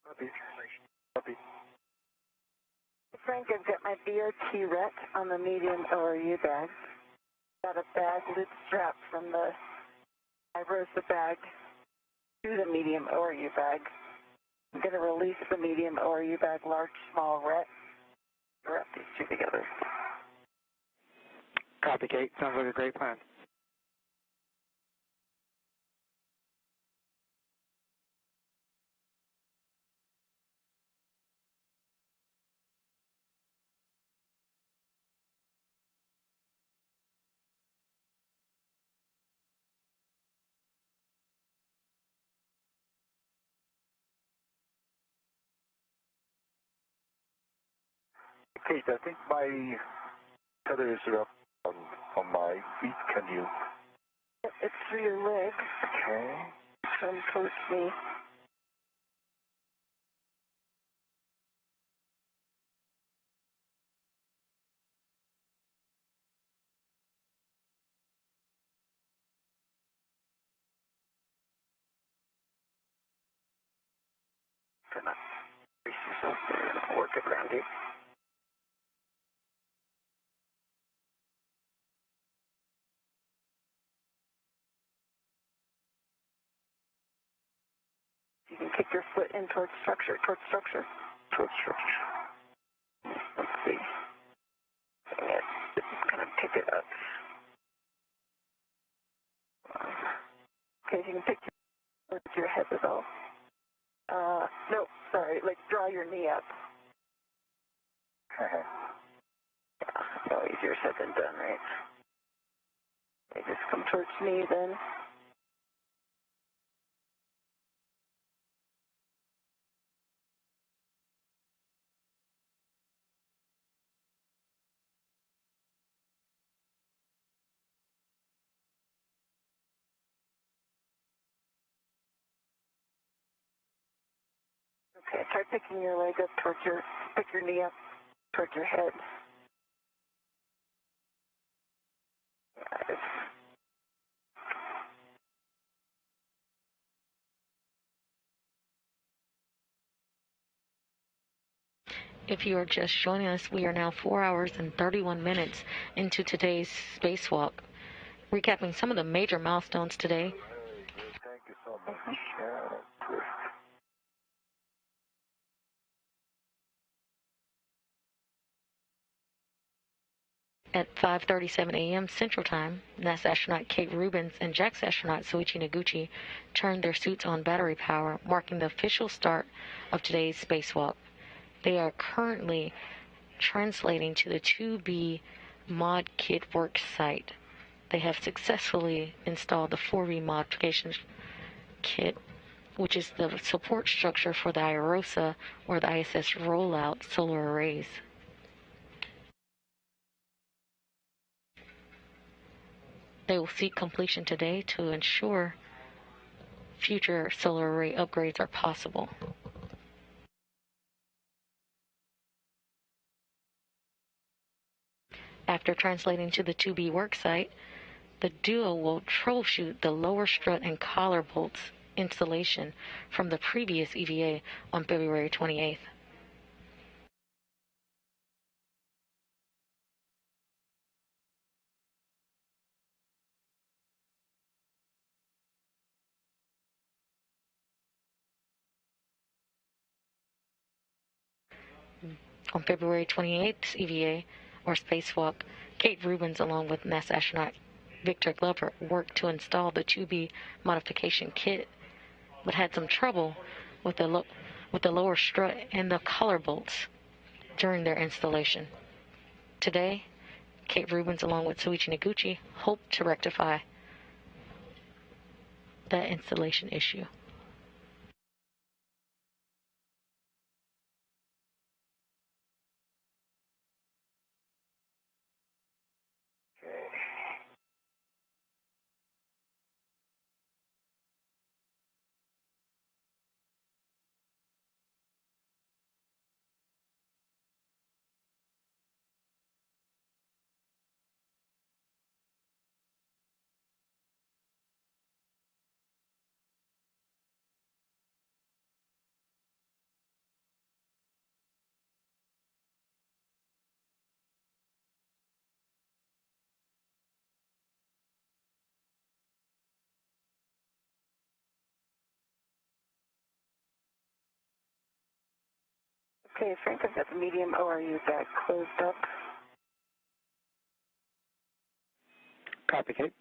Copy. Copy. Frank, I've got my BRT RET on the medium ORU bag. Got a bag loop strap from the IROSA bag to the medium ORU bag. I'm going to release the medium ORU bag, large, small, RET. Wrap these two together. Copy, Kate. Sounds like a great plan. Kate, I think my tether is up on my feet. Can you? It's through your legs. Okay. Come towards me. Come on. Brace yourself there and I'll work it around you. You can kick your foot in towards structure, towards structure. Towards structure. Let's see. Dang it. Just kind of pick it up. Okay, you can pick your head is all. No, sorry, like draw your knee up. Yeah, no easier said than done, right? Okay, just come towards me then. Okay, try picking your leg up towards pick your knee up towards your head. Yeah, If you are just joining us, we are now 4 hours and 31 minutes into today's spacewalk. Recapping some of the major milestones today. Thank you so much. At 5:37 a.m. Central Time, NASA astronaut Kate Rubins and JAXA astronaut Soichi Noguchi turned their suits on battery power, marking the official start of today's spacewalk. They are currently translating to the 2B mod kit work site. They have successfully installed the 4B modification kit, which is the support structure for the IROSA or the ISS rollout solar arrays. They will seek completion today to ensure future solar array upgrades are possible. After translating to the 2B worksite, the duo will troubleshoot the lower strut and collar bolts installation from the previous EVA on February 28th. On February 28th's EVA, or Spacewalk, Kate Rubins, along with NASA astronaut Victor Glover, worked to install the 2B modification kit, but had some trouble with the lower strut and the collar bolts during their installation. Today, Kate Rubins, along with Soichi Noguchi, hope to rectify that installation issue. Okay, Frank, I've got the medium ORU bag closed up. Copy, Kate.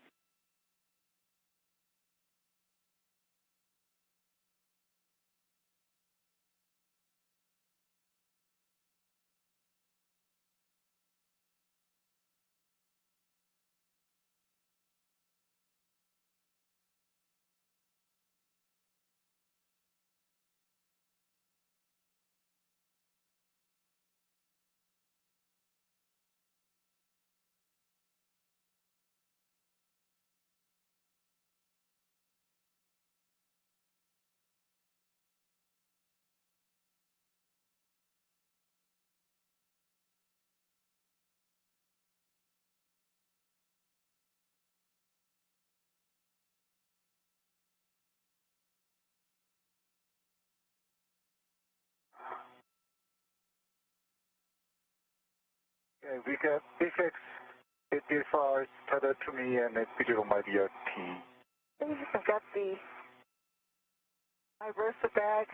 Okay, we got VFX 85 tethered to me and it's video on my DRT. I've got the Iversa bag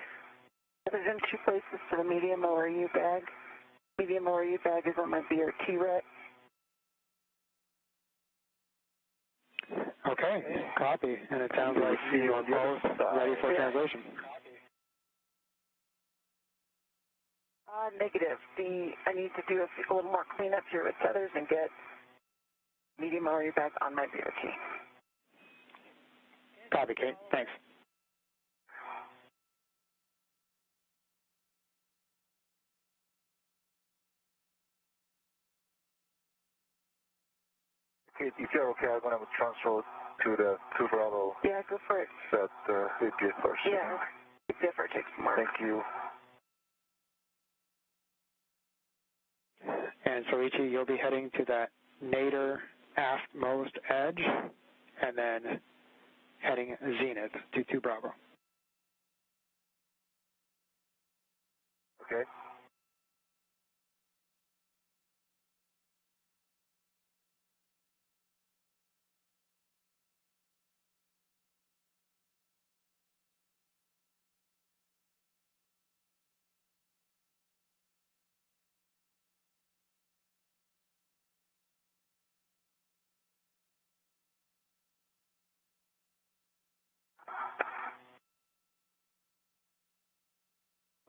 tethered in two places to the medium ORU bag. Medium ORU bag is on my BRT rack. Okay, copy. And it sounds like you are both ready for translation. Negative. I need to do a little more cleanup here with tethers and get medium ORU back on my BRT. Copy, Kate. Thanks. Okay, if you're okay, I'm going to transfer to the 2 Bravo. Yeah, go for it. Set APS first. Yeah, different takes more. Thank you. And Soichi, you'll be heading to that nadir aftmost edge, and then heading zenith to 2 Bravo. Okay.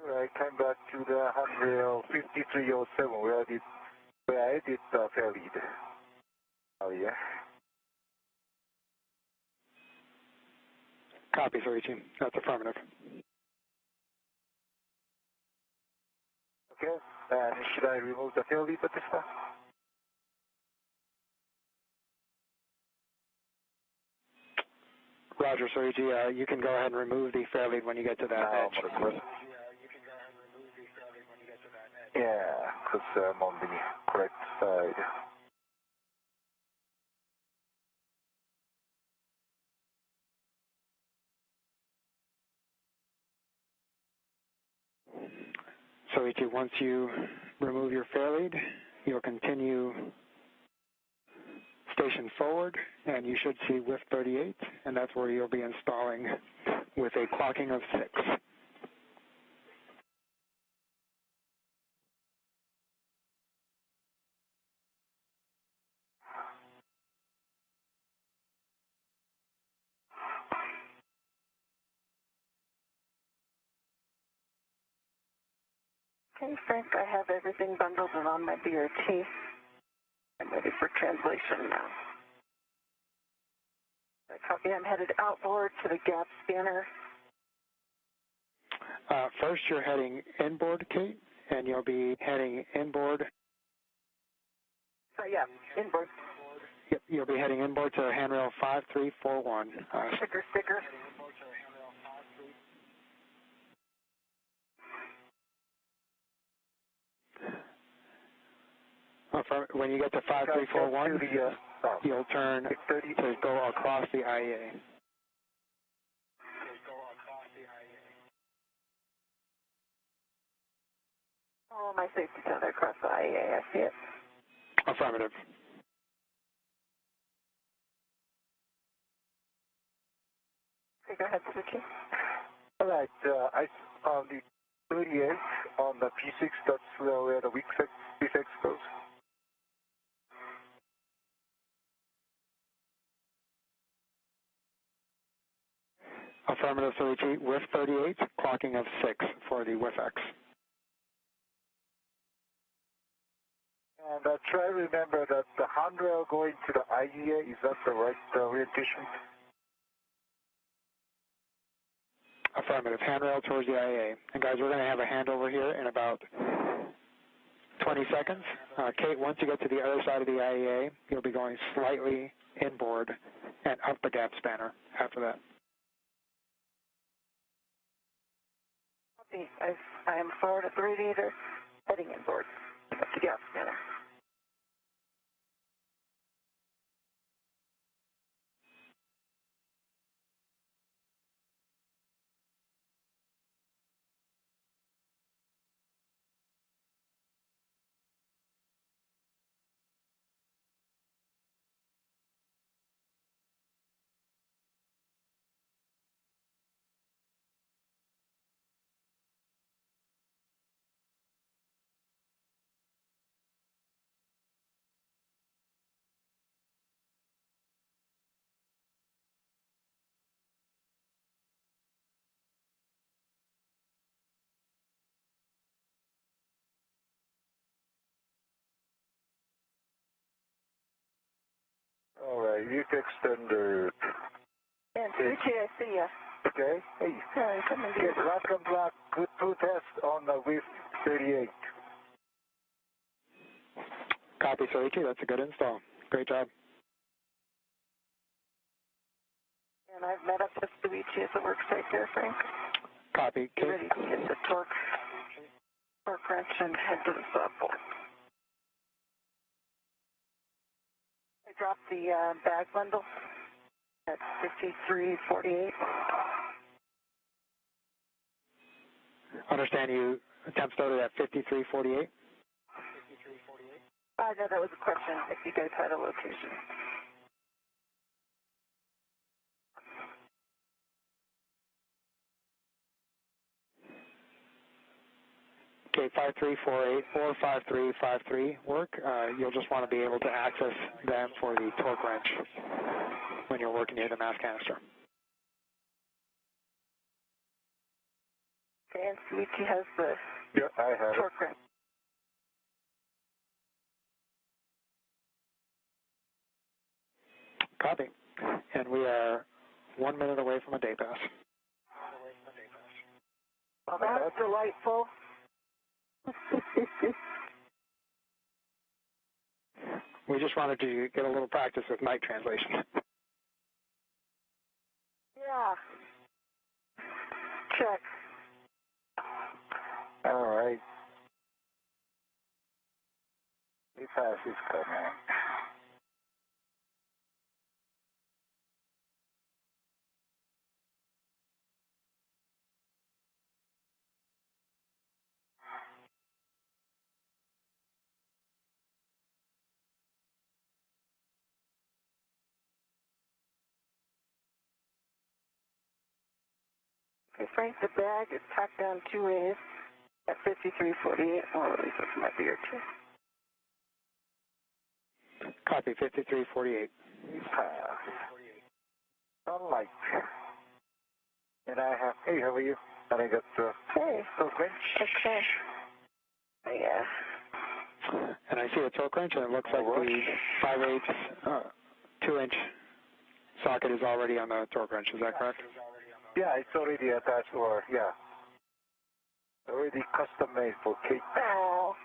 I came back to the handrail 5307 where I did the fair lead. Oh yeah. Copy, Soichi. That's affirmative. Okay. And should I remove the tail lead at this time? Roger, Soichi. You can go ahead and remove the fair lead when you get to that edge. Yeah, because I'm on the correct side. Soichi, once you remove your fairlead, you'll continue station forward, and you should see WIF 38, and that's where you'll be installing with a clocking of 6. Okay, Frank, I have everything bundled and on my BRT. I'm ready for translation now. I copy. I'm headed outboard to the gap scanner. First, you're heading inboard, Kate, and you'll be heading inboard. So, yeah, inboard. Yep, you'll be heading inboard to handrail 5341. Sticker. When you get to 5341, you'll turn to go across the IEA. Oh, my safety tether across the IEA. I see it. Affirmative. Okay, go ahead, Suchi. All right, on the 38 on the P6, that's where the weak P6 goes. Affirmative, Soichi. WIF 38, clocking of 6 for the WIF X. And try to remember that the handrail going to the IEA, is that the right orientation? Affirmative. Handrail towards the IEA. And guys, we're going to have a handover here in about 20 seconds. Kate, once you get to the other side of the IEA, you'll be going slightly inboard and up the gap spanner after that. I am forward at the radiator, heading inboard, up the gap spanner. All right, youth extender. And Suchi, I see ya. Okay, hey. Sorry, come in here. Get rock and block, good two test on the WIF 38. Copy, Soichi. That's a good install. Great job. And I've met up with Luigi at the work site there, Frank. Copy. Kate. Ready to get the torque wrench and head to the stop board. I dropped the bag bundle at 5348. Understand you temp started at 5348? No, that was a question, if you guys had a location. Okay, 5348 or 5353 work. You'll just want to be able to access them for the torque wrench when you're working near the mass canister. Okay, and Suichi has the I have torque wrench. Copy. And we are 1 minute away from a day pass. Well, that's delightful. We just wanted to get a little practice with night translation. Yeah. Check. All right. This house is coming. Okay, Frank, the bag is packed down 2 ways at 5348. Oh, at least that's my beer, too. Copy, 5348. Sunlight. And I have, hey, how are you? And I got Hey. torque wrench. Okay. Yeah. And I see a torque wrench, and it looks like the 5/8 2-inch socket is already on the torque wrench. Is that correct? Yeah, it's already attached, or, yeah. Already custom made for Kate. Oh.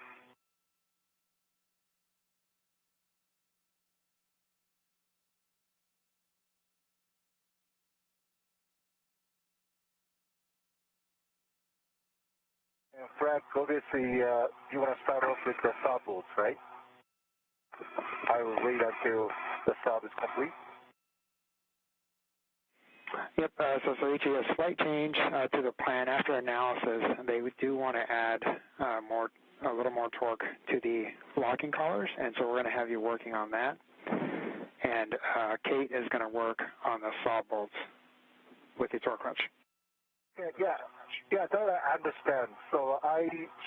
Frank, obviously, you want to start off with the saw bolts, right? I will wait until the saw is complete. Yep, so Soichi, a slight change to the plan after analysis. They do want to add a little more torque to the locking collars, and so we're going to have you working on that. And Kate is going to work on the saw bolts with the torque wrench. Yeah, that I understand. So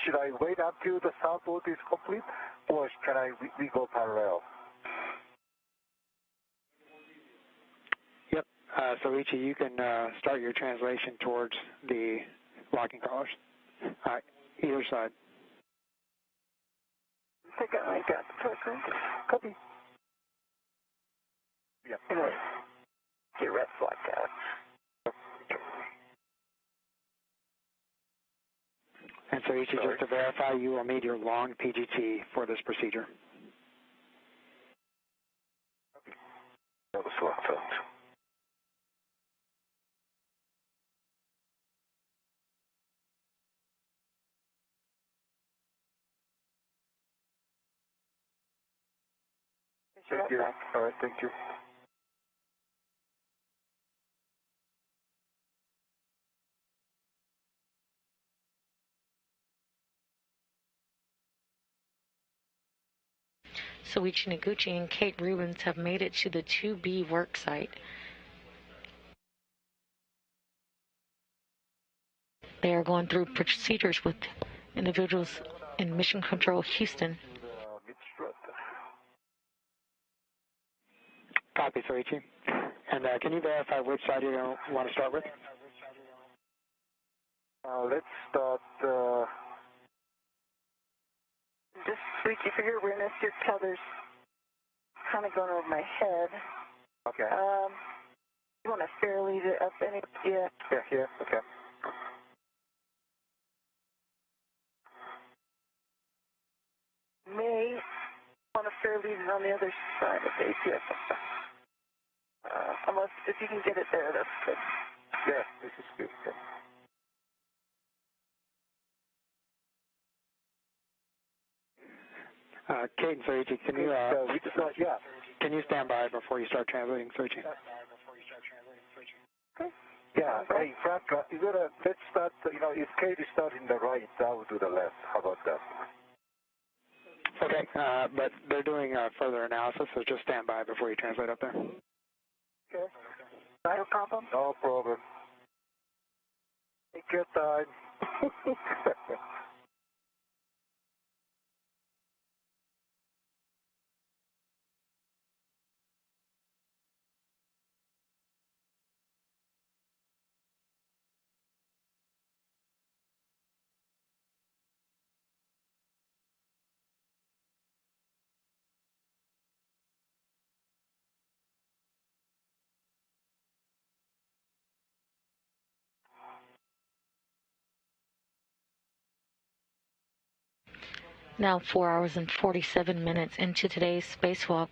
should I wait until the saw bolt is complete, or can we go parallel? Yep, Soichi, you can start your translation towards the locking collars, either side. I think I got the torque wrench. Copy. Yeah. Anyway, get red flag out. And Soichi, just to verify, you will need your long PGT for this procedure. That was locked up. Thank you. All right, thank you. Soichi Noguchi and Kate Rubens have made it to the 2B work site. They are going through procedures with individuals in Mission Control Houston. Copy, Soichi. And can you verify which side you want to start with? Let's start. Just Soichi, for your awareness, your tether's kind of going over my head. Okay. You want to fairly lead it up any? Yeah. Yeah, okay. May want to fairly lead it on the other side of the APS. Unless, if you can get it there, that's good. Yeah, this is good. Yeah. Kate and Soichi, can you can you stand by before you start translating, Soichi? Okay. Yeah. Hey, Frank, let's start. If Kate is starting the right, I will do the left. How about that? Okay, but they're doing further analysis, so just stand by before you translate up there. Okay. No problem? No problem. Take your time. Now 4 hours and 47 minutes into today's spacewalk,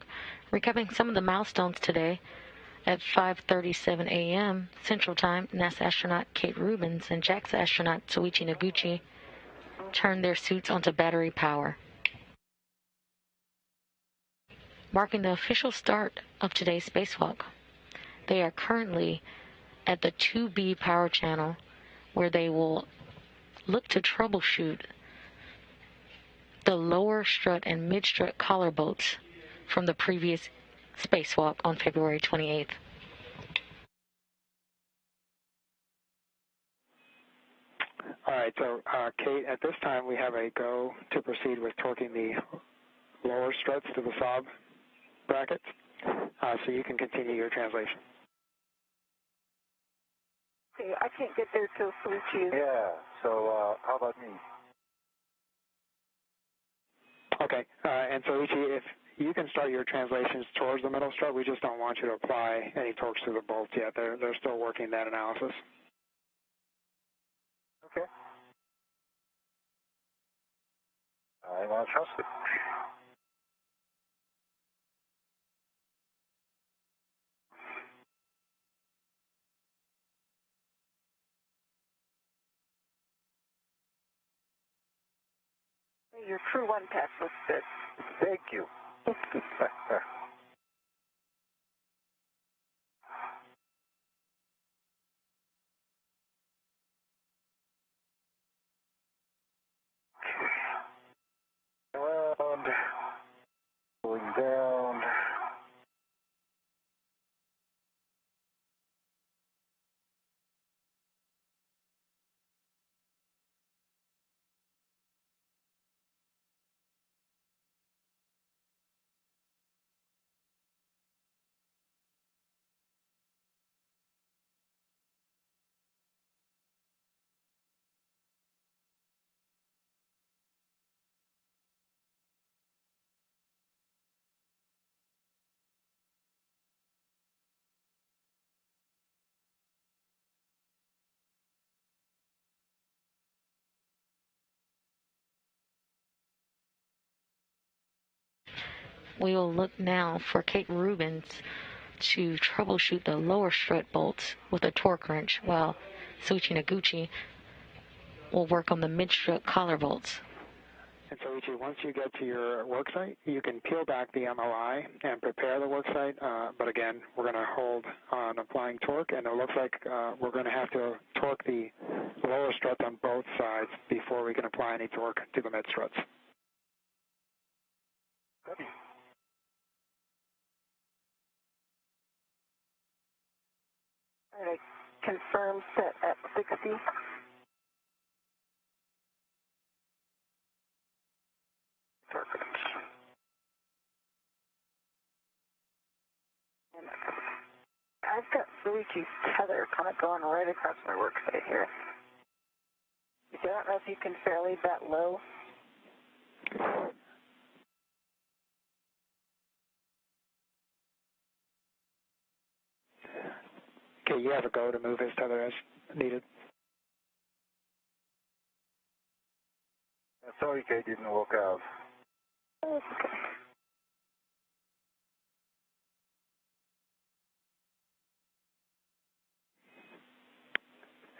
recapping some of the milestones today. At 5:37 a.m. Central Time, NASA astronaut Kate Rubens and JAXA astronaut Soichi Noguchi turned their suits onto battery power, marking the official start of today's spacewalk. They are currently at the 2B power channel, where they will look to troubleshoot the lower strut and mid-strut collar bolts from the previous spacewalk on February 28th. right, so Kate, at this time we have a go to proceed with torquing the lower struts to the sob brackets, so you can continue your translation. Okay, I can't get there till Soichi is. Yeah, so how about me? Okay, and so Ichi, if you can start your translations towards the middle strut, we just don't want you to apply any torques to the bolts yet. They're still working that analysis. Okay. I want to trust it. Your True One pack looks good. Thank you. Around, going down. We will look now for Kate Rubens to troubleshoot the lower strut bolts with a torque wrench, while Soichi Noguchi will work on the mid-strut collar bolts. And so, Ichi, once you get to your worksite, you can peel back the MOI and prepare the worksite. But again, we're going to hold on applying torque, and it looks like we're going to have to torque the lower struts on both sides before we can apply any torque to the mid struts. All right, confirm set at 60. Perfect. And I've got Soichi's tether kind of going right across my worksite here. I don't know if you can fairly that low. Okay, you have a go to move his tether as needed. Sorry, Kate, didn't work out. Oh, it's okay.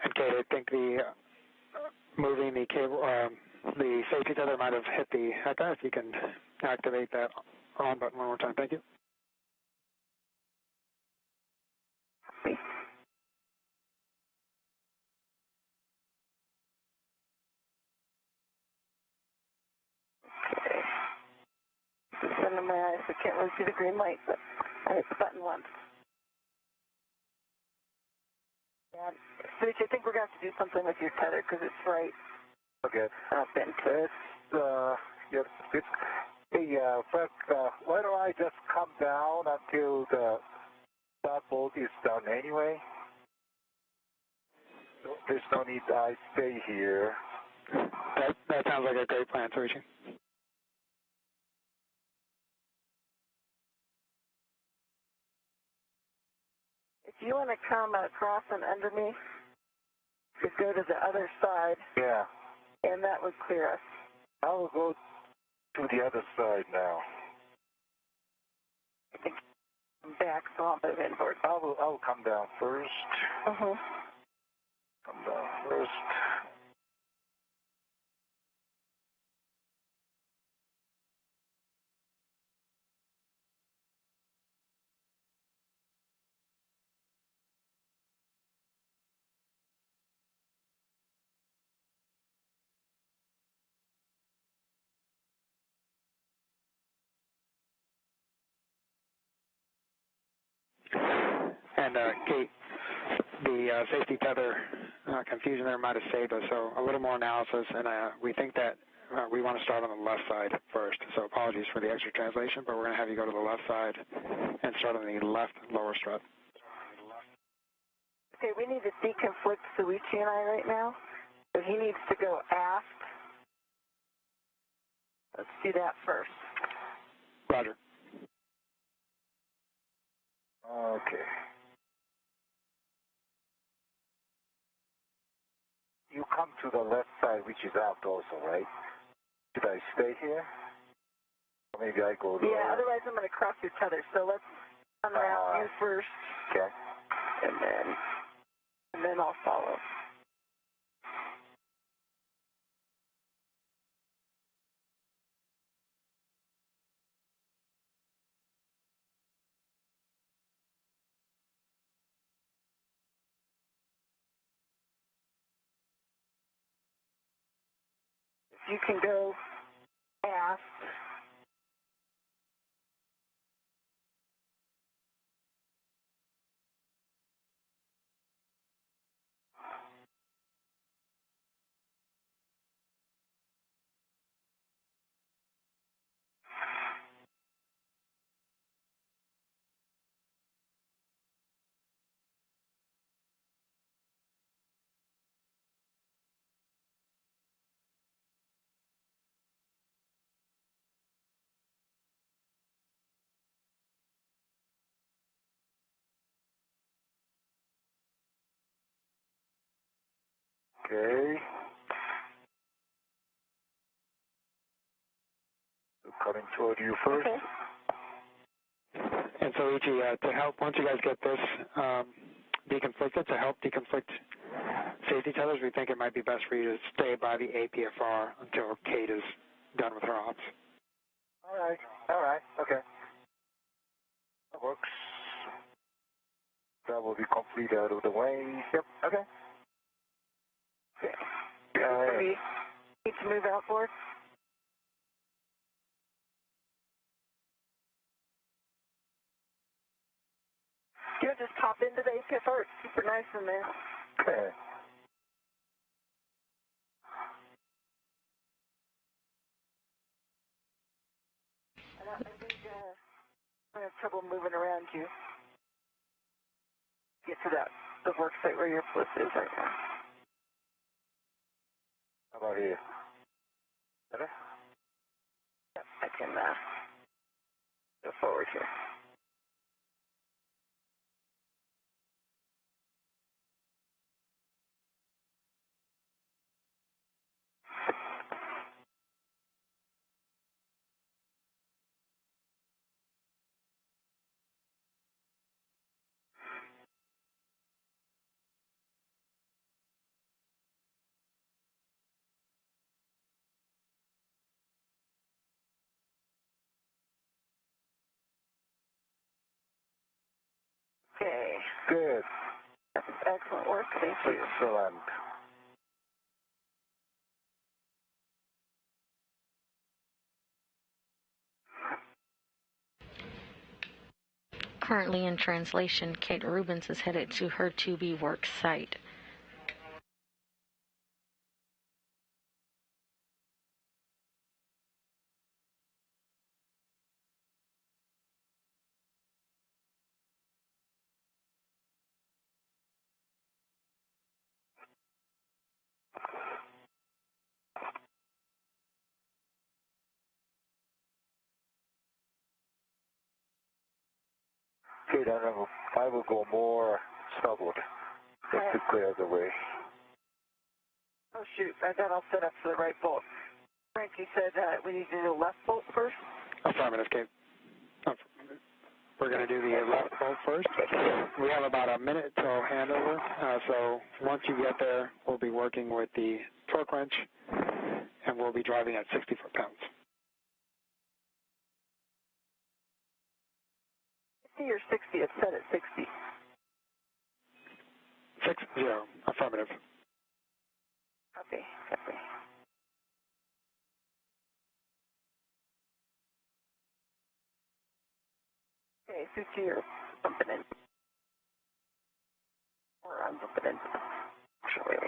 And Kate, I think the moving the cable, the safety tether might have hit the HECA. If you can activate that on button one more time, thank you. Okay. Just under my eyes, I can't really see the green light, but I hit the button once. Yeah, Soichi, I think we're going to have to do something with your tether because it's right Okay. up into it. Yes, it's, hey, Frank, why don't I just come down until the stop bolt is done anyway? There's no need I stay here. That sounds like a great plan, Soichi. If you want to come across and under me, you go to the other side, Yeah. and that would clear us. I will go to the other side now. I think I'm back, so I'll move inward. I'll come down first. Uh-huh. Come down first. And Kate, the safety tether confusion there might have saved us. So a little more analysis, and we think that we want to start on the left side first. So apologies for the extra translation, but we're going to have you go to the left side and start on the left lower strut. Okay, we need to deconflict Suichi and I right now. So he needs to go aft. Let's do that first. Roger. Okay. You come to the left side, which is aft also, right? Should I stay here? Or maybe I go lower? Yeah, otherwise I'm going to cross each other. So let's unwrap you first. Okay. And then I'll follow. You can go aft. Okay. Coming toward you first. Okay. And so, Ichi, to help, once you guys get this deconflicted, to help deconflict safety tethers, we think it might be best for you to stay by the APFR until Kate is done with her ops. All right, okay. That works. That will be complete out of the way. Yep, okay. We need to move outboard. You know, just pop into the APFR. It's super nice in there. Okay. I think I have trouble moving around you. Get to the work site where your flip is right now. How about here? Better? Yep, I can go forward here. Okay. Good. Excellent work. Thank you. Excellent. Currently in translation, Kate Rubens is headed to her to-be work site. Okay, then I will go more southward just to clear the way. Oh, shoot. I got all set up for the right bolt. Frankie said we need to do the left bolt first. Affirmative, Kate. We're going to do the left bolt first. We have about a minute till handover, so once you get there, we'll be working with the torque wrench, and we'll be driving at 60 foot-pounds. See, you're 60. It's set at 60. 60. Affirmative. Copy. Okay, Suchi, you're bumping in. Or I'm bumping in. Actually,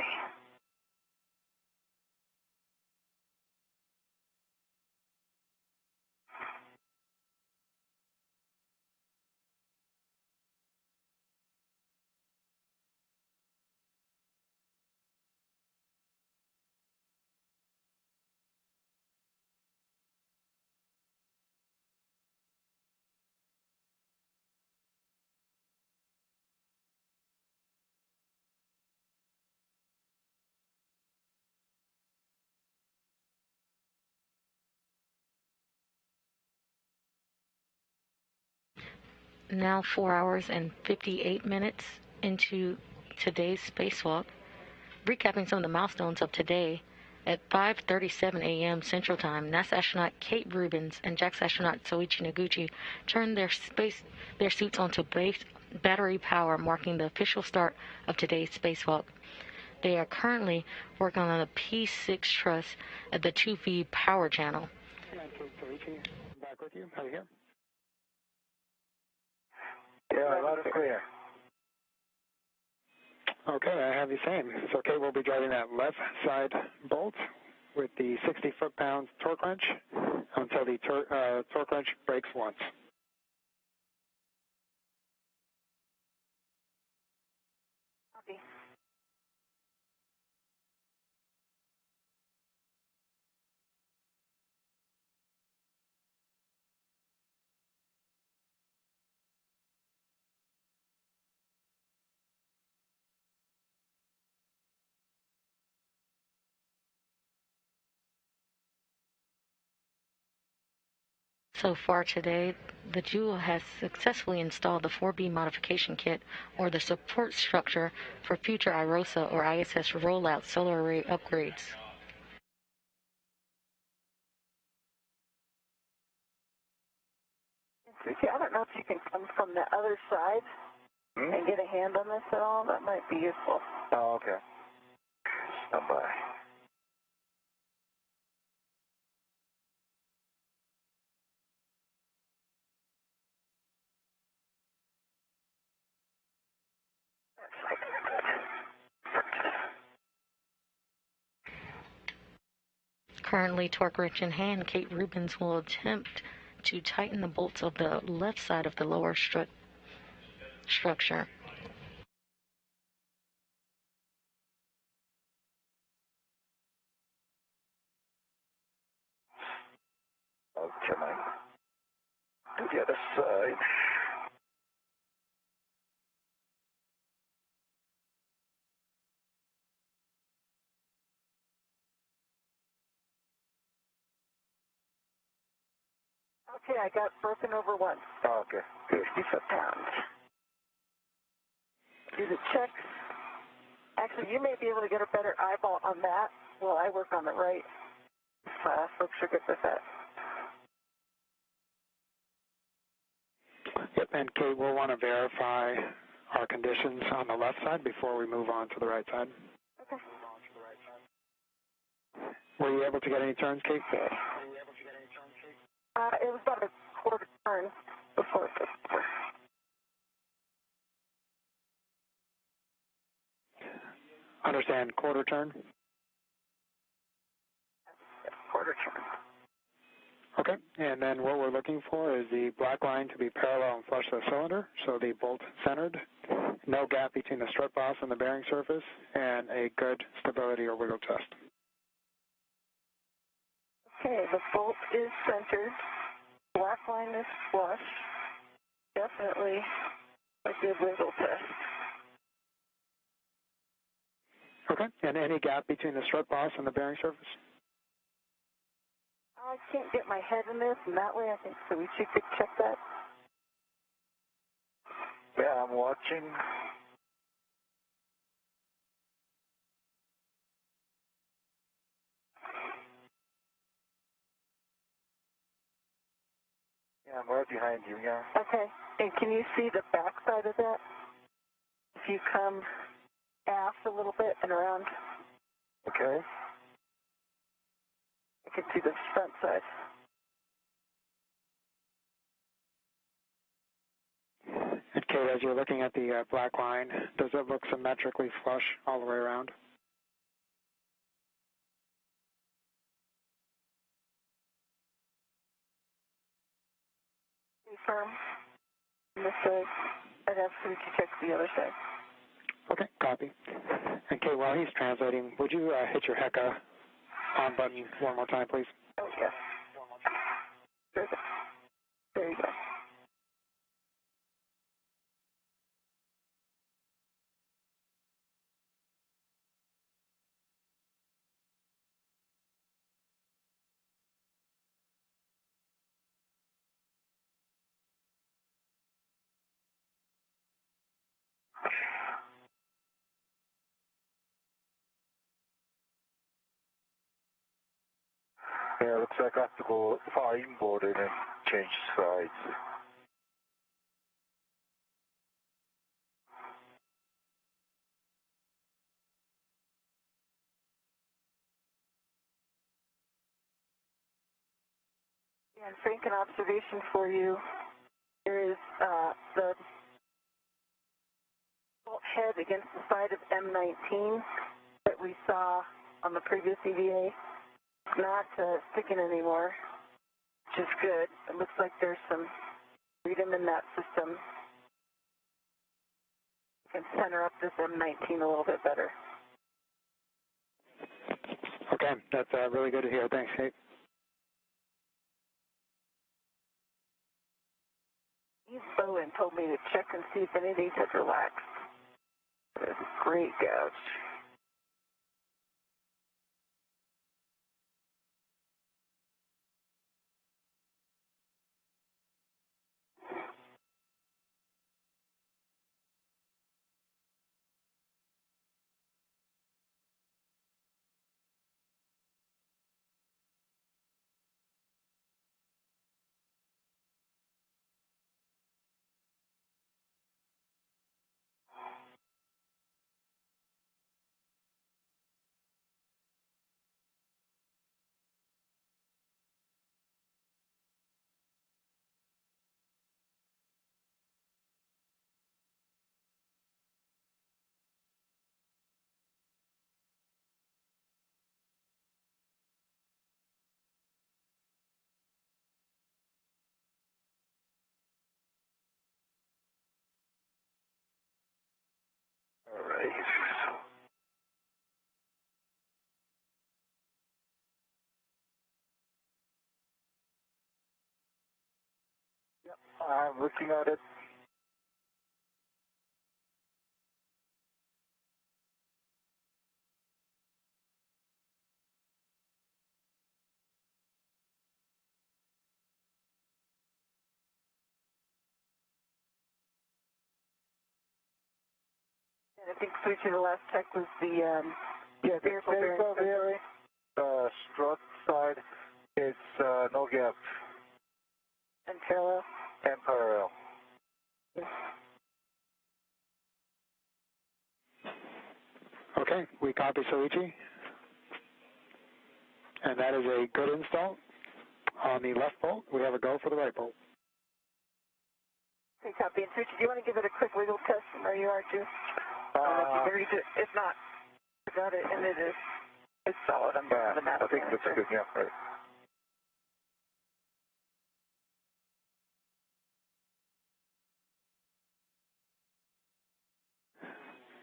now 4 hours and 58 minutes into today's spacewalk. Recapping some of the milestones of today, at 5:37 a.m. Central Time, NASA astronaut Kate Rubins and JAXA astronaut Soichi Noguchi turned their suits onto battery power, marking the official start of today's spacewalk. They are currently working on the P6 truss at the 2V power channel. Soichi, back with you. How are you here? Yeah, loud and clear. Okay, I have you saying. So Kate will be driving that left side bolt with the 60 foot-pounds torque wrench until the torque wrench breaks once. Copy. So far today, the Jewel has successfully installed the 4B modification kit, or the support structure for future IROSA or ISS rollout solar array upgrades. Susie, I don't know if you can come from the other side and get a hand on this at all. That might be useful. Oh, okay. Stand by. Currently torque wrench in hand, Kate Rubins will attempt to tighten the bolts of the left side of the lower structure. Okay. To the other side. Okay, I got broken over once. Oh, okay. Good. 60 foot-pounds. Do the checks. Actually, you may be able to get a better eyeball on that while I work on the right. Folks are good with that. Yep, and Kate will want to verify our conditions on the left side before we move on to the right side. Okay. Were you able to get any turns, Kate? It was about a quarter turn before it took over. Understand, quarter turn? Quarter turn. Okay, and then what we're looking for is the black line to be parallel and flush the cylinder, so the bolt centered, no gap between the strut boss and the bearing surface, and a good stability or wiggle test. Okay, the bolt is centered. Black line is flush. Definitely a good wiggle test. Okay, and any gap between the strut boss and the bearing surface? I can't get my head in this, and that way I think so we could check that. Yeah, I'm watching. Yeah, I'm right behind you, yeah. Okay, and can you see the back side of that? If you come aft a little bit and around, Okay. I can see the front side. And Kate, as you're looking at the black line, does it look symmetrically flush all the way around? Confirm on this side. I'd have to check the other side. Okay, copy. And Kate, while he's translating, would you hit your HECA on button one more time, please? Oh, yes. There you go. There you go. Yeah, looks like I have to go far inboard and then change sides. And Frank, an observation for you. There is the bolt head against the side of M19 that we saw on the previous EVA. It's not sticking anymore, which is good. It looks like there's some freedom in that system. You can center up this M19 a little bit better. Okay, that's really good to hear. Thanks, Kate. Bowen told me to check and see if any of these had relaxed. There's a great gouge. All right. Yep, I'm looking at it. And I think switching the last tech was the Yeah, the vehicle bearing, strut side, it's no gap and parallel. and parallel. Okay, we copy Soichi. And that is a good install. On the left bolt, we have a go for the right bolt. Okay, copy. And Suchi, do you want to give it a quick wiggle test from where you are, too? If not, I got it, and it is. It's solid. I'm Yeah, the map. I think that's good, yeah, right.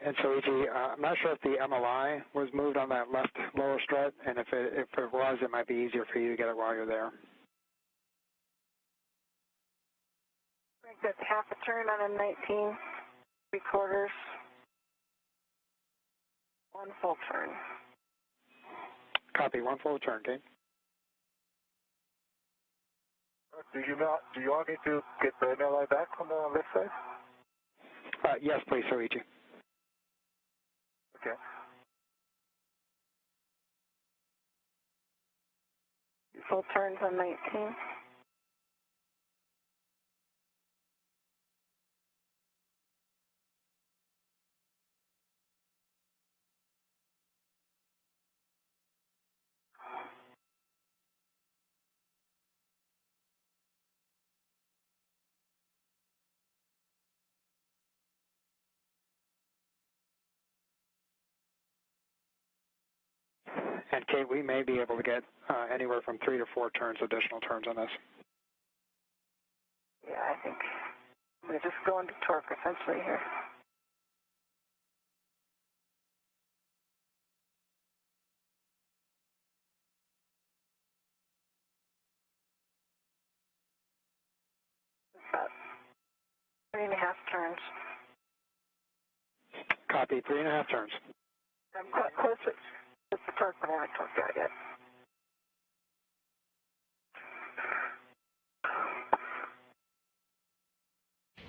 And Soichi, I'm not sure if the MLI was moved on that left lower strut, and if it was, it might be easier for you to get it while you're there. I think that's half a turn on M19, 3/4, 1 full turn. Copy, 1 full turn, Kate. Do you want me to get the MLI back on the left side? Yes, please, Soichi. Okay. Full turns on 19. And Kate, we may be able to get anywhere from 3 to 4 additional turns on this. Yeah, I think we're just going to torque essentially here. About 3.5 turns. Copy, 3.5 turns. I'm quite close to the torque, but I haven't torqued out yet.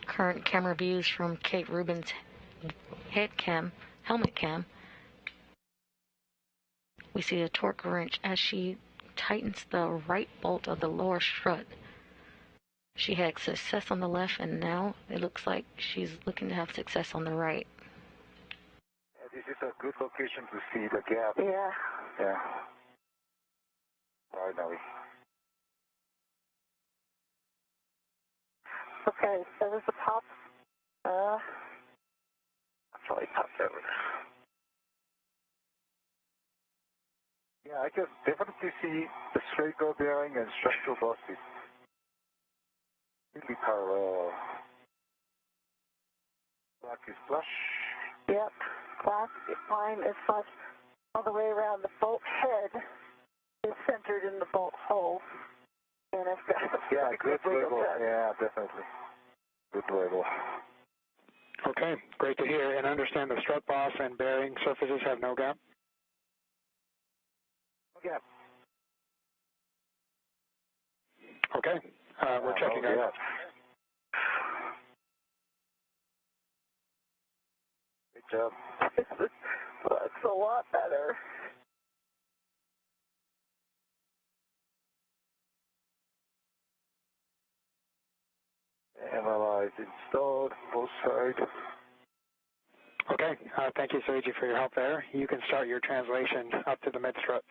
Current camera views from Kate Rubin's helmet cam. We see a torque wrench as she tightens the right bolt of the lower strut. She had success on the left, and now it looks like she's looking to have success on the right. This is a good location to see the gap. Yeah. Yeah. Finally. Okay, so there's a pop. Probably popped over. Yeah, I can definitely see the straight ball bearing and structural bosses. Really parallel. Black is flush. Yep, black line is flush all the way around. The bolt head is centered in the bolt hole. And I've got a good label. Yeah, definitely. Good label. Okay, great to hear. And understand the strut boss and bearing surfaces have no gap? No gap. Okay, we're checking out. Good job. Looks a lot better. MLI is installed, both sides. Okay, thank you, Soichi, for your help there. You can start your translation up to the mid-strut.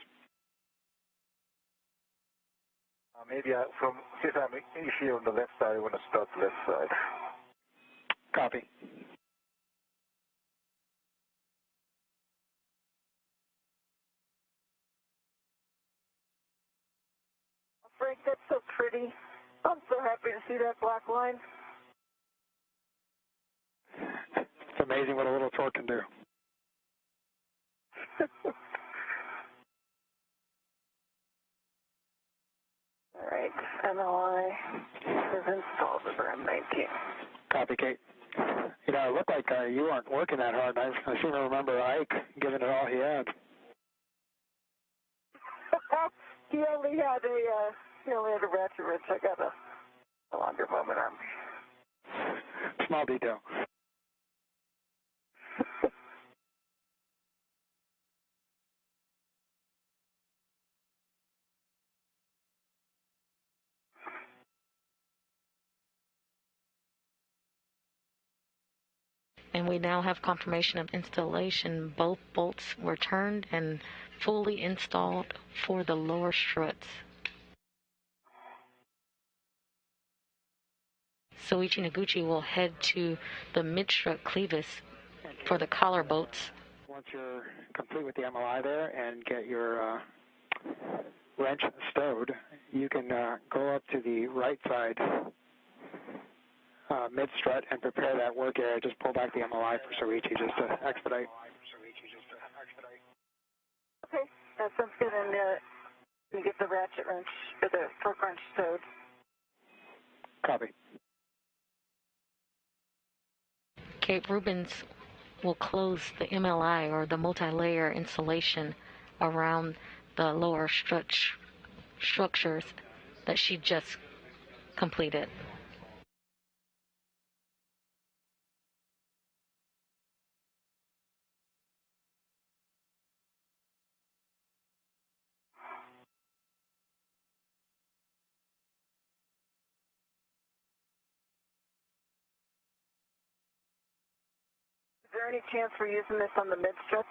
Maybe since I'm initially on the left side, I want to start the left side. Copy. Frank, that's so pretty. I'm so happy to see that black line. It's amazing what a little torque can do. All right, MLI is installed with RAM19. Copy, Kate. You know, it looked like you weren't working that hard. I seem to remember Ike giving it all he had. He only had a ratchet wrench. I got a longer moment arm. Small detail. And we now have confirmation of installation. Both bolts were turned and fully installed for the lower struts. Soichi Noguchi will head to the mid-strut clevis for the collar bolts. Once you're complete with the MLI there and get your wrench stowed, you can go up to the right side mid-strut and prepare that work area. Just pull back the MLI for Soichi just to expedite. Okay, that sounds good. And you get the ratchet wrench, or the torque wrench stowed. Copy. Kate Rubens will close the MLI, or the multi-layer insulation, around the lower structures that she just completed. Is there any chance we're using this on the mid-struts?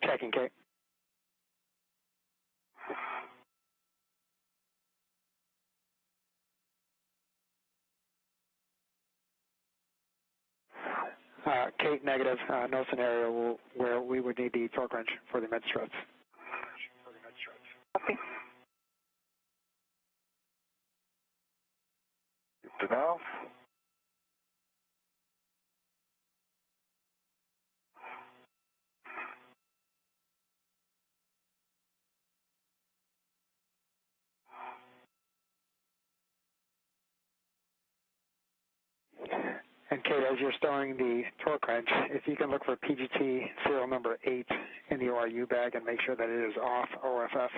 Checking, Kate. Kate, negative. No scenario where we would need the torque wrench for the mid-struts. Okay. Good to know. And Kate, as you're stowing the torque wrench, if you can look for PGT serial number 8 in the ORU bag and make sure that it is off OFF.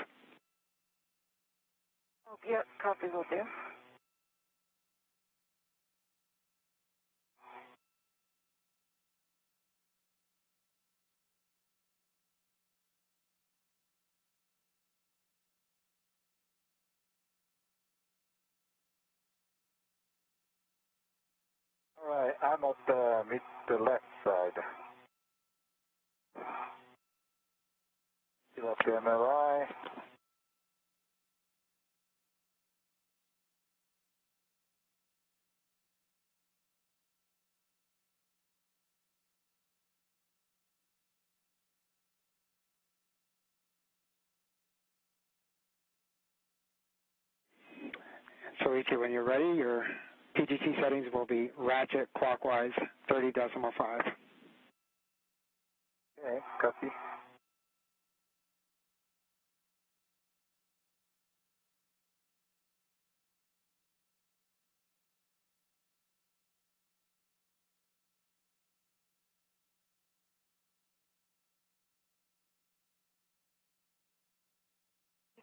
Oh, yep, copy will do. All right, I'm at the left side. Fill up the MRI. So Ichi, when you're ready, your PGT settings will be ratchet clockwise 30.5. Okay, copy.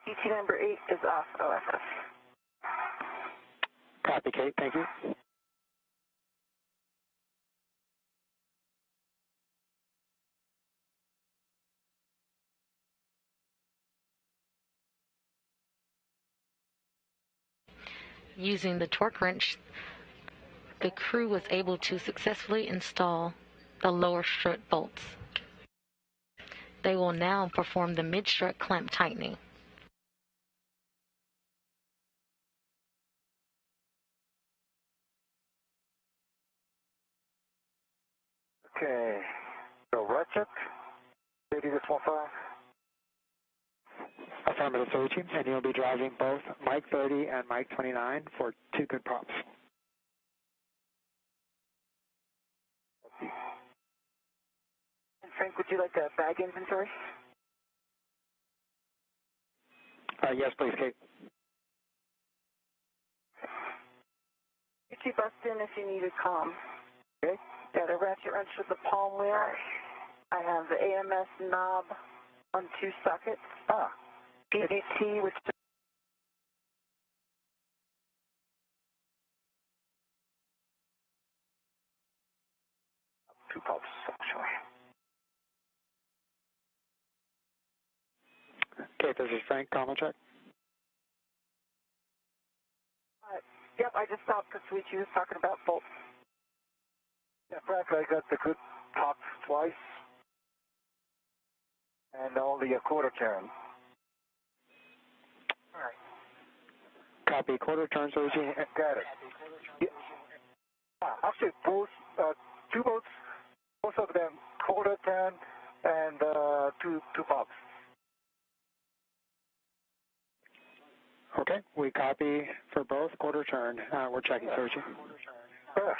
CT number 8 is off OFS. Copy, Kate. Thank you. Using the torque wrench, the crew was able to successfully install the lower strut bolts. They will now perform the mid-strut clamp tightening. Okay, so ratchet, 30.5. Affirmative, Soichi, and you'll be driving both Mike 30 and Mike 29 for 2 good pops. And Frank, would you like a bag inventory? Yes, please, Kate. You keep us in if you need a comm. Okay. Got a ratchet wrench with the palm wheel. I have the AMS knob on 2 sockets. PDT, which is 2 pops, actually. Kate, this is Frank. Common check. Yep, I just stopped because Suichi was talking about bolts. Yeah, Frank, I got the good pops twice. And only a quarter turn. All right. Copy. Quarter turn, Soichi. Got it. Yeah. Actually, both, 2 boats, both of them quarter turn and 2 pops. Okay, we copy for both quarter turn. We're checking, Soichi. Sure.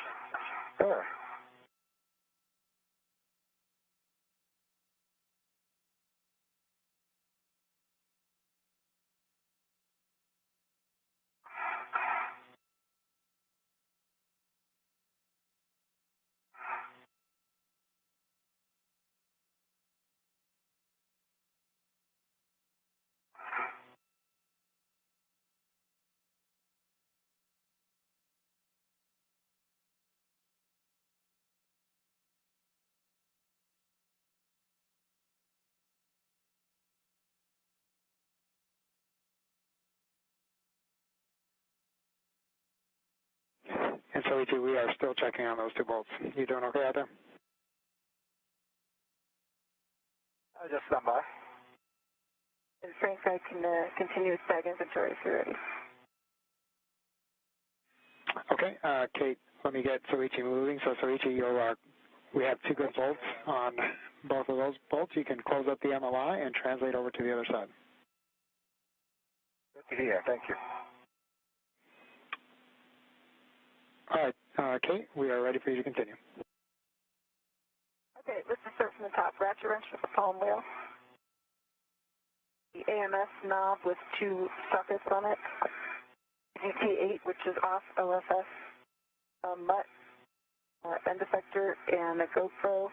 And Soichi, we are still checking on those 2 bolts. You doing okay out there? I just stand by. And Frank, I can continue with bag inventory if you're ready. Okay, Kate, let me get Soichi moving. So Soichi, we have 2 good bolts on both of those bolts. You can close up the MLI and translate over to the other side. Good to hear. Thank you. All right, Kate, we are ready for you to continue. Okay, let's just start from the top. Ratchet wrench with the palm wheel. The AMS knob with 2 sockets on it. GT8, which is off OFS. A MUT, end effector, and a GoPro.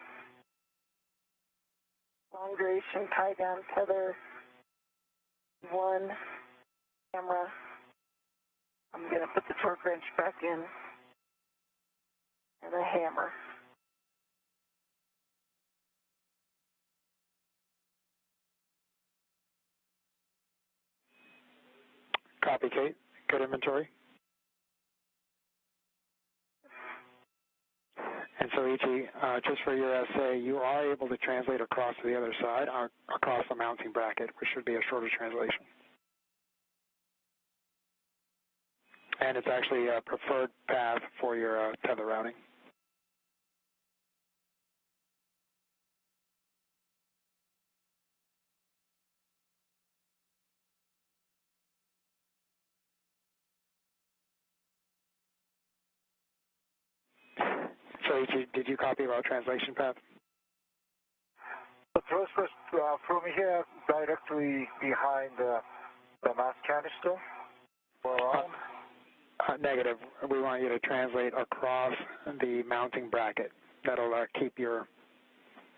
Long duration tie down tether. 1 camera. I'm going to put the torque wrench back in. And a hammer. Copy, Kate. Good inventory. And Soichi, just for your essay, you are able to translate across to the other side, across the mounting bracket, which should be a shorter translation. And it's actually a preferred path for your tether routing. So did you copy our translation path? The thrusters from here directly behind the mass canister or around? Negative. We want you to translate across the mounting bracket. That'll keep your,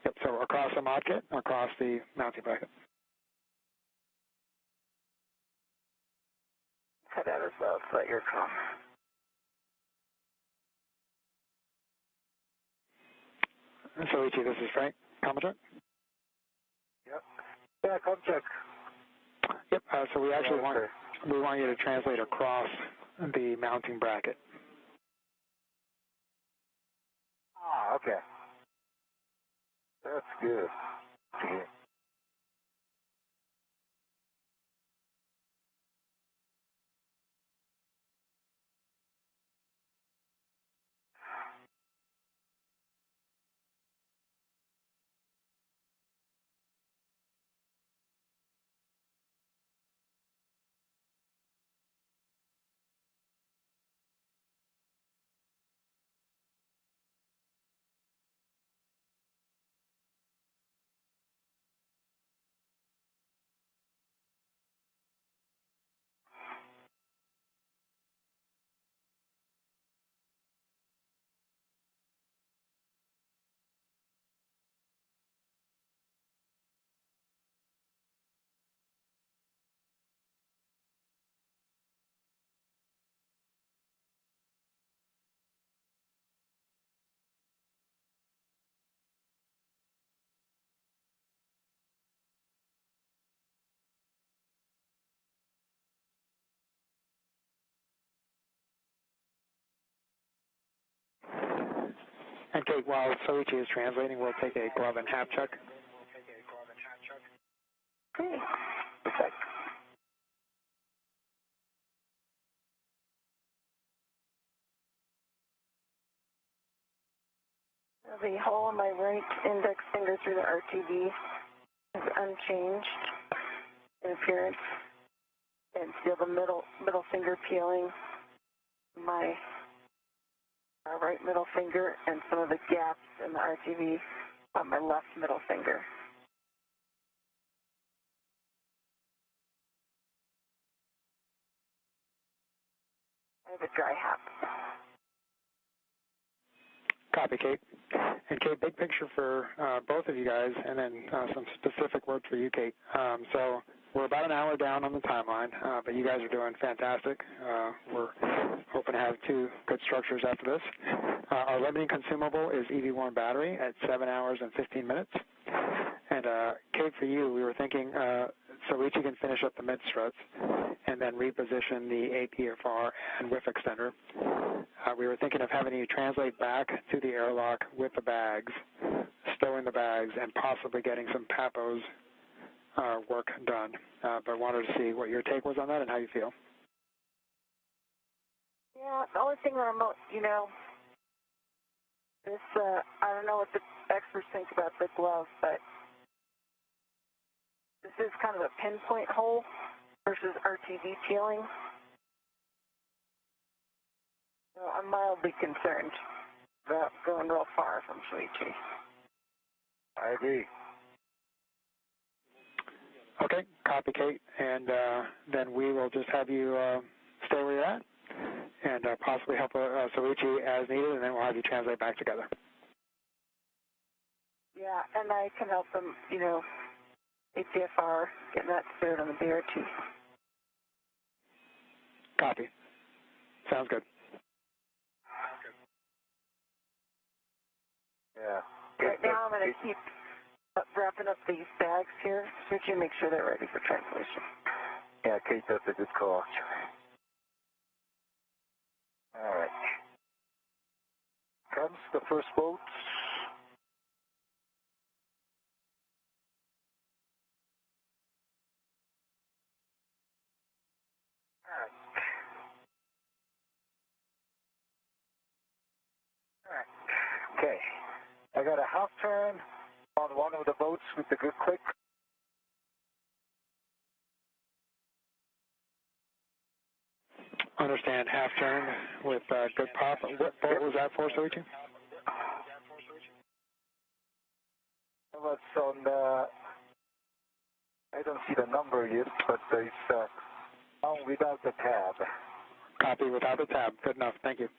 yep, so across the mod kit, across the mounting bracket. Cut out as well, so that you're calm. Soichi, this is Frank. Comment check? Yep. Yeah, come check. Yep, so we actually want you to translate across the mounting bracket. Ah, okay. That's good. Yeah. And Kate, while Soichi is translating, we'll take a glove and half check. Okay. Perfect. The hole in my right index finger through the RTV is unchanged in appearance, and still the middle finger peeling, my right middle finger, and some of the gaps in the RTV on my left middle finger. I have a dry hap. Copy, Kate. And Kate, big picture for both of you guys, and then some specific work for you, Kate. So we're about an hour down on the timeline, but you guys are doing fantastic. We're hoping to have 2 good structures after this. Our limiting consumable is EV1 battery at 7 hours and 15 minutes. And Kate, for you, we were thinking Soichi can finish up the mid struts and then reposition the APFR and whiff extender. We were thinking of having you translate back to the airlock with the bags, stowing the bags, and possibly getting some PAPOs work done. But wanted to see what your take was on that and how you feel. Yeah, the only thing that I'm, this, I don't know what the experts think about the glove, but this is kind of a pinpoint hole versus RTV peeling. So I'm mildly concerned about going real far from Soichi. I agree. Okay, copy, Kate, and then we will just have you stay where you're at and possibly help Soichi as needed, and then we'll have you translate back together. Yeah, and I can help them, APFR, getting that stowed on the BRT. Copy. Sounds good. Yeah. Right now I'm going to keep wrapping up these bags here, so you make sure they're ready for translation. Yeah, Kate, that's a good call. All right. comes the first boat. Okay, I got a half turn on one of the boats with the good click. Understand, half turn with good pop. What boat was that for, Soichi? Well, it's on, I don't see the number yet, but it's on without the tab. Copy without the tab. Good enough. Thank you.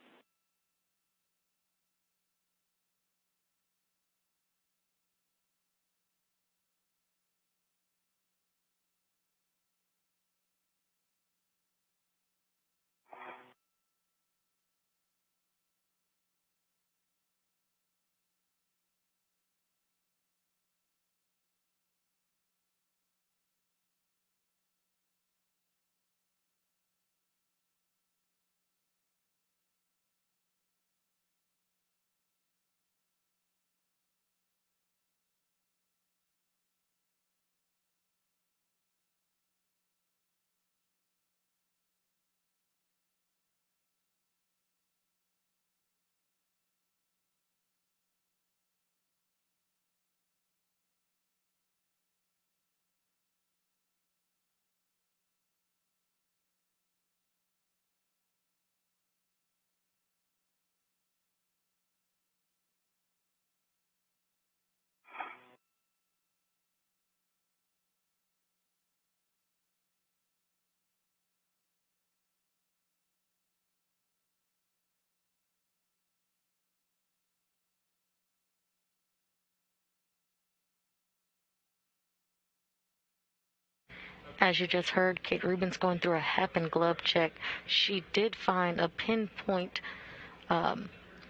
As you just heard, Kate Rubin's going through a hap and glove check. She did find a pinpoint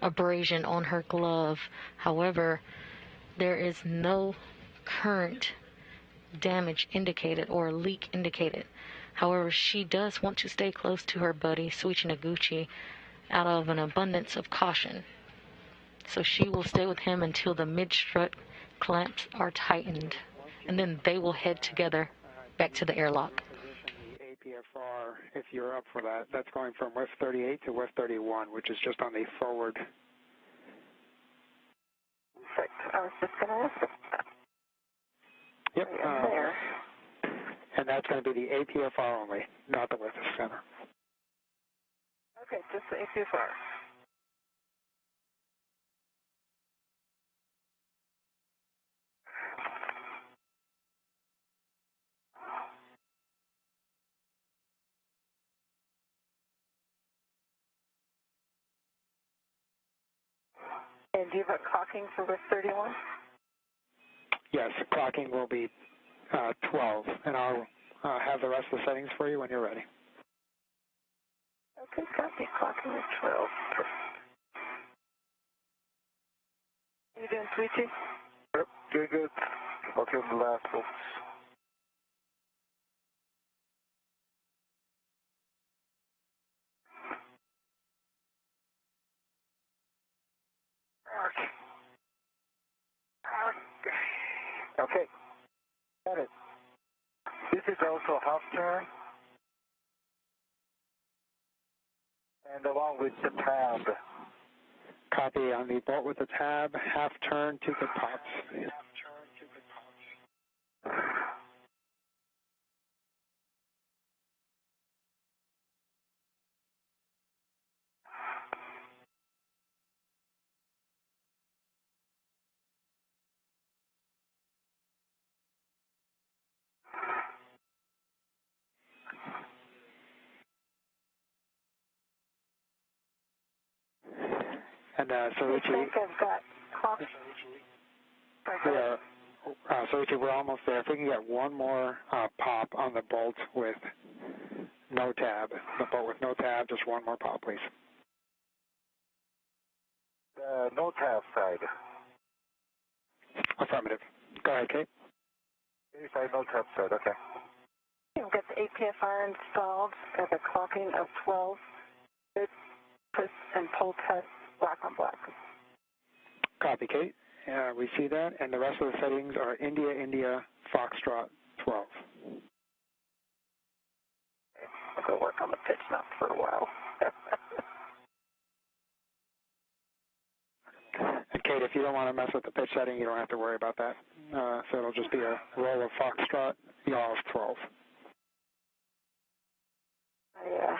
abrasion on her glove. However, there is no current damage indicated or leak indicated. However, she does want to stay close to her buddy, Soichi Noguchi, out of an abundance of caution. So she will stay with him until the mid-strut clamps are tightened, and then they will head together back to the airlock. The APFR, if you're up for that, that's going from West 38 to West 31, which is just on the forward. Perfect. I was just going to ask. Yep. There. And that's going to be the APFR only, not the West Center. Okay, just the APFR. And do you have a clocking for West 31? Yes, clocking will be 12, and I'll have the rest of the settings for you when you're ready. Okay, copy. Clocking at 12. Perfect. How you doing, Sweetie? Yep, doing good. Okay, on the last boat. Okay, got it. This is also half turn, and along with the tab. Copy on the boat with the tab, half turn, 2 good pops. And Soichi, I think I've got clocks. Soichi, we're almost there. If we can get one more pop on the bolt with no tab. The boat with no tab, just one more pop, please. No tab side. Affirmative. Go ahead, Kate. Side, no tab side, okay. We've got the APFR installed at the clocking of 12. Good push and pull test, black on black. Copy, Kate. We see that, and the rest of the settings are India, India, Foxtrot 12. I'll go work on the pitch map for a while. And Kate, if you don't want to mess with the pitch setting, you don't have to worry about that. So it'll just be a roll of Foxtrot, yaw of 12. Yeah.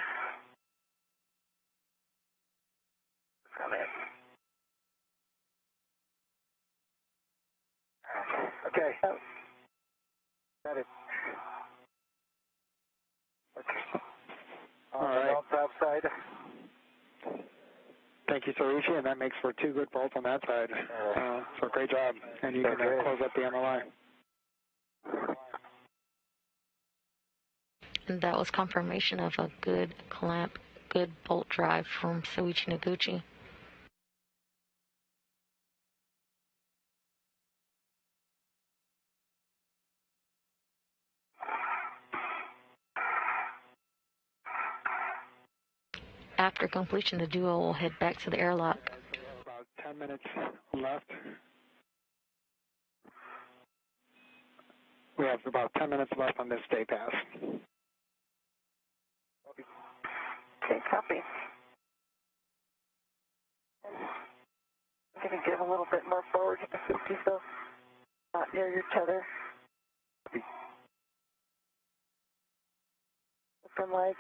Come in. Okay. Got it. Okay. All right. Top side. Thank you, Soichi, and that makes for 2 good bolts on that side. So great job. And you can close up the MLI. And that was confirmation of a good clamp, good bolt drive from Soichi Noguchi. After completion, the duo will head back to the airlock. About 10 minutes left. We have about 10 minutes left on this day pass. Okay, copy. I'm going to give a little bit more forward to 50, so not near your tether. Open leg.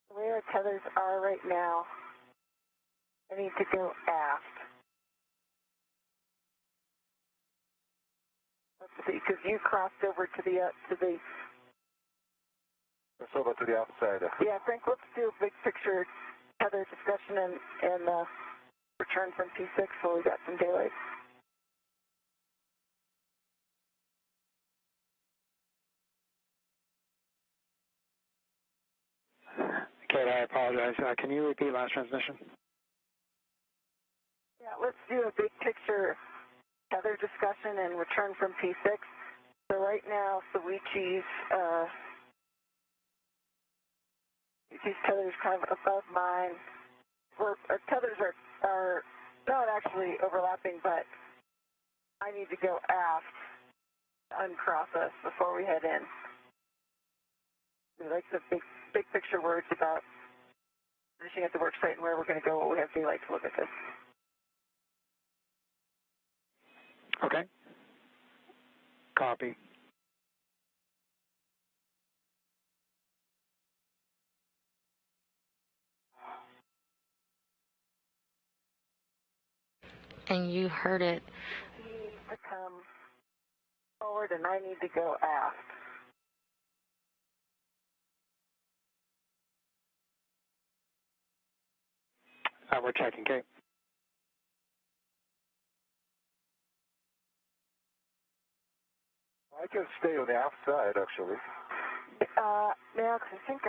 The way our tethers are right now, I need to go aft. Let's see, because you crossed over to the Let's over to the outside. Yeah, Frank, let's do a big picture tether discussion and return from P6 so we got some daylight. Kate, I apologize. Can you repeat last transmission? Yeah, let's do a big picture tether discussion and return from P6. So right now, Soichi's tether's kind of above mine. Our tethers are not actually overlapping, but I need to go aft to uncross us before we head in. We like the big picture words about finishing at the work site and where we're going to go when we have daylight to look at this. Okay. Copy. And you heard it. To come forward and I need to go aft. We're checking, Kate. I can stay on the outside, actually. Yeah, because I think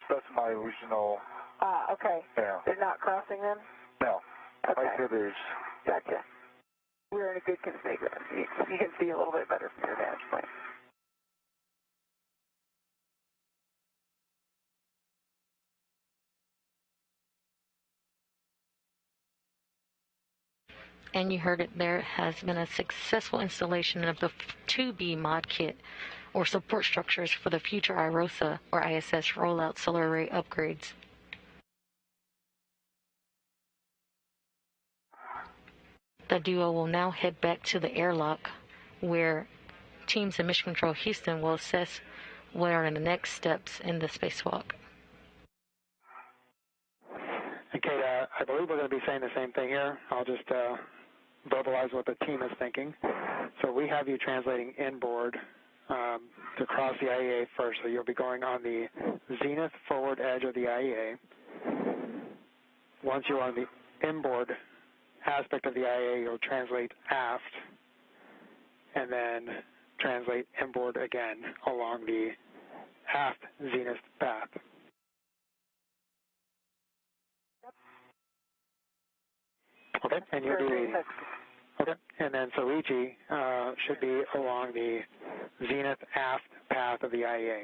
That's my original... okay. Yeah. They're not crossing them? No. Okay. My tethers. Gotcha. We're in a good configuration. You can see a little bit better from your vantage point. And you heard it, there has been a successful installation of the 2B mod kit, or support structures for the future IROSA or ISS rollout solar array upgrades. The duo will now head back to the airlock, where teams in Mission Control Houston will assess what are the next steps in the spacewalk. Okay, I believe we're going to be saying the same thing here. I'll just verbalize what the team is thinking. So we have you translating inboard to cross the IEA first. So you'll be going on the zenith forward edge of the IEA. Once you're on the inboard aspect of the IEA, you'll translate aft and then translate inboard again along the aft zenith path. Okay, and you'll be okay, and then Soichi should be along the zenith aft path of the IEA.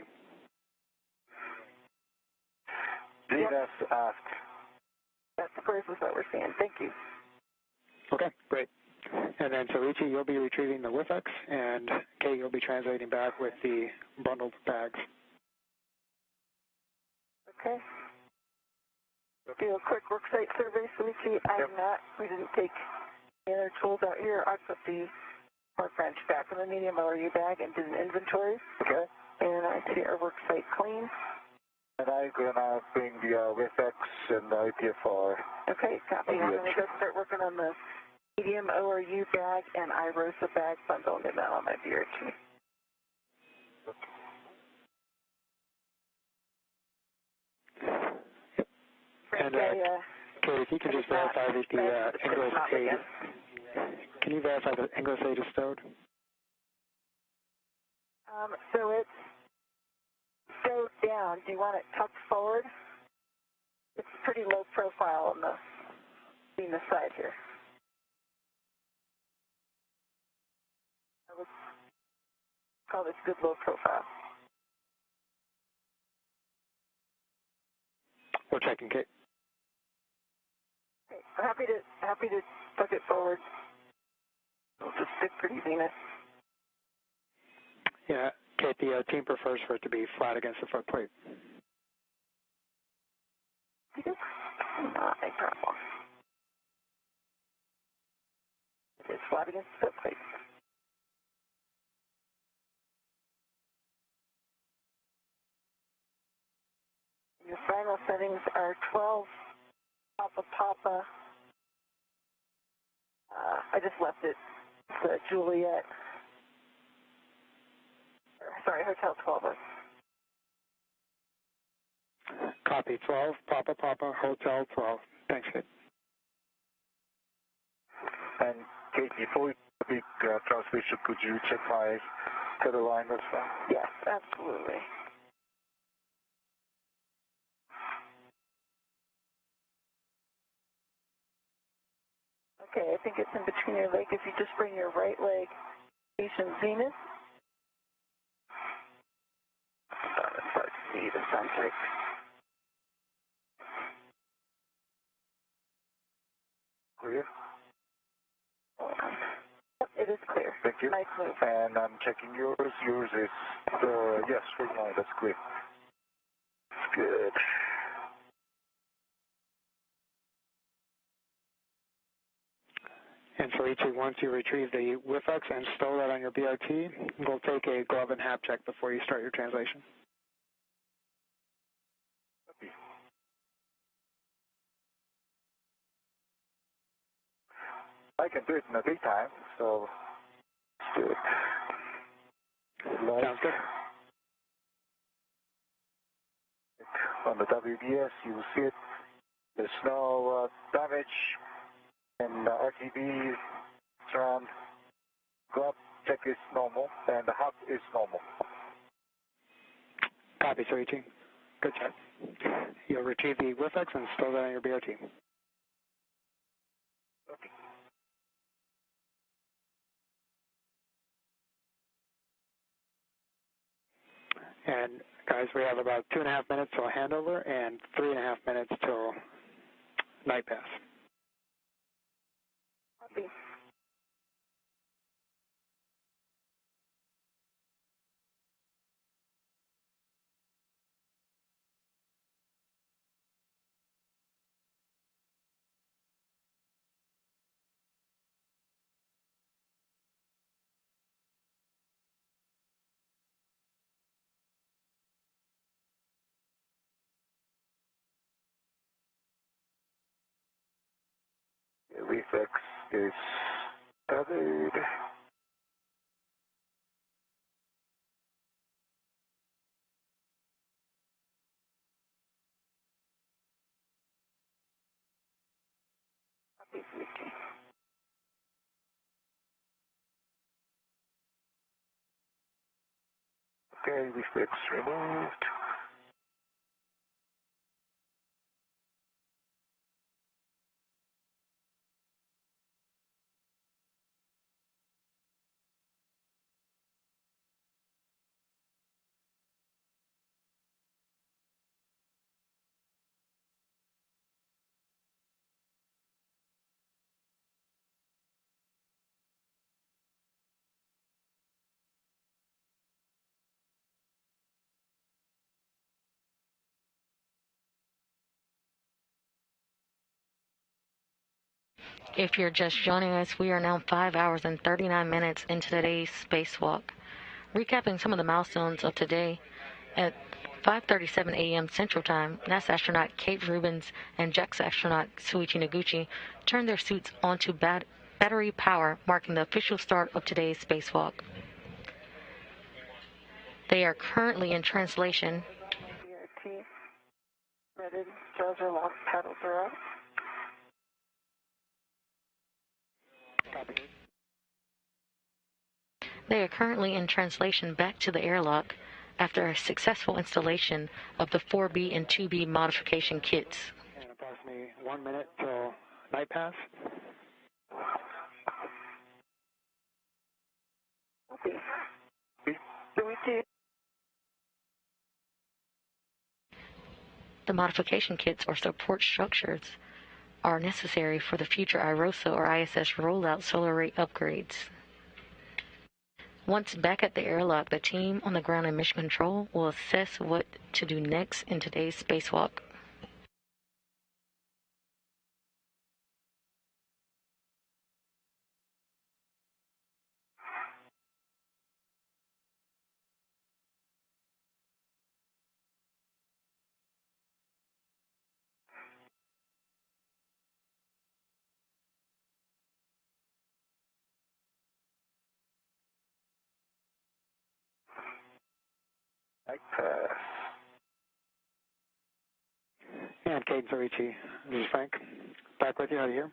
Yeah, VNS aft. That's the process that we're seeing. Thank you. Okay, great. And then Soichi, you'll be retrieving the WIFX, and Kate, you'll be translating back with the bundled bags. Okay. Do a quick worksite survey, Soichi. We didn't take any other tools out here. I put the work bench back in the medium ORU bag and did an inventory. Okay. And I see our worksite clean. And I'm gonna bring the WIFX and the IPFR. Okay, copy. I'm gonna go start working on the medium ORU bag and IROSA bag bundle and now on my BRT. And Kate, if you can just verify that the English aid, can you verify that English aid is stowed? So it's stowed down. Do you want it tucked forward? It's pretty low profile on the side here. I would call this good low profile. We're checking, Kate. Okay, I'm happy to tuck it forward. It'll just stick pretty zenith. Yeah, Kate, the team prefers for it to be flat against the foot plate. Not a problem. It's flat against the foot plate. Your final settings are 12 Papa. I just left it. It's Juliet. Sorry, Hotel 12. Copy, 12, Papa, Hotel 12. Thanks, Kate. And Kate, before we speak transmission, could you check my tether line as well? Yes, absolutely. Okay, I think it's in between your leg. If you just bring your right leg facing zenith. It's hard to see the sunset. Clear? It is clear. Thank you. Nice move. And I'm checking yours. Yours is, yes, right now, that's clear. Good. And so each once you retrieve the WIFX and stow that on your BRT, we'll take a glove and hap check before you start your translation. I can do it in the daytime, so let's do it. Sounds good. On the WBS, you will see it. There's no damage, and RTB surround glove check is normal, and the hub is normal. Copy, Soichi. Good check. You'll retrieve the WIFX and stow that on your BRT. Okay. And guys, we have about 2.5 minutes till handover and 3.5 minutes till night pass. Copy. The reflex is tethered. Copy, Soichi. Okay, reflex removed. If you're just joining us, we are now 5 hours and 39 minutes into today's spacewalk. Recapping some of the milestones of today, at 5:37 a.m. Central Time, NASA astronaut Kate Rubins and JAXA astronaut Soichi Noguchi turned their suits onto battery power, marking the official start of today's spacewalk. They are currently in translation. BRT, threaded, jaws are locked, paddles are up. They are currently in translation back to the airlock after a successful installation of the 4B and 2B modification kits. And approximately 1 minute till night pass. Okay. Soichi. The modification kits or support structures are necessary for the future IROSA or ISS rollout solar array upgrades. Once back at the airlock, the team on the ground and mission control will assess what to do next in today's spacewalk. Night pass. And Kate and Soichi, this is Frank. Back with you, how do you hear?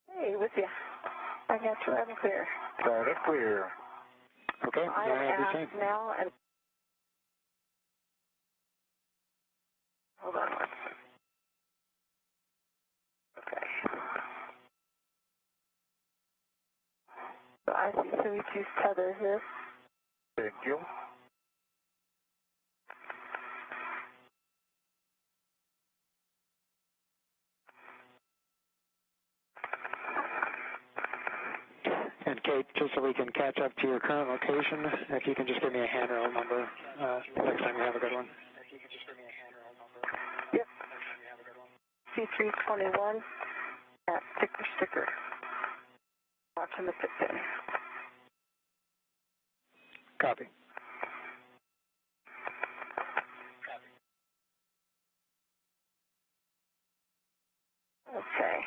Hey, with you. I got you loud and clear. Loud and clear. Okay, I go ahead, am Lucy. now and hold on one second. Okay. So I see Soichi's tether here. Thank you. And Kate, just so we can catch up to your current location, if you can just give me a handrail number next time you have a good one. Yep. C321 at Sticker. Watching the pit pin. Copy. Okay.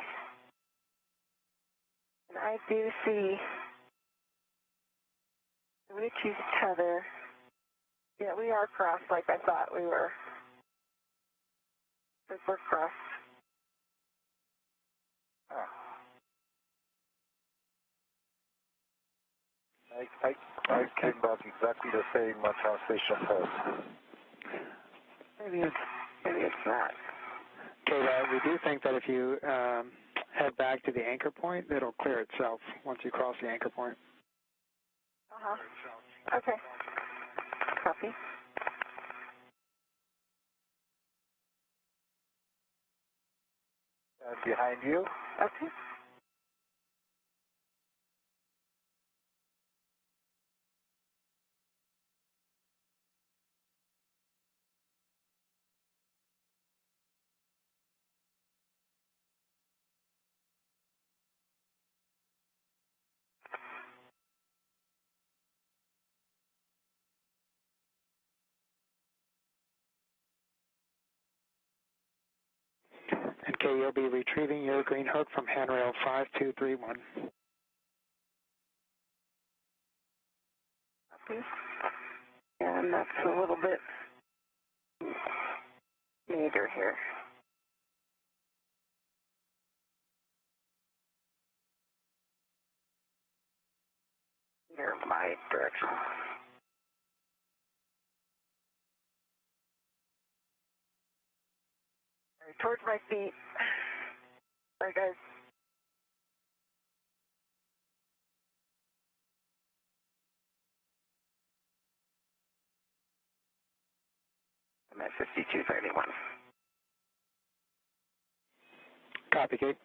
And I do see Soichi's tether. Yeah, we are crossed like I thought we were. We're crossed. I came back exactly the same translation first. Maybe it's not. Okay, we do think that if you head back to the anchor point, it'll clear itself once you cross the anchor point. Okay. Copy. Behind you. Okay. Okay, you'll be retrieving your green hook from handrail 5231. Copy. And that's a little bit later here. Near my direction. All right, towards my feet. All right, guys. I'm at 5231. Copy, Kate.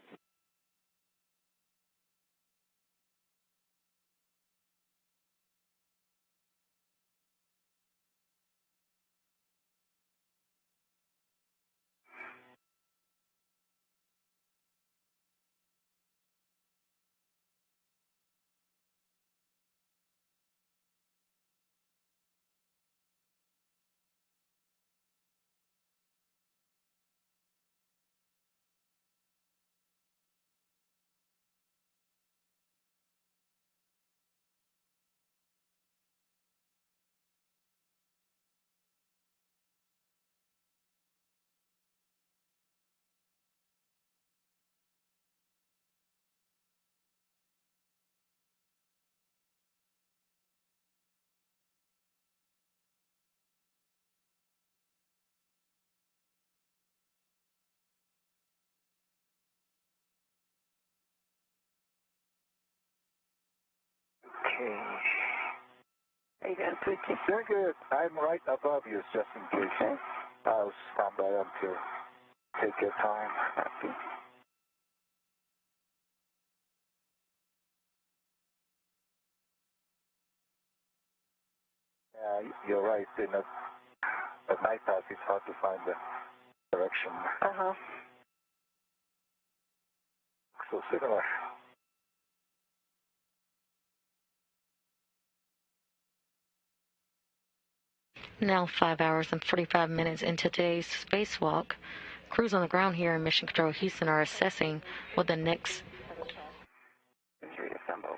How you doing, Sweetie? Doing good. I'm right above you, just in case. Okay. I'll stand by until take your time. Copy. Yeah, you're right. At night path, it's hard to find the direction. Uh-huh. So similar. Now 5 hours and 45 minutes into today's spacewalk, crews on the ground here in Mission Control Houston are assessing what the next... Reassemble.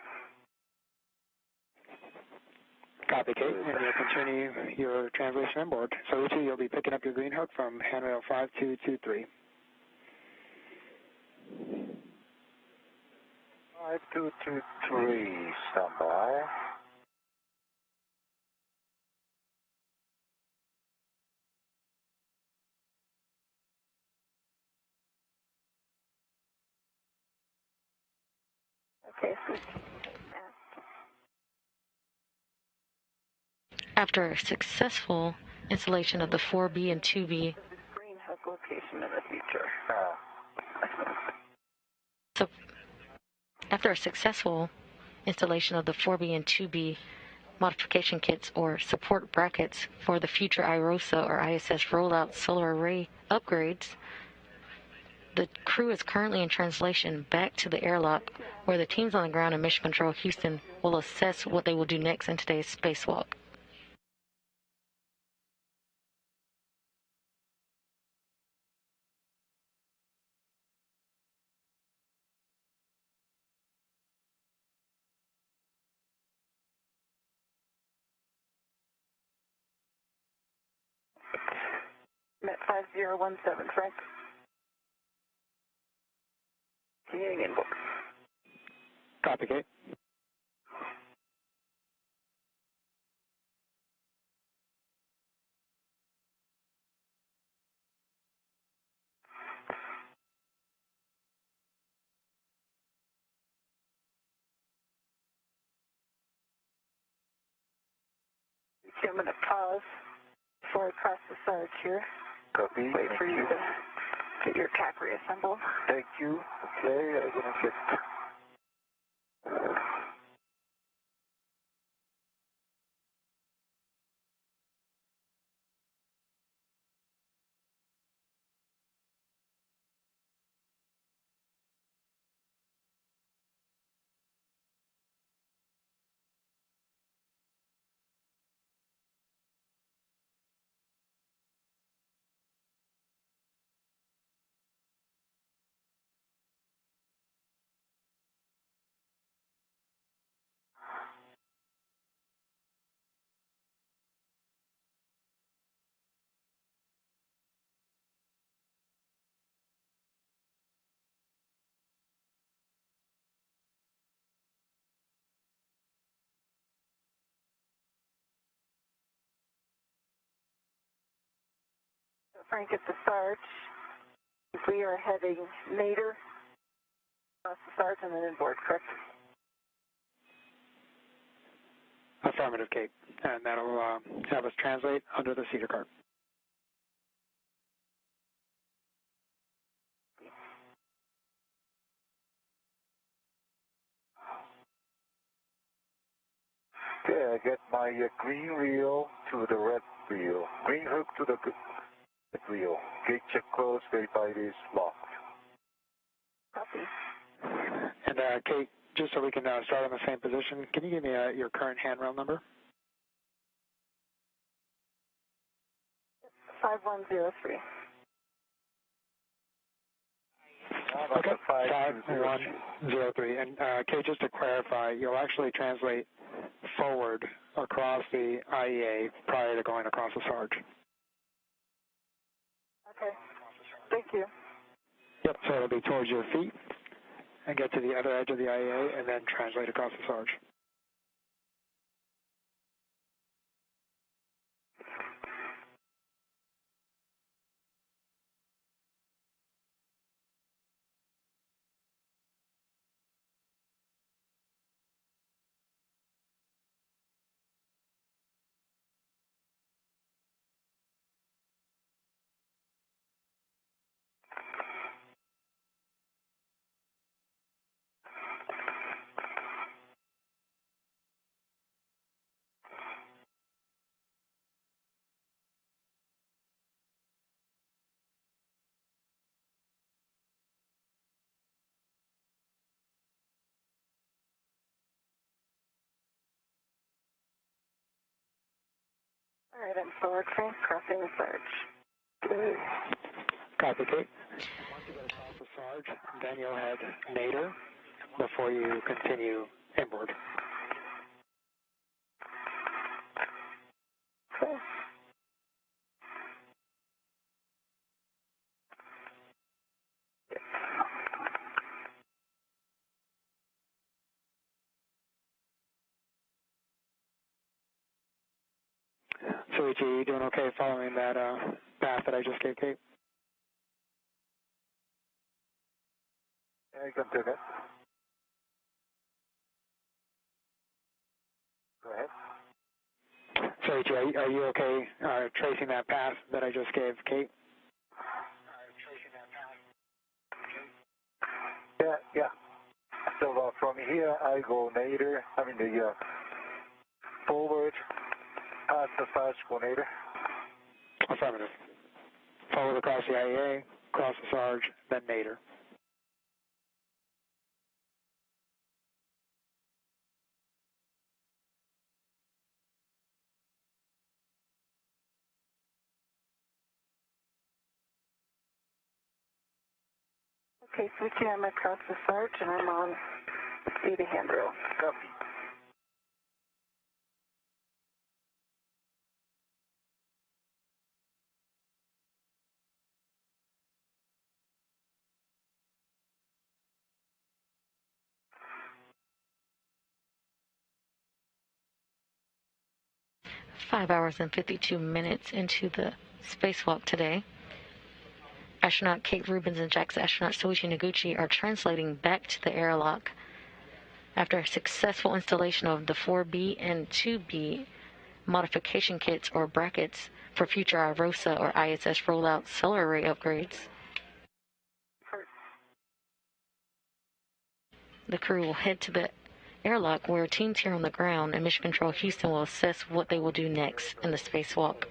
Copy, Kate, and you'll continue your translation on board. So Ichi, you'll be picking up your green hook from handrail 5223. 5223, stand by. Okay, Sweetie. After a successful installation of the 4B and 2B, Green hook location in the future. so after a successful installation of the 4B and 2B modification kits or support brackets for the future IROSA or ISS rollout solar array upgrades, the crew is currently in translation back to the airlock where the teams on the ground in Mission Control Houston will assess what they will do next in today's spacewalk. Met 5017, Frank. Continuing inbox. Copy, Kate. Okay, I'm going to pause before I cross the surge here. Copy. Wait for you to get your cap reassembled. Thank you. Okay, I'm gonna get. Frank, at the start, we are heading nadir across the start and then inboard, correct? Affirmative, Kate. And that'll have us translate under the Cedar cart. Okay, I get my green reel to the red reel. Green hook to the red reel. Gate check closed, verify it is locked. Copy. And Kate, just so we can start on the same position, can you give me your current handrail number? 5103. Okay, 5103. And Kate, just to clarify, you'll actually translate forward across the IEA prior to going across the sarge. Okay. Thank you. Yep, so it'll be towards your feet and get to the other edge of the IEA and then translate across the sarge. All right, I'm forward train, crossing the Sarge. Good. Copy, Kate. Once you get across the Sarge, then you'll head nadir before you continue inboard. Okay. So, Ichi, you doing okay following that path that I just gave Kate? Yeah, you can do that. Go ahead. So, Ichi, are you okay tracing that path that I just gave Kate? Yeah. So from here, I go nadir. I mean the forward, past the Sarge, go nadir. Affirmative. Forward across the IEA, cross the Sarge, then nadir. Okay, switching, I'm across the Sarge, and I'm on speed to handrail. Copy. Five hours and 52 minutes into the spacewalk today. Astronaut Kate Rubins and JAXA astronaut Soichi Noguchi are translating back to the airlock after a successful installation of the 4B and 2B modification kits or brackets for future IROSA or ISS rollout solar array upgrades. The crew will head to the airlock where teams here on the ground and Mission Control Houston will assess what they will do next in the spacewalk.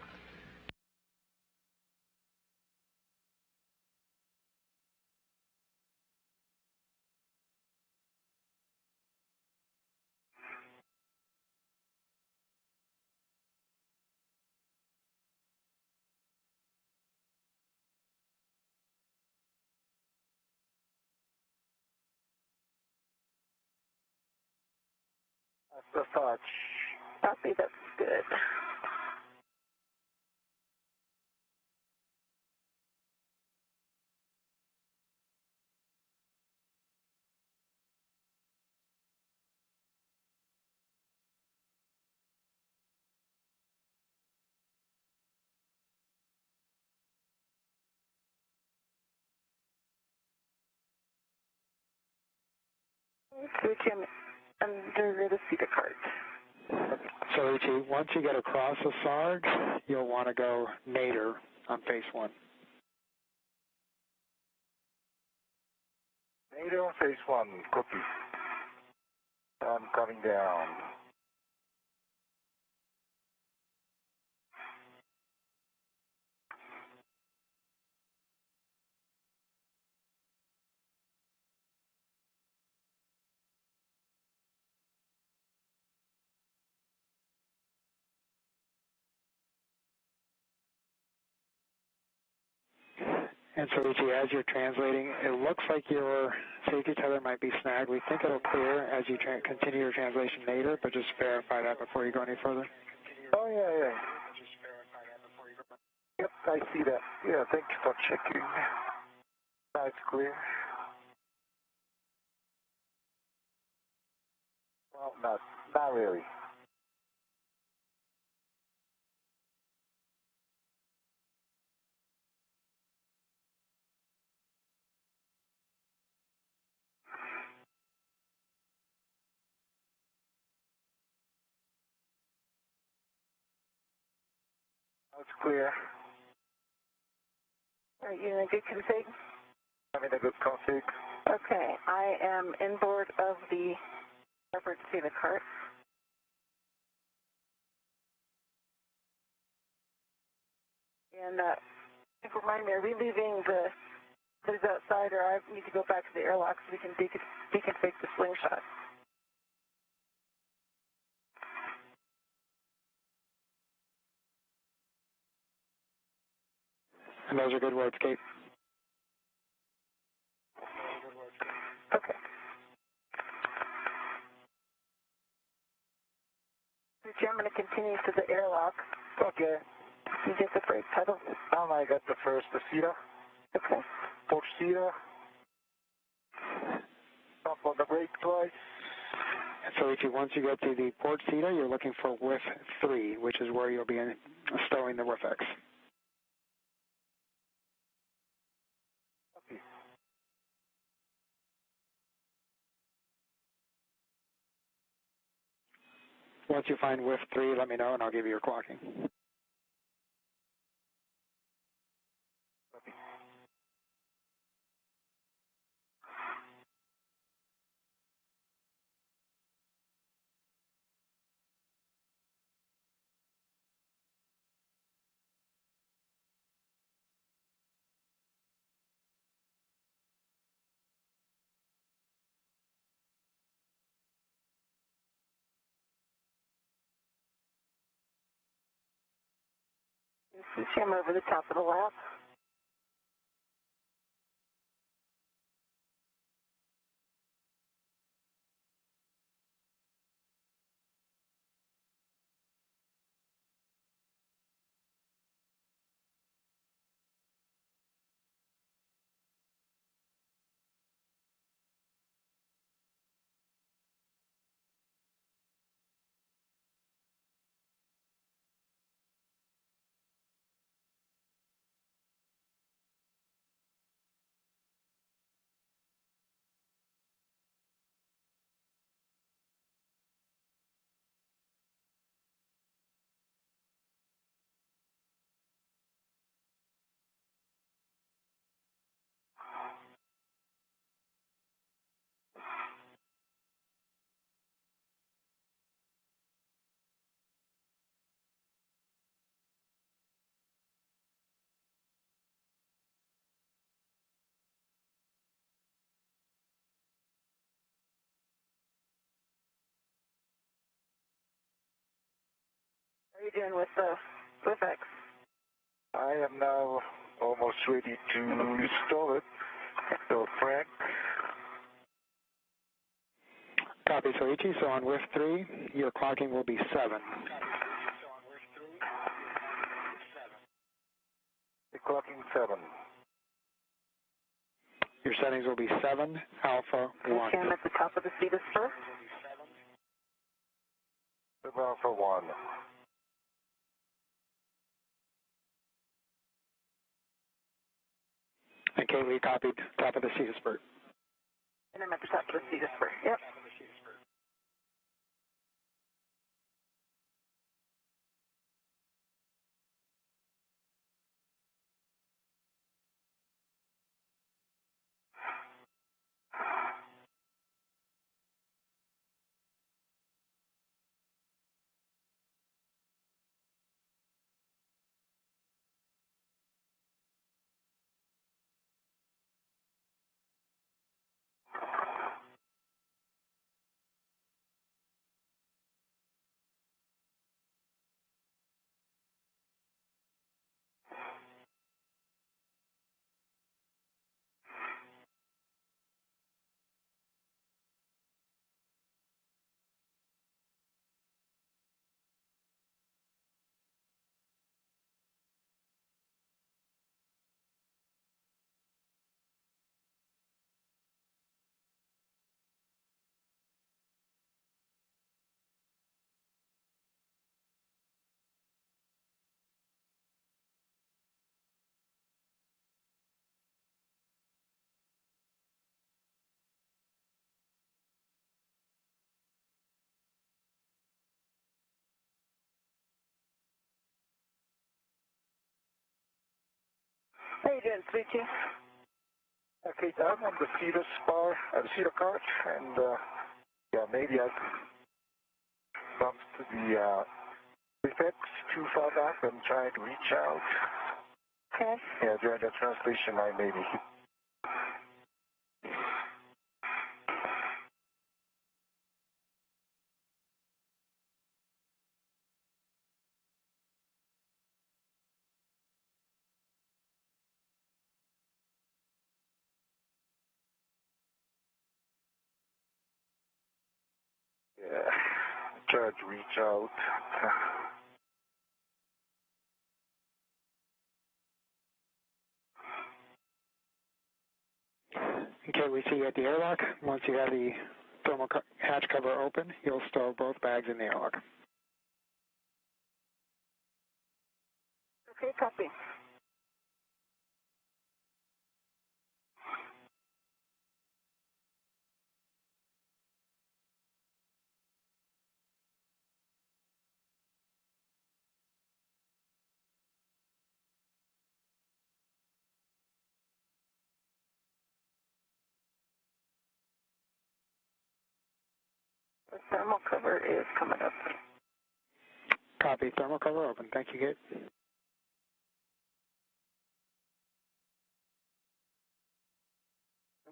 The Sarge. Copy, that's good. Switching, I'm under the Cedar cart. So, Ichi, once you get across the Sarge, you'll want to go nadir on phase one. Nadir on phase one. Copy. I'm coming down. And so, Ichi, as you're translating, it looks like your safety tether might be snagged. We think it'll clear as you continue your translation nadir, but just verify that before you go any further. Oh, yeah. Yep, I see that. Yeah, thank you for checking. That's clear. Well, not really. That's clear. Are you in a good config? I'm in a good config. Okay, I am inboard of the Leopard Cedar cart. And remind me, are we leaving the outside, or I need to go back to the airlock so we can deconfig the slingshot? And those are good words, Kate. Okay. Richie, I'm going to continue to the airlock. Okay. You get the brake pedal. I got the first seater. Okay. Port seater. Up on the brake twice. So if once you get to the port seater, you're looking for whiff 3, which is where you'll be stowing the WIFX. Okay. Once you find whiff 3, let me know and I'll give you your clocking. Richie, I'm over the top of the lap. How are you doing with the WIFX? I am now almost ready to install it. So, Frank. Copy, Soichi. So on whiff 3, your clocking will be 7. The clocking 7. Your settings will be 7, Alpha 1. Okay, I'm at the top of the Cetus spur. 7 Alpha 1. And Kate, we copied top of the Cetus spurt. And I'm at the top of the Cetus spur. Yep. How you doing, Sweetie? Okay, I'm on the Cetus spar, the Cedar cart, and yeah, maybe I bumped to the effects too far back and trying to reach out. Okay. Yeah, during the translation line, maybe. Try to reach out. Okay, we see you at the airlock. Once you have the thermal hatch cover open, you'll stow both bags in the airlock. Okay, copy. The thermal cover is coming up. Copy. Thermal cover open. Thank you, Kate. You're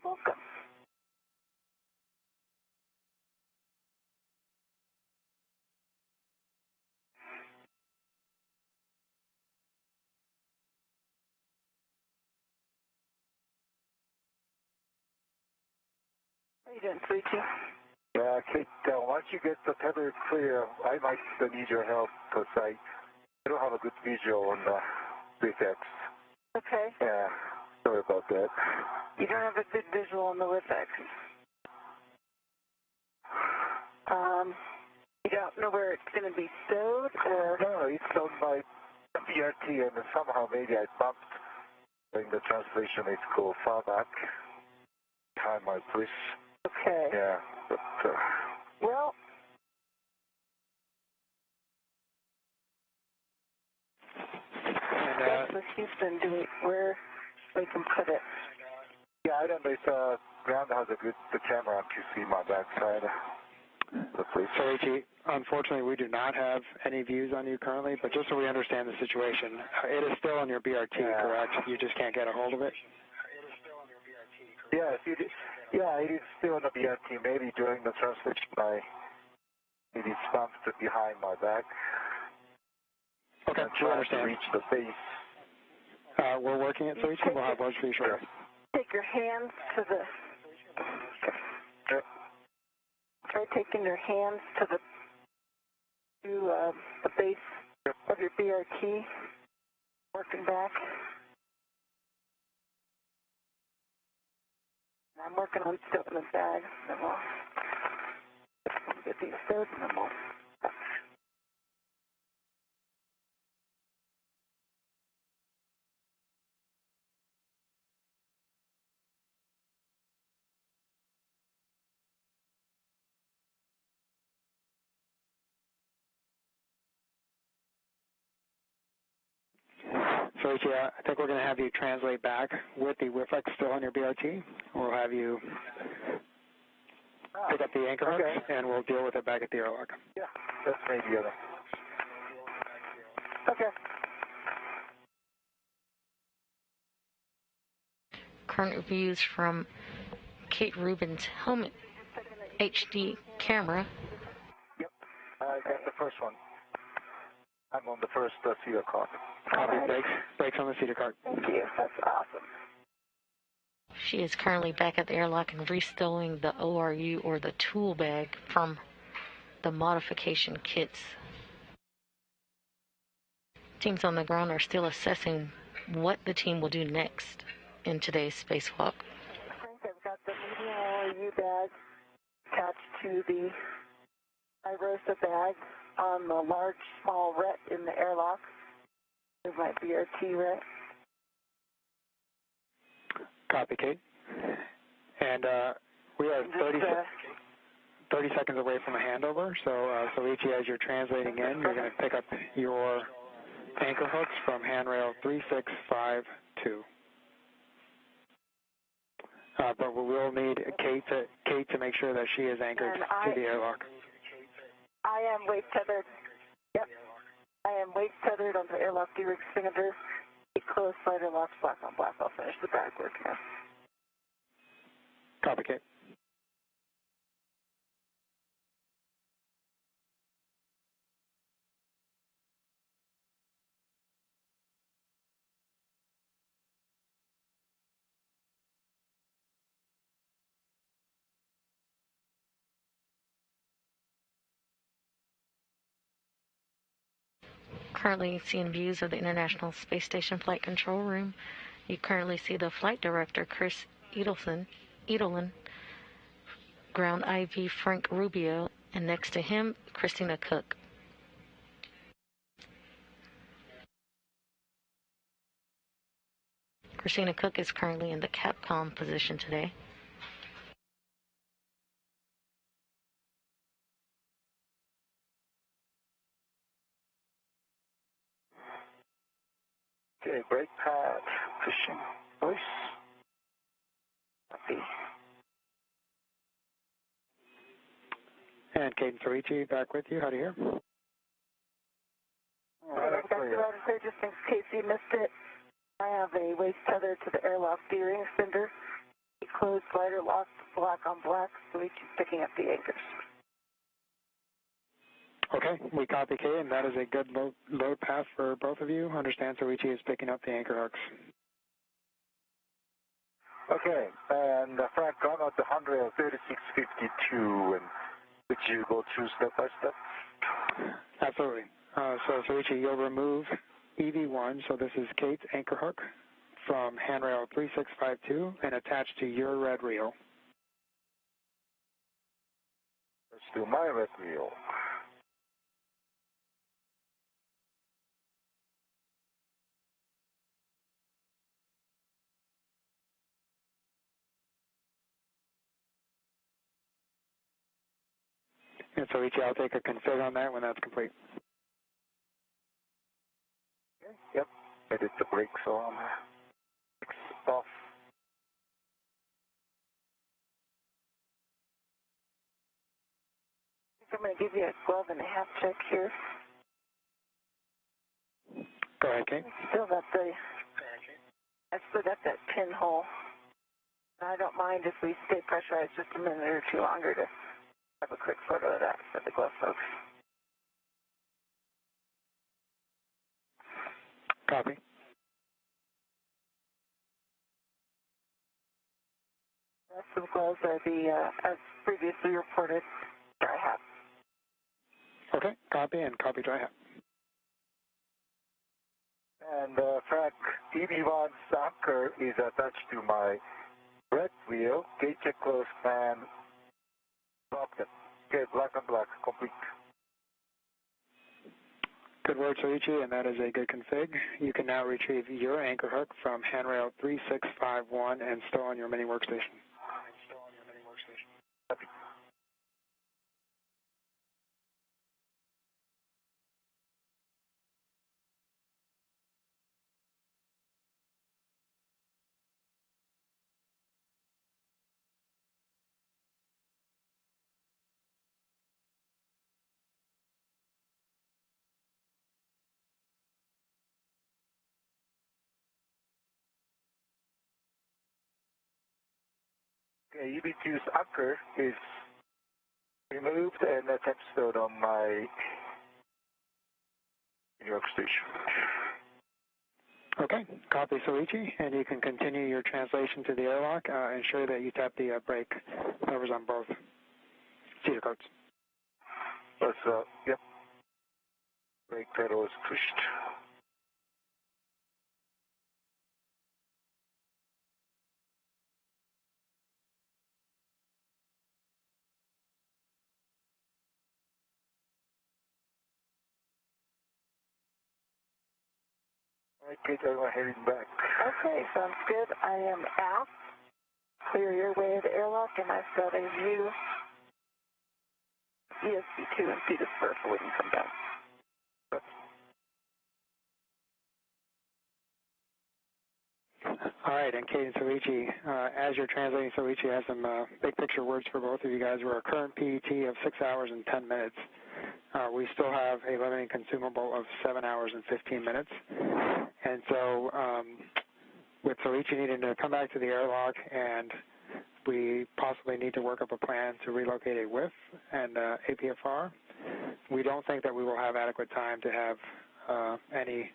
welcome. How you doing, sweetie? Kate, once you get the tether clear, I might need your help because I don't have a good visual on the VFX. Okay. Yeah, sorry about that. You don't have a good visual on the WIFX. You don't know where it's going to be stowed, or? No, it's on my BRT and somehow maybe I bumped in the translation. It's called far back behind my place. Okay. Yeah, but Well, that's with Houston. Where we can put it? yeah, I don't know if ground has a good camera to see my backside. So, H.E., unfortunately, we do not have any views on you currently, but just so we understand the situation, it is still on your BRT, correct? You just can't get a hold of it? Yes, it is still on the BRT. Maybe during the translation, it is bumped behind my back. Okay, I'm we trying understand. to reach the base. We're working it, so H.E., we'll have words for you shortly. Take your hands to the... Try taking your hands to the base of your BRT, working back. I'm working on stowing the bag, then we'll get these stowed, and then we'll... So, H.E., I think we're going to have you translate back with the WIFX still on your BRT. We'll have you pick up the anchor hooks, and we'll deal with it back at the airlock. Yeah, that's maybe it. Okay. Current views from Kate Rubin's helmet HD camera. Yep, I got the first one. I'm on the first cedar cart. Copy. Brakes on the cedar cart. Thank you. That's awesome. She is currently back at the airlock and restowing the ORU, or the tool bag, from the modification kits. Teams on the ground are still assessing what the team will do next in today's spacewalk. Frank, I've got the medium ORU bag attached to the IROSA bag on the large, small ret in the airlock. There's my BRT ret. Copy, Kate. And we are 30 seconds away from a handover, so H.E., as you're translating in, you're going to pick up your anchor hooks from handrail 3652. But we will need Kate to make sure that she is anchored to the airlock. I am wave tethered. Yep. I am wave tethered on the airlock de-rig cylinder. Close slider locks black on black. I'll finish the bag work now. Copy, Kate. currently seeing views of the International Space Station Flight Control Room. You currently see the Flight Director, Chris Edelin, Ground IV Frank Rubio, and next to him, Christina Cook. Christina Cook is currently in the Capcom position today. Okay, brake pad, pushing, voice. Copy. And Cadence Orichi back with you. How do you hear? I've got you out of there just in case you missed it. I have a waist tether to the airlock steering extender. Closed glider locked, black on black, so each is picking up the anchors. Okay, we copy Kate, and that is a good load path for both of you. Understand Soichi is picking up the anchor hooks. Okay, and Frank, on at the handrail 3652, and would you go through step by step? Absolutely. So Soichi, you'll remove EV1, so this is Kate's anchor hook, from handrail 3652 and attach to your red reel. Let's do my red reel. And Soichi, I'll take a config on that when that's complete. Okay, yep, I did the brakes on. Brakes off. I'm going to give you a 12 and a half check here. Go ahead, Kate. I still got that pinhole. I don't mind if we stay pressurized just a minute or two longer to have a quick photo of that for the glove folks. Copy. The rest of the gloves are the, as previously reported, dry hat. Okay, copy and copy dry hat. And Frank, EV1's anchor is attached to my red wheel. Gate check closed and locked it. Okay, black on black, complete. Good work, Soichi, and that is a good config. You can now retrieve your anchor hook from handrail 3651 and stow on your mini workstation. Copy. Okay, EV2's anchor is removed and attached stowed on my workstation. Okay, copy Soichi, and you can continue your translation to the airlock. Ensure that you tap the brake levers on both seater coats. Let's, yep. Brake pedal is pushed. Okay, I'm heading back. Okay, sounds good. I am out. Clear your way of the airlock, and I've got a view ESP2 and see the spur for when you come down. All right, and Kate and Soichi, as you're translating, Soichi has some big picture words for both of you guys. We're a current PET of 6 hours and 10 minutes. We still have a limiting consumable of 7 hours and 15 minutes. And so with Soichi needing to come back to the airlock, and we possibly need to work up a plan to relocate a WIF and APFR, we don't think that we will have adequate time to have any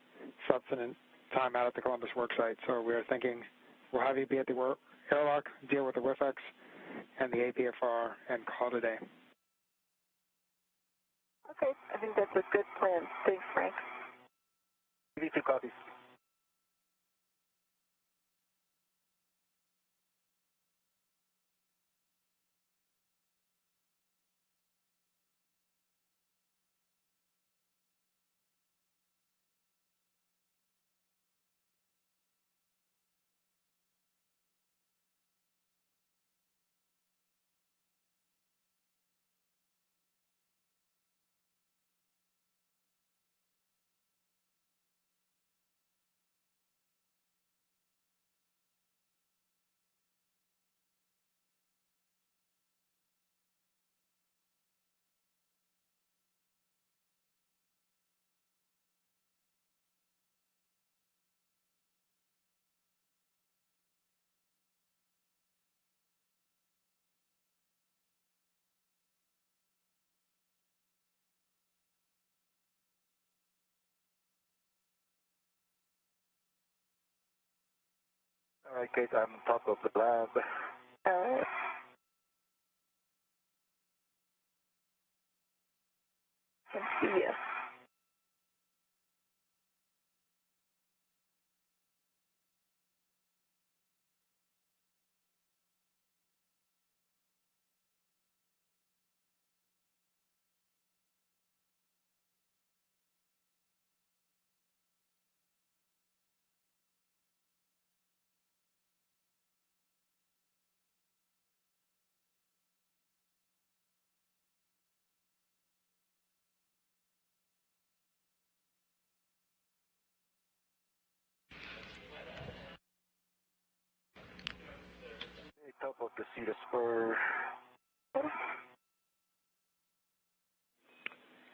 substantive time out at the Columbus worksite. So we're thinking we'll have you be at the airlock, deal with the WIFX and the APFR, and call it a day. Okay, I think that's a good plan. Thanks, Frank. EV2 copies. All right, Kate, I'm on top of the lab. All right. Can see you. Top of the Cedar Spur.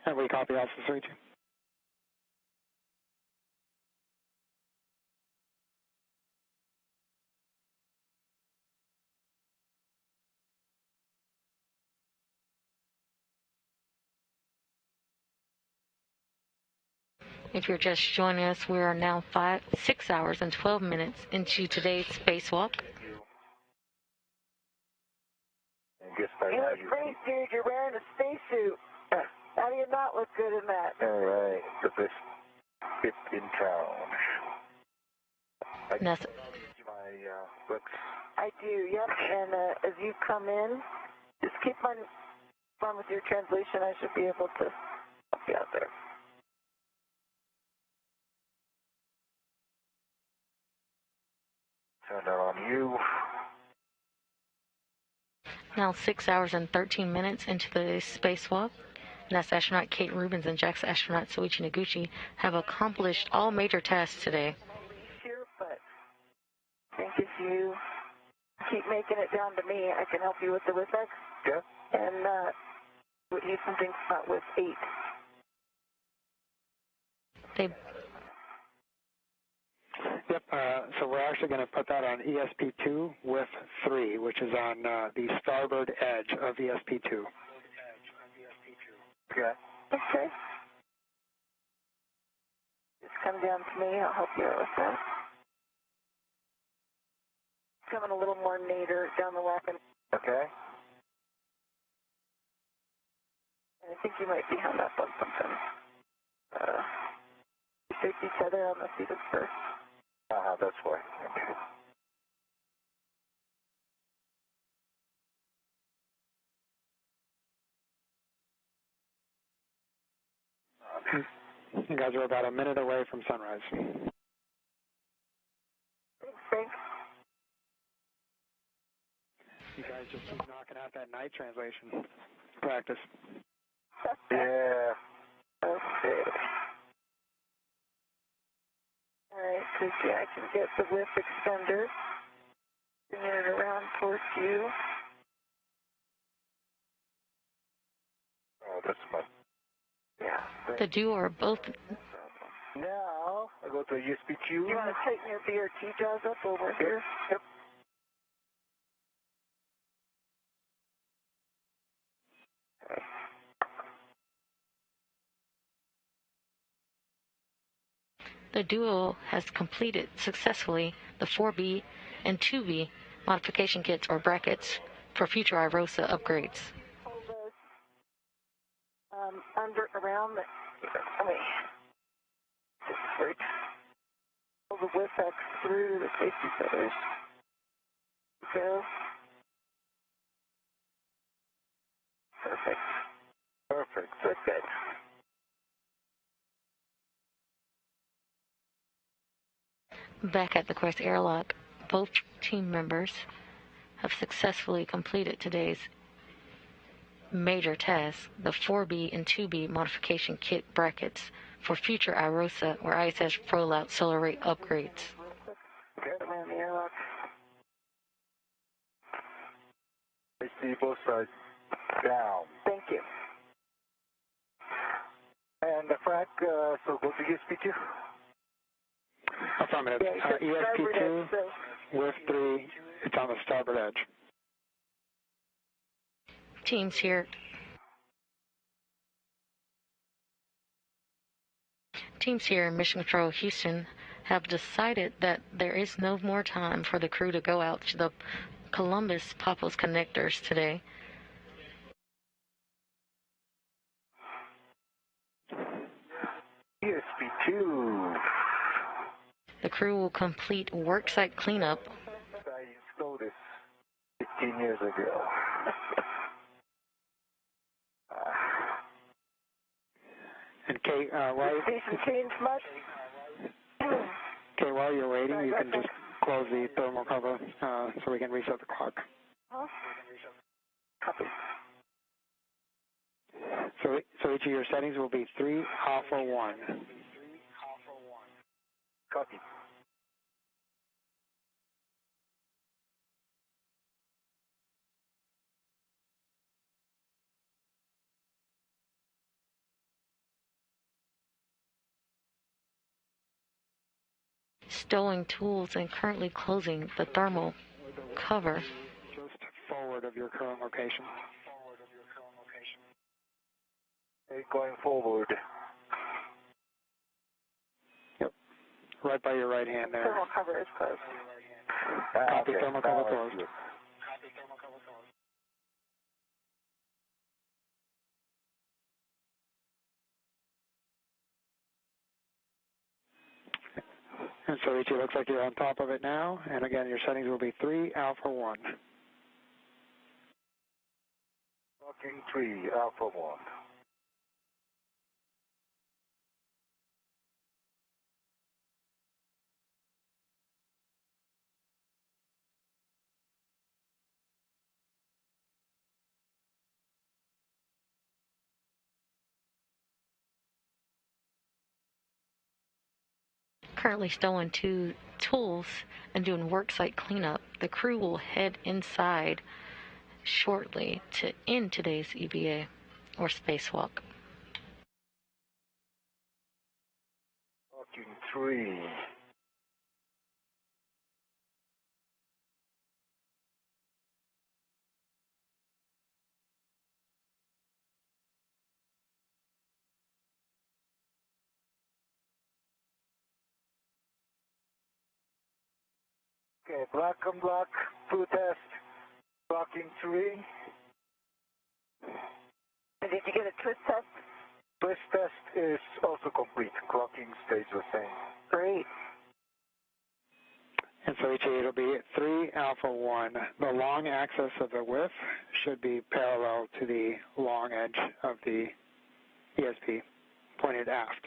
And we copy Alpha 32. If you're just joining us, we are now 6 hours and 12 minutes into today's spacewalk. You look great, dude. You're wearing a spacesuit. How do you not look good in that? All right, the best fit in town. That's See my books. I do, yep. And as you come in, just keep on with your translation. I should be able to help you out there. Turn that on you. now 6 hours and 13 minutes into the spacewalk. NASA astronaut Kate Rubins and JAXA astronaut Soichi Noguchi have accomplished all major tasks today. Sure, but I think if you keep making it down to me, I can help you with the WIFX. Yeah. And Houston thinks about with 8. Yep, so we're actually going to put that on ESP2 with 3, which is on the starboard edge of ESP2. Okay. Okay. Just come down to me. I'll help you out with that. Coming a little more nadir down the weapon. Okay. I think you might be hung up on something. Safety tether on the seat of first. That's why. Okay. You guys are about a minute away from sunrise. Thanks, Frank. You guys just keep knocking out that night translation practice. Yeah. Okay. Alright, because I can get the whip extender. Bring it around towards you. Oh, that's my... Yeah. The duo are both. Now, I go to ESP2. You want to tighten your BRT jaws up over here? Yep. Okay. The duo has completed successfully the 4B and 2B modification kits or brackets for future IROSA upgrades. Hold those around the... Great. Pull the whip back through the safety feathers. Go. Perfect. Perfect. Good, good. Back at the course airlock, both team members have successfully completed today's major task, the 4B and 2B modification kit brackets for future IROSA or ISS rollout solar array upgrades. Okay. Around the airlock. I see both sides down. Thank you. And the frac, so go to ESP2. Affirmative. Yeah, it's starboard ESP2 edge, so with 3, it's on the starboard edge. Teams here in Mission Control Houston have decided that there is no more time for the crew to go out to the Columbus Papos connectors today. ESP2. The crew will complete worksite cleanup I installed this 15 years ago. And Kate, see some change much? while you're waiting, you can just close the thermal cover so we can reset the clock. Huh? Copy. So each of your settings will be 3 alpha 1. Copy. stowing tools and currently closing the thermal cover. Just forward of your current location. Okay, going forward. Yep. Right by your right hand there. Thermal cover is closed. Copy, Okay, thermal cover now I closed. see it. And so it looks like you're on top of it now. And again, your settings will be 3 alpha 1. Locking 3 alpha 1. Currently stowing 2 tools and doing worksite cleanup. The crew will head inside shortly to end today's EVA or spacewalk. Locking 3. Okay, black on black, blue test, locking 3. And did you get a twist test? Twist test is also complete. Clocking stays the same. Great. And so it'll be 3 alpha 1. The long axis of the width should be parallel to the long edge of the ESP, pointed aft.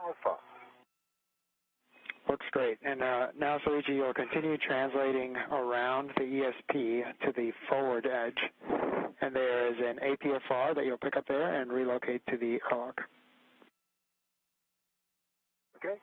Alpha. Looks great. And now, Soichi, you'll continue translating around the ESP to the forward edge. And there is an APFR that you'll pick up there and relocate to the airlock. Okay.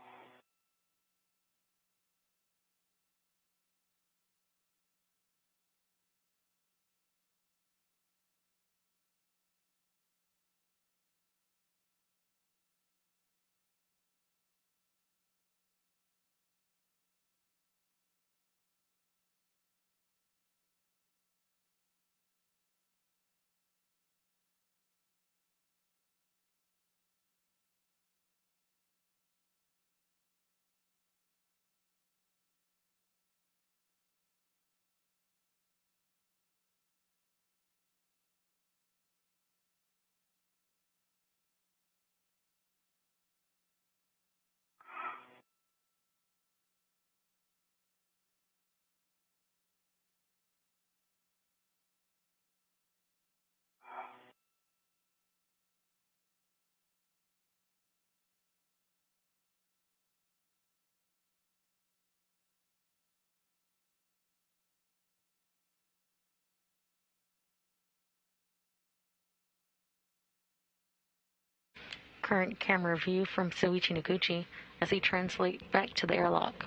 current camera view from Soichi Noguchi as he translates back to the airlock.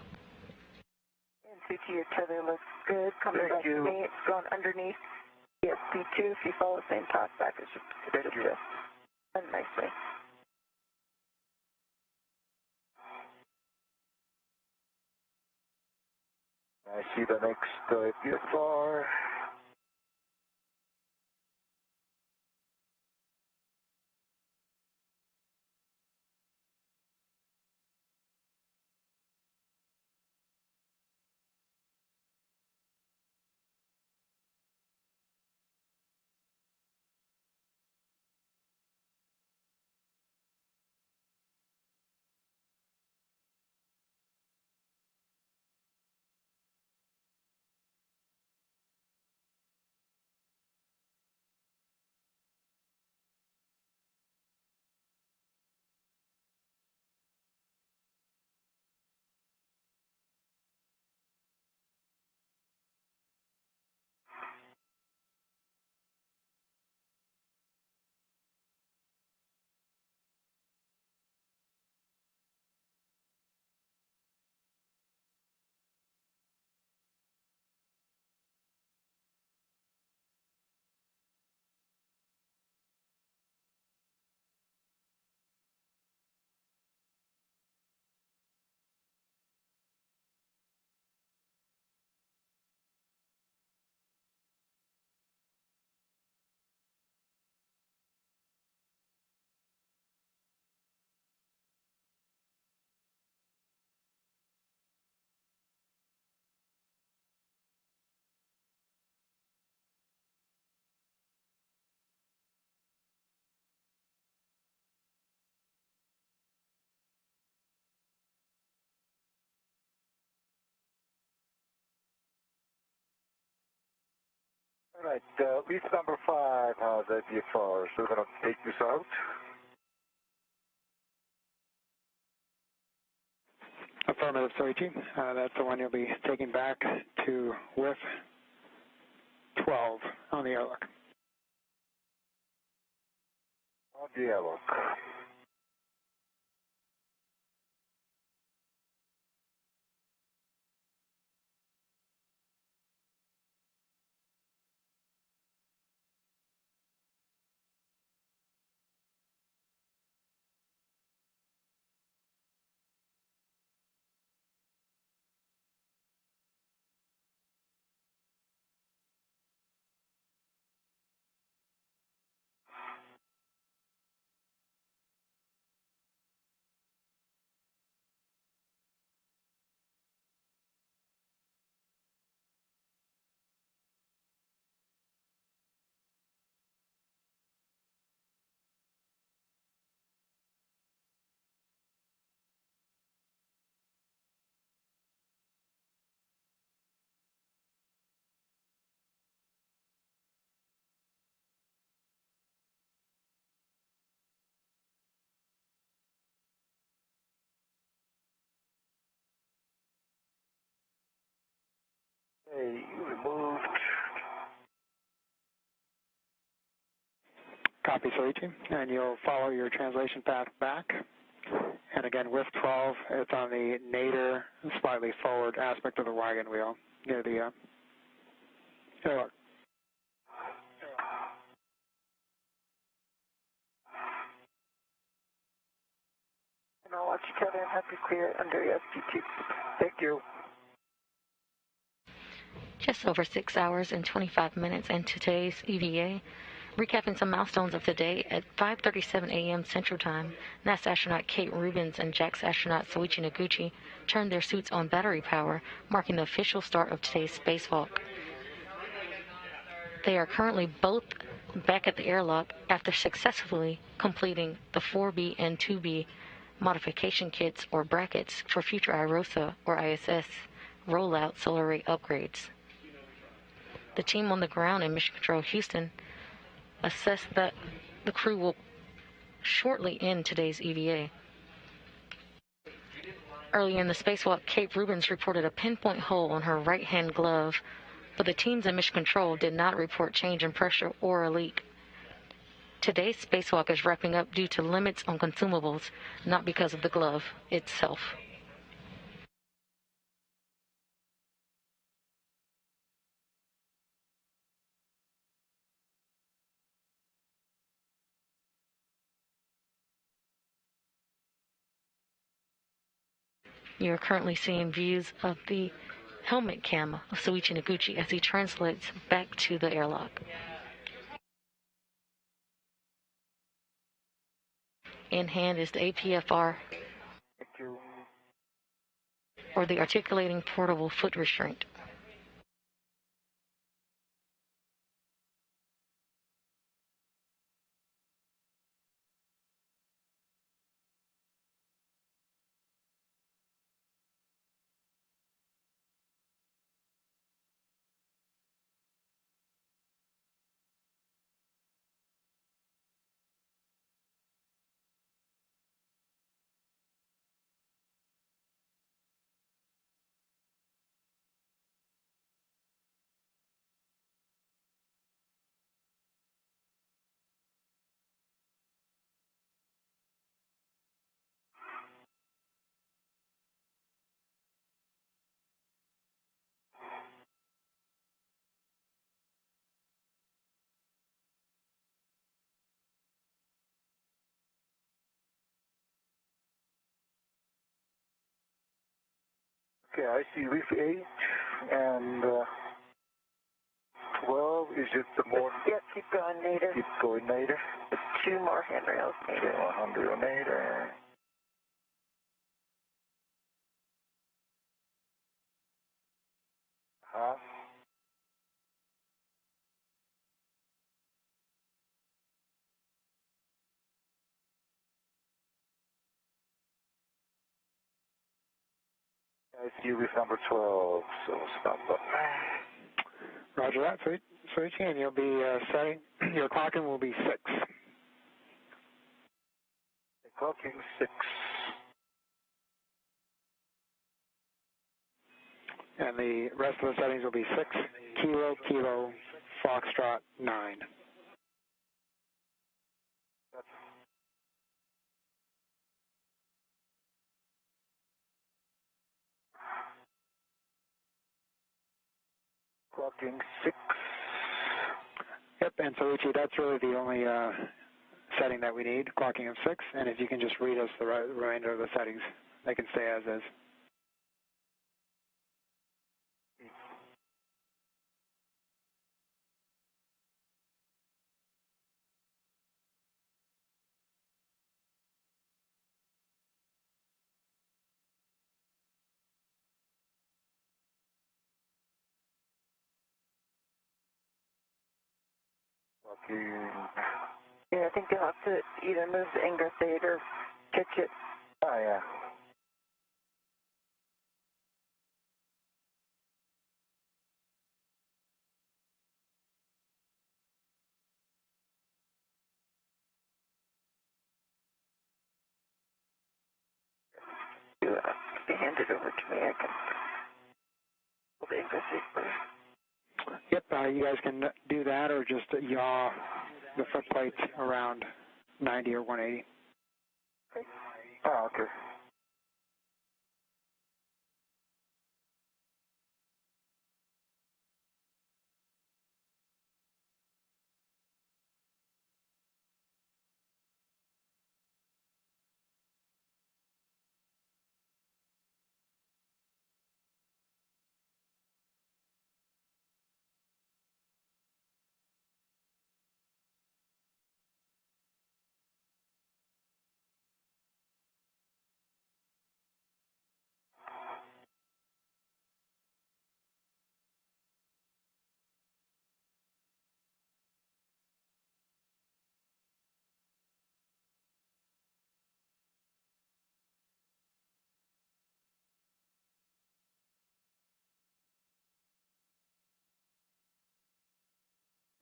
And Suchi, your tether looks good. Coming back to me. It's going underneath ESP2. If you follow the same path back, it's just done nicely. I see the next VFR. All right, lease number 5 has a VFR, so we're going to take this out. Affirmative, Soichi. That's the one you'll be taking back to WIF 12 on the airlock. On the airlock. Okay, removed. Copy, Soichi. And you'll follow your translation path back. And again, WIF 12, it's on the nadir, slightly forward aspect of the wagon wheel near the airlock. And I'll watch each other and have you clear it under ESP2. Thank you. Just over 6 hours and 25 minutes into today's EVA. Recapping some milestones of the day, at 5:37 a.m. Central Time, NASA astronaut Kate Rubins and JAXA astronaut Soichi Noguchi turned their suits on battery power, marking the official start of today's spacewalk. They are currently both back at the airlock after successfully completing the 4B and 2B modification kits or brackets for future IROSA or ISS rollout solar array upgrades. The team on the ground in Mission Control Houston assessed that the crew will shortly end today's EVA. Early in the spacewalk, Kate Rubins reported a pinpoint hole on her right-hand glove, but the teams in Mission Control did not report change in pressure or a leak. Today's spacewalk is wrapping up due to limits on consumables, not because of the glove itself. You are currently seeing views of the helmet cam of Soichi Noguchi as he translates back to the airlock. In hand is the APFR, or the Articulating Portable Foot Restraint. Okay, I see reef 8 and 12. Is it the more? Yeah, keep going, Nader. Keep going, Nader. 2 more handrails, Nader. 100 Nader. Huh? I see reef number 12, so stop up. Roger that, Soichi, and you'll be setting, your clocking will be 6. Clocking 6. And the rest of the settings will be 6, Kilo, Kilo, Foxtrot, 9. Clocking 6. Yep, and Soichi, that's really the only setting that we need, clocking of 6, and if you can just read us the remainder of the settings, they can stay as is. Clocking. Yeah, I think you'll have to either move the Ingress 8 or pitch it. Oh, yeah. If you hand it over to me, I can pull the Ingress 8 first. Yep, you guys can do that or just yaw the foot plate around 90 or 180. Okay. Oh, okay.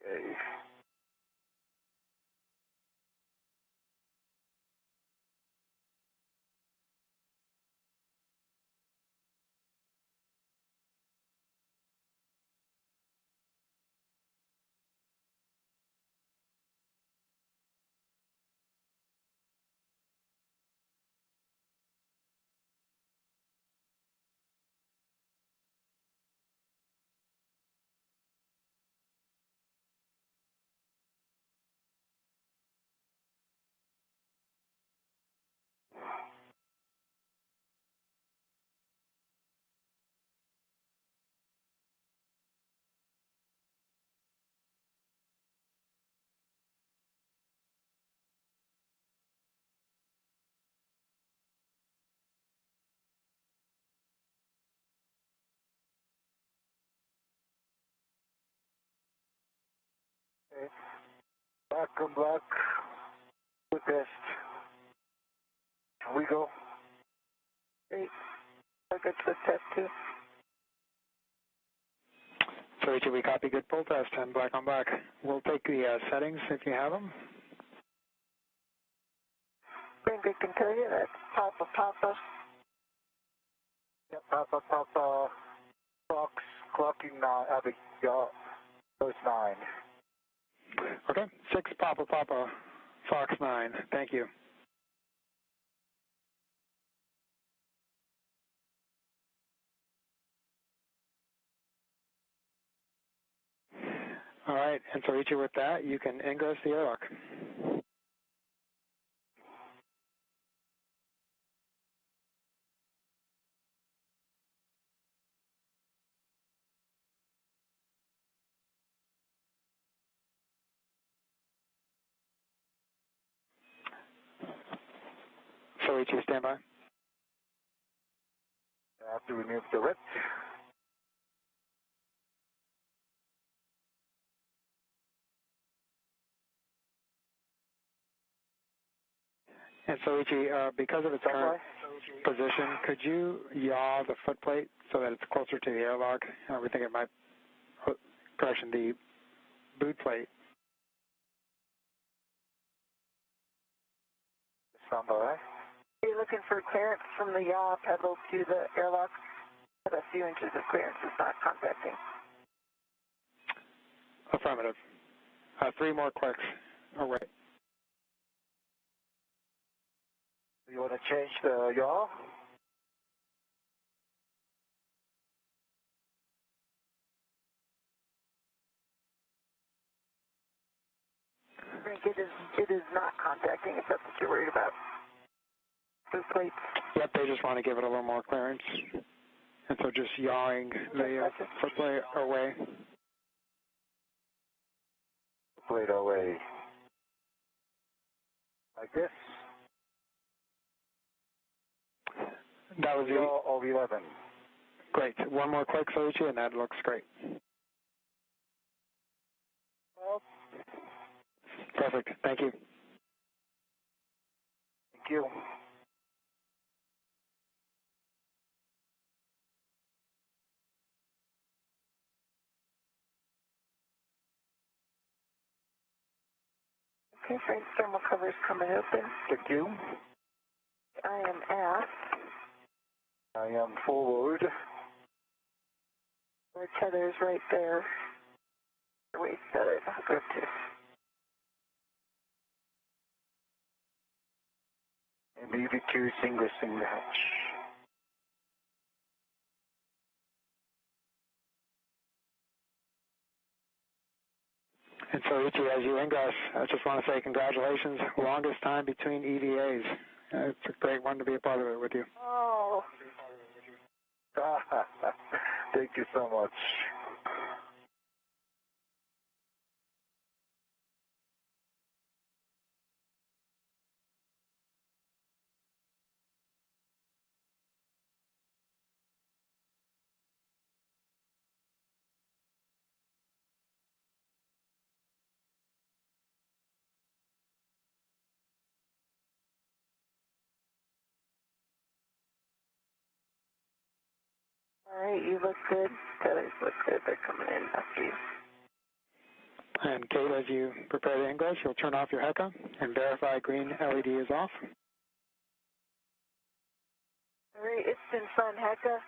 Okay. Okay. Black on black. Good test. Here we go. Great. We're good for test 2. So we copy good pull test and black on black. We'll take the settings if you have them. Finger can tell you that's Papa Papa. Yep, Papa, Fox, clocking 9, close 9. Okay, 6 Papa, Fox 9. Thank you. All right, and so Ichi, with that, you can ingress the airlock. So Ichi, stand by. I have to remove the red. And so Ichi, because of its current position, could you yaw the footplate so that it's closer to the airlock? We think it might, correction, the boot plate. Sound all right? Are you looking for clearance from the yaw pedal to the airlock? At a few inches of clearance is not contacting. Affirmative. 3 more clicks. Oh, right. You want to change the yaw? Frank, it is not contacting if that's what you're worried about. Boot plates. Yep, they just want to give it a little more clearance. And so just yawing the footplate away. Plate away. Like this? That was Yaw of 11. great. 1 more click, Soichi, and that looks great. Perfect. Thank you. Thank you. Okay, Frank, thermal cover is coming open. Thank you. I am aft. I am forward. Our tether is right there. Waist tether to hook up to. And EV2 single hatch. And so, Ichi, as you ingress, I just want to say congratulations. Longest time between EVAs. It's a great one to be a part of it with you. Oh. Thank you so much. All right, you look good. Tethers look good. They're coming in after you. And Kate, as you prepare to ingress, you'll turn off your HECA and verify green LED is off. All right, it's been fun, Hecka.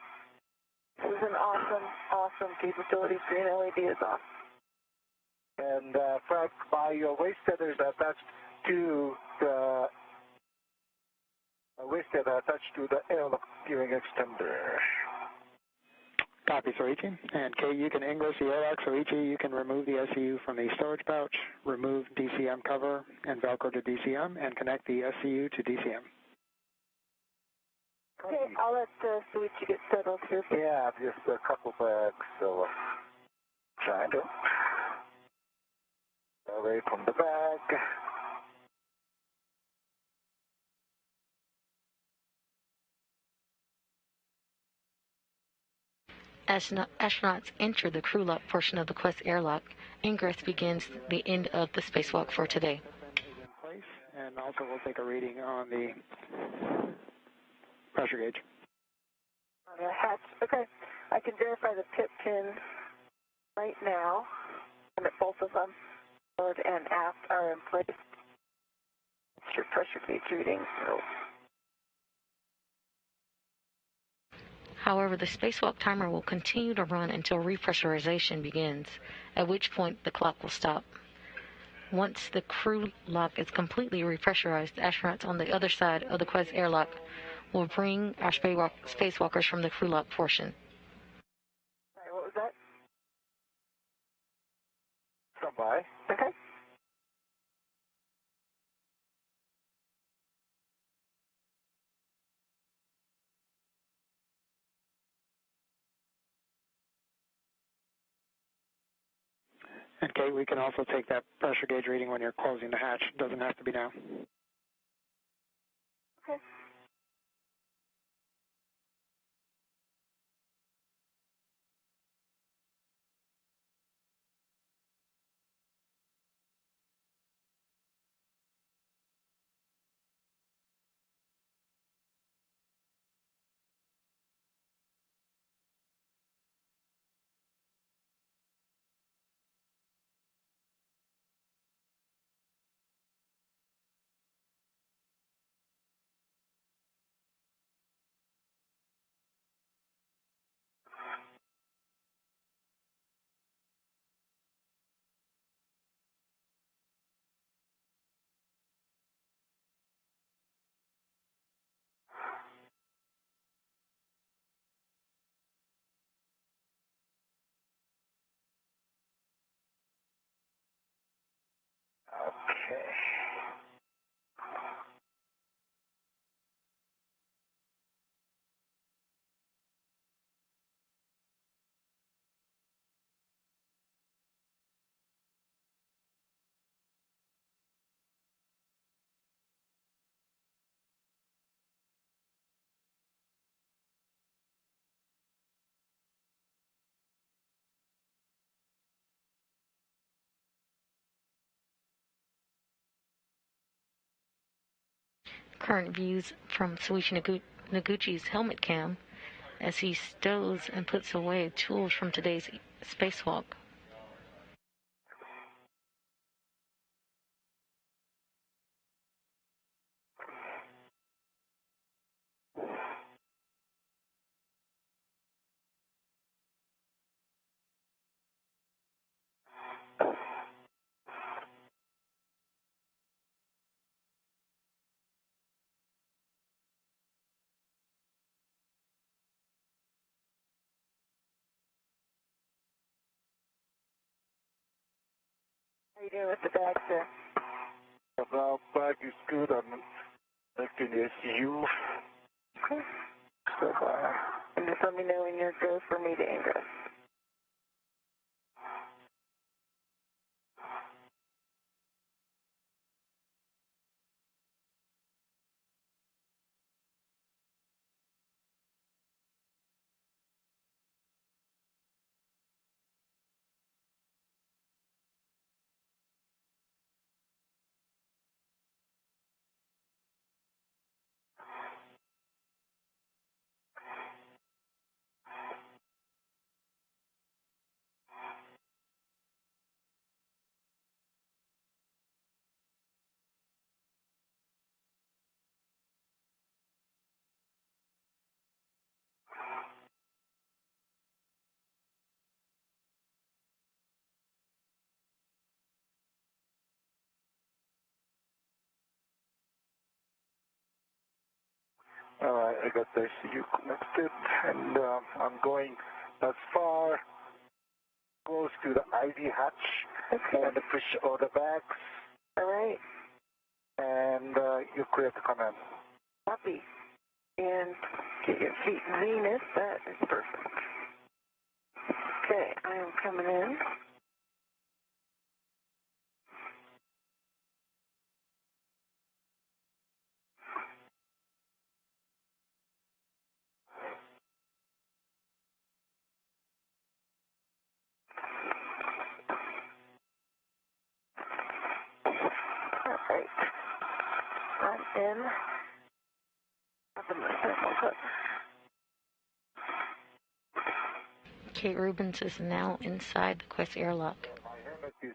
This is an awesome capability. Green LED is off. And Frank, my waist tether is attached to the airlock gearing extender. Copy, Soichi. And Kate, you can ingress the airlock. Soichi, you can remove the SCU from the storage pouch, remove DCM cover and Velcro to DCM, and connect the SCU to DCM. Okay, I'll let Soichi get settled here. Yeah, just a couple bags, so trying to away from the bag. Astronauts enter the crew lock portion of the Quest airlock. Ingress begins the end of the spacewalk for today. Is in place, and also we'll take a reading on the pressure gauge. On the hatch, okay. I can verify the tip pin right now, and that both of them, forward and aft, are in place. It's your pressure gauge reading, so. However, the spacewalk timer will continue to run until repressurization begins, at which point the clock will stop. Once the crew lock is completely repressurized, astronauts on the other side of the Quest airlock will bring our spacewalkers from the crew lock portion. Sorry, what was that? Come by. Okay. And Kate, we can also take that pressure gauge reading when you're closing the hatch. It doesn't have to be now. Okay. Okay. Current views from Soichi Noguchi's helmet cam as he stows and puts away tools from today's spacewalk. How are you doing with the bags there? The bag is good. I'm making the SU. Okay. So far. And just let me know when you're go for me to ingress. All right, I got the SU connected, and I'm going as far close to the ID hatch, Okay. and push all the bags, All right. and you clear to come in. Copy. And get your feet Venus. That is perfect. Okay, I am coming in. in. Up in the thermal cover. Kate Rubens is now inside the Quest airlock. My helmet is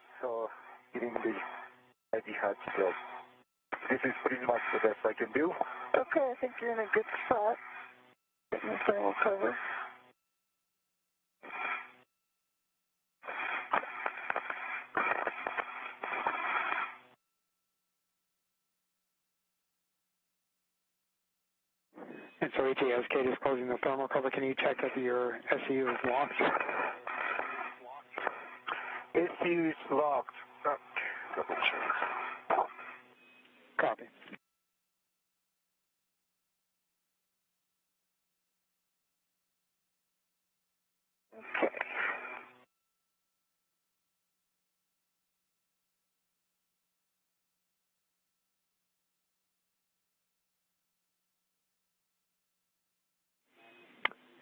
hitting the ID hatch, so this is pretty much the best I can do. Okay, I think you're in a good spot. Getting the thermal cover. And so, ET, as Kate is closing the thermal cover, can you check that your SCU is locked? SCU is locked. Double check. Copy. Okay.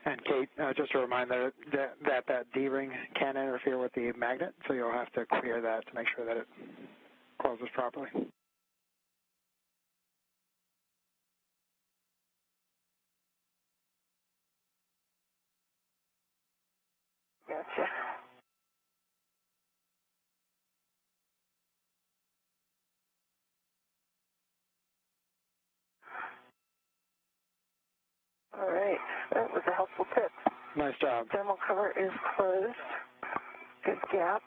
And Kate, just a reminder that D-ring can interfere with the magnet, so you'll have to clear that to make sure that it closes properly. Gotcha. All right, that was a helpful tip. Nice job. Thermal cover is closed. Good gap.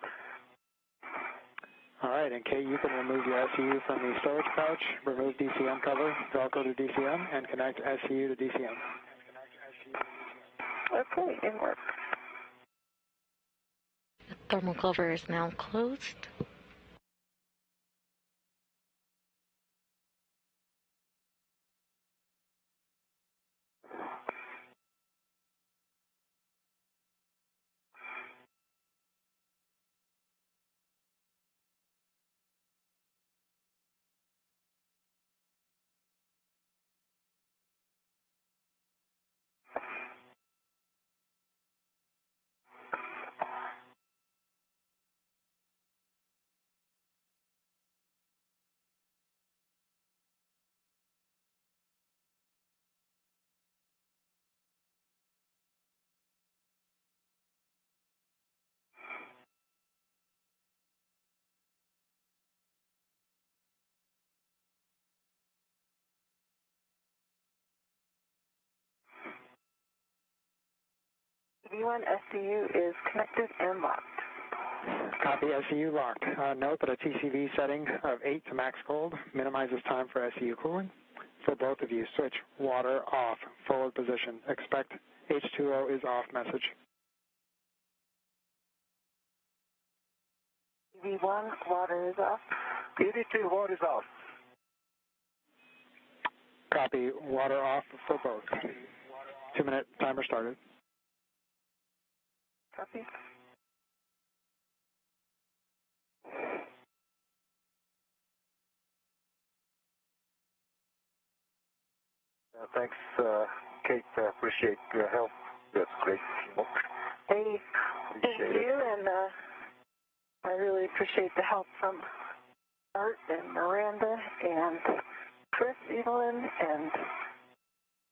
All right, and Kate, you can remove your SCU from the storage pouch, remove DCM cover, Velcro to DCM, and connect SCU to DCM. Okay, in work. The thermal cover is now closed. V1 SCU is connected and locked. Copy, SCU locked. Note that a TCV setting of 8 to max cold minimizes time for SCU cooling. For both of you, switch water off, forward position. Expect H2O is off message. V1, water is off. ED2, water is off. Copy, water off for both. 2-minute timer started. Copy. Thanks, Kate. Appreciate your help. That's great. Hey, thank you, and I really appreciate the help from Art and Miranda and Chris, Evelyn, and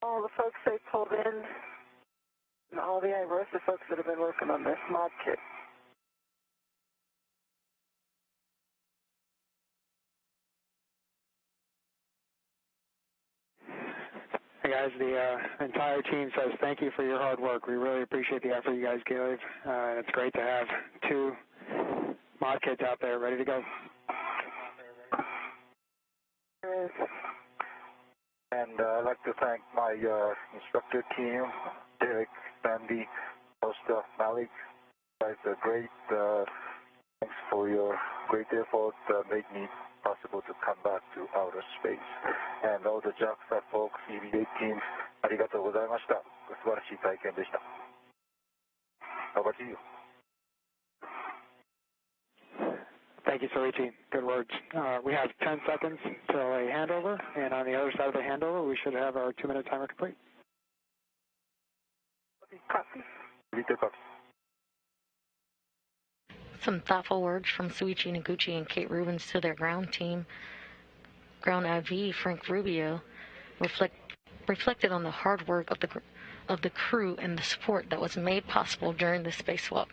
all the folks they pulled in, and all the IROSA folks that have been working on this mod kit. Hey guys, the entire team says thank you for your hard work. We really appreciate the effort you guys gave, and it's great to have 2 mod kits out there ready to go. And I'd like to thank my instructor team, Derek, Sandy, Costa, Malik. You guys are great. Thanks for your great effort. Made me possible to come back to outer space. And all the JAXA folks, EVA teams, ありがとうございました。素晴らしい体験でした。How about you? Thank you, Soichi. Good words. We have 10 seconds till a handover, and on the other side of the handover, we should have our 2-minute timer complete. Copy. Some thoughtful words from Suichi Noguchi and Kate Rubens to their ground team. Ground IV Frank Rubio reflected on the hard work of the crew and the support that was made possible during the spacewalk.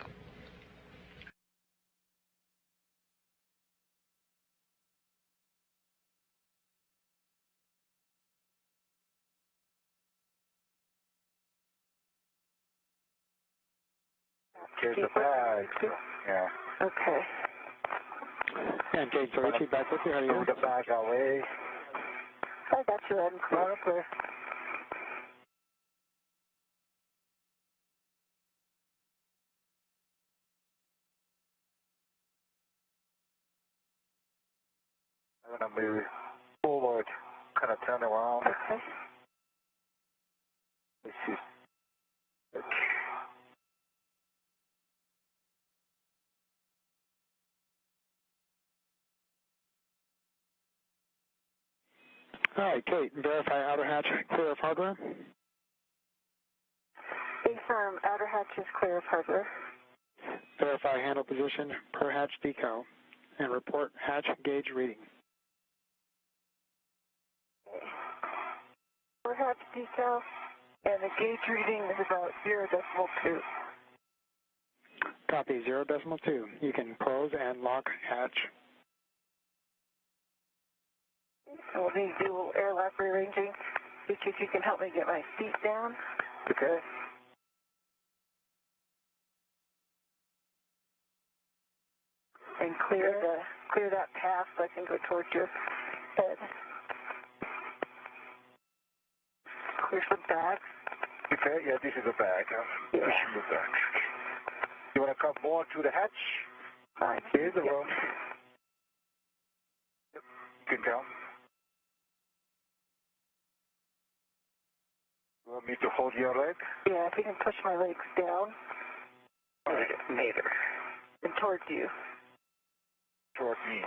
Here's the bag. Yeah. Okay. And Kate Soichi, back with you. How are you? Move the bag away. I got you, Ed. Loud and clear. I'm going to move forward, kind of turn around. Okay. This is All right, Kate, verify outer hatch clear of hardware. Affirm, outer hatch is clear of hardware. Verify handle position per hatch decal and report hatch gauge reading. Per hatch decal, and the gauge reading is about 0.2. Copy 0.2. You can close and lock hatch. We'll need to do a little airlock rearranging. See if you can help me get my seat down. okay. And clear that path so I can go towards your head. Clear some bags. Okay, yeah, this is a bag. Yeah. This is a bag. You want to come more to the hatch? Fine. Here's the room. Yep. You can come. You want me to hold your leg? Yeah, if you can push my legs down. Later. And towards you. Toward me.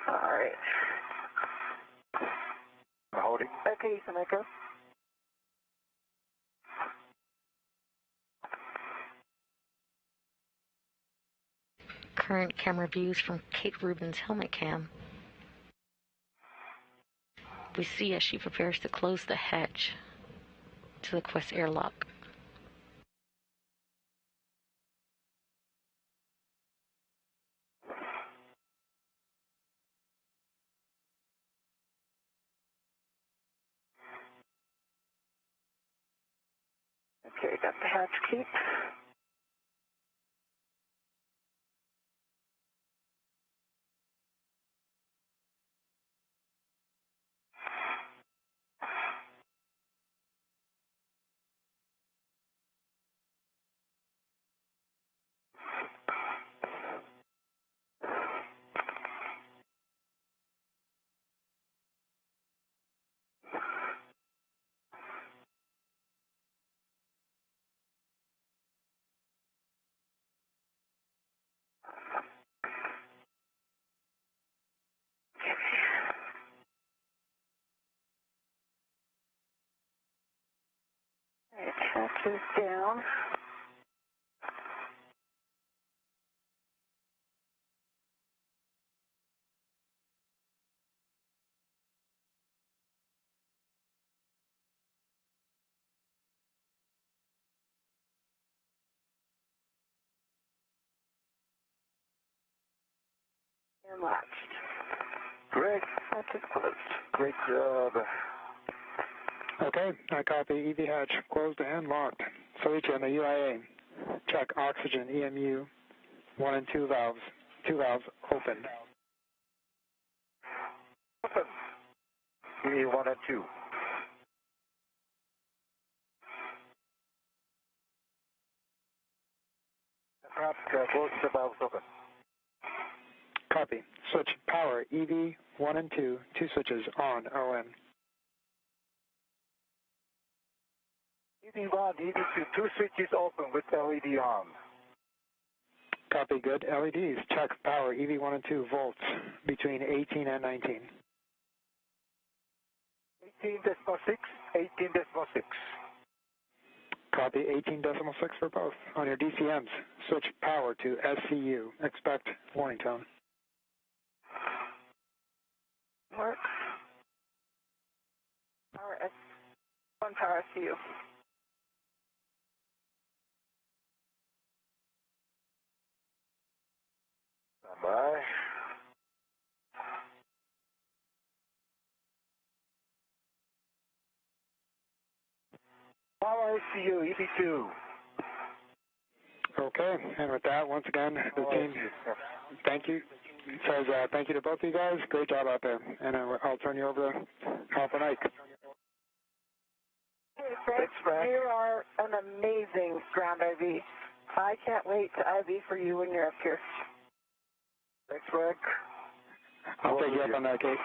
All right. I'm holding. Okay, Samiko. Current camera views from Kate Rubin's helmet cam. We see as she prepares to close the hatch to the Quest airlock. Okay, got the hatch key. It hatches down. And latched. Great. Hatch is closed. Great job. Okay, I copy EV hatch closed and locked. Soichi on the UIA. Check oxygen EMU 1 and 2 valves. 2 valves open. Open. We need 1 and 2. Perhaps both the valves open. Copy. Switch power EV 1 and 2. 2 switches on ON. EV1, EV2, 2 switches open with LED on. Copy. Good. LEDs. Check power EV 1 and 2 volts between 18 and 19. 18.6, 18.6. Copy 18.6 for both. On your DCMs, switch power to SCU. Expect warning tone. Works. Power S, 1 power SU. Stand by. Power SU, EV2. Okay, and with that, once again, the team, thank you. Says thank you to both of you guys. Great job out there. And I'll turn you over to Hopper Ike. Hey, Frank, Thanks, Frank. You are an amazing ground IV. I can't wait to IV for you when you're up here. Thanks, Frank. I'll take you up on that, Kate.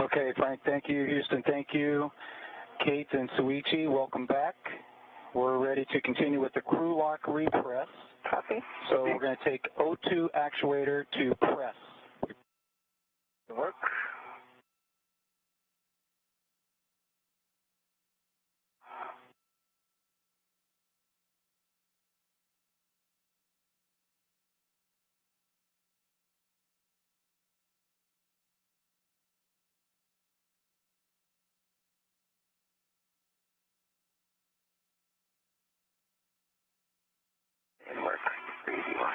Okay, Frank, thank you. Houston, thank you. Kate and Suichi, welcome back. We're ready to continue with the crew lock repress. Copy. So we're going to take O2 actuator to press. Work. And work. Easy work.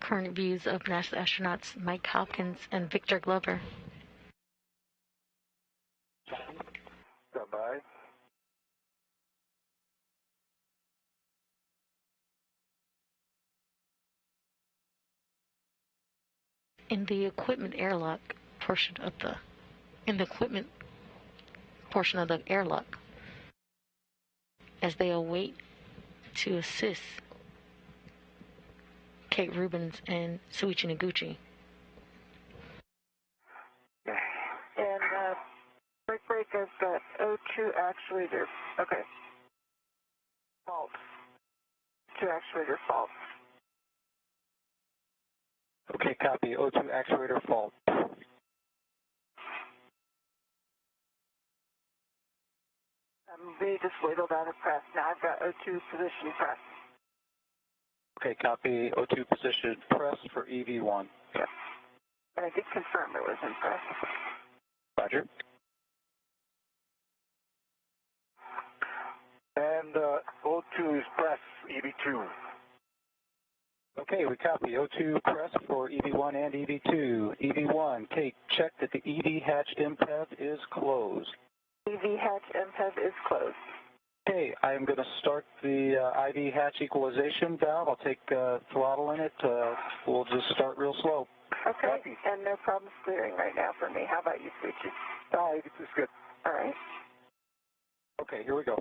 Current views of NASA astronauts Mike Hopkins and Victor Glover. Stand by. In the equipment airlock portion of the airlock, as they await to assist Kate Rubins and Suichi Noguchi. And break, I've got O2 actuator. Okay. Fault. 2 actuator fault. Okay, copy. O2 actuator fault. They just ladled out a press. Now I've got O2 position press. Okay, copy. O2 position press for EV1. Yep. And I did confirm it was in press. Roger. And O2 is press, EV2. Okay, we copy. O2 press for EV1 and EV2. EV1, Kate, check that the EV hatch MPEV is closed. EV hatch MPEV is closed. Okay, I am going to start the IV hatch equalization valve. I'll take throttle in it. We'll just start real slow. Okay, and no problems clearing right now for me. How about you, Suichi? Oh, EV2 is good. All right. Okay, here we go.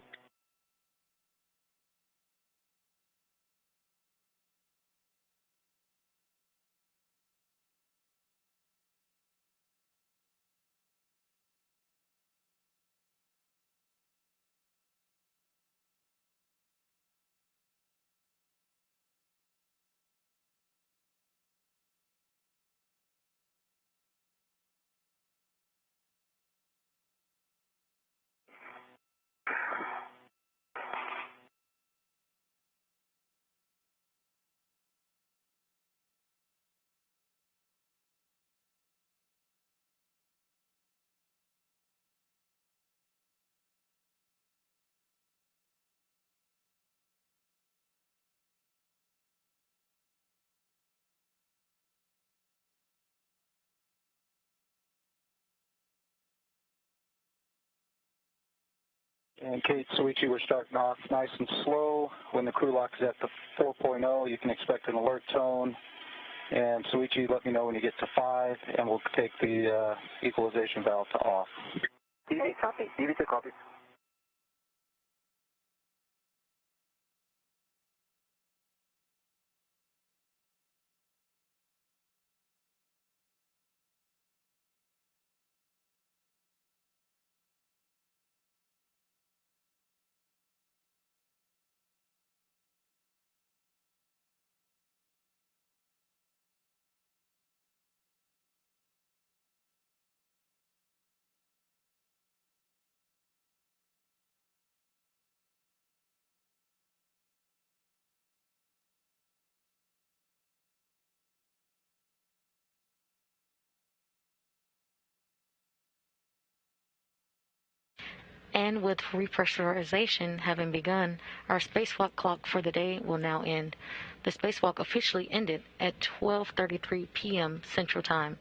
And Kate, Suichi, we're starting off nice and slow. When the crew lock is at the 4.0, you can expect an alert tone. And Suichi, let me know when you get to 5, and we'll take the equalization valve to off. Okay, copy. EV2 copy. And with repressurization having begun, our spacewalk clock for the day will now end. The spacewalk officially ended at 12:33 p.m. Central Time.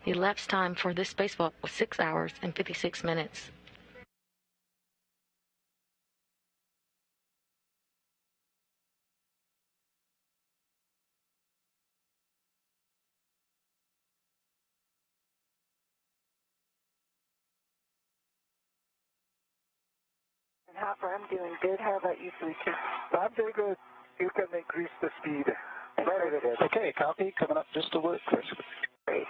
The elapsed time for this spacewalk was 6 hours and 56 minutes. And Hopper, I'm doing good. How about you, Felicia? I'm doing good. You can increase the speed. Very good. Okay, copy. Coming up just a little, Chris. Great.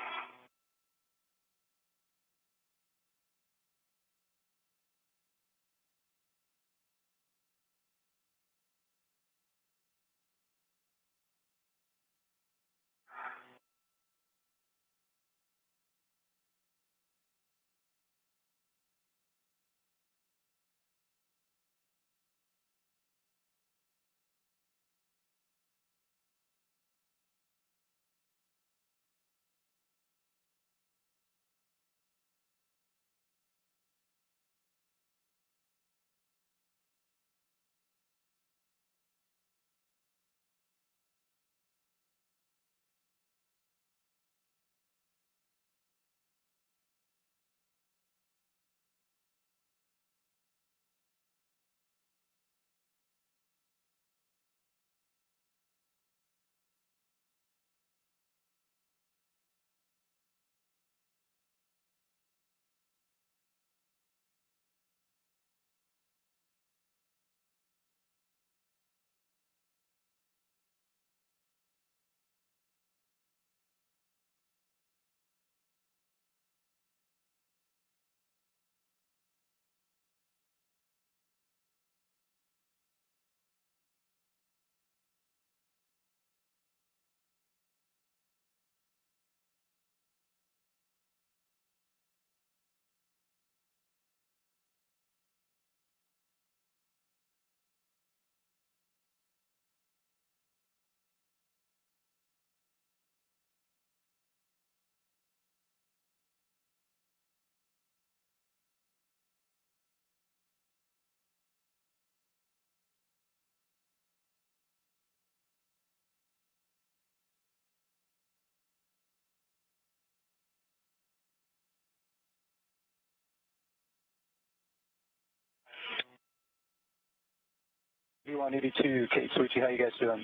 V1, EV2, Kate, Suichi, how you guys doing?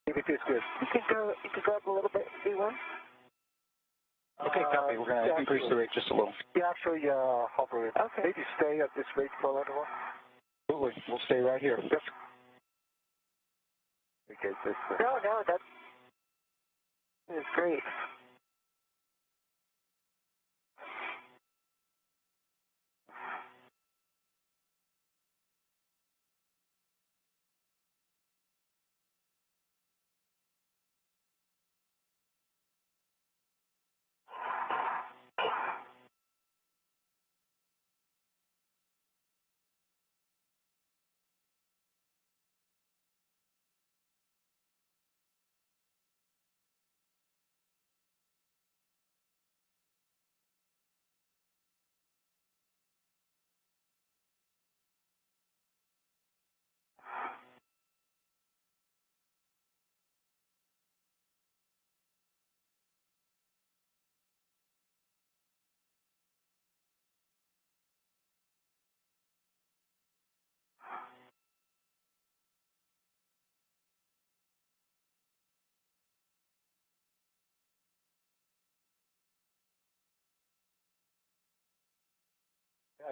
EV2 is good. You could go up a little bit, V1. Okay, copy. We're going to increase the rate just a little. Yeah, actually, Hopper, Okay. maybe stay at this rate for a little while. Absolutely. We'll stay right here. Yep. Okay, this. No, that's great.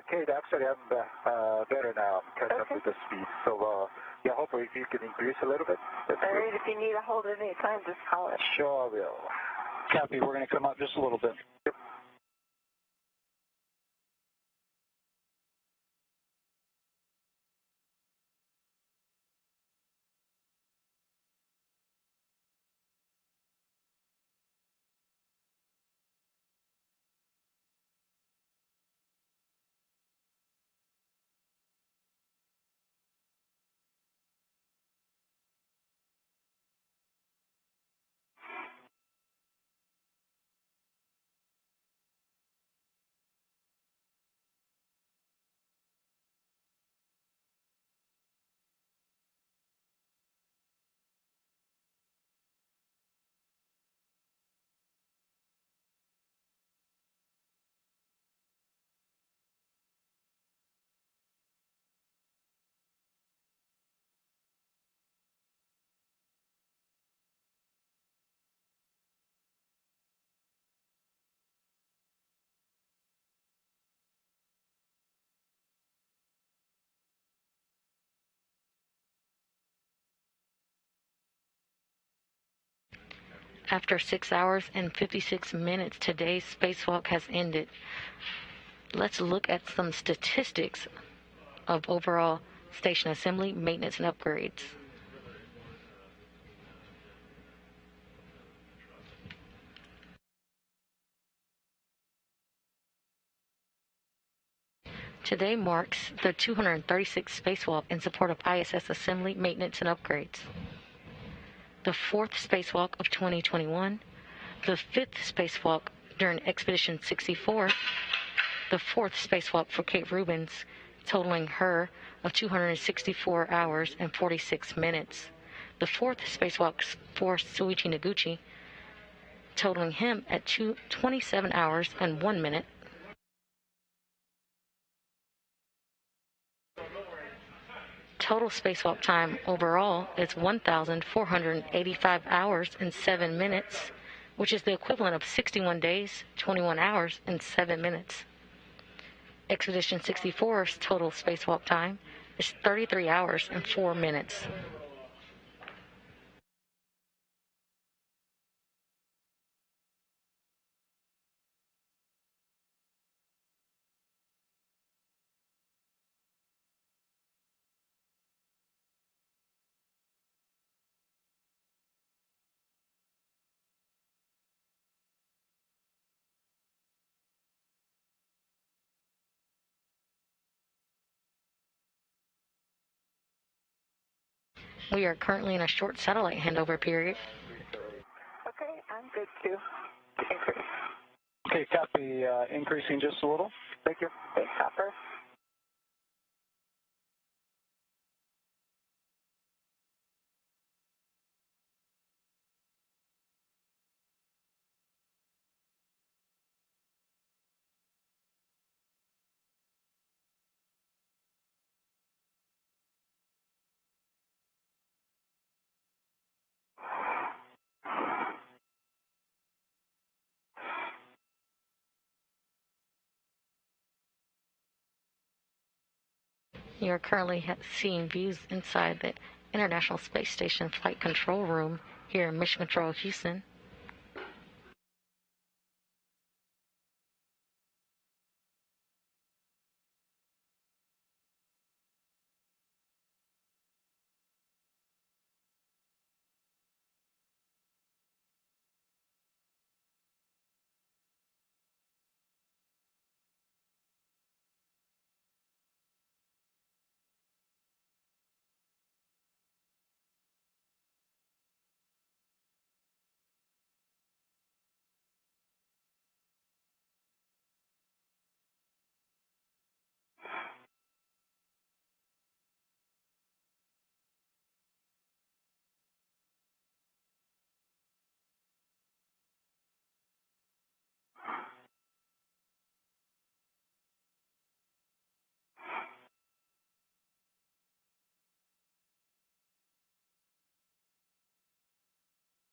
Kate, actually, I'm better now. I'm catching up with the speed. So, yeah, hopefully if you can increase a little bit. That's All good. right, if you need a hold at any time, just call it. Sure, I will. Copy. We're going to come up just a little bit. Yep. After 6 hours and 56 minutes, today's spacewalk has ended. Let's look at some statistics of overall station assembly, maintenance, and upgrades. Today marks the 236th spacewalk in support of ISS assembly, maintenance, and upgrades. The 4th spacewalk of 2021, the 5th spacewalk during Expedition 64, the 4th spacewalk for Kate Rubins, totaling her of 264 hours and 46 minutes, the 4th spacewalk for Soichi Noguchi, totaling him at 27 hours and 1 minute, total spacewalk time overall is 1,485 hours and 7 minutes, which is the equivalent of 61 days, 21 hours, and 7 minutes. Expedition 64's total spacewalk time is 33 hours and 4 minutes. We are currently in a short satellite handover period. Okay, I'm good too. Increase. Okay, copy. Increasing just a little. Thank you. Okay, copper. You are currently seeing views inside the International Space Station Flight Control Room here in Mission Control, Houston.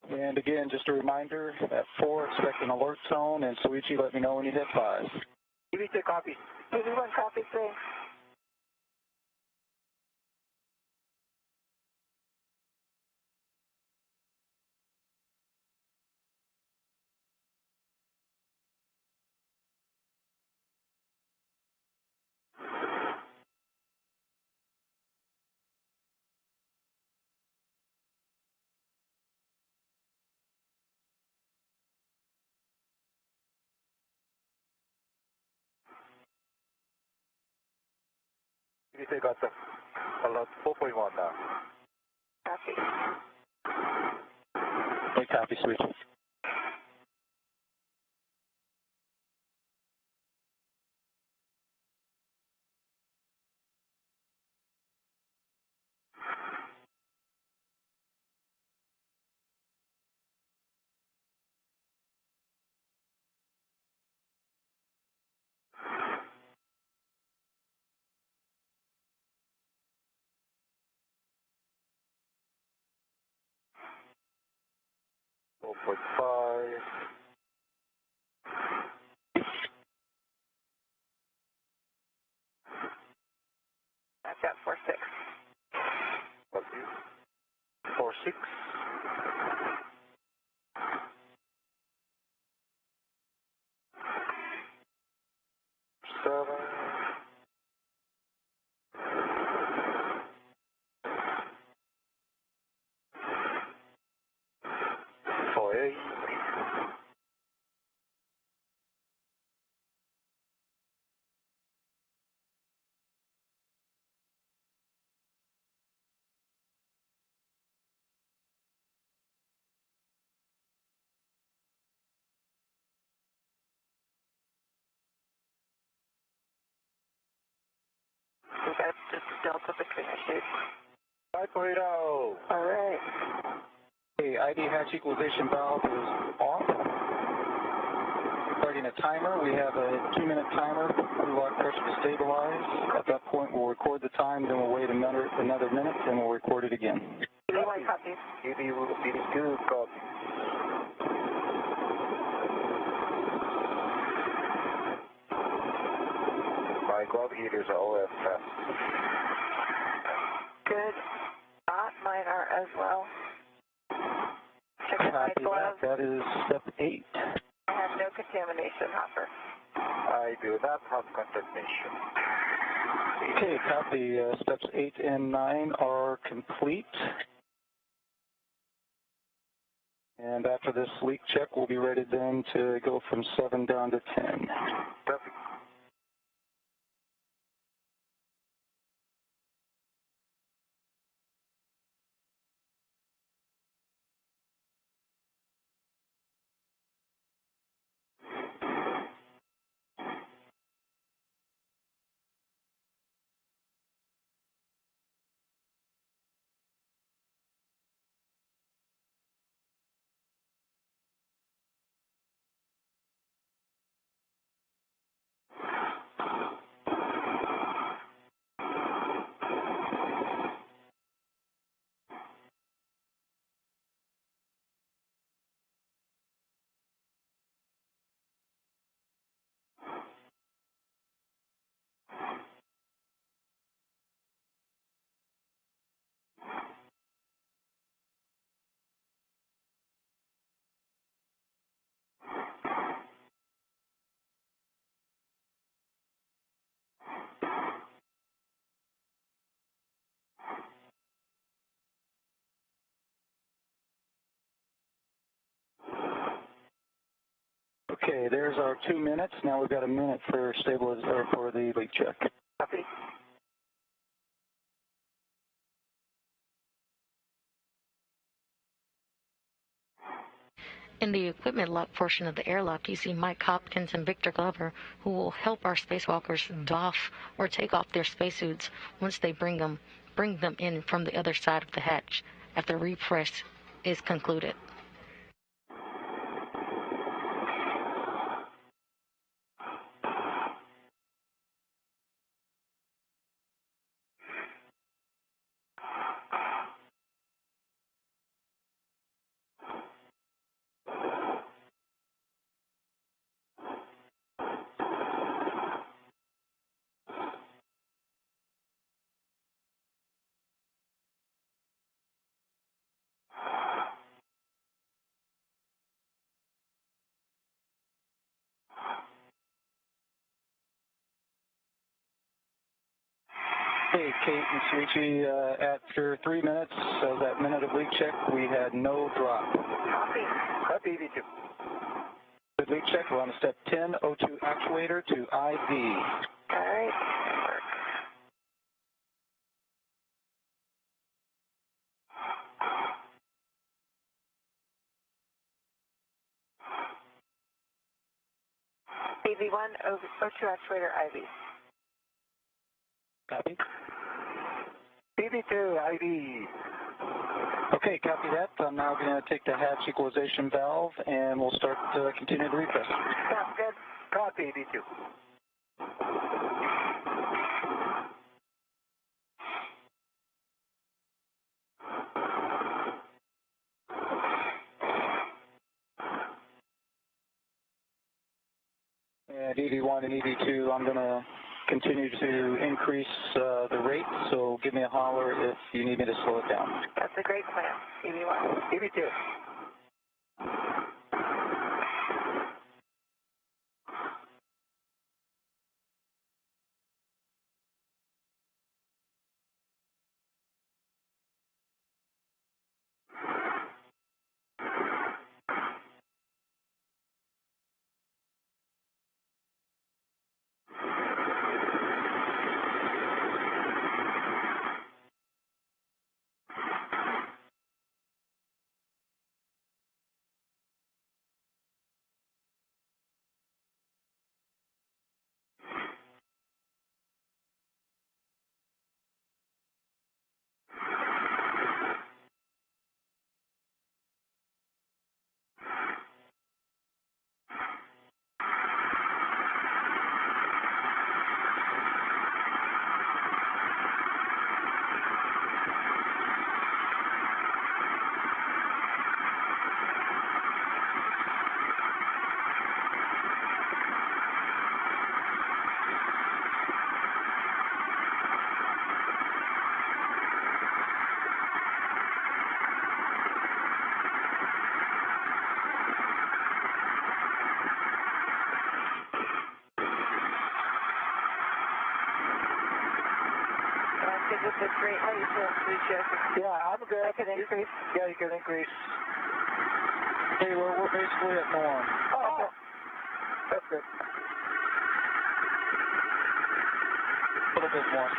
And again, just a reminder, at 4, expect an alert zone, and Soichi, let me know when you hit 5. EV2 copy. EV1 copy, thanks. EV2 got the alert 4.1 now. Copy. Okay, copy, Soichi. I've got 4-6. Copy. 4.6. That's just Delta between the shoots. 5.0. All right. Okay, ID hatch equalization valve is off. Starting a timer. We have a 2-minute timer for crew lock pressure to stabilize. At that point, we'll record the time, then we'll wait another minute, then we'll record it again. EV1 copies. EV2 copy. My glove heaters are all at test. Good. Mine are as well. Check my Copy gloves. that. That is step 8. I have no contamination, Hopper. I do not have contamination. Okay, copy. Steps 8 and 9 are complete. And after this leak check, we'll be ready then to go from 7 down to 10. Perfect. Okay, there's our 2 minutes. Now we've got a minute for for the leak check. Copy. In the equipment lock portion of the airlock, you see Mike Hopkins and Victor Glover, who will help our spacewalkers doff or take off their spacesuits once they bring them in from the other side of the hatch after repress is concluded. Hey, Kate and Suichi, after 3 minutes of that minute of leak check, we had no drop. Copy. Copy, EV2. Good leak check. We're on to step 10, O2 actuator to IV. All right. EV1, O2 actuator, IV. Copy. EV2, IV. Okay, copy that. I'm now going to take the hatch equalization valve, and we'll start continuing to repress. Sounds good. Copy, EV2. And EV1 and EV2, I'm going to continue to increase the rate, so give me a holler if you need me to slow it down. That's a great plan. EV1. EV2. That's great. How do you feel, Felicia? Yeah, I'm good. I could increase? Yeah, you can increase. Okay, we're basically at norm. Oh. That's good. A little bit more.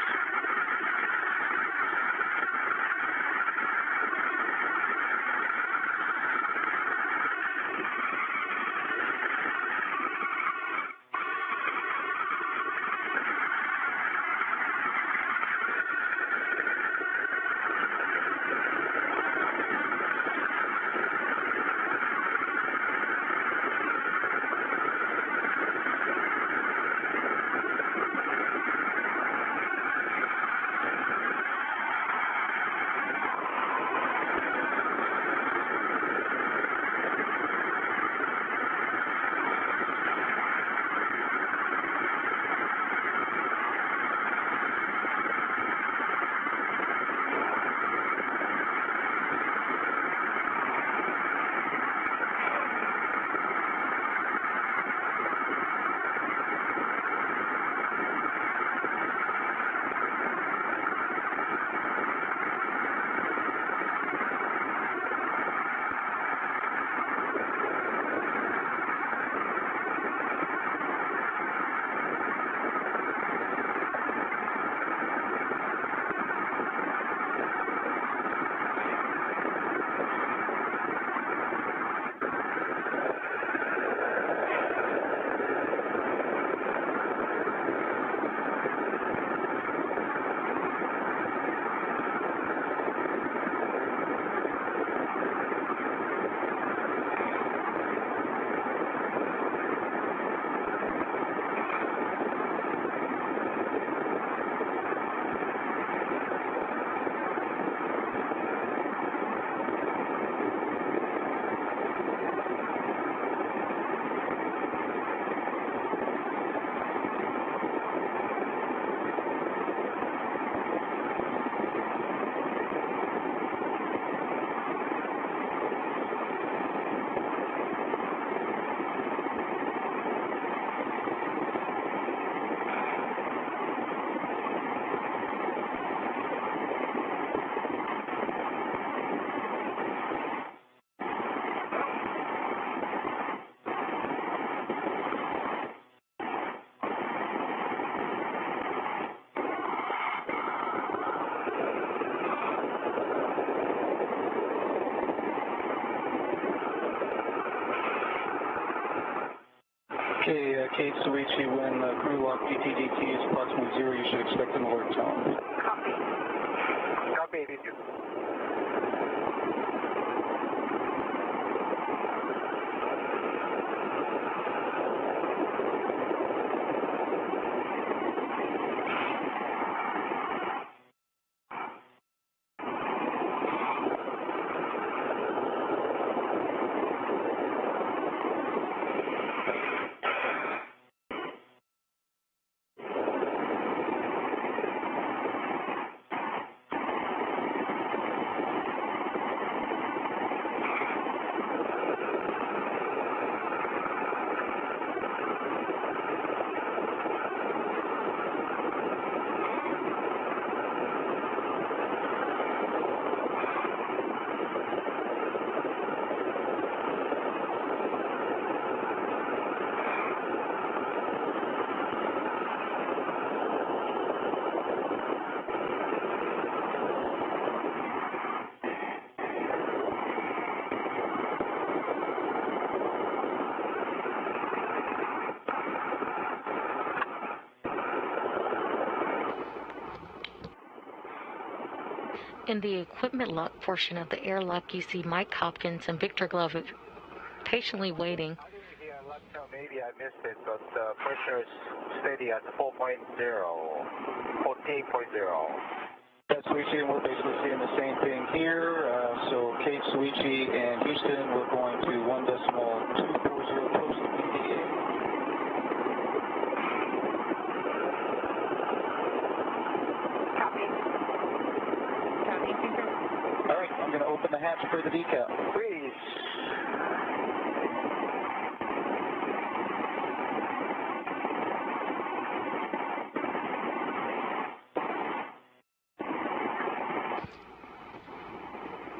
Okay, Kate Suichi, when crew lock DTDT is approximately 0, you should expect an alert tone. Copy. Copy, did you? In the equipment lock portion of the airlock, you see Mike Hopkins and Victor Glove patiently waiting. Maybe I missed it, but pressure is steady at 4.0, 14.0. That's Suichi, and we're basically seeing the same thing here. So Kate Suichi and Houston, we're going to 1.240 post PDA. Copy. Copy. All right, I'm going to open the hatch for the decal. Please.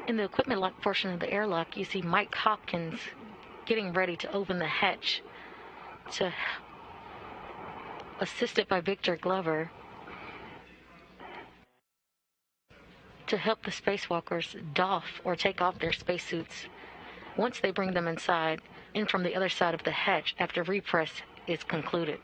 In the equipment lock portion of the airlock, you see Mike Hopkins getting ready to open the hatch, assisted by Victor Glover, to help the spacewalkers doff or take off their spacesuits. Once they bring them inside, in from the other side of the hatch after repress has concluded.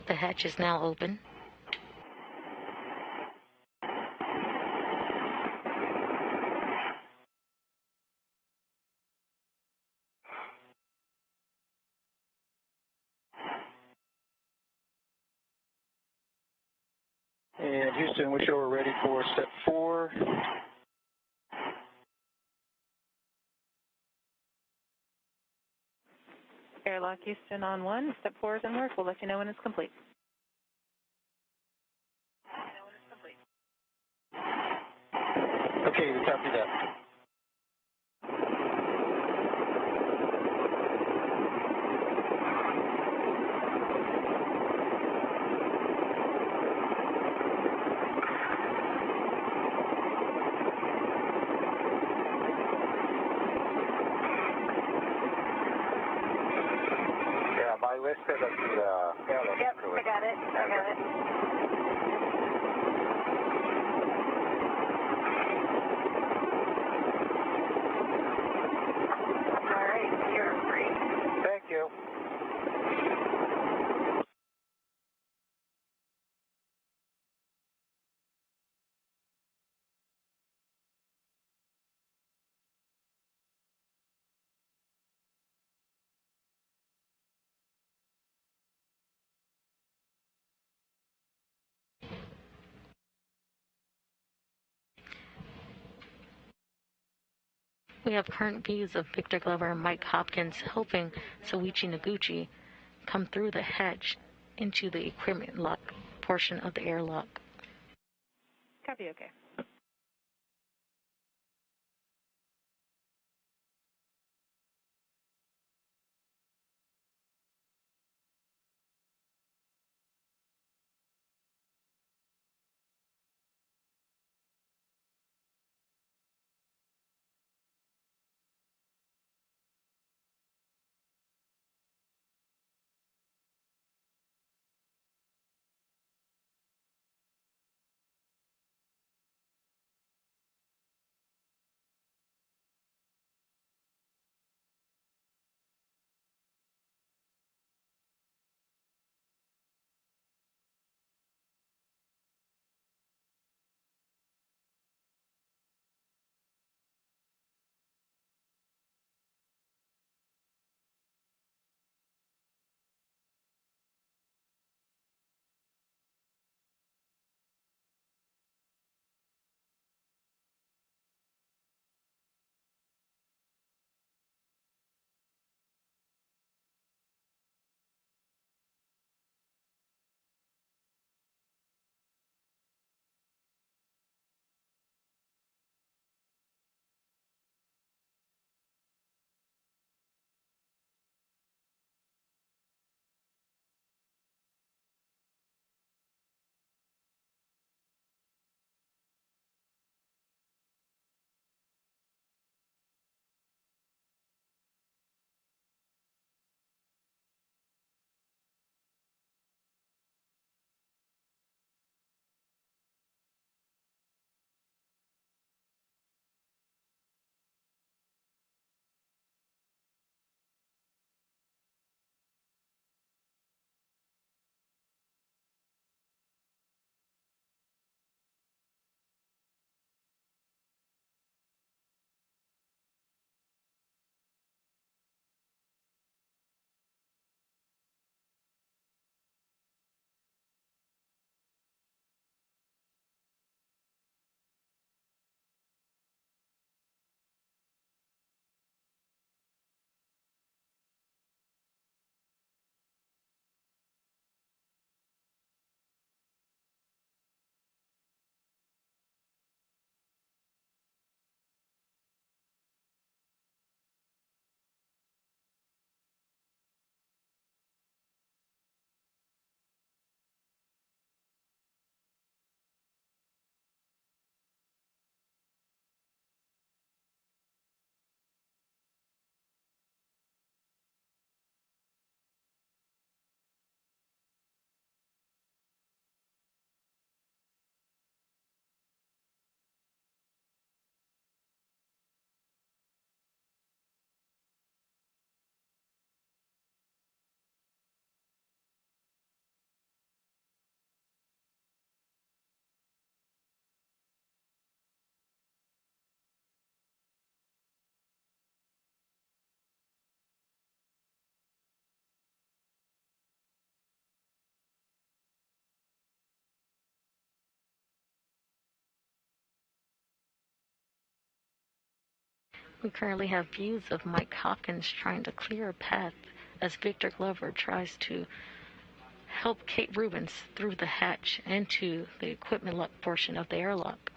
The hatch is now open. And Houston, we show we're ready for step 4. Airlock Houston on 1. Step 4 is in work. We'll let you know when it's complete. Okay, we copy that. Yeah, my waist setup is airlock. Yep, I got it. All right, you're free. Thank you. We have current views of Victor Glover and Mike Hopkins helping Soichi Noguchi come through the hatch into the equipment lock portion of the airlock. Copy, okay. We currently have views of Mike Hopkins trying to clear a path as Victor Glover tries to help Kate Rubins through the hatch into the equipment lock portion of the airlock.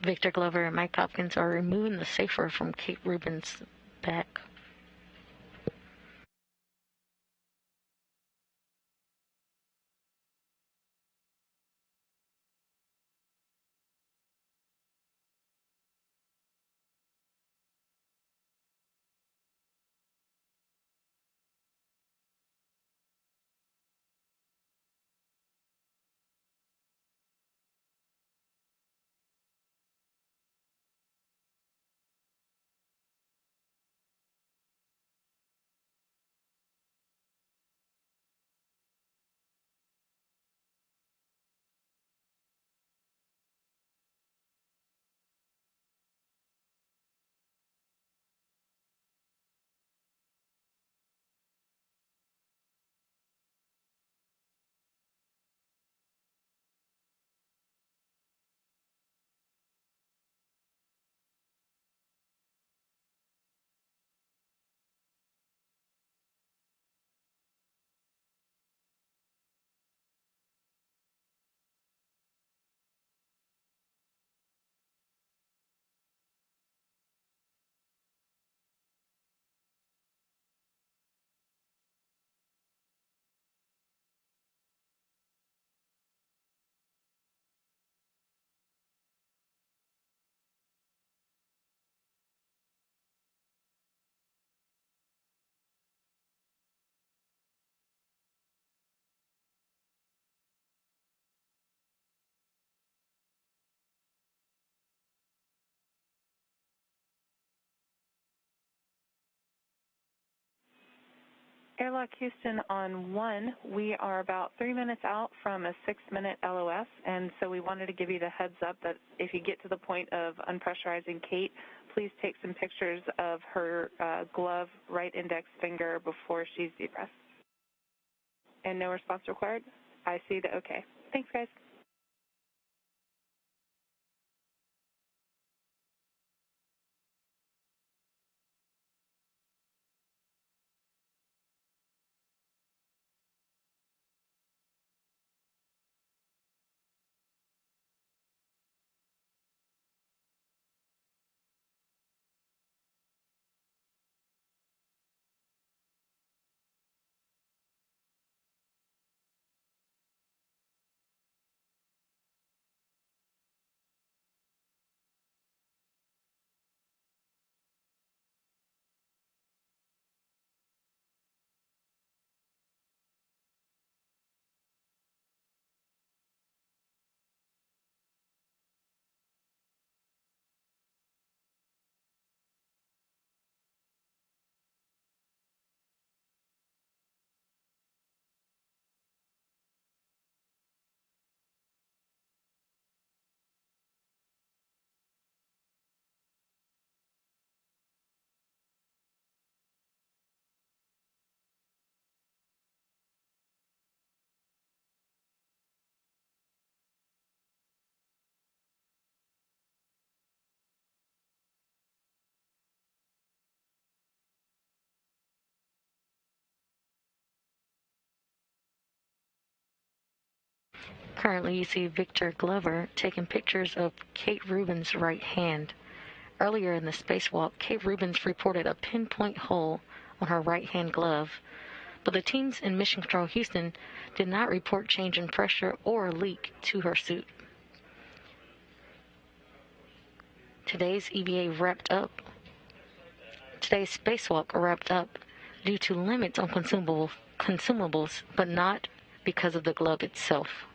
Victor Glover and Mike Hopkins are removing the safer from Kate Rubins' back. Airlock Houston on 1, we are about 3 minutes out from a 6-minute LOS, and so we wanted to give you the heads up that if you get to the point of unpressurizing Kate, please take some pictures of her glove, right index finger before she's depressed. And no response required? I see the okay. Thanks, guys. Currently, you see Victor Glover taking pictures of Kate Rubin's right hand. Earlier in the spacewalk, Kate Rubins reported a pinpoint hole on her right-hand glove, but the teams in Mission Control Houston did not report change in pressure or leak to her suit. Today's spacewalk wrapped up due to limits on consumables, but not because of the glove itself.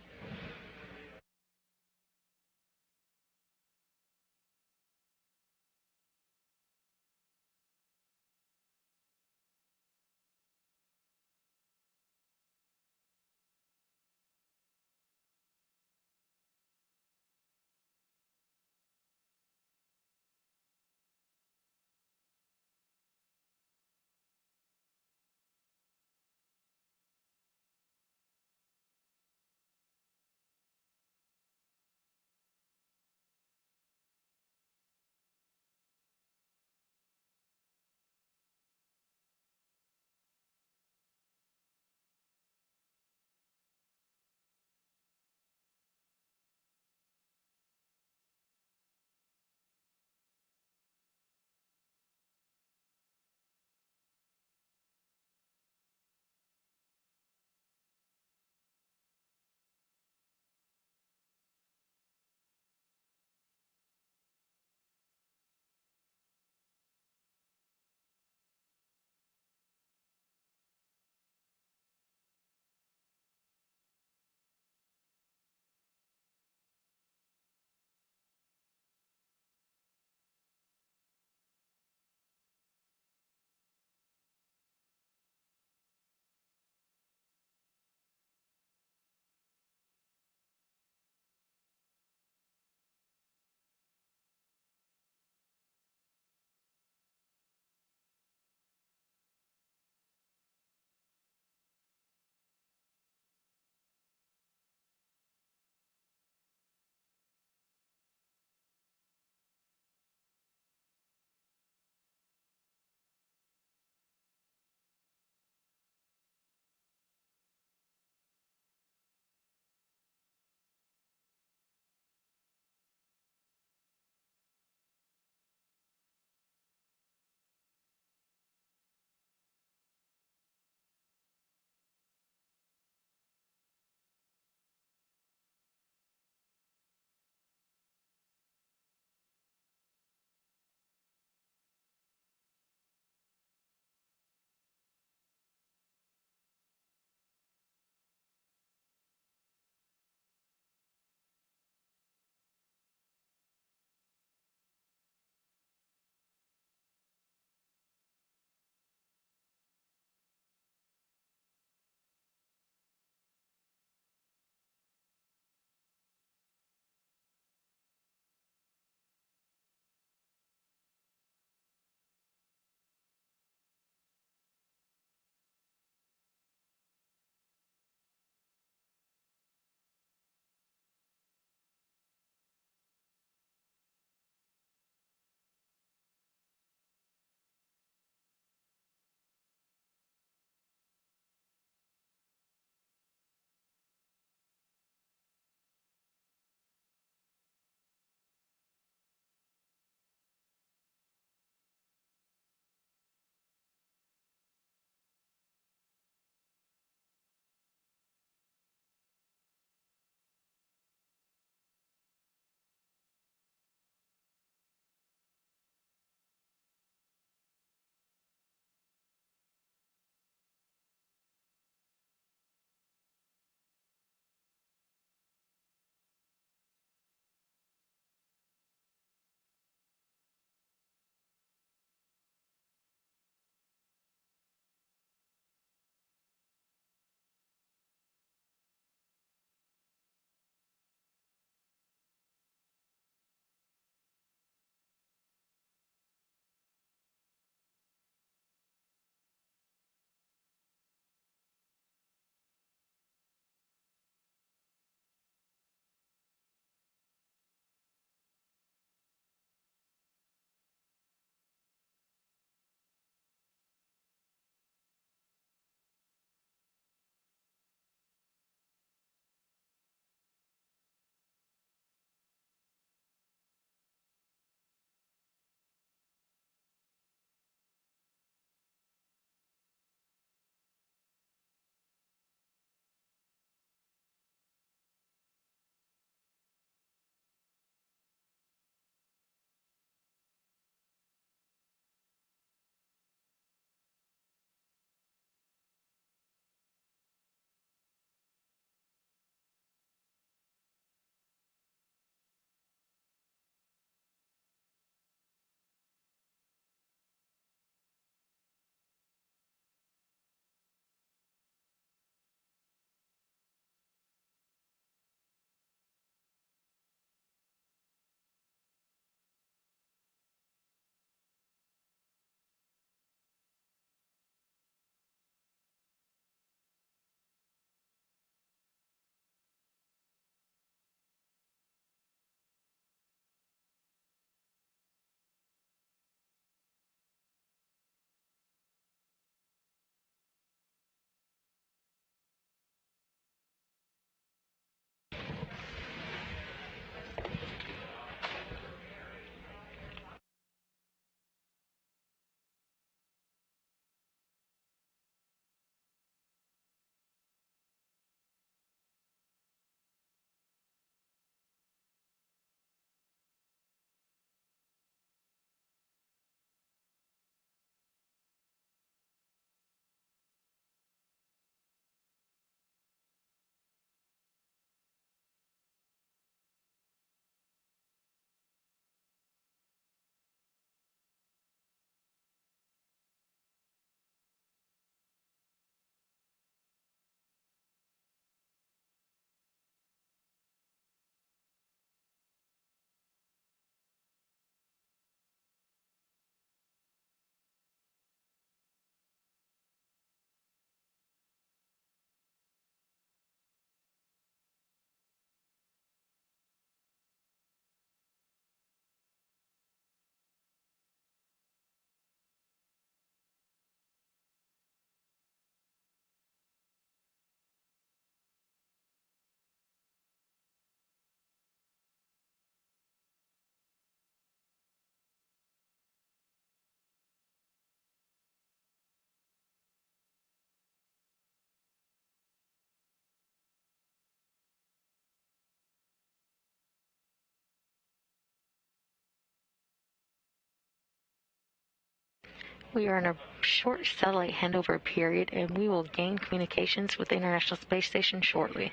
We are in a short satellite handover period, and we will gain communications with the International Space Station shortly.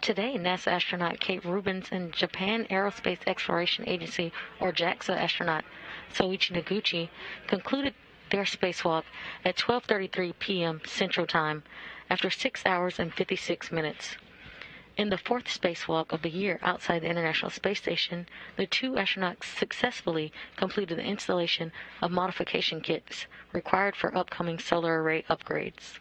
Today, NASA astronaut Kate Rubins and Japan Aerospace Exploration Agency, or JAXA astronaut Soichi Noguchi, concluded their spacewalk at 12:33 p.m. Central Time after 6 hours and 56 minutes. In the fourth spacewalk of the year outside the International Space Station, the two astronauts successfully completed the installation of modification kits required for upcoming solar array upgrades.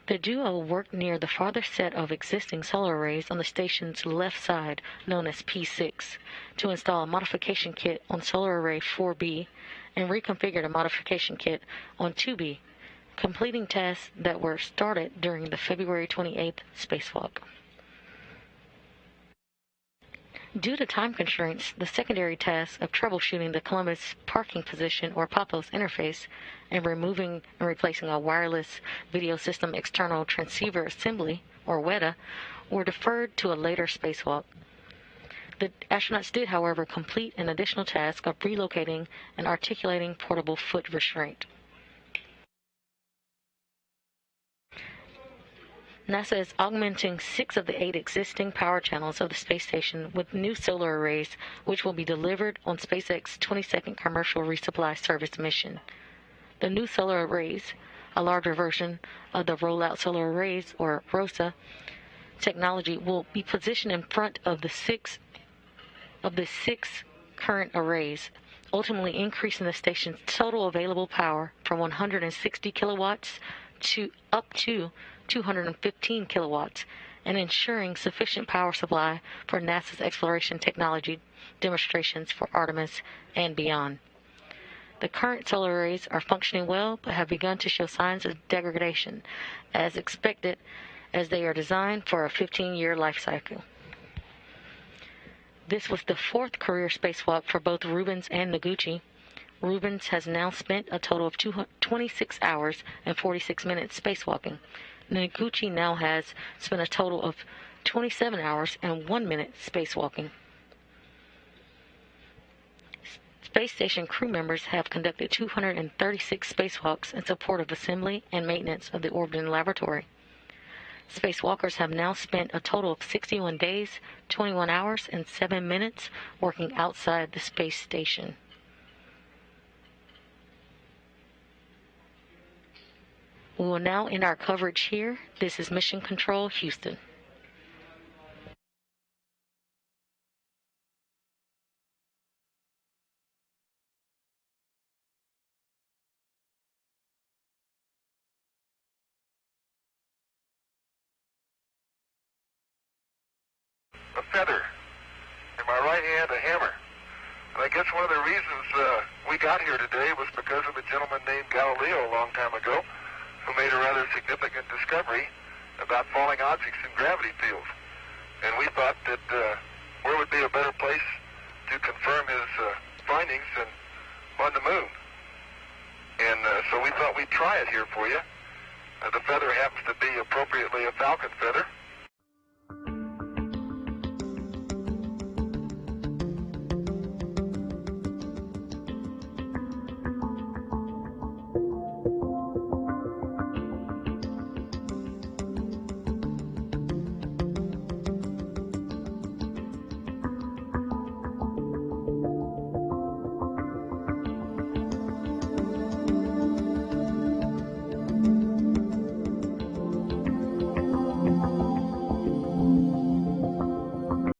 The duo worked near the farthest set of existing solar arrays on the station's left side, known as P6, to install a modification kit on solar array 4B and reconfigured a modification kit on 2B, completing tasks that were started during the February 28th spacewalk. Due to time constraints, the secondary task of troubleshooting the Columbus parking position or POPOS interface and removing and replacing a wireless video system external transceiver assembly, or WETA, were deferred to a later spacewalk. The astronauts did, however, complete an additional task of relocating and articulating portable foot restraint. NASA is augmenting 6 of the 8 existing power channels of the space station with new solar arrays, which will be delivered on SpaceX's 22nd commercial resupply service mission. The new solar arrays, a larger version of the Rollout Solar Arrays, or ROSA, technology, will be positioned in front of the six current arrays, ultimately increasing the station's total available power from 160 kilowatts to up to 215 kilowatts, and ensuring sufficient power supply for NASA's exploration technology demonstrations for Artemis and beyond. The current solar arrays are functioning well, but have begun to show signs of degradation, as expected, as they are designed for a 15-year life cycle. This was the 4th career spacewalk for both Rubins and Noguchi. Rubins has now spent a total of 26 hours and 46 minutes spacewalking. Noguchi now has spent a total of 27 hours and 1 minute spacewalking. Space station crew members have conducted 236 spacewalks in support of assembly and maintenance of the orbiting laboratory. Spacewalkers have now spent a total of 61 days, 21 hours, and 7 minutes working outside the space station. We will now end our coverage here. This is Mission Control, Houston. A feather. In my right hand, a hammer. And I guess one of the reasons we got here today was because of a gentleman named Galileo a long time ago, who made a rather significant discovery about falling objects in gravity fields. And we thought that where would be a better place to confirm his findings than on the moon? And so we thought we'd try it here for you. The feather happens to be appropriately a falcon feather.